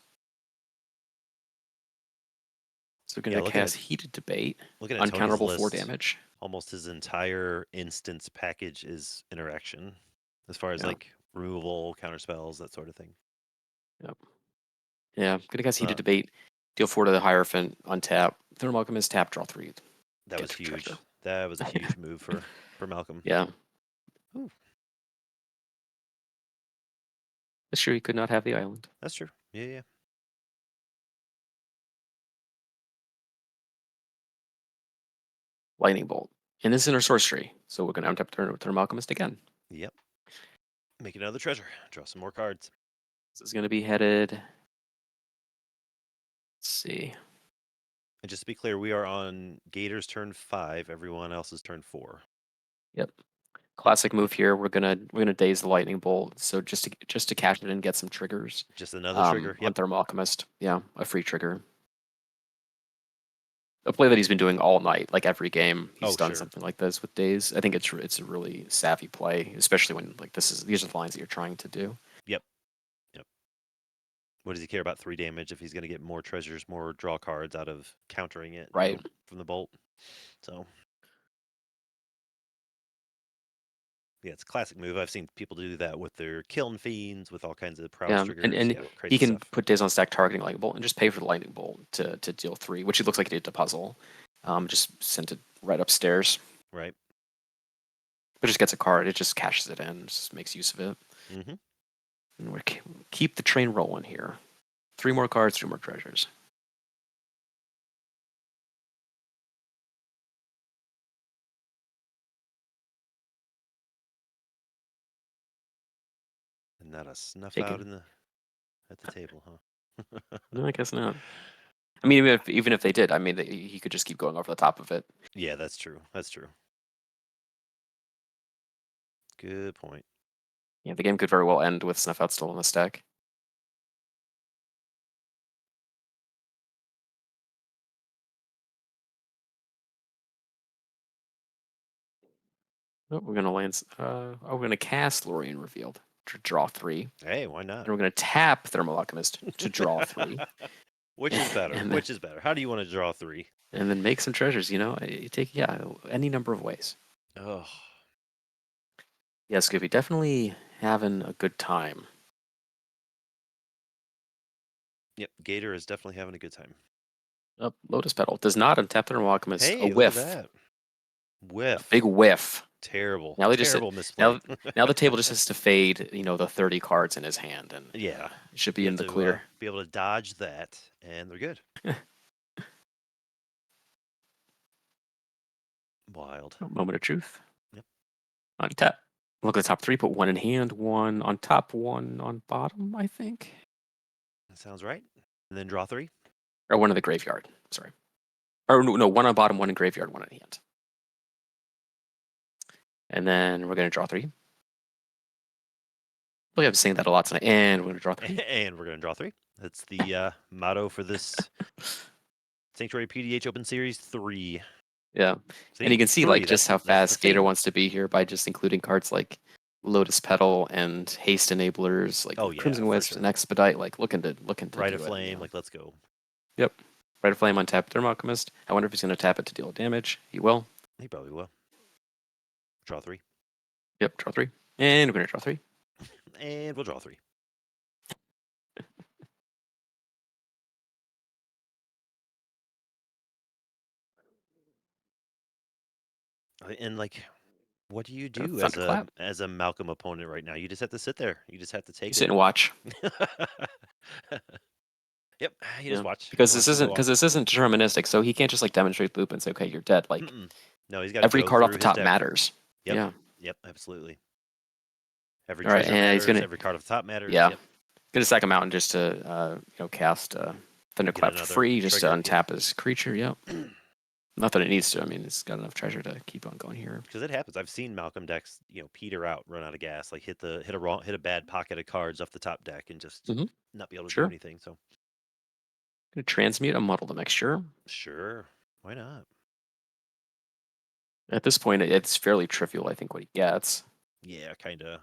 So we're going to cast Heated Debate. Looking at uncounterable Tony's 4 list, damage. Almost his entire instance package is interaction, as far as like removal, counter spells, that sort of thing. Yep. Yeah, going to cast Heated Debate. Deal 4 to the Hierophant, untap. Thermal Alchemist, tap, draw 3. That was huge. That was a huge move for Malcolm. Yeah. Ooh. That's true. He could not have the island. That's true. Yeah. Lightning Bolt. And this is inner sorcery. So we're going to untap Thermal Alchemist again. Yep. Make another treasure. Draw some more cards. This is going to be headed. Let's see. And just to be clear, we are on Gator's turn 5. Everyone else's turn 4. Yep. Classic move here. We're gonna daze the lightning bolt. So just to cash it and get some triggers. Just another trigger. On Thermal Alchemist. Yeah, a free trigger. A play that he's been doing all night, like every game he's done something like this with daze. I think it's a really savvy play, especially when like these are the lines that you're trying to do. Yep. What does he care about 3 damage if he's going to get more treasures, more draw cards out of countering it right from the bolt? So Yeah, it's a classic move. I've seen people do that with their Kiln Fiends, with all kinds of prowess Yeah, triggers. and Yeah, he crazy can stuff. put days on stack targeting lightning bolt and just pay for the lightning bolt to deal 3, which it looks like he did to puzzle. Just sent it right upstairs. Right. But just gets a card. It just cashes it in. Just makes use of it. Mm-hmm. And we keep the train rolling here. 3 more cards, 2 more treasures. And not a snuff Take out it. at the table, huh? No, I guess not. I mean, even if they did, I mean, he could just keep going over the top of it. Yeah, that's true. That's true. Good point. Yeah, the game could very well end with Snuff Out still in the stack. Oh, we're gonna land. We're gonna cast Lorien Revealed to draw 3. Hey, why not? And we're gonna tap Thermal Alchemist to draw 3. Which is better? and then, Which is better? How do you want to draw 3? and then make some treasures. You take any number of ways. Oh, Yeah, Scooby, definitely having a good time. yep. Gator is definitely having a good time. Lotus Petal does not untap Thermal Alchemist. Hey, A look at whiff. that. A Whiff. big whiff. Terrible. Now they just Terrible misplay. now the table just has to fade, the 30 cards in his hand, and Yeah. it should be You in have the to clear. be able to dodge that, and they're good. Wild. Moment of truth. Yep. Untap. Look at the top 3. Put 1 in hand, 1 on top, 1 on bottom. I think, That sounds right. And then draw 3. or 1 in the graveyard. Sorry, or no, 1 on bottom, 1 in graveyard, 1 in hand. And then we're gonna draw 3. Look, I'm saying that a lot tonight. And we're gonna draw 3. And we're going to draw 3. That's the motto for this Sanctuary PDH Open Series 3. Yeah, See, and you can see 3, like just how that's the fast Gator thing. wants to be here by just including cards like Lotus Petal and Haste Enablers, like Oh, yeah, Crimson for Wisp sure. and Expedite, like looking to Right do of it, Flame, like, let's go. Yep. Right of Flame, untap Thermal Alchemist. I wonder if he's going to tap it to deal damage. He will. He probably will. Draw 3. Yep, draw 3. And we're going to draw 3. And we'll draw 3. And, like, what do you do Thunderclap. as a Malcolm opponent right now? You just have to sit there. You just have to You take sit it. and watch. Yep, you just watch. Because You this watch him go isn't deterministic, so he can't just like demonstrate loop and say, okay, you're dead. Like off. No, he's got to every go card off through the his top deck. matters. Yep. Yeah. Yep, absolutely. Every All right, treasure and he's matters. gonna Every card off the top matters. yeah. Yep. Gonna sack a mountain just to cast Thunderclap for another free, just to trigger, untap his creature. Yep. Not that it needs to. I mean, it's got enough treasure to keep on going here. Because it happens. I've seen Malcolm decks, peter out, run out of gas, like hit a bad pocket of cards off the top deck, and just not be able to do Sure. anything. So Gonna transmute a muddle the mixture. sure, why not? At this point, it's fairly trivial, I think, what he gets. Yeah, kind of.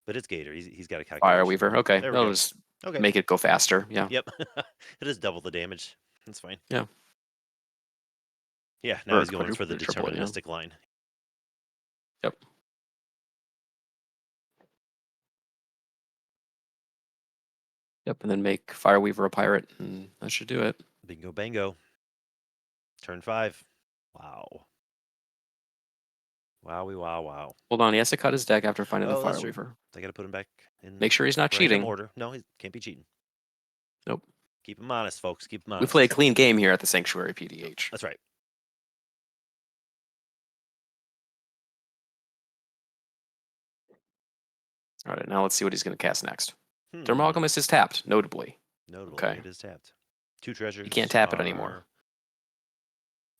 But it's Gator. He's got a calculation. Fire Weaver. Okay, There we that'll go. just Okay. make it go faster. Yeah. Yep. It is double the damage. That's fine. Yeah. Yeah. Now Or he's going for the triple, yeah. deterministic line. Yep. Yep, and then make Fireweaver a pirate, and that should do it. Bingo, bango. Turn 5. Wow. Wowie, wow, wow. Hold on, he has to cut his deck after finding the That's true. Fireweaver. They got to put him back in. Make sure he's not random cheating. order. No, he can't be cheating. Nope. Keep him honest, folks. Keep him We honest. play a clean game here at the Sanctuary PDH. That's right. All right, now let's see what he's going to cast next. Thermal Alchemist is tapped, notably. Notable. Okay. It is tapped. 2 treasures. You can't tap it anymore.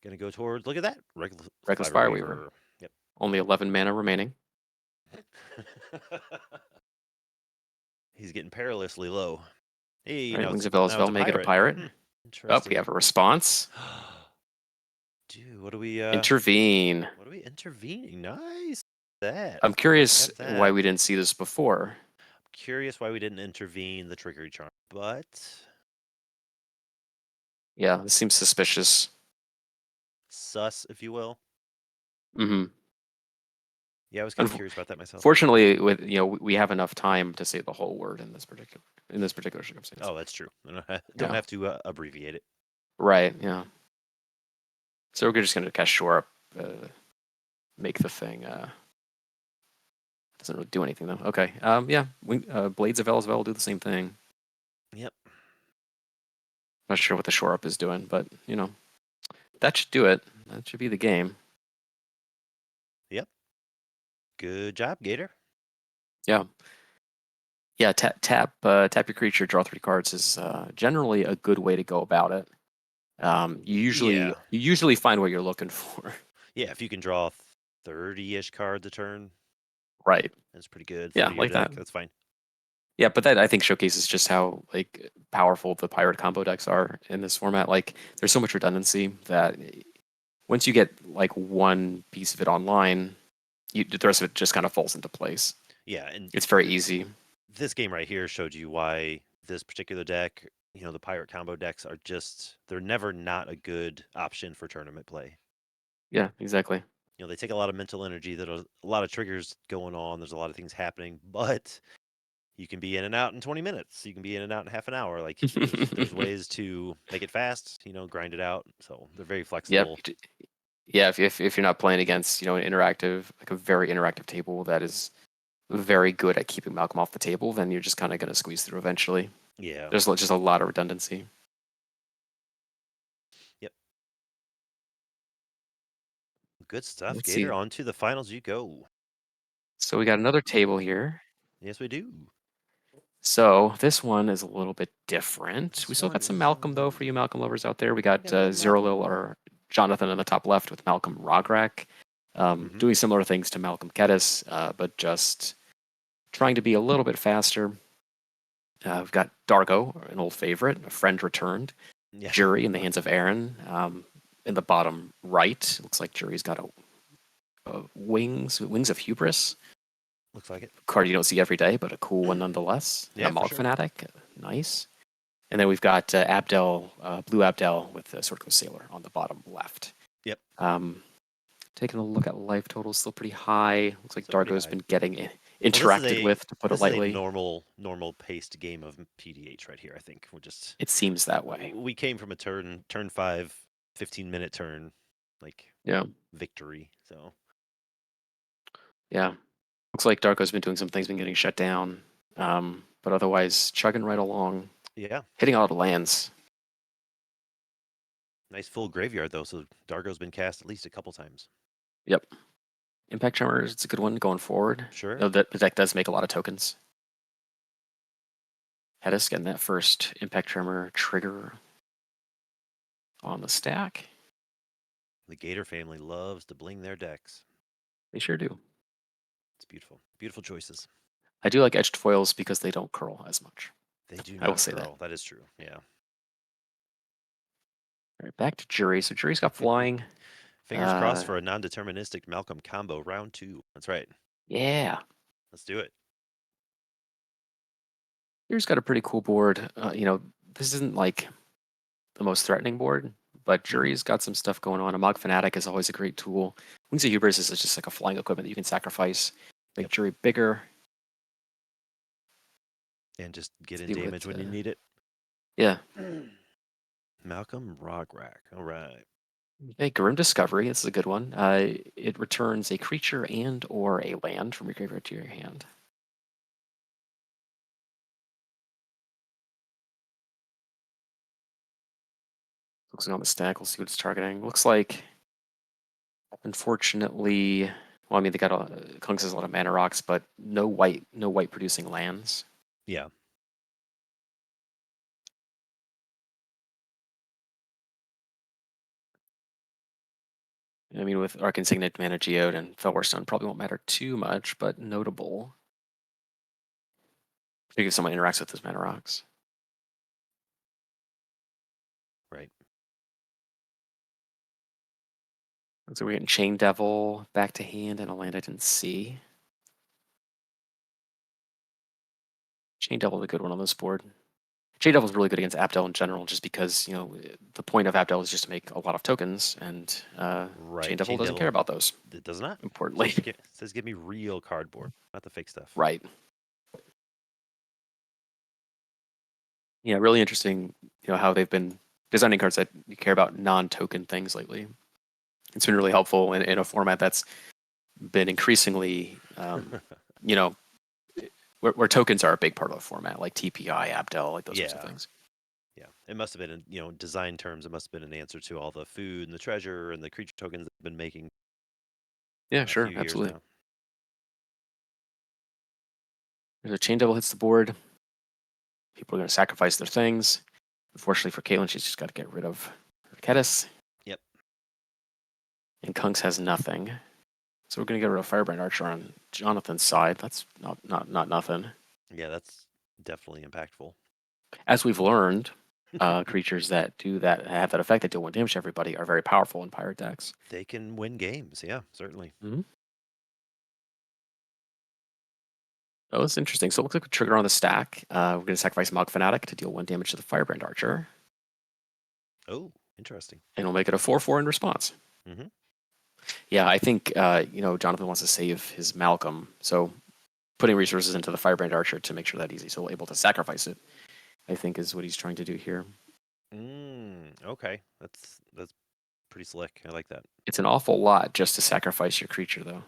Gonna go towards. Look at that. Reckless Fireweaver. Yep. Only 11 mana remaining. He's getting perilously low. Hey, All right, now Wings it's, of now it's Elspell, make it a pirate. Oh, Interesting. we have a response. Dude, what do we Intervene. What are we intervening? Nice. That. I'm curious Got that. why we didn't see this before. Curious why we didn't intervene the trickery charm, but Yeah, this seems suspicious. sus, if you will. Hmm. Yeah, I was kind of curious about that myself. Fortunately, with we have enough time to say the whole word in this particular circumstance. Oh, that's true. Don't Yeah. have to abbreviate it. Right. Yeah. So we're just gonna kind of shore up, make the thing. Doesn't really do anything though. Okay. Yeah. Blades of Elzvel do the same thing. Yep. Not sure what the shore up is doing, but that should do it. That should be the game. Yep. Good job, Gator. Yeah. Yeah. Tap your creature, draw 3 cards is generally a good way to go about it. Yeah. You usually find what you're looking for. Yeah, if you can draw 30-ish cards a turn, Right. that's pretty good Yeah, for your like deck. that. That's fine. Yeah, but that I think showcases just how like powerful the pirate combo decks are in this format. Like, there's so much redundancy that once you get like one piece of it online, the rest of it just kind of falls into place. Yeah, and It's very easy. this game right here showed you why this particular deck, the pirate combo decks are they're never not a good option for tournament play. Yeah, exactly. They take a lot of mental energy. There's a lot of triggers going on. There's a lot of things happening, but you can be in and out in 20 minutes. You can be in and out in half an hour. Like there's ways to make it fast, grind it out. So they're very Yep. flexible. Yeah, if you're not playing against an interactive, like a very interactive table that is very good at keeping Malcolm off the table, then you're just kind of going to squeeze through eventually. Yeah. There's just a lot of redundancy. Yep. Good stuff, Let's Gator. see. On to the finals you go. So we got another table here. Yes, we do. So this one is a little bit different. This We still one got some Malcolm though for you is Malcolm lovers out there. We got got a little Zero Malcolm. Lil or Jonathan in the top left with Malcolm Rograk, doing similar things to Malcolm Kedis, but just trying to be a little bit faster. We've got Dargo, an old favorite, a friend returned. Yeah. Jury in the hands of Aaron. In the bottom right, looks like Jury's got a wings of hubris. Looks like it. Card you don't see every day, but a cool one nonetheless. Yeah, And a for Mog sure. Fanatic, nice. And then we've got Abdel, Blue Abdel with Sword Coast Sailor on the bottom left. Yep. Taking a look at life totals, still pretty high. Looks like Still pretty Dargo's high. been getting Well, interacted with, to put it this is a lightly. normal paced game of PDH right here. I think It seems that way. we came from a turn 5, 15-minute turn, like Yeah. victory. So Yeah. Looks like Darko's been doing some things, been getting shut down. But otherwise, chugging right along, yeah, hitting all the lands. nice full graveyard though. So Dargo's been cast at least a couple times. Yep. Impact Tremors, it's a good one going forward. Sure. The deck does make a lot of tokens. Hedis getting that first Impact Tremor trigger on the stack. The Gator family loves to bling their decks. They sure do. It's beautiful. Beautiful choices. I do like edged foils because they don't curl as much. They do I will not say curl. That is true. Yeah. All right, back to Jury. So Jury's got flying. Fingers crossed for a non-deterministic Malcolm combo round 2. That's right. Yeah. Let's do it. Jury's got a pretty cool board. This isn't like the most threatening board, but Jury's got some stuff going on. A Mog Fanatic is always a great tool. Wings of Hubris is just like a flying equipment that you can sacrifice, make Jury bigger. And just get in damage when you need it. Yeah. Malcolm Rograk. All right. Okay, Grim Discovery. This is a good one. It returns a creature and or a land from your graveyard to your hand. Focusing on the stack, we'll see what it's targeting. Looks like, unfortunately, well, I mean, they got Kunks has a lot of mana rocks, but no white producing lands. Yeah. I mean, with Arc Insignet, Mana Geode, and Felwarstone, probably won't matter too much, but notable. Particularly if someone interacts with those mana rocks. Right. So we're getting Chain Devil back to hand and a land I didn't see. Chain Devil is a good one on this board. Chain Devil's really good against Abdel in general, just because the point of Abdel is just to make a lot of tokens, and Chain Right. Devil Chain doesn't care Devil, about those. it does not. Importantly, Says give me real cardboard, not the fake stuff. right? Yeah, really interesting. How they've been designing cards that you care about non-token things lately. It's been really helpful in a format that's been increasingly, you know, where tokens are a big part of the format, like TPI, Abdel, like those sorts of Yeah. things. Yeah. It must have been, design terms, it must have been an answer to all the food and the treasure and the creature tokens they've been making Yeah, a sure, few years absolutely. now. There's a Chain Devil hits the board. People are going to sacrifice their things. Unfortunately for Caitlin, she's just got to get rid of Kedis. Yep. And Kunks has nothing. So we're going to get rid of Firebrand Archer on Jonathan's side. That's not nothing. Yeah, that's definitely impactful. As we've learned, creatures that have that effect that deal 1 damage to everybody are very powerful in pirate decks. They can win games. Yeah, certainly. Mm-hmm. Oh, that's interesting. So it looks like a trigger on the stack. We're going to sacrifice Mog Fanatic to deal 1 damage to the Firebrand Archer. Oh, interesting. And we'll make it a 4/4 in response. Mm-hmm. Yeah, I think Jonathan wants to save his Malcolm, so putting resources into the Firebrand Archer to make sure that he's able to sacrifice it, I think, is what he's trying to do here. Okay. That's pretty slick. I like that. It's an awful lot just to sacrifice your creature, though.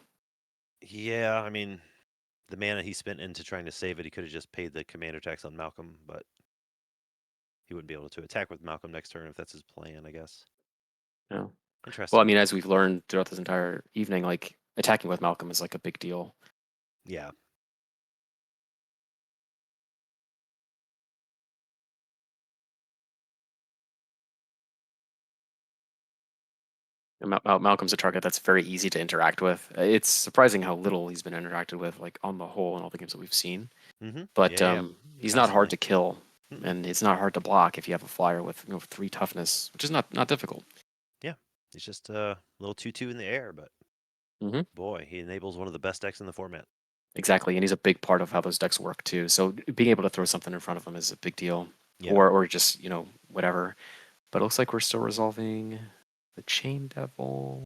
Yeah, I mean, the mana he spent into trying to save it, he could have just paid the commander tax on Malcolm, but he wouldn't be able to attack with Malcolm next turn if that's his plan, I guess. No. Well, I Interesting. mean, as we've learned throughout this entire evening, like attacking with Malcolm is like a big deal. Yeah. Malcolm's a target that's very easy to interact with. It's surprising how little he's been interacted with, like on the whole, in all the games that we've seen. Mm-hmm. But Yeah. he's not hard Constantly. to kill, Mm-mm. and it's not hard to block if you have a flyer with 3 toughness, which is not difficult. Yeah. He's just a little 2/2 in the air, but boy, he enables one of the best decks in the format. Exactly, and he's a big part of how those decks work too. So being able to throw something in front of him is a big deal, Yeah. or just whatever. But it looks like we're still resolving the Chain Devil.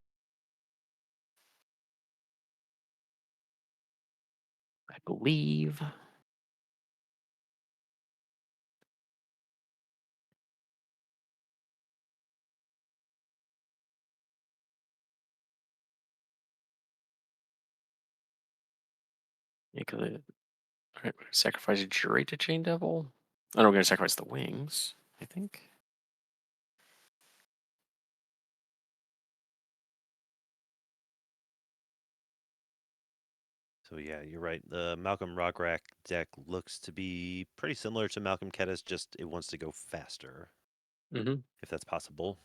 I believe. Yeah, because all right, we're gonna sacrifice a Jury to Chain Devil. And we're gonna sacrifice the wings, I think. So yeah, you're right. The Malcolm Rockrak deck looks to be pretty similar to Malcolm Kedis, just it wants to go faster, if that's possible.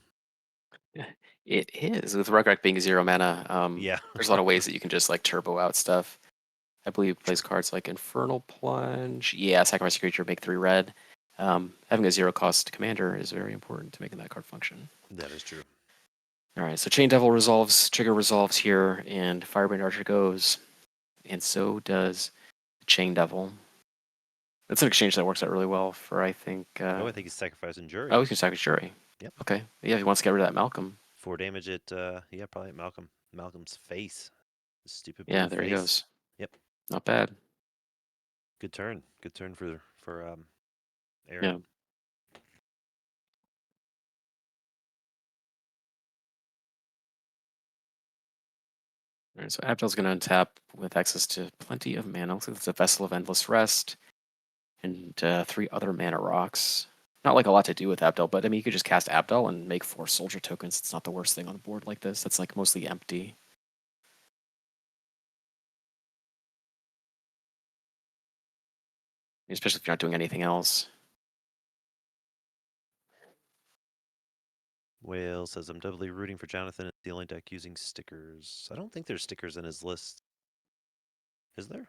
It is with Rugrak being 0 mana. Yeah. There's a lot of ways that you can just like turbo out stuff. I believe it plays True. cards like Infernal Plunge. Yeah, sacrifice a creature, make 3 red. Having a 0 cost commander is very important to making that card function. That is true. All right, so Chain Devil resolves, Trigger resolves here, and Firebrand Archer goes, and so does Chain Devil. That's an exchange that works out really well for, I think. I think he's sacrificing Jury. Oh, we can sacrifice Jury. Yep. Okay. Yeah, if he wants to get rid of that Malcolm. 4 damage at probably at Malcolm's face. Stupid blue Yeah, there face. he goes. Yep. Not bad. Good turn. Good turn for Aaron. Yeah. All right, so Abdel's going to untap with access to plenty of mana. Looks like it's a Vessel of Endless Rest and 3 other mana rocks. Not like a lot to do with Abdel, but I mean, you could just cast Abdel and make 4 soldier tokens. It's not the worst thing on the board like this. That's like mostly empty. Especially if you're not doing anything else. Whale says, I'm doubly rooting for Jonathan at the only deck using stickers. I don't think there's stickers in his list. Is there?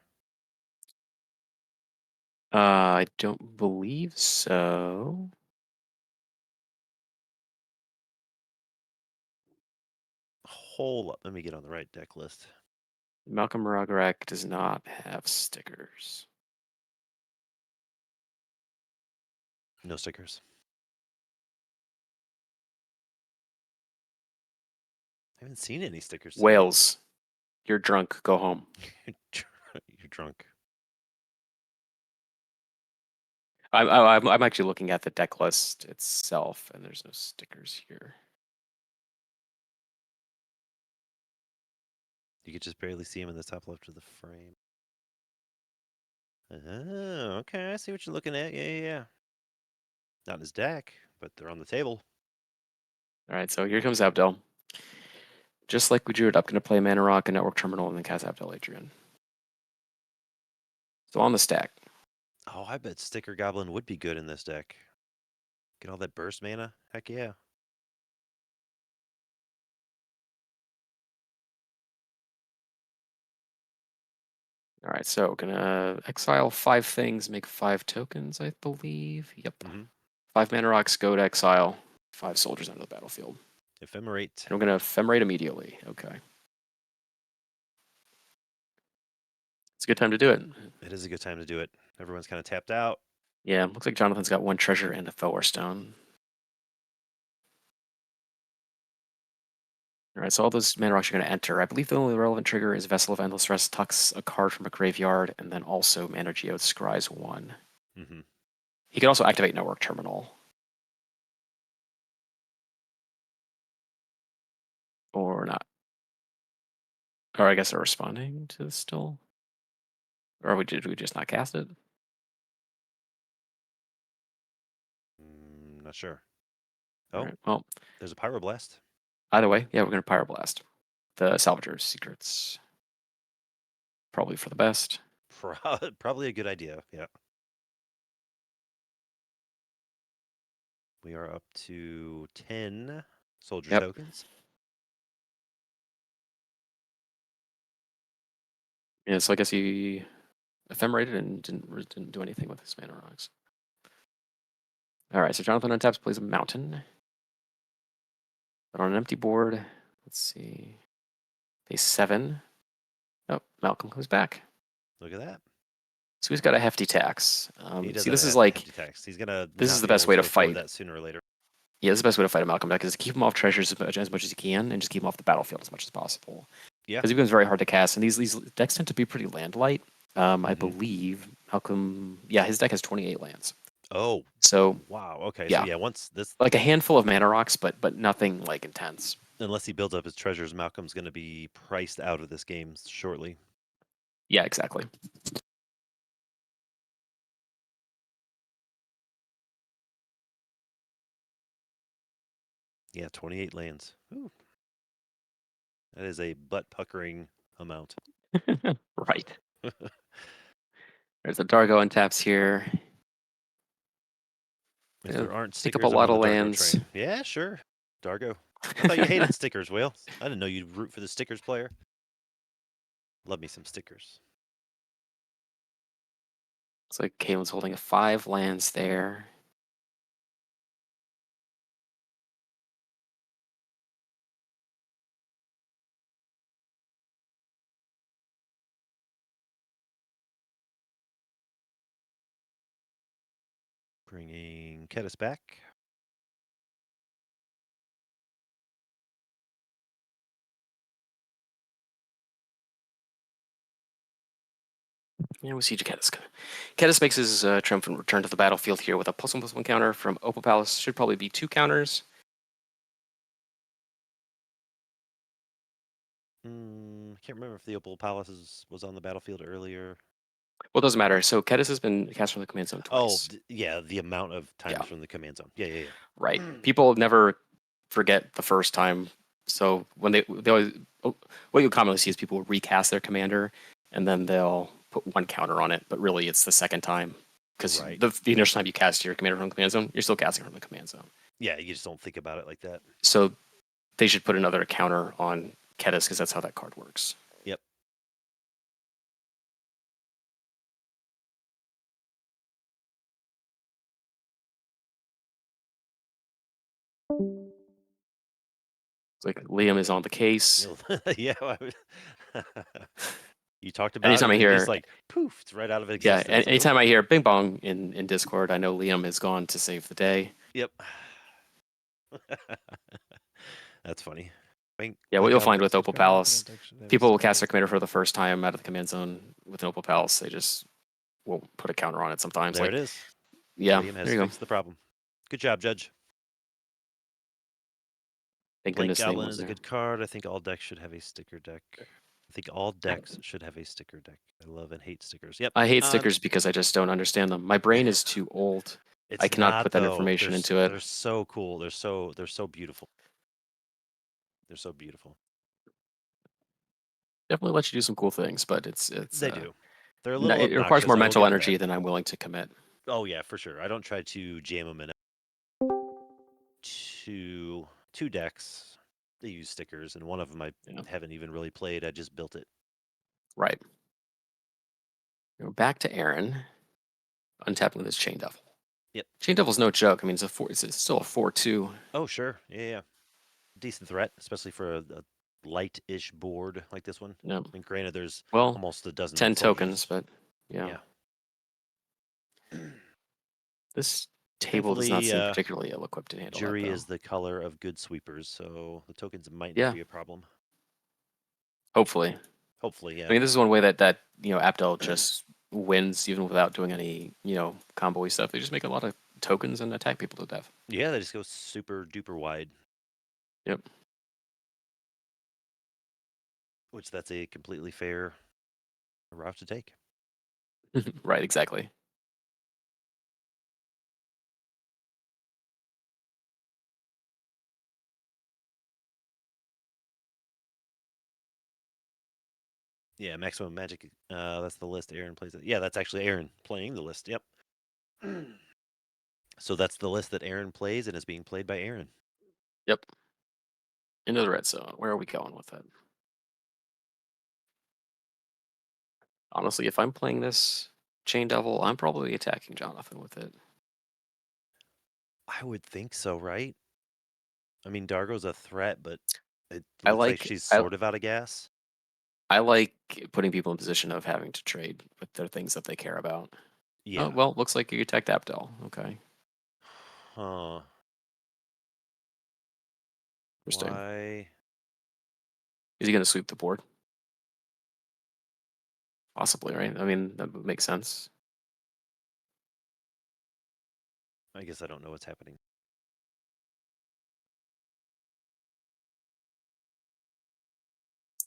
I don't believe so. Hold up. Let me get on the right deck list. Malcolm Ragarak does not have stickers. No stickers. I haven't seen any stickers today. Wales, you're drunk. Go home. You're drunk. I'm actually looking at the deck list itself, and there's no stickers here. You could just barely see him in the top left of the frame. Oh, okay. I see what you're looking at. Yeah. Not in his deck, but they're on the table. All right, so here comes Abdel. Just like we drew it up, going to play Mana Rock, a Network Terminal, and then cast Abdel Adrian. So on the stack. Oh, I bet Sticker Goblin would be good in this deck. Get all that burst mana? Heck yeah. All right, so gonna exile 5 things, make 5 tokens, I believe. Yep. Mm-hmm. 5 Mana Rocks, go to exile, 5 soldiers onto the battlefield. Ephemerate. And we're gonna ephemerate immediately. Okay. It's a good time to do it. It is a good time to do it. Everyone's kind of tapped out. Yeah, looks like Jonathan's got 1 treasure and a Thor stone. All right, so all those mana rocks are going to enter. I believe the only relevant trigger is Vessel of Endless Rest tucks a card from a graveyard, and then also Mana Geode scries 1. Mm-hmm. He can also activate Network Terminal. Or not. Or I guess they're responding to this still. Or did we just not cast it? Not sure. All Oh, right, well, there's a Pyroblast. either way, yeah, we're going to Pyroblast. The Salvager's Secrets. Probably for the best. Probably a good idea. Yeah. We are up to 10 soldier Yep. tokens. Yeah, so I guess he ephemerated and didn't do anything with his mana rocks. All right, so Jonathan untaps, plays a mountain. But on an empty board, let's see. Phase 7. Oh, Malcolm comes back. Look at that. So he's got a hefty tax. He does See, have this a is like, hefty tax. He's gonna this is not the be best able way to to afford fight. that sooner or later. Yeah, this is the best way to fight a Malcolm deck is to keep him off treasures as much as you can and just keep him off the battlefield as much as possible. Yeah. Because he becomes very hard to cast, and these decks tend to be pretty land light. I Mhm. believe Malcolm, yeah, his deck has 28 lands. Oh, So wow. Okay. yeah. So yeah, once this, like a handful of mana rocks, but nothing like intense. unless he builds up his treasures, Malcolm's going to be priced out of this game shortly. Yeah, exactly. Yeah, 28 lands. Ooh. That is a butt puckering amount. Right. There's a Dargo and taps here. If Yeah, there aren't pick up a stickers, I'm lot on the of Dargo lands. train. Yeah, sure. Dargo. I thought you hated stickers, Whale. I didn't know you'd root for the stickers player. Love me some stickers. Looks like Caitlin's holding a 5 lands there. Bringing Kedis back. Yeah, we see Kedis. Kedis makes his triumphant return to the battlefield here with a +1/+1 counter from Opal Palace. Should probably be 2 counters. I can't remember if the Opal Palace was on the battlefield earlier. Well, it doesn't matter. So Kedis has been cast from the command zone Oh, twice. yeah, the amount of times Yeah. from the command zone. Yeah. Right. People never forget the first time. So when they always, what you'll commonly see is people recast their commander and then they'll put 1 counter on it, but really it's the second time because Right. the initial time you cast your commander from the command zone, you're still casting from the command zone. Yeah, you just don't think about it like that. So they should put another counter on Kedis because that's how that card works. Yep. It's like Liam is on the case. Yeah. You talked about Anytime it, I and then hear, just like poof, it's right out of yeah, existence. Like, anytime oh, I hear Bing Bong in Discord, I know Liam has gone to save the day. yep. That's funny. Yeah, what Good you'll job, find with Dex. Good Opal card. Opal Palace, deck should have a people will sticker cast their deck. commander for the first time out of the command zone with an Opal Palace. They just will put a counter on it sometimes. There Like, it is. yeah, Liam has there you go. fixed the problem. Good job, Judge. Thank Blank goodness Liam Goblin was is a there. good card. I think all decks should have a sticker deck. I think all decks should have a sticker deck. I love and hate stickers. Yep. I hate stickers because I just don't understand them. My brain is too old. I It's cannot not put that though. information into it. They're so cool. They're so beautiful. They're so beautiful. Definitely lets you do some cool things, but They do. They're a little it requires obnoxious. more I will mental give it energy that. than I'm willing to commit. Oh yeah, for sure. I don't try to jam them in two decks. They use stickers, and one of them I Yeah. haven't even really played. I just built it. Right. Back to Aaron, untapping this Chain Devil. Yep. Chain Devil's no joke. I mean, it's still a 4/2. Oh sure, yeah. Decent threat, especially for a light-ish board like this one. Yep. And granted, there's Well, almost a dozen 10 flames. tokens, but yeah. This table does not Thankfully, seem particularly ill-equipped to handle that, Jury though. is the color of good sweepers, so the tokens might Yeah. not be a problem. Hopefully. Hopefully, yeah. I mean, this is one way that Abdel just wins even without doing any combo-y stuff. They just make a lot of tokens and attack people to death. Yeah, they just go super duper wide. Yep. Which that's a completely fair route to take. Right, exactly. Yeah, maximum magic. That's the list Aaron plays. Yeah, that's actually Aaron playing the list. Yep. So that's the list that Aaron plays and is being played by Aaron. Yep. Into the red zone. Where are we going with it? Honestly, if I'm playing this Chain Devil, I'm probably attacking Jonathan with it. I would think so, right? I mean, Dargo's a threat, but it I looks like like she's I, sort of out of gas. I like putting people in position of having to trade with their things that they care about. Yeah. Oh, well, looks like you attacked Abdel. Okay. Huh. Interesting. Why? Is he going to sweep the board? Possibly, right? I mean, that would make sense. I guess I don't know what's happening.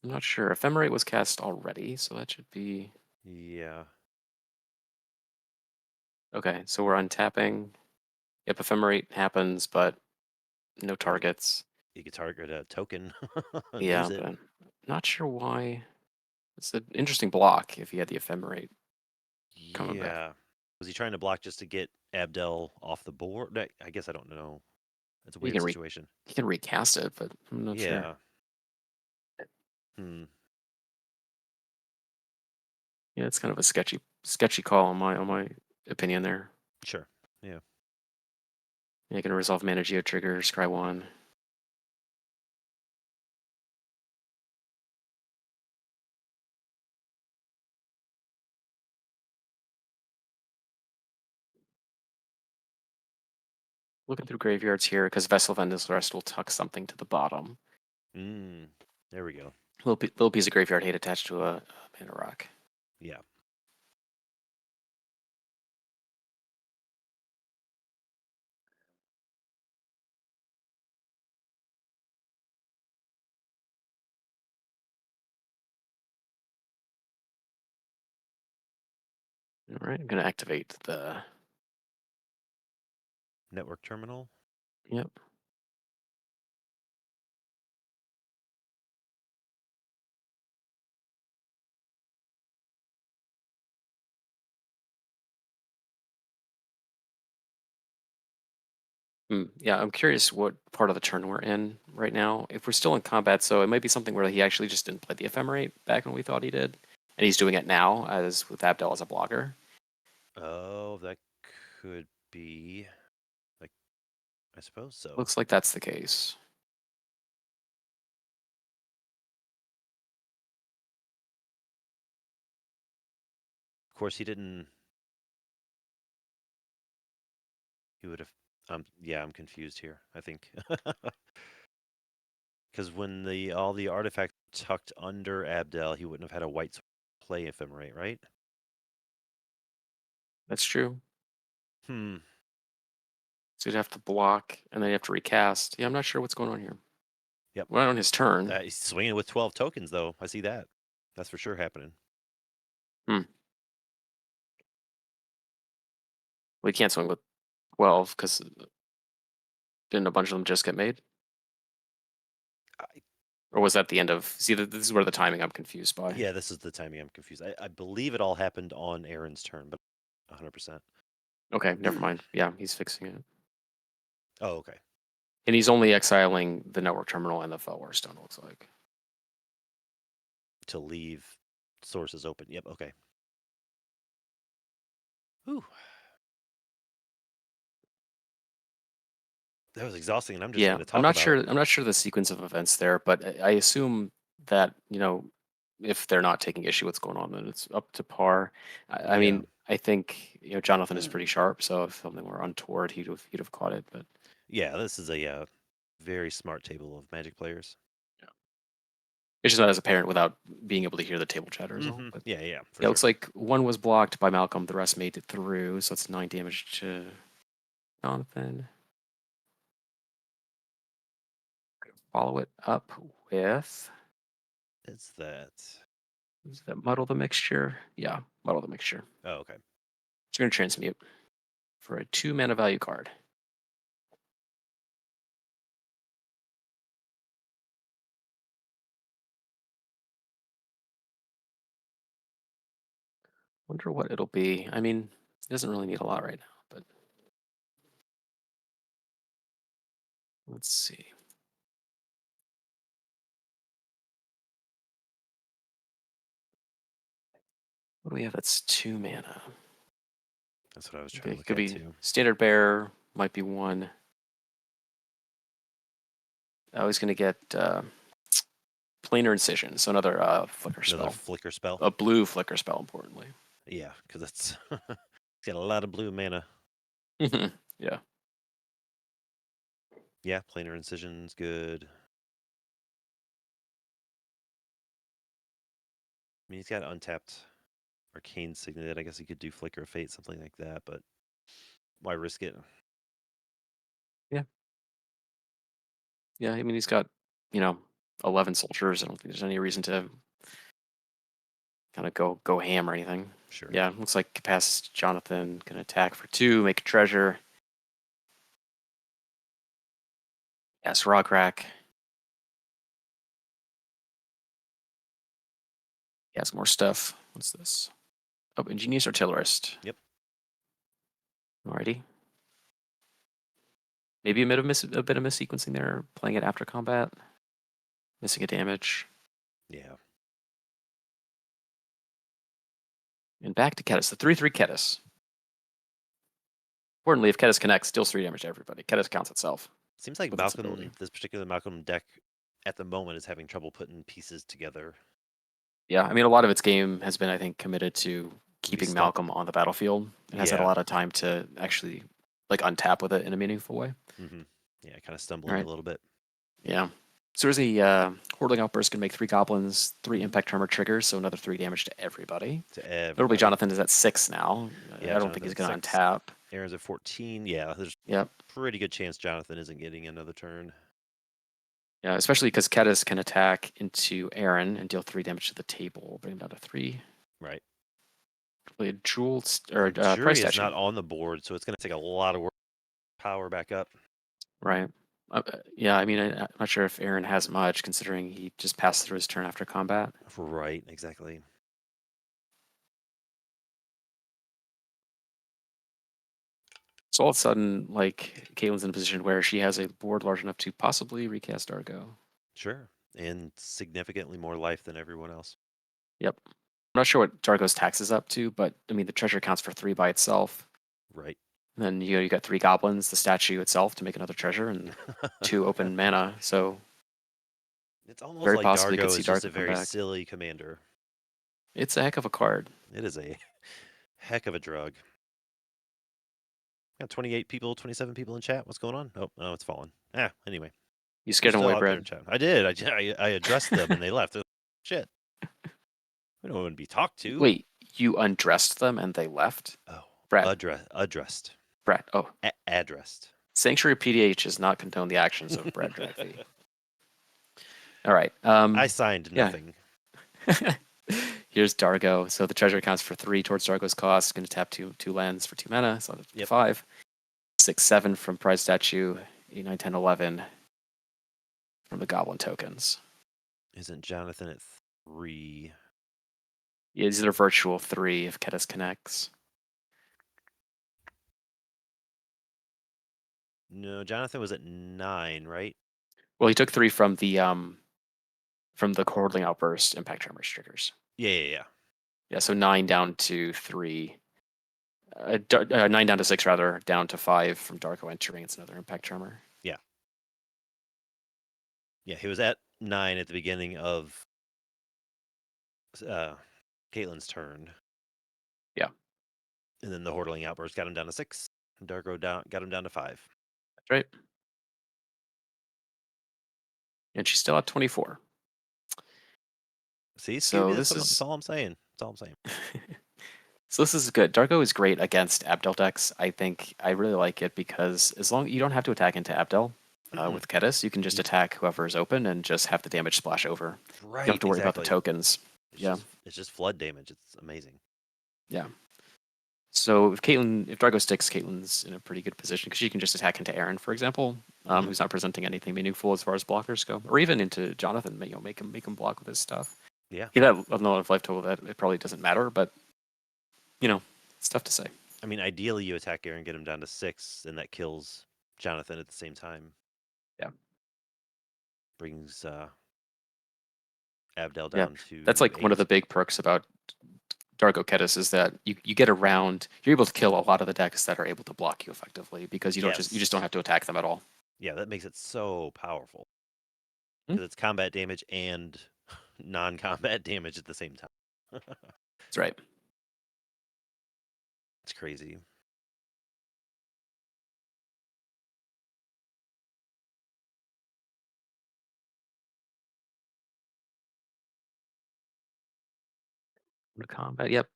I'm not sure. Ephemerate was cast already, so that should be... Yeah. Okay, so we're untapping. Yep, Ephemerate happens, but no targets. You could target a token and Yeah, lose it. but I'm not sure why. It's an interesting block if he had the Ephemerate coming back. Yeah. Was he trying to block just to get Abdel off the board? I guess I don't know. It's a You weird can situation. He can recast it, but I'm not sure. Yeah. Yeah, it's kind of a sketchy call on my opinion there. Sure. Yeah. Yeah, you can resolve mana geo trigger, scry 1. Looking through graveyards here because Vessel of Endless Rest will tuck something to the bottom. There we go. Little piece of graveyard hate attached to a mana rock. Yeah. All right, I'm gonna activate the. Network terminal. Yep. Yeah, I'm curious what part of the turn we're in right now. If we're still in combat, so it might be something where he actually just didn't play the Ephemerate back when we thought he did, and he's doing it now as with Abdel as a blocker. Oh, that could be. Like, I suppose so. Looks like that's the case. course, he didn't. He would have. Yeah, I'm confused here. I think because when all the artifacts tucked under Abdel, he wouldn't have had a white play ephemerate, right? That's true. Hmm. So you'd have to block, and then you have to recast. Yeah, I'm not sure what's going on here. Yep. Well, on his turn. He's swinging with 12 tokens, though. I see that. That's for sure happening. Well, he can't swing with 12 because didn't a bunch of them just get made? Or was that the end of? See, this is where the timing I'm confused by. Yeah, this is the timing I'm confused. I believe it all happened on Aaron's turn, but 100%. Okay, never mind. Yeah, he's fixing it. Oh, okay. And he's only exiling the network terminal and the Felware Stone, it looks like. To leave sources open. Yep, okay. Whew. That was exhausting, and I'm just Yeah, trying to I'm talk not about sure. it. I'm not sure the sequence of events there, but I assume that if they're not taking issue with what's going on, then it's up to par. I Yeah. mean, I think Jonathan is pretty sharp, so if something were untoward, he'd have caught it. But Yeah, this is a very smart table of Magic players. it's just not as apparent without being able to hear the table chatter as well. But Yeah, yeah, for it sure. looks like one was blocked by Malcolm, the rest made it through, so it's 9 damage to Jonathan. Follow it up with. It's that. Is that muddle the mixture? Yeah, muddle the mixture. Oh, okay. It's going to transmute for a 2 mana value card. Wonder what it'll be. I mean, it doesn't really need a lot right now, but let's see. What do we have that's 2 mana? That's what I was trying Okay, to it look could at be too. standard bearer, might be 1. I was going to get planar incision, so another flicker Another spell. flicker spell. A blue flicker spell, importantly. Yeah, because it's it's got a lot of blue mana. Yeah. Yeah, planar incision's good. I mean, he's got untapped arcane signet. I guess he could do flicker of fate, something like that. But why risk it? Yeah, I mean, he's got, 11 soldiers. I don't think there's any reason to kind of go ham or anything. Sure. Yeah, looks like Capacity Jonathan can attack for 2, make a treasure. Yes, Rock Rack. He has more stuff. What's this? Oh, Ingenious Artillerist. Yep. Alrighty. Maybe a bit of missequencing there, playing it after combat. Missing a damage. Yeah. And back to Ketis, the 3/3 Ketis. Importantly, if Ketis connects, deals 3 damage to everybody. Ketis counts itself. Seems like with its ability. Malcolm, this particular Malcolm deck, at the moment is having trouble putting pieces together. Yeah, I mean, a lot of its game has been, I think, committed to keeping stuck. Malcolm on the battlefield. It has had a Yeah. lot of time to actually untap with it in a meaningful way. Yeah, kind of stumbling Right. a little bit. Yeah. So there's a Hordling Outburst can make 3 goblins, 3 impact tremor triggers, so another 3 damage to everybody. To everybody. Notably, Jonathan is at 6 now. Yeah, I don't think he's going to 6. untap. Aaron's at 14. Yeah, there's Yep. pretty good chance Jonathan isn't getting another turn. Yeah, especially because Ketis can attack into Aaron and deal 3 damage to the table, bring him down to 3. Right. Really, Jewel or Jury Price is Statue. not on the board, so it's going to take a lot of work. Power back up. Right. Yeah, I mean, I'm not sure if Aaron has much, considering he just passed through his turn after combat. Right, exactly. So all of a sudden, Caitlin's in a position where she has a board large enough to possibly recast Argo. Sure. And significantly more life than everyone else. Yep. I'm not sure what Dargo's tax is up to, but I mean, the treasure counts for 3 by itself. Right. And then you got 3 goblins, the statue itself to make another treasure, and 2 open mana. So it's almost very like possibly Dargo could see is just Dargo a come very back. silly commander. It's a heck of a card. It is a Heck of a drug. Got 28 people, 27 people in chat. What's going on? Oh, it's fallen. Anyway. You You're scared them still away, out there in Brad. chat. I did. I addressed them and they left. Shit. We don't want to be talked to. Wait, you undressed them and they left? Oh, Brad. addressed. Brad. Oh, Addressed. Sanctuary PDH does not condone the actions of Brad Dragby. All right. I signed yeah. nothing. Here's Dargo. So the treasure counts for 3 towards Dargo's cost. Going to tap two lands for 2 mana. So Yep. 5. 6, 7 from Prize Statue. 8, 9, 10, 11 from the Goblin tokens. Isn't Jonathan at 3? Yeah, these are virtual 3 if Ketis connects. No, Jonathan was at 9, right? Well, he took 3 from the Cordling Outburst Impact Tremors triggers. Yeah. Yeah, so 9 down to 3. 9 down to 6 rather, down to 5 from Darko entering. It's another Impact Tremor. Yeah, he was at 9 at the beginning of Caitlin's turn. Yeah. And then the Hordling Outburst got him down to 6. Darko got him down to 5. That's right. And she's still at 24. See, So Scooby, this that's is all I'm saying. That's all I'm saying. So this is good. Dargo is great against Abdel decks. I think I really like it because as long you don't have to attack into Abdel with Ketis, you can just attack whoever is open and just have the damage splash over. Right. You don't have to worry about the exactly. tokens. It's just flood damage. It's amazing. Yeah. So if Dargo sticks, Caitlin's in a pretty good position because she can just attack into Aaron, for example, who's not presenting anything meaningful as far as blockers go, or even into Jonathan. Make him block with his stuff. Yeah. He had a lot of life total that it probably doesn't matter, but it's tough to say. I mean, ideally, you attack Aaron, get him down to 6, and that kills Jonathan at the same time. Yeah. Brings Abdel down to. That's like 8. one of the big perks about Dargo Ketis is that you get around. You're able to kill a lot of the decks that are able to block you effectively because you just don't have to attack them at all. Yeah, that makes it so powerful because it's combat damage and non-combat damage at the same time. That's right. It's crazy. Combat. Yep.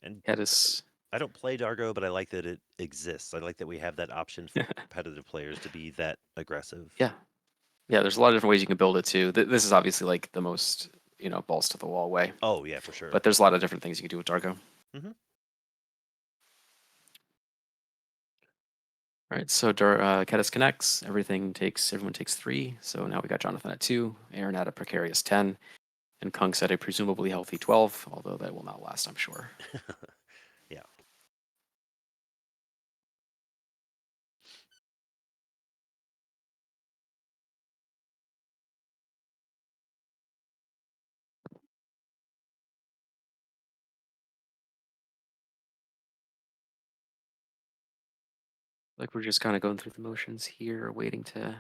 And Ketis. I don't play Dargo, but I like that it exists. I like that we have that option for competitive players to be that aggressive. Yeah. There's a lot of different ways you can build it too. This is obviously like the most balls to the wall way. Oh yeah, for sure. But there's a lot of different things you can do with Dargo. Mm-hmm. All right, so Ketis connects. Everyone takes 3. So now we got Jonathan at 2, Aaron at a precarious 10, and Kunk's at a presumably healthy 12. Although that will not last, I'm sure. Yeah. Like we're just kind of going through the motions here, waiting to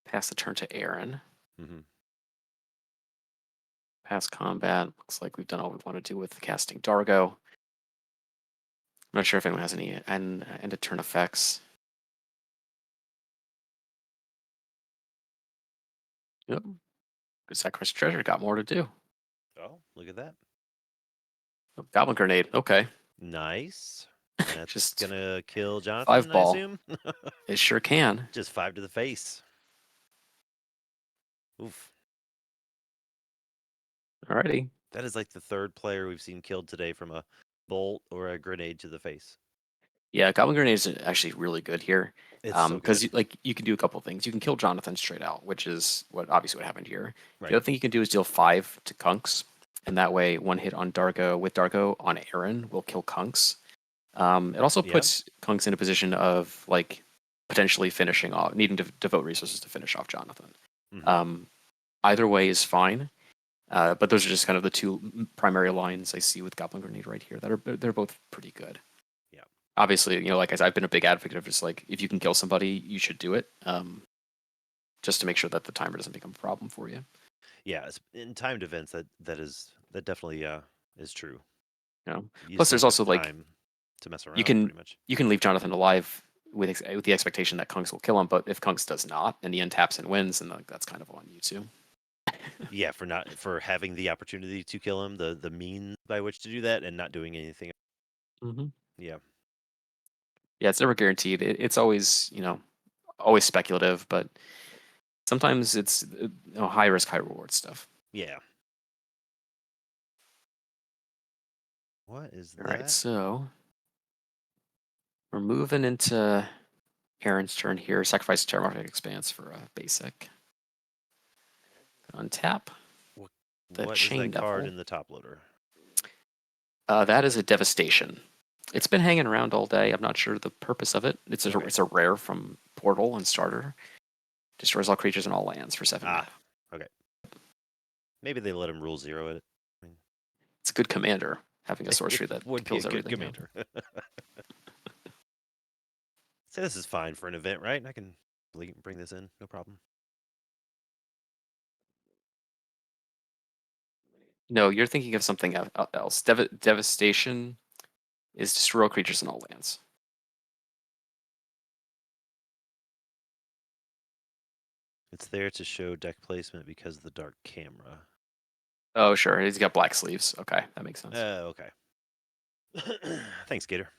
pass the turn to Aaron. Mm-hmm. Pass combat. Looks like we've done all we want to do with casting Dargo. I'm not sure if anyone has any end of turn effects. Yep. Good sacrifice treasure. Got more to do. Oh, look at that. Oh, Goblin grenade. Okay. Nice. That's Just gonna kill Jonathan, 5 I ball. assume. It sure can. Just 5 to the face. Oof. Alrighty. That is like the 3rd player we've seen killed today from a bolt or a grenade to the face. Yeah, Goblin Grenade is actually really good here. It's so Because good. you can do a couple of things. You can kill Jonathan straight out, which is obviously what happened here. Right. The other thing you can do is deal 5 to Kunks, and that way one hit on Dargo on Aaron will kill Kunks. It also puts Kunks in a position of like potentially finishing off, needing to devote resources to finish off Jonathan. Mm-hmm. Either way is fine. But those are just kind of the 2 primary lines I see with Goblin Grenade right here. They're both pretty good. Yeah. Obviously, like I said, I've been a big advocate of just like if you can kill somebody, you should do it. Just to make sure that the timer doesn't become a problem for you. Yeah, in timed events that definitely is true. You know? You Plus, just there's don't have also like time to mess you around, can pretty much. you can leave Jonathan alive with the expectation that Kunks will kill him, but if Kunks does not and he untaps and wins, then like, that's kind of on you too. Yeah, for having the opportunity to kill him, the means by which to do that, and not doing anything. Mm-hmm. Yeah. Yeah, it's never guaranteed. It's always always speculative, but sometimes it's high risk, high reward stuff. Yeah. What is All right, that? so we're moving into Aaron's turn here. Sacrifice Terramorphic Expanse for a basic. Untap the What is Chain that card Devil. in the top loader? That is a Devastation. It's been hanging around all day. I'm not sure the purpose of it. It's Okay. a rare from Portal and Starter. Destroys all creatures and all lands for 7 mana. Okay. Maybe they let him rule 0 it. I mean, It's a good commander, having a it sorcery that would be a kills good everything. commander. So this is fine for an event, right? I can bring this in, no problem. No, you're thinking of something else. Devastation is destroy all creatures and all lands. It's there to show deck placement because of the dark camera. Oh, sure. He's got black sleeves. Okay, that makes sense. Okay. Thanks, Gator.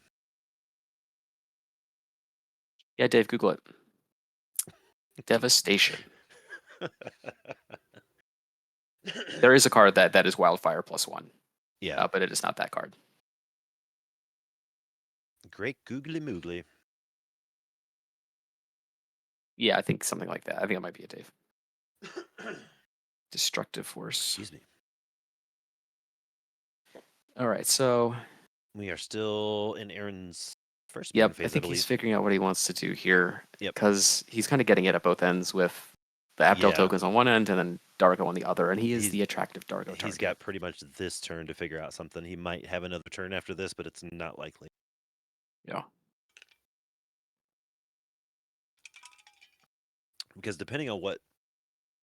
Yeah, Dave, Google it. Devastation. There is a card that is Wildfire +1. Yeah. But it is not that card. Great googly moogly. Yeah, I think something like that. I think it might be a Dave. Destructive Force. Excuse me. All right, so We are still in Aaron's first yep, phase, I think believe. he's figuring out what he wants to do here. Yep. Because he's kind of getting it at both ends with the Abdel Yeah. tokens on one end and then Dargo on the other, and he is He's- the attractive Dargo target. He's got pretty much this turn to figure out something. He might have another turn after this, but it's not likely. Yeah. Because depending on what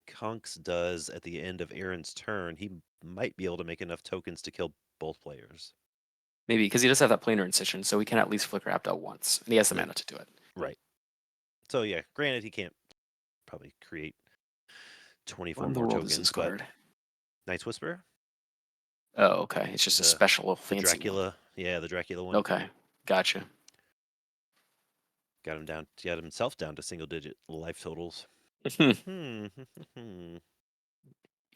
Kunks does at the end of Aaron's turn, he might be able to make enough tokens to kill both players. Maybe because he does have that planar incision, so he can at least flicker Abdel once, and he has the Yeah. mana to do it. Right. So yeah, granted he can't probably create 24 What in the more world is tokens, this but card? Night's Whisper, Oh, okay. It's just a The- special the fancy Dracula, yeah, the Dracula one. one. Okay, gotcha. Got himself down to single digit life totals. You're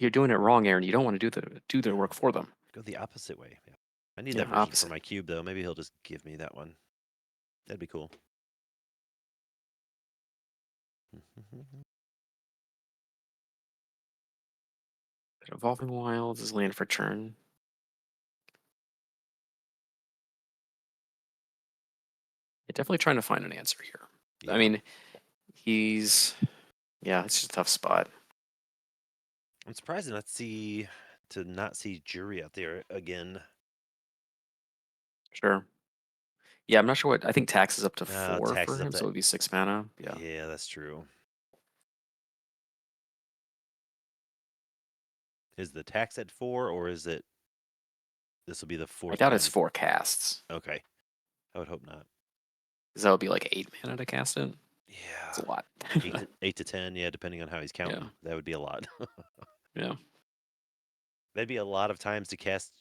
doing it wrong, Aaron. You don't want to do their work for them. Go the opposite way. Yeah. I need Yeah, that version opposite. for my cube though. Maybe he'll just give me that one. That'd be cool. Evolving Wilds is land for turn. Yeah, definitely trying to find an answer here. Yeah. I mean, it's just a tough spot. I'm surprised to not see Jury out there again. Sure. Yeah, I'm not sure what. I think tax is up to No, 4 tax for is up him, to- so it would be 6 mana. Yeah. Yeah, that's true. Is the tax at 4 or is it? This will be the I fourth doubt time. it's 4 casts. Okay. I would hope not. Because that would be like 8 mana to cast it. Yeah. It's a lot. 8 to 10, yeah, depending on how he's counting. Yeah. That would be a lot. Yeah. That'd be a lot of times to cast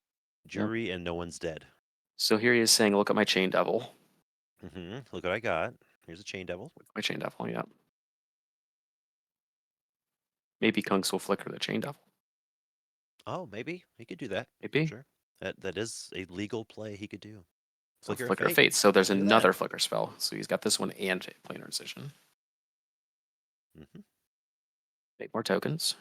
Jury and no one's dead. So here he is saying, look at my Chain Devil. Look what I got. Here's a Chain Devil. My Chain Devil, yeah. Maybe Kunks will flicker the Chain Devil. Oh, maybe he could do that. Maybe. Sure. That is a legal play he could do. So Flicker, Flicker of of Fate. Fate. So there's Look at another that. Flicker spell. So he's got this one and Planar Incision. Make more tokens.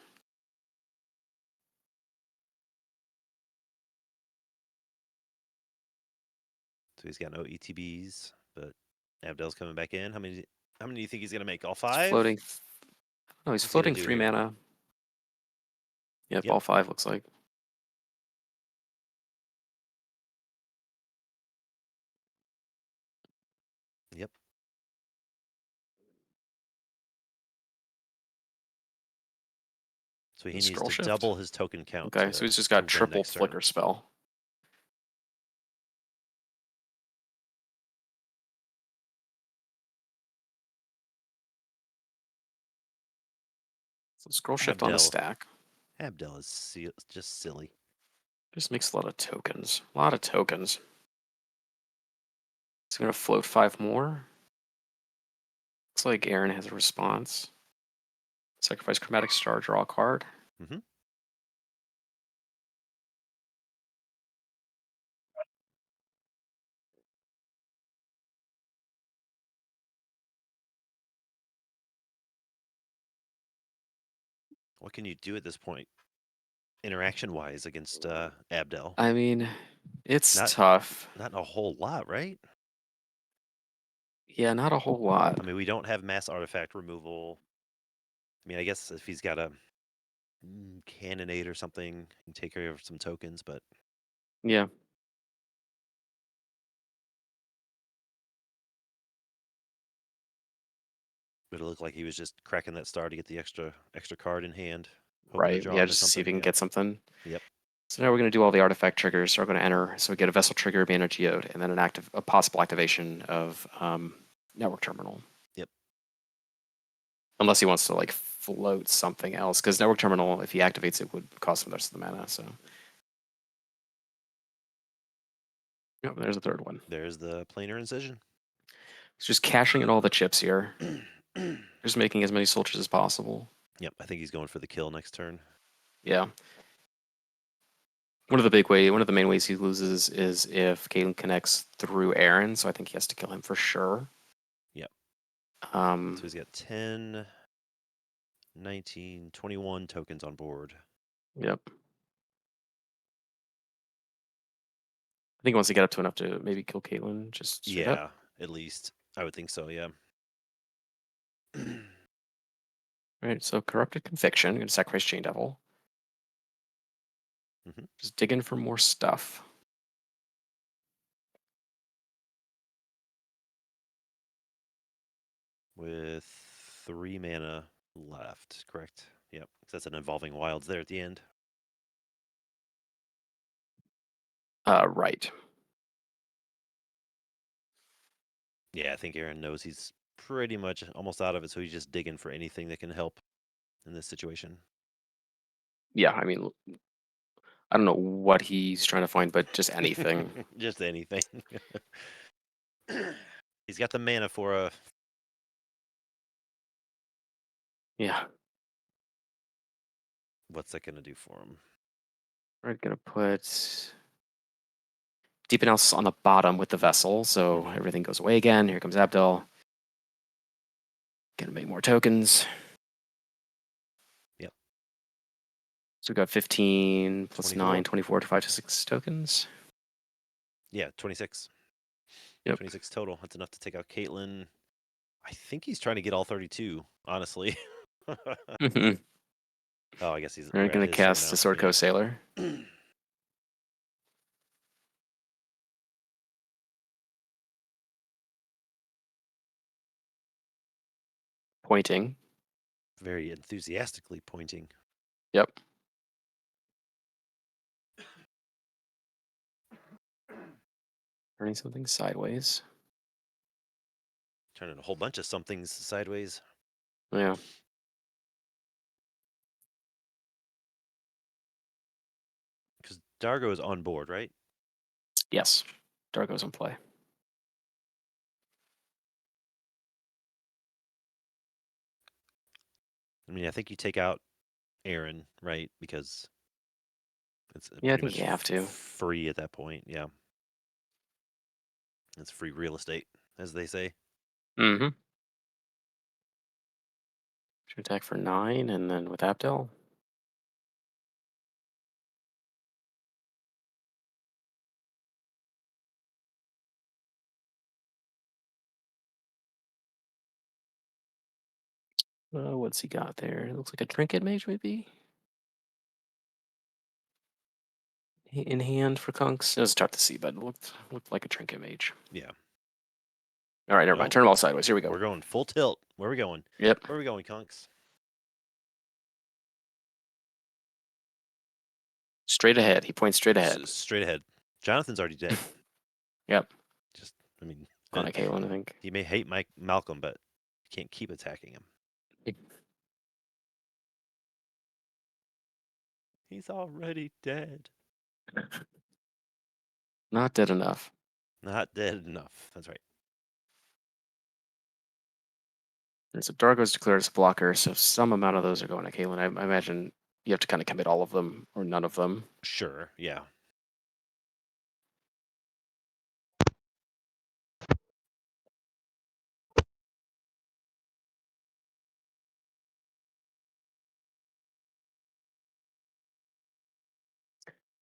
So he's got no ETBs, but Abdel's coming back in. How many do you think he's gonna make? All 5? Floating. No, he's What's he gonna floating do 3 here? mana. Yeah, Yep. all 5 looks like. Yep. So he needs Scroll to shift. double his token count. Okay, so he's just got win triple next turn. Flicker spell. Scroll shift on a Abdel. stack. Abdel is just silly. Just makes a lot of tokens. A lot of tokens. It's gonna float 5 more. Looks like Aaron has a response. Sacrifice Chromatic Star, draw a card. Mm-hmm. What can you do at this point, interaction-wise, against Abdel? I mean, it's Not tough. not a whole lot, right? Yeah, not a whole lot. I mean, we don't have mass artifact removal. I mean, I guess if he's got a cannonade or something, he can take care of some tokens, but Yeah, it looked like he was just cracking that star to get the extra card in hand, hoping to right. draw Yeah, into just to see if something. we can Yeah. get something. Yep. So now we're going to do all the artifact triggers. So we're going to enter. So we get a vessel trigger, mana geode, and then a possible activation of network terminal. Yep. Unless he wants to like float something else, because network terminal, if he activates it, would cost him the rest of the mana. So, yep, there's a third one. There's the planar incision. It's just cashing in all the chips here. Just making as many soldiers as possible. Yep. I think he's going for the kill next turn. Yeah. One of the main ways he loses is if Caitlyn connects through Aaron. So I think he has to kill him for sure. Yep. Um, So he's got 10, 19, 21 tokens on board. Yep. I think once he get up to enough to maybe kill Caitlyn, just straight Yeah, up. at least. I would think so, yeah. Right. So corrupted conviction. Gonna sacrifice Chain Devil. Mhm. Just dig in for more stuff. With 3 mana left, correct? Yep. 'Cause that's an Involving Wilds there at the end. Right. Yeah, I think Aaron knows he's pretty much almost out of it, so he's just digging for anything that can help in this situation. Yeah. I mean, I don't know what he's trying to find, but just anything. Just anything. He's got the mana for a. Yeah. What's that going to do for him? We're gonna put Deep Analysis on the bottom with the vessel, so everything goes away again. Here comes Abdel. Gonna make more tokens. Yep. So we got 15 plus 24. 9, 24 to 5 to 6 tokens. Yeah, 26. Yep. 26 total. That's enough to take out Caitlyn. I think he's trying to get all 32, honestly. We're Oh, I guess we're at gonna his turn cast now. the Sword Coast Sailor. Pointing. Very enthusiastically pointing. Yep. Turning something sideways. Turning a whole bunch of somethings sideways. Yeah. Because Dargo is on board, right? Yes. Dargo's in play. I mean, I think you take out Aaron, right? Because it's Yeah, I pretty think much you have to. free at that point. Yeah. It's free real estate, as they say. Mm-hmm. Should attack for 9, and then with Abdel. What's he got there? It looks like a trinket mage, maybe? In hand for Kunks. It was tough to see, but it looked like a trinket mage. Yeah. All right, never Well, mind. Turn them all sideways. Here we go. We're going full tilt. Where are we going? Yep. Where are we going, Conks? Straight ahead. He points straight ahead. Straight ahead. Jonathan's already dead. Yep. Just, I mean, Going to Caitlyn, I think. he may hate Malcolm, but you can't keep attacking him. He's already dead. Not dead enough. Not dead enough. That's right. And so Dargo's declared as a blocker, so some amount of those are going to Caitlyn. I imagine you have to kind of commit all of them or none of them. Sure. Yeah.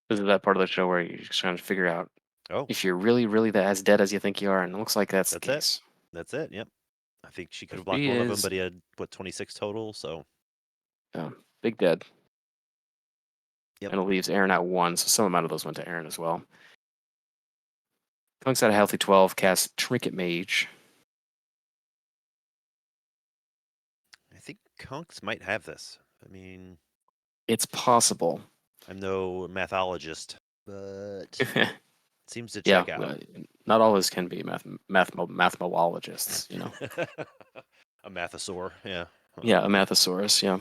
This is that part of the show where you're just trying to figure out Oh, if you're really, really as dead as you think you are, and it looks like that's the that's it. case. That's it. Yep. I think she could have If blocked he one of them, is but he had what 26 total. So big dead, yep. and it leaves Aaron at 1, so some amount of those went to Aaron as well. Punk's at a healthy 12, casts Trinket Mage. I think Kunks might have this. I mean, It's possible. I'm no mathologist, but it seems to Yeah, check out. not all of us can be mathemologists, you know. A mathosaur, yeah. Yeah, a mathosaurus, yeah.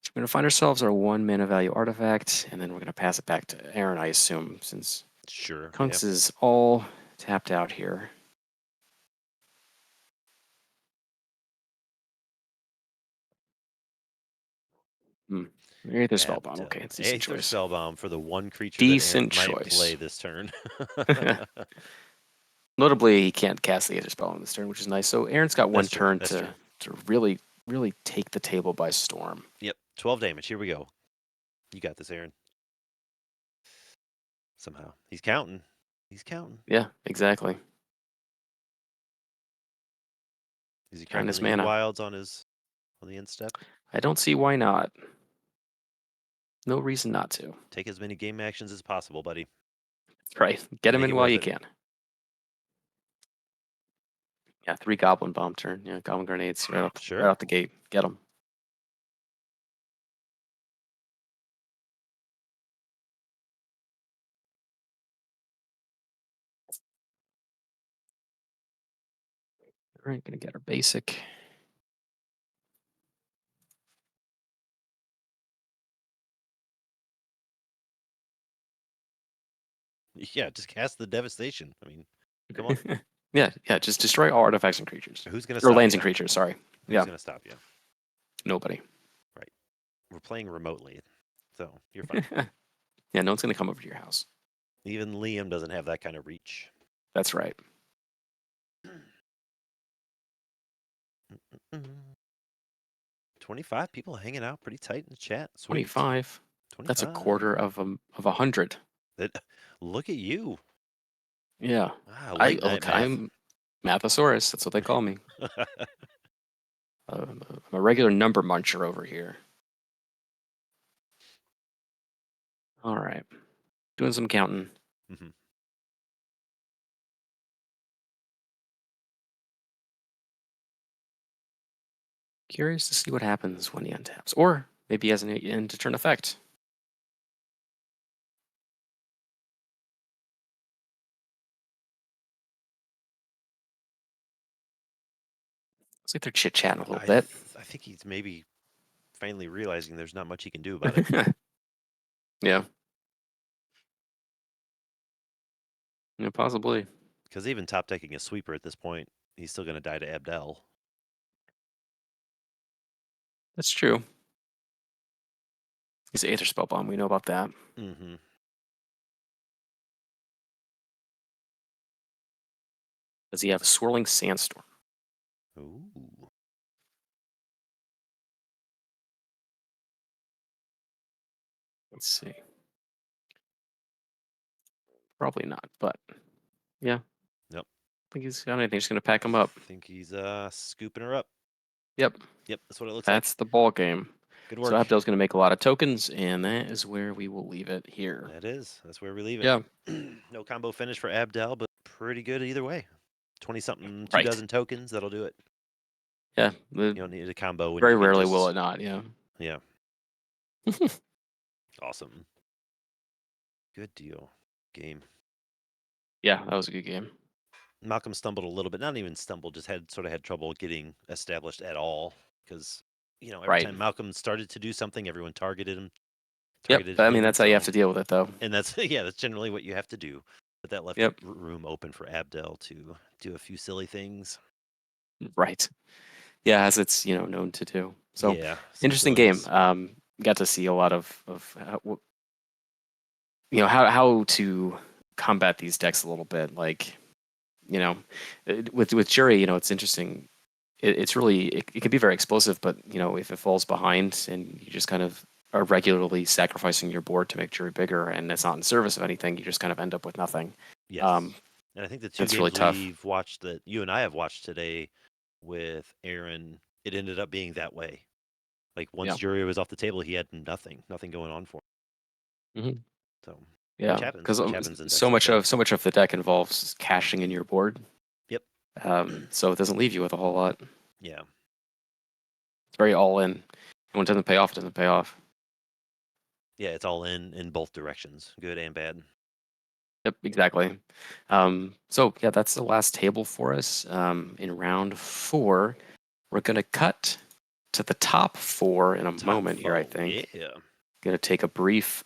So we're going to find ourselves our 1 mana value artifact, and then we're going to pass it back to Aaron, I assume, since Sure. Kunks Yeah. is all tapped out here. Aether Spellbound, okay, it's a decent Aether choice. Spellbound for the one creature that Aaron Decent might choice. play this turn. Notably, he can't cast the Aether Spellbound this turn, which is nice. So Aaron's got one That's true. turn That's to really, really take the table by storm. Yep. 12 damage. Here we go. You got this, Aaron. Somehow. He's counting. He's counting. Yeah, exactly. Is he Counting counting his the mana. wilds on the end step? I don't see why not. No reason not to. Take as many game actions as possible, buddy. Right. Get him Make in it while worth you it. can. Yeah, 3 Goblin Bomb turn. Yeah, Goblin Grenades right Sure. out the gate. Get them. All right, gonna get our basic. Yeah, just cast the devastation. I mean, come on. yeah, just destroy all artifacts and creatures. Who's gonna Or stop lands you? and creatures, sorry. Who's Yeah, gonna stop you? nobody. Right. We're playing remotely, so you're fine. Yeah, no one's gonna come over to your house. Even Liam doesn't have that kind of reach. That's right. 25 people hanging out pretty tight in the chat. Sweet. 25. That's a 25. quarter of 100. Look at you. Yeah. Late night Look, math. I'm Mathosaurus. That's what they call me. I'm a regular number muncher over here. All right. Doing some counting. Mhm. Curious to see what happens when he untaps. Or maybe he has an end to turn effect. Looks like they're chit-chatting a little bit. I think he's maybe finally realizing there's not much he can do about it. Yeah. Yeah, possibly. Because even top decking a sweeper at this point, he's still going to die to Abdel. That's true. He's Aether Spellbomb. We know about that. Mm-hmm. Does he have a Swirling Sandstorm? Ooh. Let's see. Probably not, but yeah. Yep. I think he's got anything. Just going to pack him up. I think he's scooping her up. Yep. Yep, that's what it looks That's the ball game. like. Good So work. Abdel's going to make a lot of tokens, and that is where we will leave it here. That is. That's where we leave it. Yeah. No combo finish for Abdel, but pretty good either way. 20-something, 2 Right. dozen tokens, that'll do it. Yeah. You don't need a combo when Very you can rarely just... will it not, yeah. Yeah. Awesome. Good deal. Game. Yeah, that was a good game. Malcolm stumbled a little bit. Not even stumbled, just had trouble getting established at all because every Right. time Malcolm started to do something, everyone targeted him, Yep. targeted I mean, him. that's how you have to deal with it, though. And that's that's generally what you have to do. But that left Yep. room open for Abdel to do a few silly things. Right. Yeah, as it's known to do. So Yeah, some interesting game. silliness. Got to see a lot of how to combat these decks a little bit. Like with Jury, it's interesting. It's really it can be very explosive, but if it falls behind and you just kind of are regularly sacrificing your board to make Jury bigger, and it's not in service of anything, you just kind of end up with nothing. Yes. And I think the two It's really games tough. we've watched that you and I have watched today with Aaron, it ended up being that way. Like once Yeah. Jury was off the table, he had nothing going on for him. Hmm. So, Yeah, because which happens in decks so like much that. of the deck involves caching in your board. Yep. So it doesn't leave you with a whole lot. Yeah. It's very all in. And when it doesn't pay off, it doesn't pay off. Yeah, it's all in both directions, good and bad. Yep, exactly. So yeah, that's the last table for us. In round 4, we're gonna cut to the top 4 in a moment here. I think. Yeah. Gonna take a brief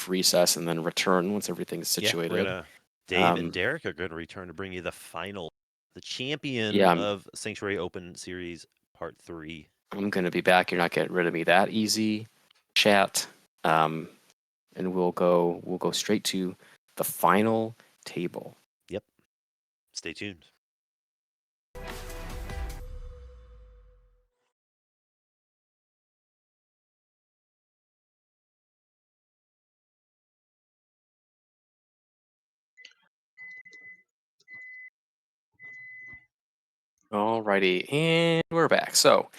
recess and then return once everything's Yeah, situated. Dave and Derek are gonna return to bring you the final, the champion Yeah, of Sanctuary Open Series Part 3. I'm gonna be back. You're not getting rid of me that easy. Chat. And we'll go straight to the final table. Yep. Stay tuned. Alrighty, and we're back. So,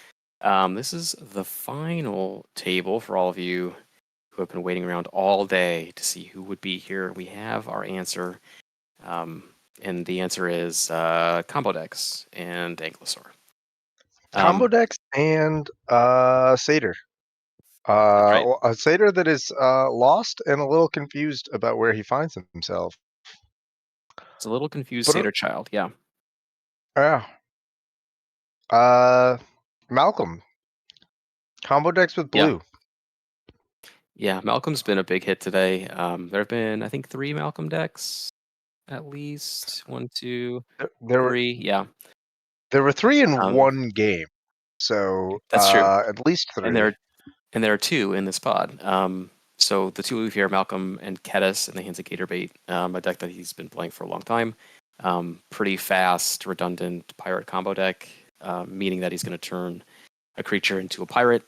this is the final table for all of you who have been waiting around all day to see who would be here. We have our answer, and the answer is combo decks and Ankylosaur. Combo decks and Satyr. That's right. A Satyr that is lost and a little confused about where he finds himself. It's a little confused But Satyr child. Yeah. yeah, Malcolm. Combo decks with Yeah. blue. Yeah. Malcolm's been a big hit today. There have been, I think, 3 Malcolm decks at least. 1, 2, There were 3. Yeah. 3 in Um, one game, so that's true. at least And 3. there are 2 in this pod. So the 2 we have here, Malcolm and Kedis in the hands of Gatorbait, a deck that he's been playing for a long time. Pretty fast, redundant pirate combo deck, meaning that he's going to turn a creature into a pirate,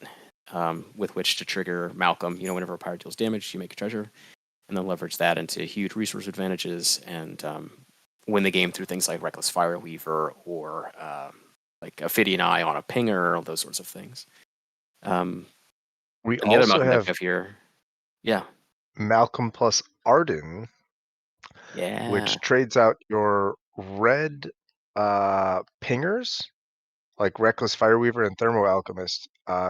with which to trigger Malcolm. Whenever a pirate deals damage, you make a treasure, and then leverage that into huge resource advantages and win the game through things like Reckless Fire Weaver or like Ophidian Eye on a pinger, all those sorts of things. We And the other also Malcolm deck we have have here, yeah, Malcolm plus Arden, yeah, which trades out your red pingers like Reckless Fireweaver and Thermo Alchemist.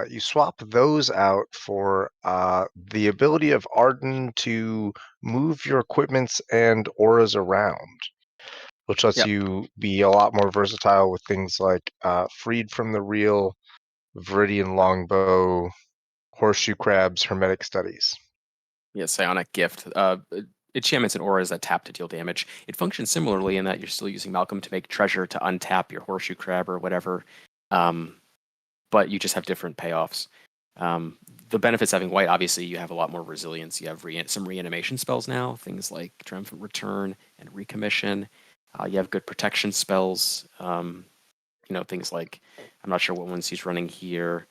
You swap those out for the ability of Arden to move your equipments and auras around, which lets yep, you be a lot more versatile with things like Freed from the Real, Viridian Longbow, Horseshoe Crabs, Hermetic Studies. yeah. Psionic Gift. Enchantments and auras that tap to deal damage. It functions similarly in that you're still using Malcolm to make treasure to untap your Horseshoe Crab or whatever, but you just have different payoffs. The benefits having white, obviously, you have a lot more resilience. You have some reanimation spells now, things like Triumphant Return and Recommission. You have good protection spells. Things like, I'm not sure what ones he's running here.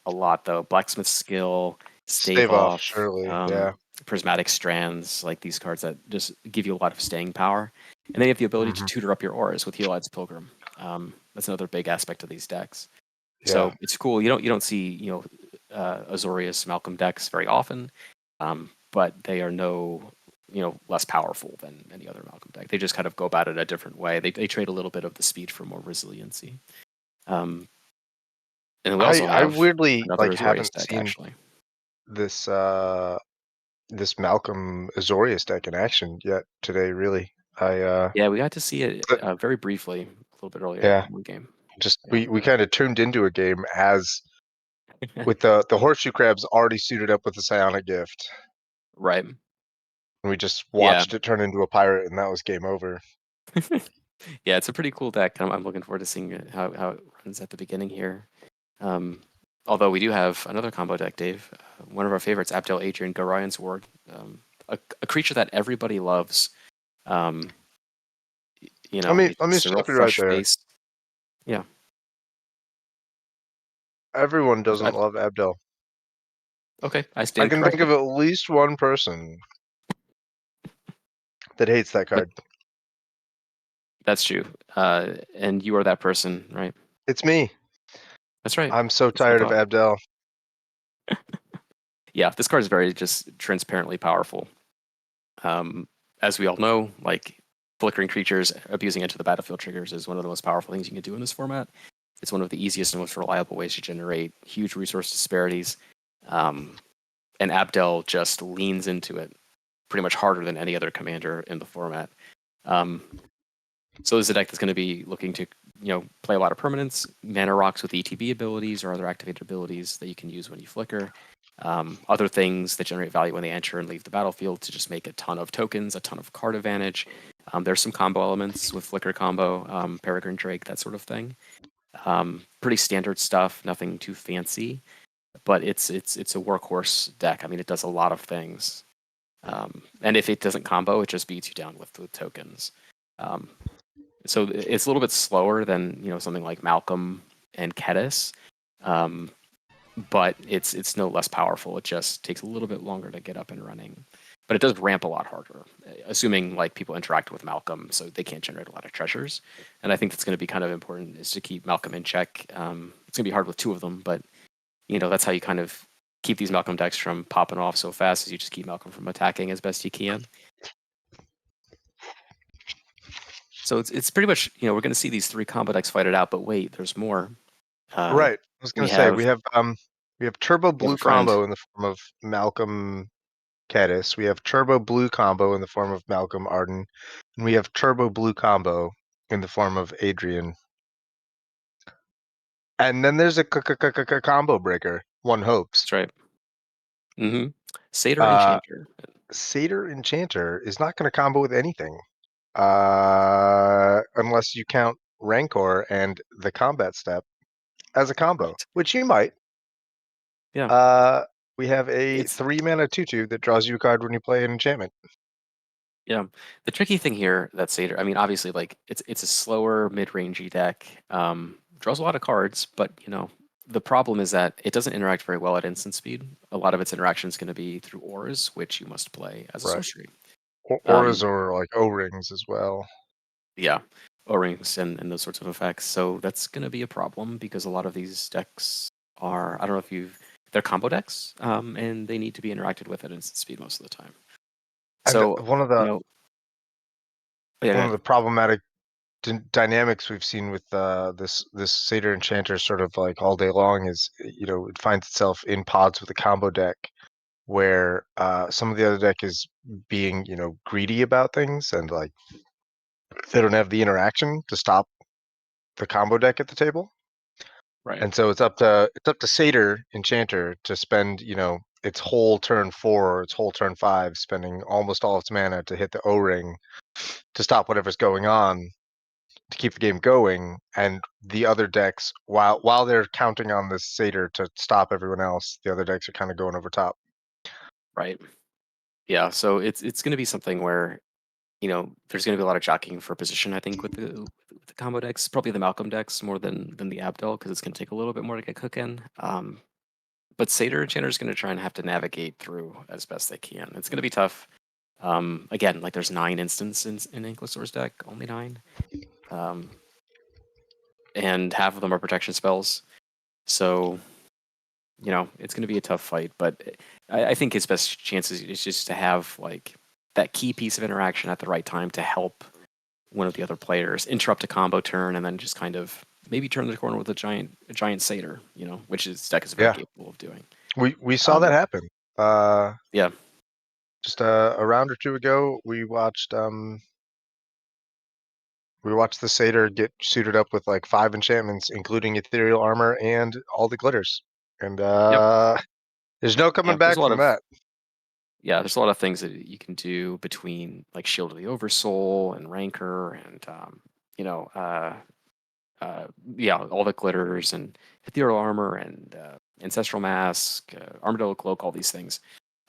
A lot though. Blacksmith Skill, Stave Stave off, Off, surely, yeah. Prismatic Strands, like these cards that just give you a lot of staying power. And then you have the ability to Mhm. tutor up your auras with Heal Eyes Pilgrim. That's another big aspect of these decks. Yeah. So it's cool. You don't see Azorius Malcolm decks very often, but they are less powerful than any other Malcolm deck. They just kind of go about it a different way. They trade a little bit of the speed for more resiliency. And then we also I have weirdly another Azorius haven't deck seen actually. this this Malcolm Azorius deck in action yet today, really. Yeah, we got to see it But, very briefly a little bit earlier yeah, in one game. just Yeah. we kind of tuned into a game as with the horseshoe crabs already suited up with the psionic gift. Right. And we just Yeah. watched it turn into a pirate, and that was game over. Yeah, it's a pretty cool deck. I'm looking forward to seeing how it runs at the beginning here. Although we do have another combo deck, Dave. One of our favorites, Abdel Adrian Garion's Ward. A creature that everybody loves. You know, Let me it's a real stop you right fresh there. face. Yeah. Everyone doesn't I- love Abdel. Okay, I I stand can think corrected. of at least one person that hates that card. That's true. And you are that person, right? It's me. That's right. I'm so That's what I tired of thought. Abdel. Yeah, this card is very just transparently powerful. As we all know, like flickering creatures, abusing into the battlefield triggers is one of the most powerful things you can do in this format. It's one of the easiest and most reliable ways to generate huge resource disparities. And Abdel just leans into it pretty much harder than any other commander in the format. So this is a deck that's going to be looking to, play a lot of permanents, mana rocks with ETB abilities or other activated abilities that you can use when you flicker. Other things that generate value when they enter and leave the battlefield to just make a ton of tokens, a ton of card advantage. There's some combo elements with flicker combo, Peregrine Drake, that sort of thing. Pretty standard stuff, nothing too fancy, but it's a workhorse deck. I mean, it does a lot of things. And if it doesn't combo, it just beats you down with tokens. So it's a little bit slower than something like Malcolm and Kedis, but it's no less powerful. It just takes a little bit longer to get up and running, but it does ramp a lot harder, assuming like people interact with Malcolm, so they can't generate a lot of treasures. And I think that's going to be kind of important is to keep Malcolm in check. It's going to be hard with two of them, but that's how you kind of keep these Malcolm decks from popping off so fast. Is you just keep Malcolm from attacking as best you can. So it's pretty much we're going to see these three combo decks fight it out, but wait, there's more. Right. I was We gonna say have we have turbo we have blue a friend. combo in the form of Malcolm Kedis. We have turbo blue combo in the form of Malcolm Arden, and we have turbo blue combo in the form of Adrian. And then there's a combo breaker. One hopes. That's right. Mm-hmm. Satyr Uh, Enchanter. Satyr Enchanter is not going to combo with anything, unless you count Rancor and the combat step as a combo, Right. which you might. Yeah. We have a It's 3-mana 2/2 that draws you a card when you play an enchantment. yeah. The tricky thing here that Satyr. I mean, obviously, like it's a slower mid-rangey deck. Draws a lot of cards, but the problem is that it doesn't interact very well at instant speed. A lot of its interaction is going to be through auras, which you must play as a Right. sorcery. Auras or like O-rings as well. Yeah, O-rings and those sorts of effects. So that's going to be a problem because a lot of these decks are, I don't know if they're combo decks, and they need to be interacted with at instant speed most of the time. And So, one of you the know, yeah, go one of ahead. the problematic dynamics we've seen with this Satyr Enchanter sort of like all day long is it finds itself in pods with a combo deck where some of the other deck is being greedy about things and like they don't have the interaction to stop the combo deck at the table. Right, And so it's up to Satyr Enchanter to spend, its whole turn 4 or its whole turn 5, spending almost all its mana to hit the O-ring to stop whatever's going on to keep the game going. And the other decks, while they're counting on this Satyr to stop everyone else, the other decks are kind of going over top. right. Yeah, so it's going to be something where there's going to be a lot of jockeying for position. I think with the combo decks, probably the Malcolm decks more than the Abdel because it's going to take a little bit more to get cooking. But Satyr Enchanter is going to try and have to navigate through as best they can. It's going to be tough. Again, like there's 9 instances in Inklisaur's deck, only 9. And half of them are protection spells. So, it's going to be a tough fight. But I think his best chances is just to have like that key piece of interaction at the right time to help one of the other players interrupt a combo turn and then just kind of maybe turn the corner with a giant Satyr, which his deck is very Yeah, capable of doing. we saw that happen. Yeah. Just a round or two ago, we watched the Satyr get suited up with like 5 enchantments, including ethereal armor and all the glitters. And Yep. there's no coming Yeah, there's back a lot from of that. there's a lot of things that you can do between like Shield of the Oversoul and Rancor and you know, yeah, all the glitters and ethereal armor and ancestral mask, armadillo cloak, all these things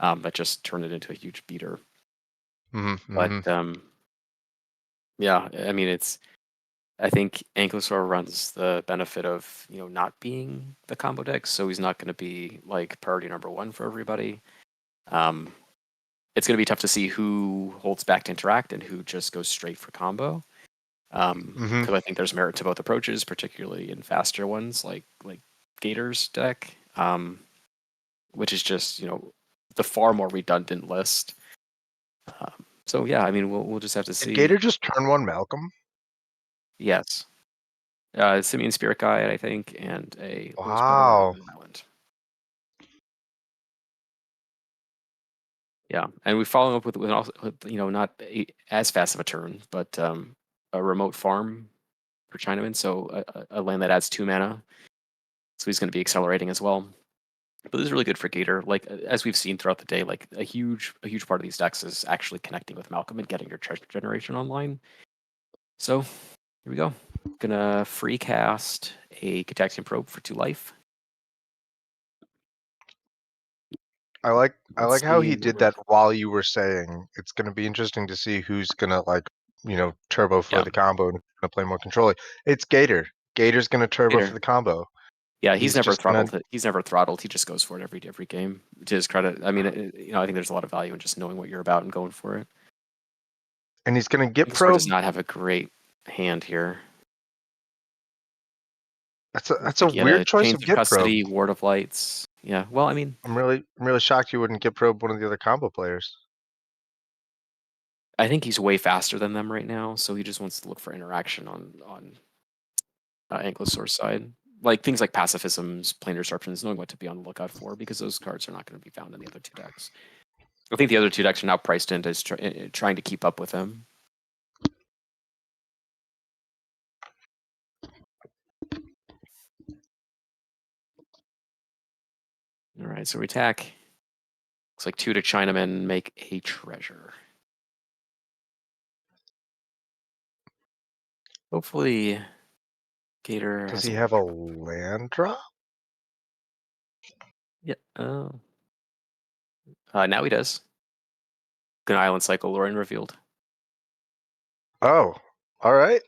that just turn it into a huge beater. But yeah, I mean, I think Ankylosaur runs the benefit of not being the combo deck, so he's not going to be like priority number one for everybody. It's going to be tough to see who holds back to interact and who just goes straight for combo. Because I think there's merit to both approaches, particularly in faster ones like Gator's deck, which is just the far more redundant list. So yeah, I mean we'll just have to Did see. Gator just turn one Malcolm? Yes, Simian Spirit Guide, I think, and a Rose Petal Wow. and an Island. Yeah, and we follow up with also not as fast of a turn, but a remote farm for Chinaman, so a land that adds 2 mana. So he's going to be accelerating as well. But this is really good for Gator. Like as we've seen throughout the day, like a huge part of these decks is actually connecting with Malcolm and getting your treasure generation online. So here we go. Gonna free cast a Cataxian Probe for 2 life. I like Let's how see he did that while you were saying it's going to be interesting to see who's going to turbo for Yeah, the combo and gonna play more control. It's Gator. Gator's going to turbo for Gator. the combo. Yeah, he's He's never just gonna, throttled it. He's never throttled. He just goes for it every game. To his credit, I mean, I think there's a lot of value in just knowing what you're about and going for it. and he's going to get Score probe. does not have a great hand here. That's Looks a like he had weird a choice Chains of of get probe. Custody, Ward of Lights. Yeah, well, I mean, I'm really shocked you wouldn't get probe one of the other combo players. I think he's way faster than them right now, so he just wants to look for interaction on Ankylosaur's side. Like things like pacifisms, planar disruptions, knowing what to be on the lookout for, because those cards are not going to be found in the other 2 decks. I think the other 2 decks are now priced into trying to keep up with him. All right, so we attack. Looks like 2 to Chinaman, make a treasure. Hopefully, Gator Does has he a have a land. land drop? Yeah. Oh. Now he does. An Island Cycle, Lorien revealed. Oh, all right.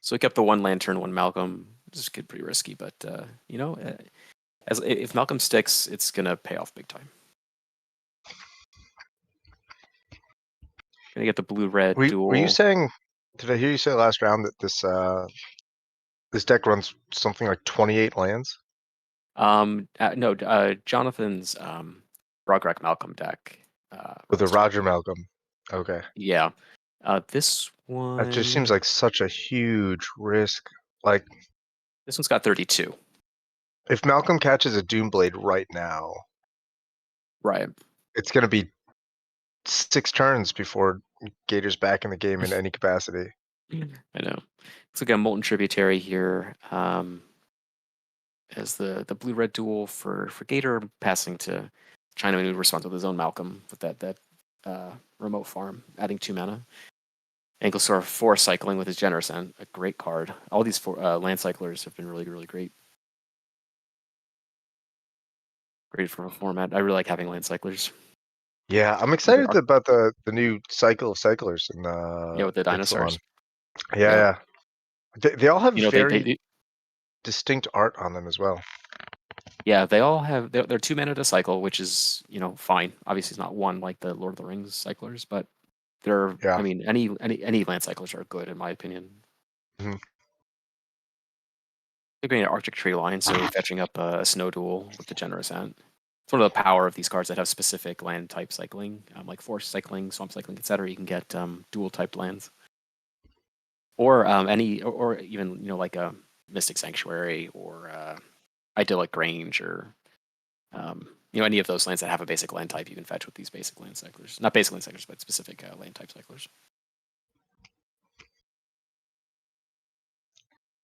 So he kept the 1 Lantern, 1 Malcolm. This is pretty risky, but as if Malcolm sticks, it's gonna pay off big time. Gonna get the blue-red Were you duel. saying? Did I hear you say last round that this deck runs something like 28 lands? No, Jonathan's Rogrek Malcolm deck. With a Runs Roger 28. Malcolm. Okay. Yeah. This That just one. seems like such a huge risk. Like, This one's got 32. if Malcolm catches a Doomblade right now, Right. it's going to be 6 turns before Gator's back in the game in any capacity. I know. Looks like a Molten Tributary here. As the blue-red duel for Gator, passing to Chinaman, who responds with his own Malcolm with that remote farm, adding 2 mana. Ankylosaur 4 cycling with his Generous End, a great card. All these land cyclers have been really great. Great for a format. I really like having land cyclers. Yeah, I'm excited about the new cycle of cyclers in With the Ixalan. dinosaurs. Yeah. They all have very They distinct art on them as well. yeah, they all have they're 2 mana to cycle, which is fine. Obviously, it's not 1 like the Lord of the Rings cyclers, but they're Yeah. I mean any land cyclers are good in my opinion. Mhm. They're going to Arctic Tree Line, so fetching up a Snow Duel with the Generous Ant. It's one of the power of these cards that have specific land type cycling, like Forest cycling, Swamp cycling, etc. You can get dual type lands, or or even like a Mystic Sanctuary or Idyllic Grange, or any of those lands that have a basic land type. You can fetch with these basic land cyclers, not basic land cyclers, but specific land type cyclers.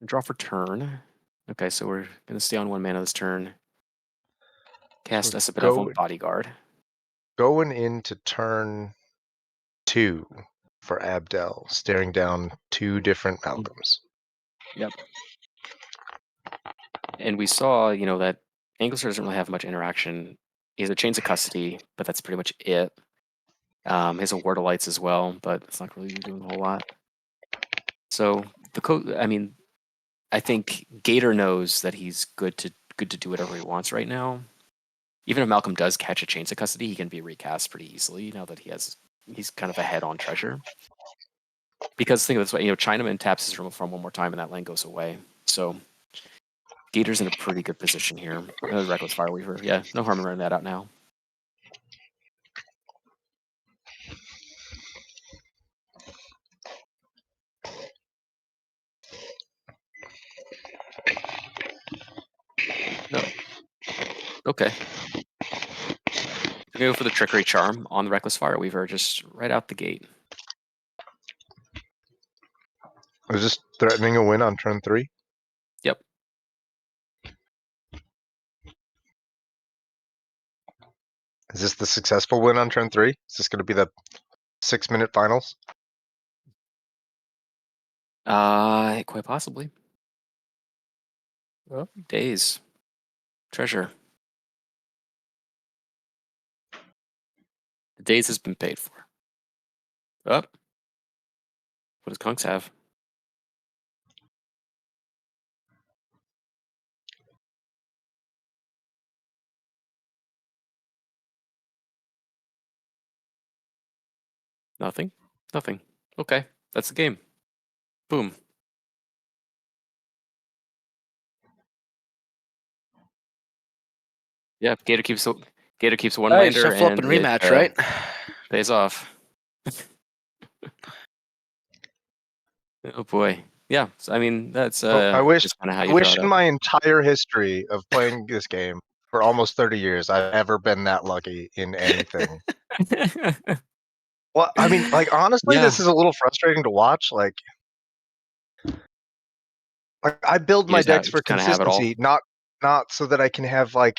Draw for turn. Okay, so we're gonna stay on 1 mana this turn. Cast So as a benevolent bodyguard. going into turn 2 for Abdel, staring down 2 different Malcolms. Yep. And we saw, that Angler doesn't really have much interaction. He has a Chains of Custody, but that's pretty much it. He has a Ward of Lights as well, but it's not really doing a whole lot. So I think Gator knows that he's good to do whatever he wants right now. Even if Malcolm does catch a Chains of Custody, he can be recast pretty easily now that he's kind of ahead on treasure. Because think of it this way, Chinaman taps his room from one more time and that land goes away. So Gator's in a pretty good position here. Reckless Fireweaver, yeah, no harm in running that out now. No. Okay. I'm gonna go for the Trickery Charm on the Reckless Fireweaver, just right out the gate. Was this threatening a win on turn 3? Yep. Is this the successful win on turn 3? Is this going to be the 6-minute finals? Quite possibly. Oh, days. Treasure. The days has been paid for. Oh. What does Kunks have? Nothing. Nothing. Okay. That's the game. Boom. Yeah, Gator keeps one All right, lander shuffle up and and it rematch, right? pays off. Oh boy. Yeah, so, I mean that's I wish just kind of how I you draw wish it in up. my entire history of playing this game for almost 30 years I've ever been that lucky in anything. Well, I mean, like honestly, Yeah, this is a little frustrating to watch. Like I build you my just decks for kind of have it all. consistency, not so that I can have like,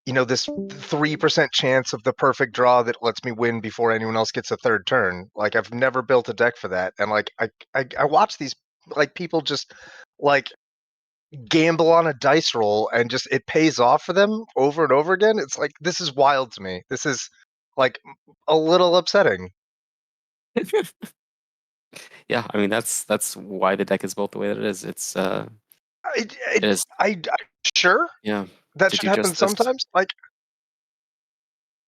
this 3% chance of the perfect draw that lets me win before anyone else gets a third turn. Like I've never built a deck for that. And like I watch these like people just like gamble on a dice roll and just it pays off for them over and over again. It's like this is wild to me. This is like a little upsetting. Yeah, I mean that's why the deck is built the way that it is. It's I, it is I sure yeah that to should do happen justice. sometimes. Like,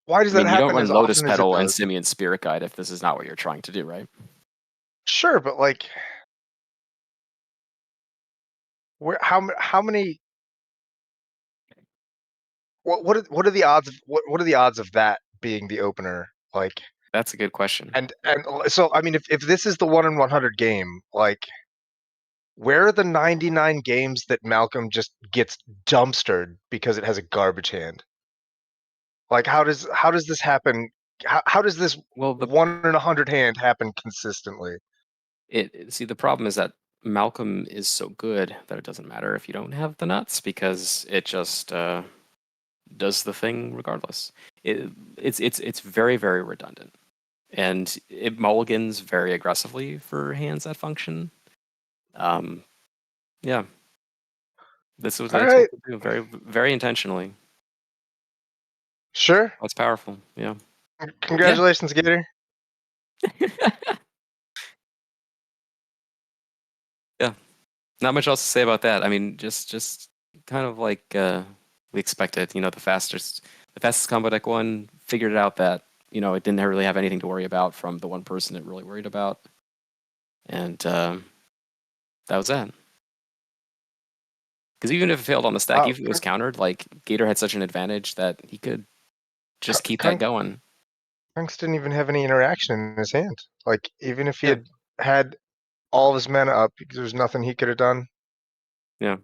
why does I that mean, you don't happen run as Lotus often as it Petal and does? Simeon Spirit Guide if this is not what you're trying to do, right? Sure, but like, where how many? What are the odds of what are the odds of that being the opener? Like, That's a good question. and so I mean, if this is the 1 in 100 game, like, where are the 99 games that Malcolm just gets dumpstered because it has a garbage hand? Like, how does this happen? How does this Well, 1 in 100 hand happen consistently? see the problem is that Malcolm is so good that it doesn't matter if you don't have the nuts because it just does the thing regardless. It's very very redundant, and it mulligans very aggressively for hands that function. Yeah, this was what All it's supposed right, to do very very intentionally. sure. That's powerful. Yeah. Yeah. Congratulations, Gator. Yeah. Not much else to say about that. I mean, just kind of like we expected. The fastest combo deck one figured it out that it didn't really have anything to worry about from the one person it really worried about, and that was that. Because even if it failed on the stack, Wow, even if it was countered, like Gator had such an advantage that he could just keep that Kunk, going. Kunks didn't even have any interaction in his hand. Like, even if he Yeah, had all of his mana up, there's nothing he could have done. yeah.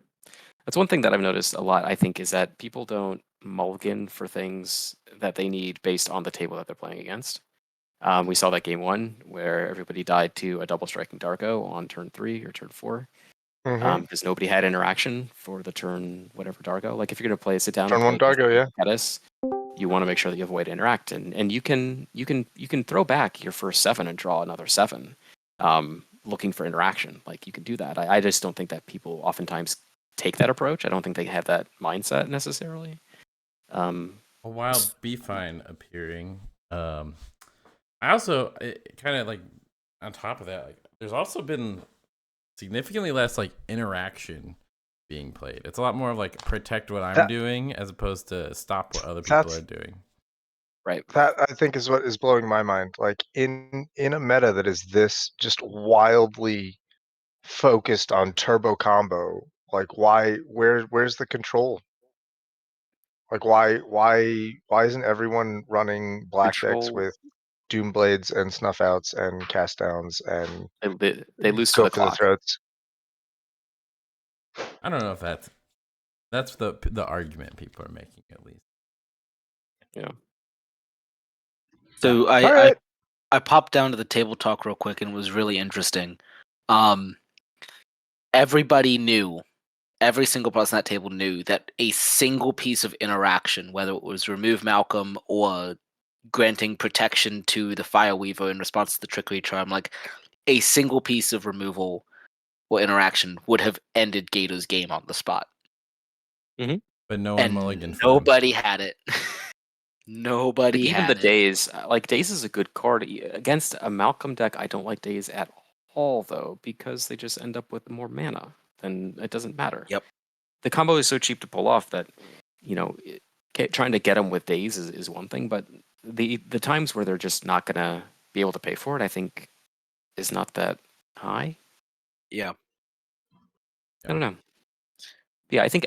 That's one thing that I've noticed a lot. I think is that people don't mulligan for things that they need based on the table that they're playing against. We saw that game one where everybody died to a double striking Darko on turn 3 or turn 4. because nobody had interaction for the turn whatever Dargo. Like if you're gonna play sit down and Turn play one Dargo, yeah. Caddis, you want to make sure that you have a way to interact, and you can throw back your first 7 and draw another 7, looking for interaction. Like you can do that. I just don't think that people oftentimes take that approach. I don't think they have that mindset necessarily. A wild B-Fine appearing. I also kind of like on top of that, like there's also been significantly less like interaction being played. It's a lot more of like protect what I'm doing as opposed to stop what other people are doing. Right. That I think is what is blowing my mind. Like in a meta that is this just wildly focused on turbo combo, like where's the control? Like why isn't everyone running black decks Control. with Doom Blades and Snuff Outs and Cast Downs and They lose to go the for the clock. throats? I don't know if that's the argument people are making, at least. Yeah. So All right. I popped down to the table talk real quick and it was really interesting. Everybody knew, every single person at that table knew that a single piece of interaction, whether it was remove Malcolm or granting protection to the Fireweaver in response to the trickery charm, like a single piece of removal or interaction would have ended Gator's game on the spot. But no one And mulliganed for nobody had it. Nobody Like even had the it. Daze, like Daze is a good card against a Malcolm deck. I don't like Daze at all though, because they just end up with more mana. Then it doesn't matter. Yep. The combo is so cheap to pull off that trying to get them with Daze is one thing, but the times where they're just not gonna be able to pay for it, I think, is not that high. Yeah. I don't know. Yeah, I think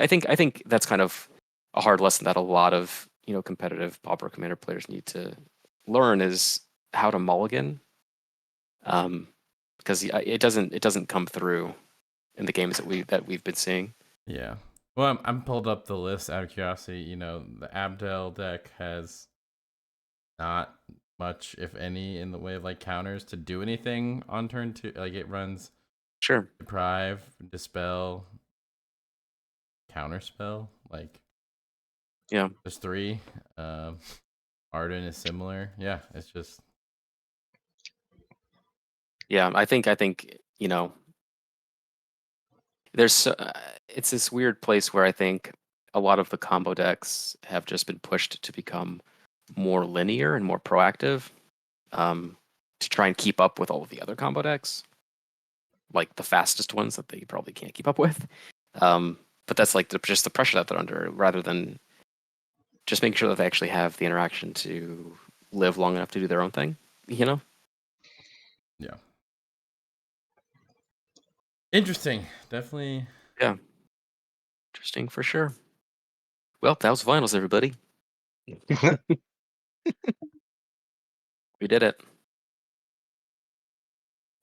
that's kind of a hard lesson that a lot of competitive Pauper Commander players need to learn is how to mulligan, because it doesn't come through in the games that we've been seeing. Yeah. Well, I'm pulled up the list out of curiosity. The Abdel deck has not much, if any, in the way of like counters to do anything on turn 2. Like it runs Sure. Deprive, Dispel, Counterspell. Like Yeah. there's 3. Arden is similar. Yeah, it's just. Yeah, I think there's it's this weird place where I think a lot of the combo decks have just been pushed to become more linear and more proactive, to try and keep up with all of the other combo decks, like the fastest ones that they probably can't keep up with. But that's like just the pressure that they're under, rather than just making sure that they actually have the interaction to live long enough to do their own thing. Yeah. Interesting. Definitely. Yeah. Interesting for sure. Well, that was finals, everybody. We did it.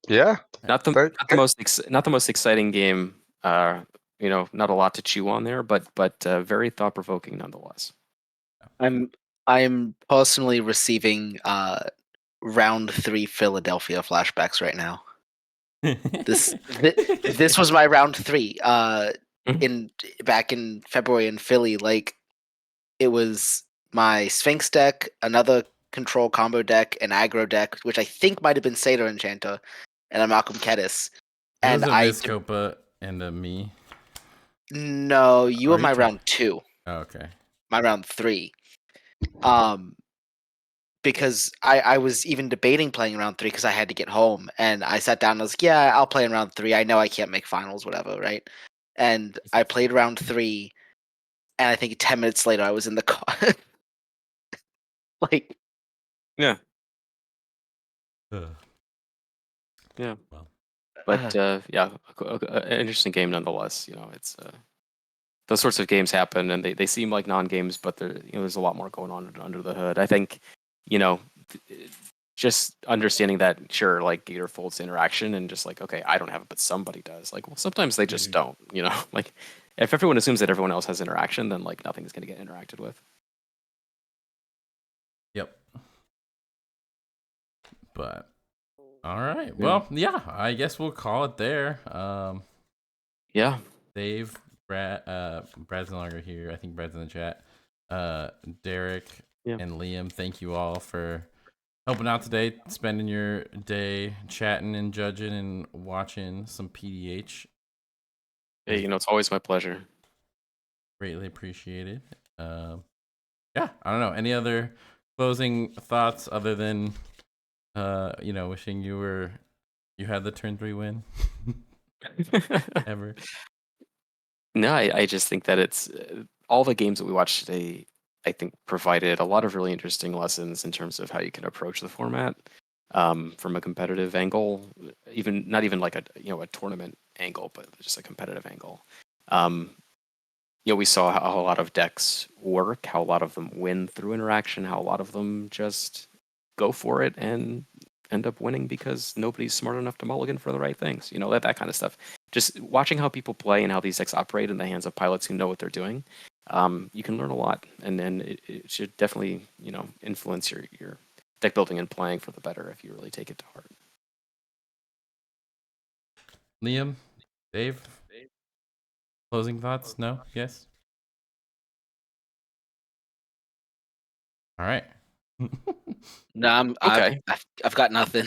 Yeah. Not the most exciting game. Not a lot to chew on there, but very thought provoking nonetheless. I'm personally receiving round 3 Philadelphia flashbacks right now. This was my round 3 back in February in Philly. Like it was my Sphinx deck, another control combo deck, an aggro deck, which I think might have been Satyr Enchanter, and a Malcolm Kedis. It And was a Vizcopa and a me. No, you were my talking- round 2. Oh, okay. My round 3. Because I was even debating playing round 3 because I had to get home, and I sat down and I was like, yeah, I'll play in round 3. I know I can't make finals, whatever, right? And I played round 3, and I think 10 minutes later I was in the car. Like, yeah. Yeah. Well, but yeah, an interesting game nonetheless. It's those sorts of games happen, and they seem like non-games, but there's a lot more going on under the hood. I think, just understanding that, sure, like Gator folds interaction, and just like, okay, I don't have it, but somebody does. Like, well, sometimes they just don't. Like if everyone assumes that everyone else has interaction, then like nothing's going to get interacted with. Yep. But all right. Well, yeah, I guess we'll call it there. Yeah. Dave, Brad, Brad's no longer here. I think Brad's in the chat. Derek Yeah. and Liam, thank you all for helping out today, spending your day chatting and judging and watching some PDH. Hey, it's always my pleasure. Greatly appreciated. Yeah, I don't know. Any other closing thoughts other than wishing you had the turn 3 win ever? No, I just think that it's all the games that we watched today, I think, provided a lot of really interesting lessons in terms of how you can approach the format from a competitive angle, even not even like a tournament angle, but just a competitive angle. We saw how a lot of decks work, how a lot of them win through interaction, how a lot of them just go for it and end up winning because nobody's smart enough to mulligan for the right things. That kind of stuff. Just watching how people play and how these decks operate in the hands of pilots who know what they're doing, you can learn a lot, and then it should definitely influence your deck building and playing for the better if you really take it to heart. Liam, Dave, closing thoughts? No? Yes? All right. No, Okay. I've got nothing.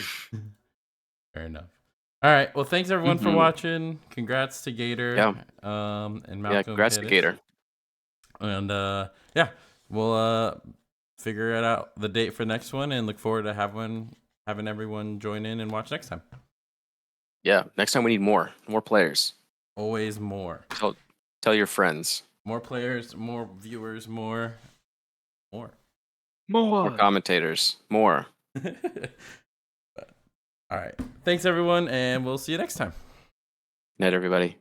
Fair enough. All right. Well, thanks everyone for Mhm. watching. Congrats to Gator. Yeah. And Malcolm. Yeah, congrats to Pettis. Gator. And yeah, we'll figure it out the date for next one and look forward to having everyone join in and watch next time. Yeah, next time we need more players. Always more. Tell your friends. More players, more viewers, more. More commentators. More. All right. Thanks everyone, and we'll see you next time. Night, everybody.